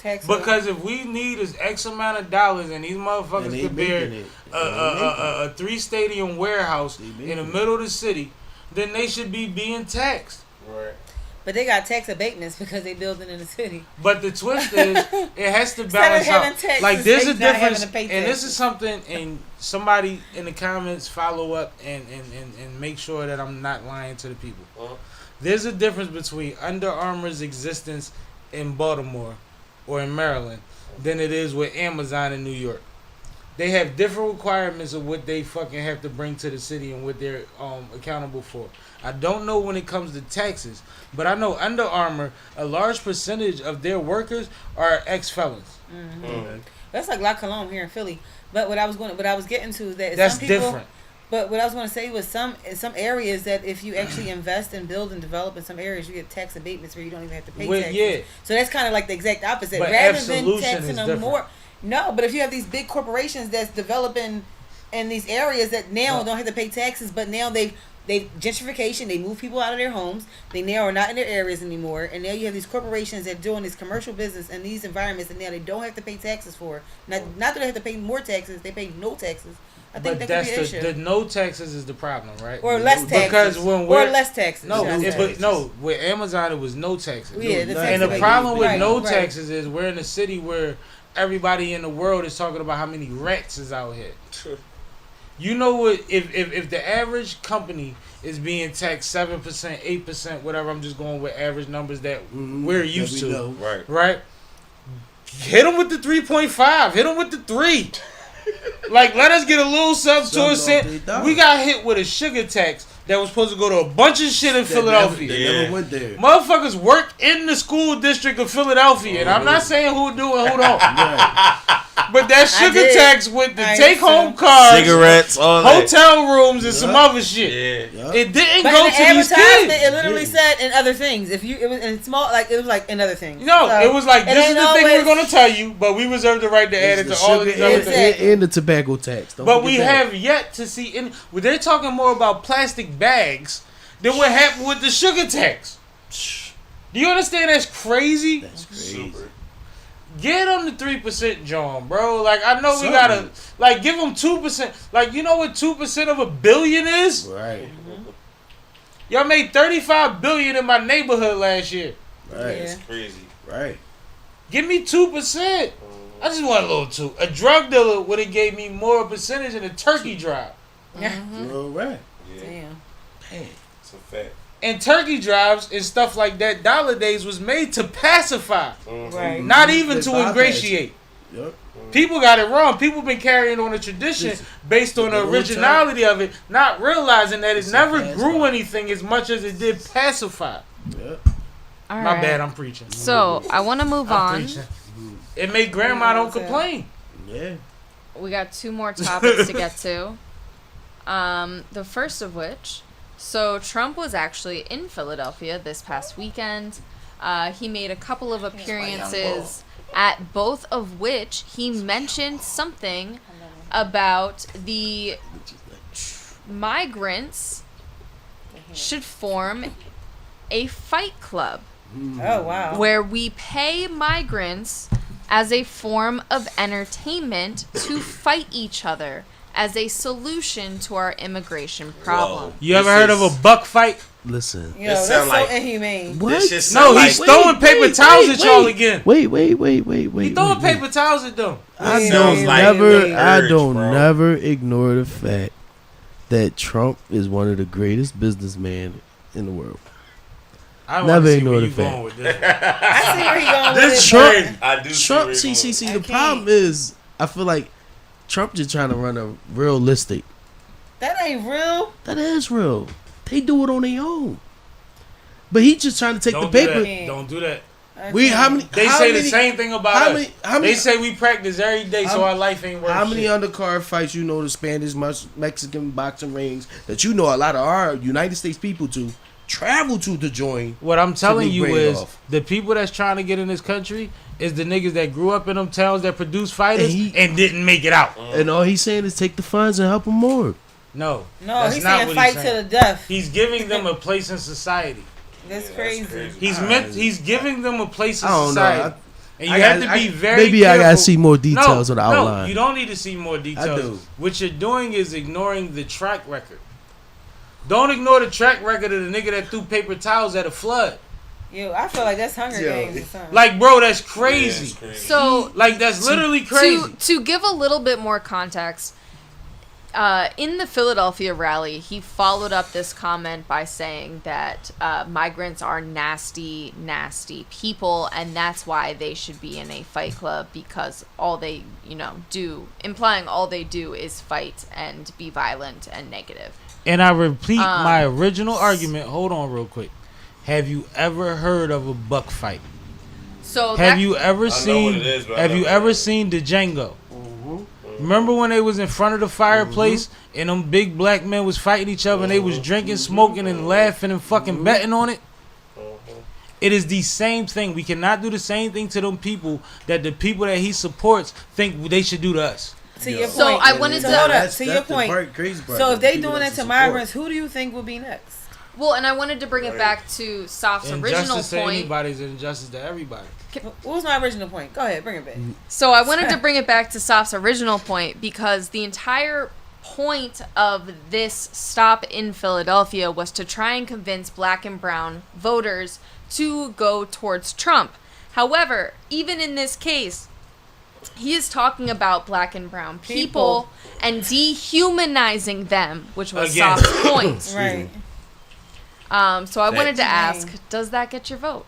Tax Because if we need is X amount of dollars and these motherfuckers And they could bear making it. a 3-stadium warehouse in the middle of the city, then they should be being taxed. Right. But they got tax abatements because they building in the city. But the twist is, it has to Instead of balance having out. taxes, Like there's a they not having difference, to pay and this taxes. is something, and somebody in the comments follow up and make sure that I'm not lying to the people. There's a difference between Under Armour's existence in Baltimore or in Maryland than it is with Amazon in New York. They have different requirements of what they fucking have to bring to the city and what they're accountable for. I don't know when it comes to taxes, but I know Under Armour, a large percentage of their workers are ex-felons. Mm-hmm. That's like La Colombe here in Philly. But what I was getting to is that That's some people, different. But what I was going to say was in some areas that if you actually invest and build and develop in some areas, you get tax abatements where you don't even have to pay taxes. Yeah. So that's kind of like the exact opposite. But Rather absolution than is taxing them different. more. No, but if you have these big corporations that's developing in these areas that now don't have to pay taxes, but now they gentrification, they move people out of their homes, they now are not in their areas anymore, and now you have these corporations that are doing this commercial business in these environments, and now they don't have to pay taxes for. Not that they have to pay more taxes, they pay no taxes. I think But that could be an issue. the no taxes is the problem, right? Or less taxes. Because when we're less taxes. no, should I say. with Amazon it was no taxes. Yeah, the tax And the abatement. problem with Right, no right. taxes is we're in a city where everybody in the world is talking about how many rats is out here. You know what? If the average company is being taxed 7%, 8%, whatever, I'm just going with average numbers that we're used to. Know. Right? Hit them with the 3.5. Hit them with the 3. Like, let us get a little something to us. We got hit with a sugar tax that was supposed to go to a bunch of shit in Philadelphia. They never went there. Motherfuckers work in the school district of Philadelphia, and I'm not saying who do and who don't. But that sugar tax with the take-home cars, cigarettes, all that. hotel rooms, and some other shit. Yeah. It didn't But go in the to these advertisement, kids. it literally said in other things. If you, it was in small, like it was like in other things. No, So, it was like, it this is ain't the thing we're always- going to tell you, but we reserve the right to add it to all of these other things. and the tobacco tax. Don't But forget we that. have yet to see any. Well, they're talking more about plastic bags than what happened with the sugar tax. Do you understand? That's crazy. That's crazy. Super. Get them the 3%, John, bro. Like, I know we gotta, like, give them 2%. Like, you know what 2% of $1 billion is? Right. Y'all made $35 billion in my neighborhood last year. Right. Yeah. It's crazy. Right. Give me 2%. I just want a little 2. A drug dealer would have gave me more percentage in a turkey drive. All right. Yeah. Damn. Damn. It's a fact. And turkey drives and stuff like that, Dollar Days was made to pacify. Right. Not even They to bypass ingratiate. Yep. People got it wrong. People been carrying on a tradition based on the the whole originality of it, not realizing that it It's a never pacify. grew anything as much as it did pacify. Yep. All My right. bad, I'm preaching. So I want to move I'm on. preaching. It made grandma don't complain. Yeah. We got 2 more topics to get to. The first of which, so Trump was actually in Philadelphia this past weekend. He made a couple of appearances, at both of which he mentioned something about the migrants should form a fight club Oh wow. where we pay migrants as a form of entertainment to fight each other as a solution to our immigration problem. You ever heard of a buck fight? Listen. Yo, that's sound so like- inhumane. What? This shit No, sound he's like, throwing paper towels at y'all again. Wait. He throwing paper towels at them. I Sounds don't like never. the I urge, don't bro. never ignore the fact that Trump is one of the greatest businessmen in the world. I don't Never wanna see ignore where the you fact. going with this. I see where he going with This it. Trump, I do see Trump. where See. you're The can't. problem is, I feel like Trump just trying to run a realistic. That ain't real. That is real. They do it on their own. But he just trying to take don't the do paper. that. Don't do that. We how many? They how say many, the same thing about how us. many- how many- They say we practice every day, so how- our life ain't worth How many shit. undercard fights you know the Spanish, Mexican boxing rings that you know a lot of our United States people to travel to join? What I'm telling be you brain is, off. the people that's trying to get in this country is the niggas that grew up in them towns that produce fighters And and, he- didn't make it out. And all he's saying is take the funds and help them more. No, No, that's he's not saying what fight he's to saying. the death. He's giving them a place in society. That's Yeah, crazy. that's crazy. He's giving them a place in I don't know. society. And you have to be very maybe careful. I gotta see more details on the outline. No, you don't need to see more details. I do. What you're doing is ignoring the track record. Don't ignore the track record of the nigga that threw paper towels at a flood. Yo, I feel like that's Hunger Games or something. Like, bro, that's crazy. Yeah, crazy. So, Like, that's literally crazy. To give a little bit more context, in the Philadelphia rally, he followed up this comment by saying that migrants are nasty, nasty people, and that's why they should be in a fight club, because all they, do, implying all they do is fight and be violent and negative. And I repeat my original argument. Hold on real quick. Have you ever heard of a buck fight? So Have you ever I know seen what it is, but I Have you never ever heard of seen Django? Remember when they was in front of the fireplace and them big black men was fighting each other and they was drinking, smoking, and laughing and fucking betting on it? It is the same thing. We cannot do the same thing to them people that the people that he supports think they should do to us. To your point. So I wanted to hold up. That's To your the point. crazy part. So if The they people doing that it to support. migrants, who do you think will be next? Well, and I wanted to bring it back to Saf's original Injustice to point. anybody is an injustice to everybody. What was my original point? Go ahead, bring it back. So I wanted to bring it back to Saf's original point, because the entire point of this stop in Philadelphia was to try and convince black and brown voters to go towards Trump. However, even in this case, he is talking about black and brown people and dehumanizing them, which was Again. Saf's point. Right. So I wanted to Thanks. ask, does that get your vote?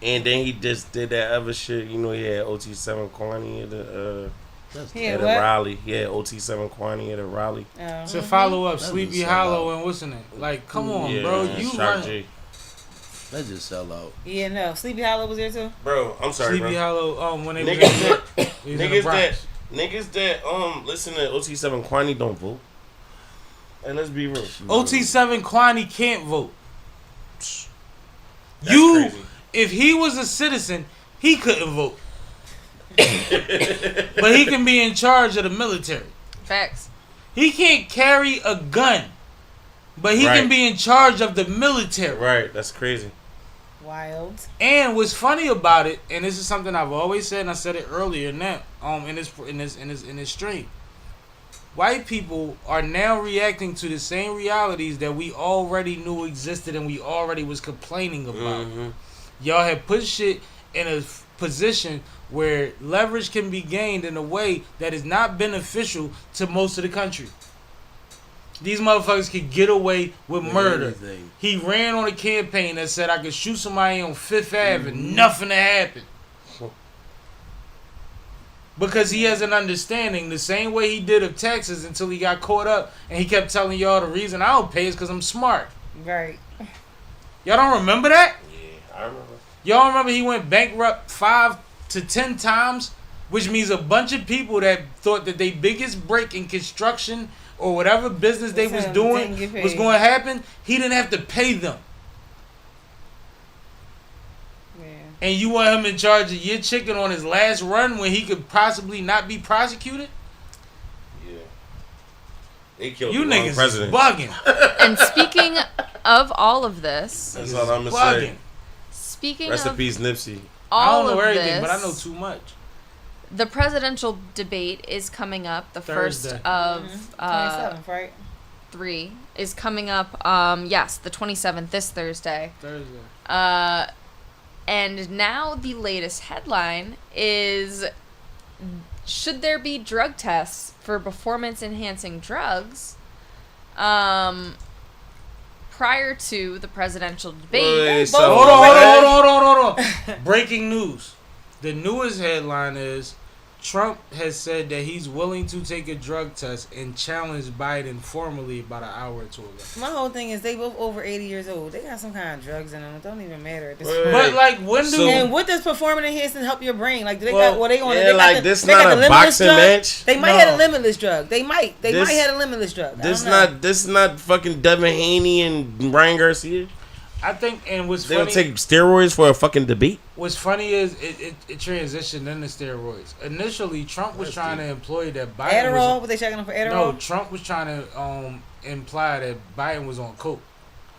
And then he just did that other shit. He had OT7 Kwani at the Yeah, at a what? rally. He had OT7 Kwani at a rally. To follow up That Sleepy was so Hollow loud. and what's in it? Like, come on, Yeah, bro. You Shock run G. Let's just sell out. Yeah, no. Sleepy Hollow was there too. Bro, I'm sorry, Sleepy bro. Hollow when they was in Niggas the that he was in the Bronx. niggas that listen to OT7 Kwani don't vote. And let's be real. OT7 Kwani can't vote. That's crazy. If he was a citizen, he couldn't vote. But he can be in charge of the military. Facts. He can't carry a gun, but he can Right. be in charge of the military. Right, that's crazy. Wild. And what's funny about it, and this is something I've always said, and I said it earlier now, in this stream. White people are now reacting to the same realities that we already knew existed and we already was complaining about. Y'all have put shit in a position where leverage can be gained in a way that is not beneficial to most of the country. These motherfuckers could get away with murder. Anything. He ran on a campaign that said I could shoot somebody on Fifth Ave and nothing to happen. Because he has an understanding the same way he did of Texas until he got caught up and he kept telling y'all the reason I don't pay is because I'm smart. Right. Y'all don't remember that? Yeah, I remember. Y'all remember he went bankrupt 5 to 10 times? Which means a bunch of people that thought that their biggest break in construction or whatever business they was doing was going to happen, he didn't have to pay them. Yeah. And you want him in charge of your chicken on his last run when he could possibly not be prosecuted? Yeah. They killed You the wrong niggas is president. bugging. And speaking of all of this, That's all I'm going to Bugging. say. speaking Rest in of peace, Nipsey. I all don't know of everything, this, but I know too much. the presidential debate is coming up. The Thursday. first of 27th, right? 3 is coming up. Yes, the 27th, this Thursday. Thursday. And now the latest headline is: should there be drug tests for performance-enhancing drugs? Prior to the presidential debate. Wait, so- Hold on. Breaking news. The newest headline is Trump has said that he's willing to take a drug test and challenge Biden formally about an hour or two ago. My whole thing is they both over 80 years old. They got some kind of drugs in them. It don't even matter at this Wait. point. But like, when do So- And what does performance enhancing help your brain? Like, do they Well, got what they on? yeah, they got like, the, this they got not the a limitless boxing drug? match? They might No. have a limitless drug. They might This- have a limitless drug. I This don't know. not fucking Devin Haney and Ryan Garcia. I think, and what's They don't funny, take steroids for a fucking debate. what's funny is it transitioned into steroids. Initially, Trump was trying to employ that Biden Adderall? was Were they checking them for no. Adderall? Trump was trying to imply that Biden was on coke.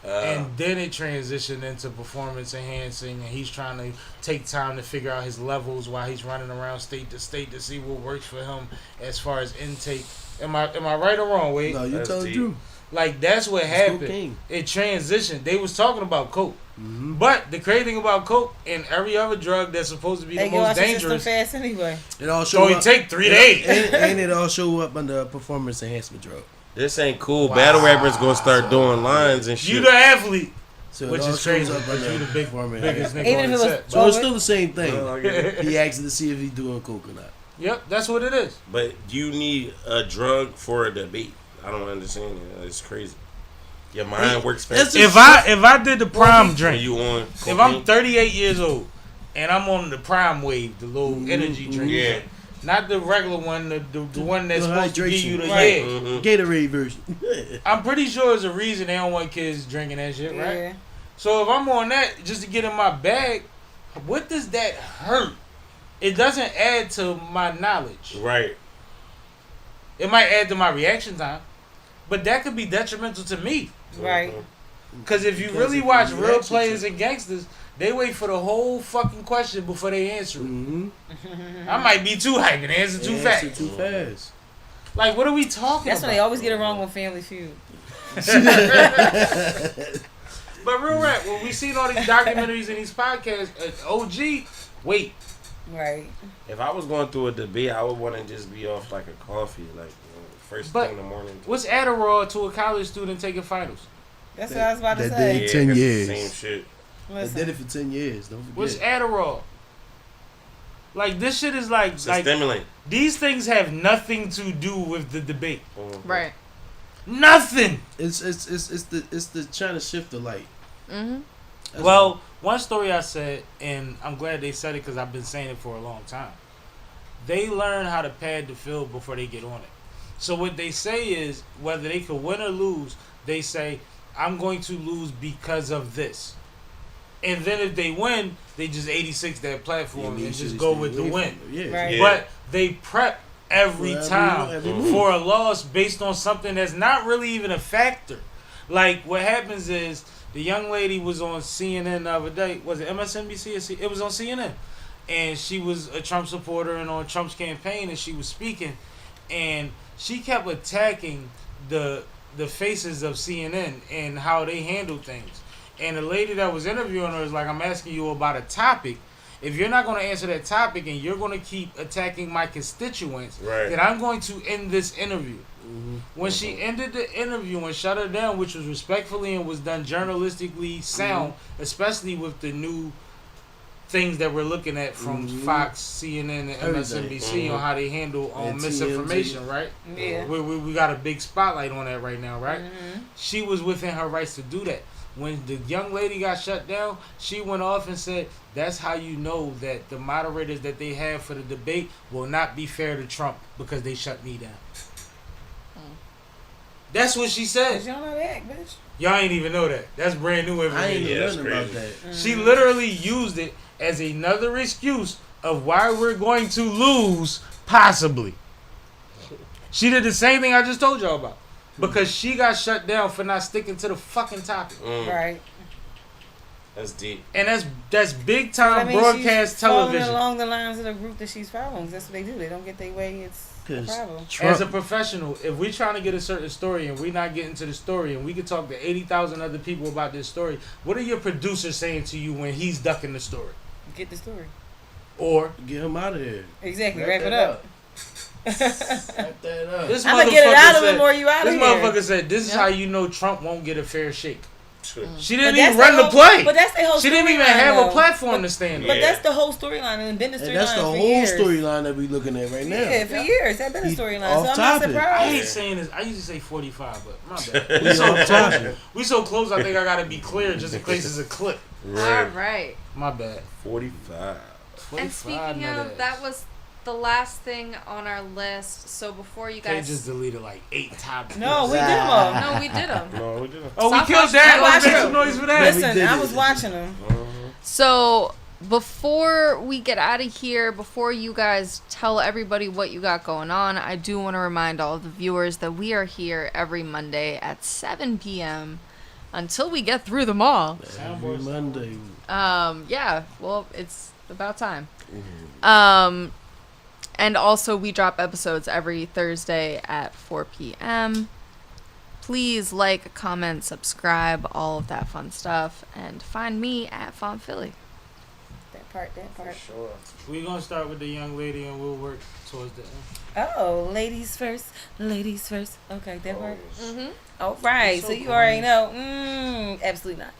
And then it transitioned into performance enhancing, and he's trying to take time to figure out his levels while he's running around state to state to see what works for him as far as intake. Am I right or wrong, Wade? No, you told you. Like, that's what happened. cocaine. It transitioned. They was talking about coke. But the crazy thing about coke and every other drug that's supposed to be the most dangerous, fast anyway. It all so show it up. take 3 days. And it all show up under a performance enhancement drug. This ain't cool. Battle rappers gonna start doing lines and shit. You the athlete. So Which it all is crazy. shows up under You the performance biggest enhancement. nigga Even on if the it was- set. So it's still the same thing. Well, I get it. He asked to see if he's doing coke or not. Yep, that's what it is. But you need a drug for a debate. I don't understand it. It's crazy. Your mind works fast. If I did the prime drink, you on if I'm 38 years old and I'm on the prime wave, the little energy drink, Yeah. not the regular one, the one that's The supposed to give you the hydration. yeah. Gatorade version. I'm pretty sure there's a reason they don't want kids drinking that shit, right? Yeah. So if I'm on that just to get in my bag, what does that hurt? It doesn't add to my knowledge. Right. It might add to my reaction time, but that could be detrimental to me. Right. Because if you Because really if watch you real reaction players to- and gangsters, they wait for the whole fucking question before they answer it. I might be too hype and answer too fast. Too fast. Like, what are we talking That's about? when they always get it wrong on Family Feud. But real rap, when we seen all these documentaries and these podcasts, OG, wait. Right. If I was going through a debate, I would want to just be off like a coffee, like first But thing in the morning. What's Adderall to a college student taking finals? That's what I was about to That say. day- 10 'cause it's years. the Same shit. I Listen. did it for 10 years. Don't forget. What's Adderall? Like, this shit is like It's a stimulant. these things have nothing to do with the debate. Right. Nothing. It's the trying to shift the light. Mm-hmm. That's Well, one story I said, and I'm glad they said it because I've been saying it for a long time. They learn how to pad the field before they get on it. So what they say is, whether they could win or lose, they say, I'm going to lose because of this. And then if they win, they just 86 that platform and just go with the win. Yeah. Right. Yeah. But they prep every For every- time every move. for a loss based on something that's not really even a factor. Like, what happens is, the young lady was on CNN the other day. Was it MSNBC? It was on CNN. And she was a Trump supporter and on Trump's campaign, and she was speaking. And she kept attacking the faces of CNN and how they handle things. And the lady that was interviewing her is like, I'm asking you about a topic. If you're not going to answer that topic and you're going to keep attacking my constituents, Right. then I'm going to end this interview. When she ended the interview and shut her down, which was respectfully and was done journalistically sound, especially with the new things that we're looking at from Fox, CNN, and MSNBC on how they handle And misinformation, TMZ. right? Yeah. We got a big spotlight on that right now, right? She was within her rights to do that. When the young lady got shut down, she went off and said, that's how you know that the moderators that they have for the debate will not be fair to Trump because they shut me down. That's what she said. You don't know that, bitch. Y'all ain't even know that. That's brand new I ain't information. Yeah, that's even learning about crazy. that. She literally used it as another excuse of why we're going to lose, possibly. She did the same thing I just told y'all about. Because she got shut down for not sticking to the fucking topic. Right. That's deep. And that's big time I mean, broadcast she's following television. along the lines of the group that she's following. That's what they do. They don't get their way. It's a 'Cause problem. As a professional, if we're trying to get a certain story and we're not getting to the story and we can talk to 80,000 other people about this story, what are your producers saying to you when he's ducking the story? Get the story. Or Get him out of here. Exactly. Wrap Wrap it that up. Wrap that up. this I'm gonna get it motherfucker out of said- him or you out of This here. motherfucker said, this is Yep. how you know Trump won't get a fair shake. She But didn't that's even run the the whole- play. But that's the whole. She didn't even storyline, have though. a platform to stand But on. Yeah. that's the whole storyline and been the storyline And that's the for whole years. storyline that we looking at right now. Yeah, for years. That's been a He's storyline. off So I'm topic. not I surprised. hate saying this. I usually say 45, but my bad. We off topic. We so close, I think I gotta be clear just in case it's a clip. All right. My bad. 45. 45, And speaking nut of, ass. that was the last thing on our list. So before you They guys, just deleted like 8 topics. No, we did them all. no, we did them. No, we didn't. Oh, we Stop killed watching- that. I Let's watched make some noise for that. Listen, did I it. was watching them. So before we get out of here, before you guys tell everybody what you got going on, I do want to remind all of the viewers that we are here every Monday at 7 p.m. until we get through them all. Every Monday. Yeah, well, it's about time. Mm-hmm. And also we drop episodes every Thursday at 4 p.m. Please like, comment, subscribe, all of that fun stuff, and find me at Font Philly. That part. Sure. We're gonna start with the young lady and we'll work towards the end. Oh, ladies first. Okay, that part. Mm-hmm. All right, So so you cool. already know. Absolutely not.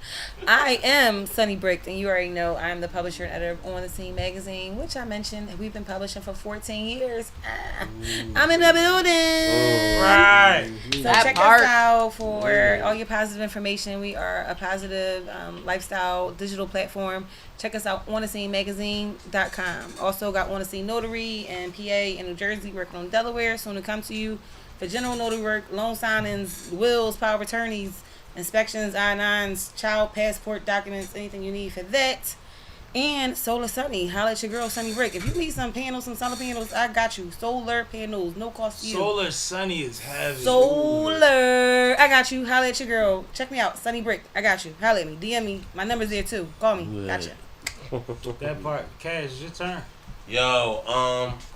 I am Sunny Brick, and you already know I'm the publisher and editor of On the Scene magazine, which I mentioned we've been publishing for 14 years. I'm in the building. Right. So That check part. us out for all your positive information. We are a positive lifestyle digital platform. Check us out on thescenemagazine.com. Also got On the Scene Notary in PA and New Jersey, working on Delaware. Soon to come to you for general notary work, loan signings, wills, power of attorneys, inspections, I-9s, child passport documents, anything you need for that. And Solar Sunny, holla at your girl Sunny Brick. If you need some panels, some solar panels, I got you. Solar panels, no cost to you. Solar Sunny is heavy. Solar, I got you. Holla at your girl. Check me out, Sunny Brick. I got you. Holla at me. DM me. My number's there too. Call me. Gotcha. That part. Cash, it's your turn. Yo,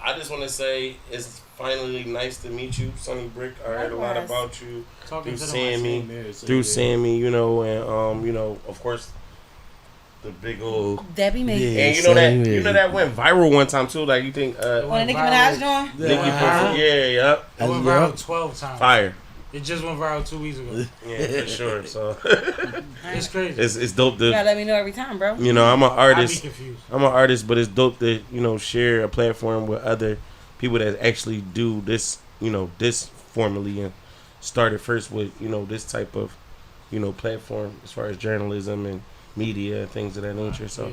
I just want to say it's finally nice to meet you, Sunny Brick. I heard a lot Likewise. about you Talking through to the Sammy, Sammy, you know, and you know, of course, the big old. Debbie me. Yeah. And you know that Same here. that went viral one time too. Like you think, On the Nicki Minaj joint? Nicki Wow. Minaj, yeah, It went viral 12 times. fire, It just went viral 2 weeks ago. yeah, for sure. So It's crazy. it's dope You to, gotta let me know every time, bro. you know, I'm an I'd be artist. confused. I'm an artist, but it's dope to, you know, share a platform with other people that actually do this, you know, this formally and started first with, you know, this type of, you know, platform as far as journalism and media and things of that nature. So,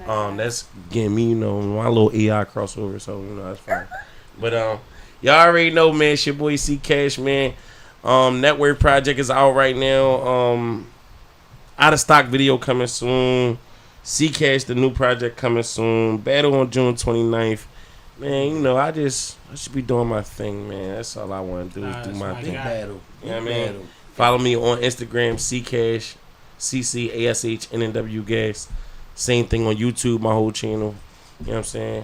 that's getting me, you know, my little AI crossover. So, you know, that's fine. But, y'all already know, man, it's your boy C Cash, man. Network project is out right now. Out of stock video coming soon. C Cash, the new project coming soon. Battle on June 29th. Man, you know, I should be doing my thing, man. That's all I want to do is do That's my my thing. guy. Battle. You know what I mean? Follow me on Instagram, Ccash, CCASHNNW Gas. Same thing on YouTube, my whole channel. You know what I'm saying?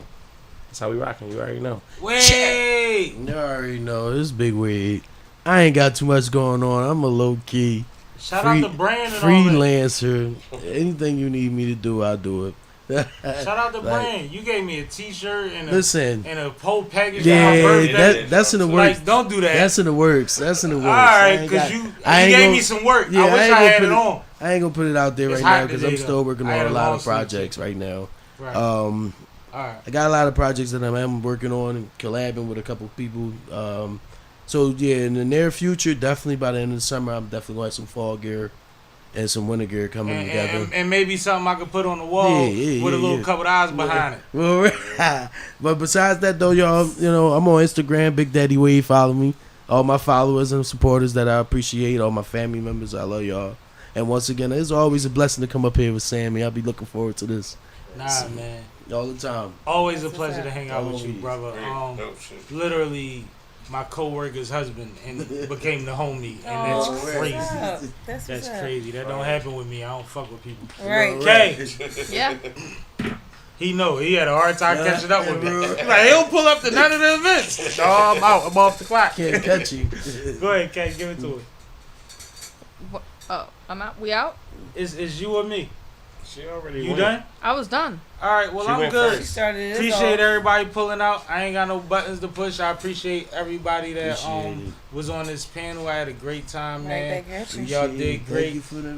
That's how we rocking. You already know. Wait! You already know this big wig. I ain't got too much going on. I'm a low key Shout out to Brand and all freelancer. Anything you need me to do, I'll do it. that. Shout out to Like- Brand. You gave me a t-shirt and Listen, a whole package for my yeah, birthday. that's in the works. Like, don't do that. That's in the works. That's in the works. Alright, I because ain't you I ain't gave gonna- me some work. Yeah, I wish I I, ain't gonna had put it on. I ain't gonna put it out there It's right hot now because today, I'm still though. working I on had a a lot long of sleeve projects too. right now. Right. Alright. I got a lot of projects that I'm working on and collabing with a couple people. So yeah, in the near future, definitely by the end of the summer, I'm definitely going to have some fall gear and some winter gear coming together. And maybe something I could put on the wall with a little couple of eyes behind it. Well, but besides that though, y'all, you know, I'm on Instagram, Big Daddy Wade. Follow me. All my followers and supporters that I appreciate. All my family members, I love y'all. And once again, it's always a blessing to come up here with Sammy. I'll be looking forward to this Nah, man. all the time. Always a pleasure to hang out with you, Always. brother. Dope shit. Literally, my co-worker's husband and became the homie, and that's crazy. That's crazy. That don't happen with me. I don't fuck with people. Right. Okay, Yeah. he know he had a hard time catching up with me. He's like, he don't pull up to none of the events. No, I'm out. I'm off the clock. Can't catch you. Go ahead, Kay, give it to it. Oh, I'm out. We out? It's you or me. She already You went. done? I was done. All right. Well, She I'm went good. She started it. Appreciate everybody pulling out. I ain't got no buttons to push. I appreciate everybody that Appreciate it. was on this panel. I had a great time, man. Right back at you. Y'all Appreciate did it. great. Thank you for the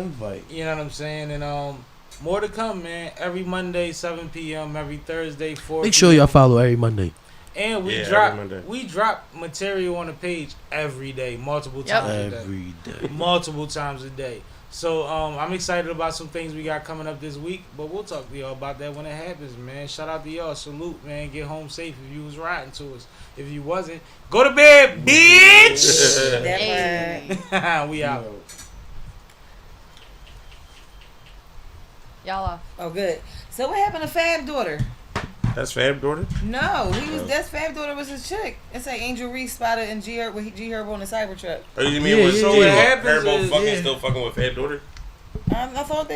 invite. You know what I'm saying? And more to come, man. Every Monday, 7 p.m. Every Thursday, 4 Make sure y'all follow every Monday. And Yeah, every Monday. we drop material on the page every day, multiple Yep. times a day. Every day. Multiple times a day. So I'm excited about some things we got coming up this week, but we'll talk to y'all about that when it happens, man. Shout out to y'all. Salute, man. Get home safe if you was riding to us. If you wasn't, go to bed, bitch. That part. We out. Y'all off. Oh, good. So what happened to Fab daughter? That's Fab daughter? No, that's Fab daughter was his chick. It's like Angel Reese spotted and G Herb on the Cybertruck. Oh, you mean Yeah, when yeah, so yeah. what What happens happens Herbo is- fucking yeah. still fucking with Fab daughter? I thought they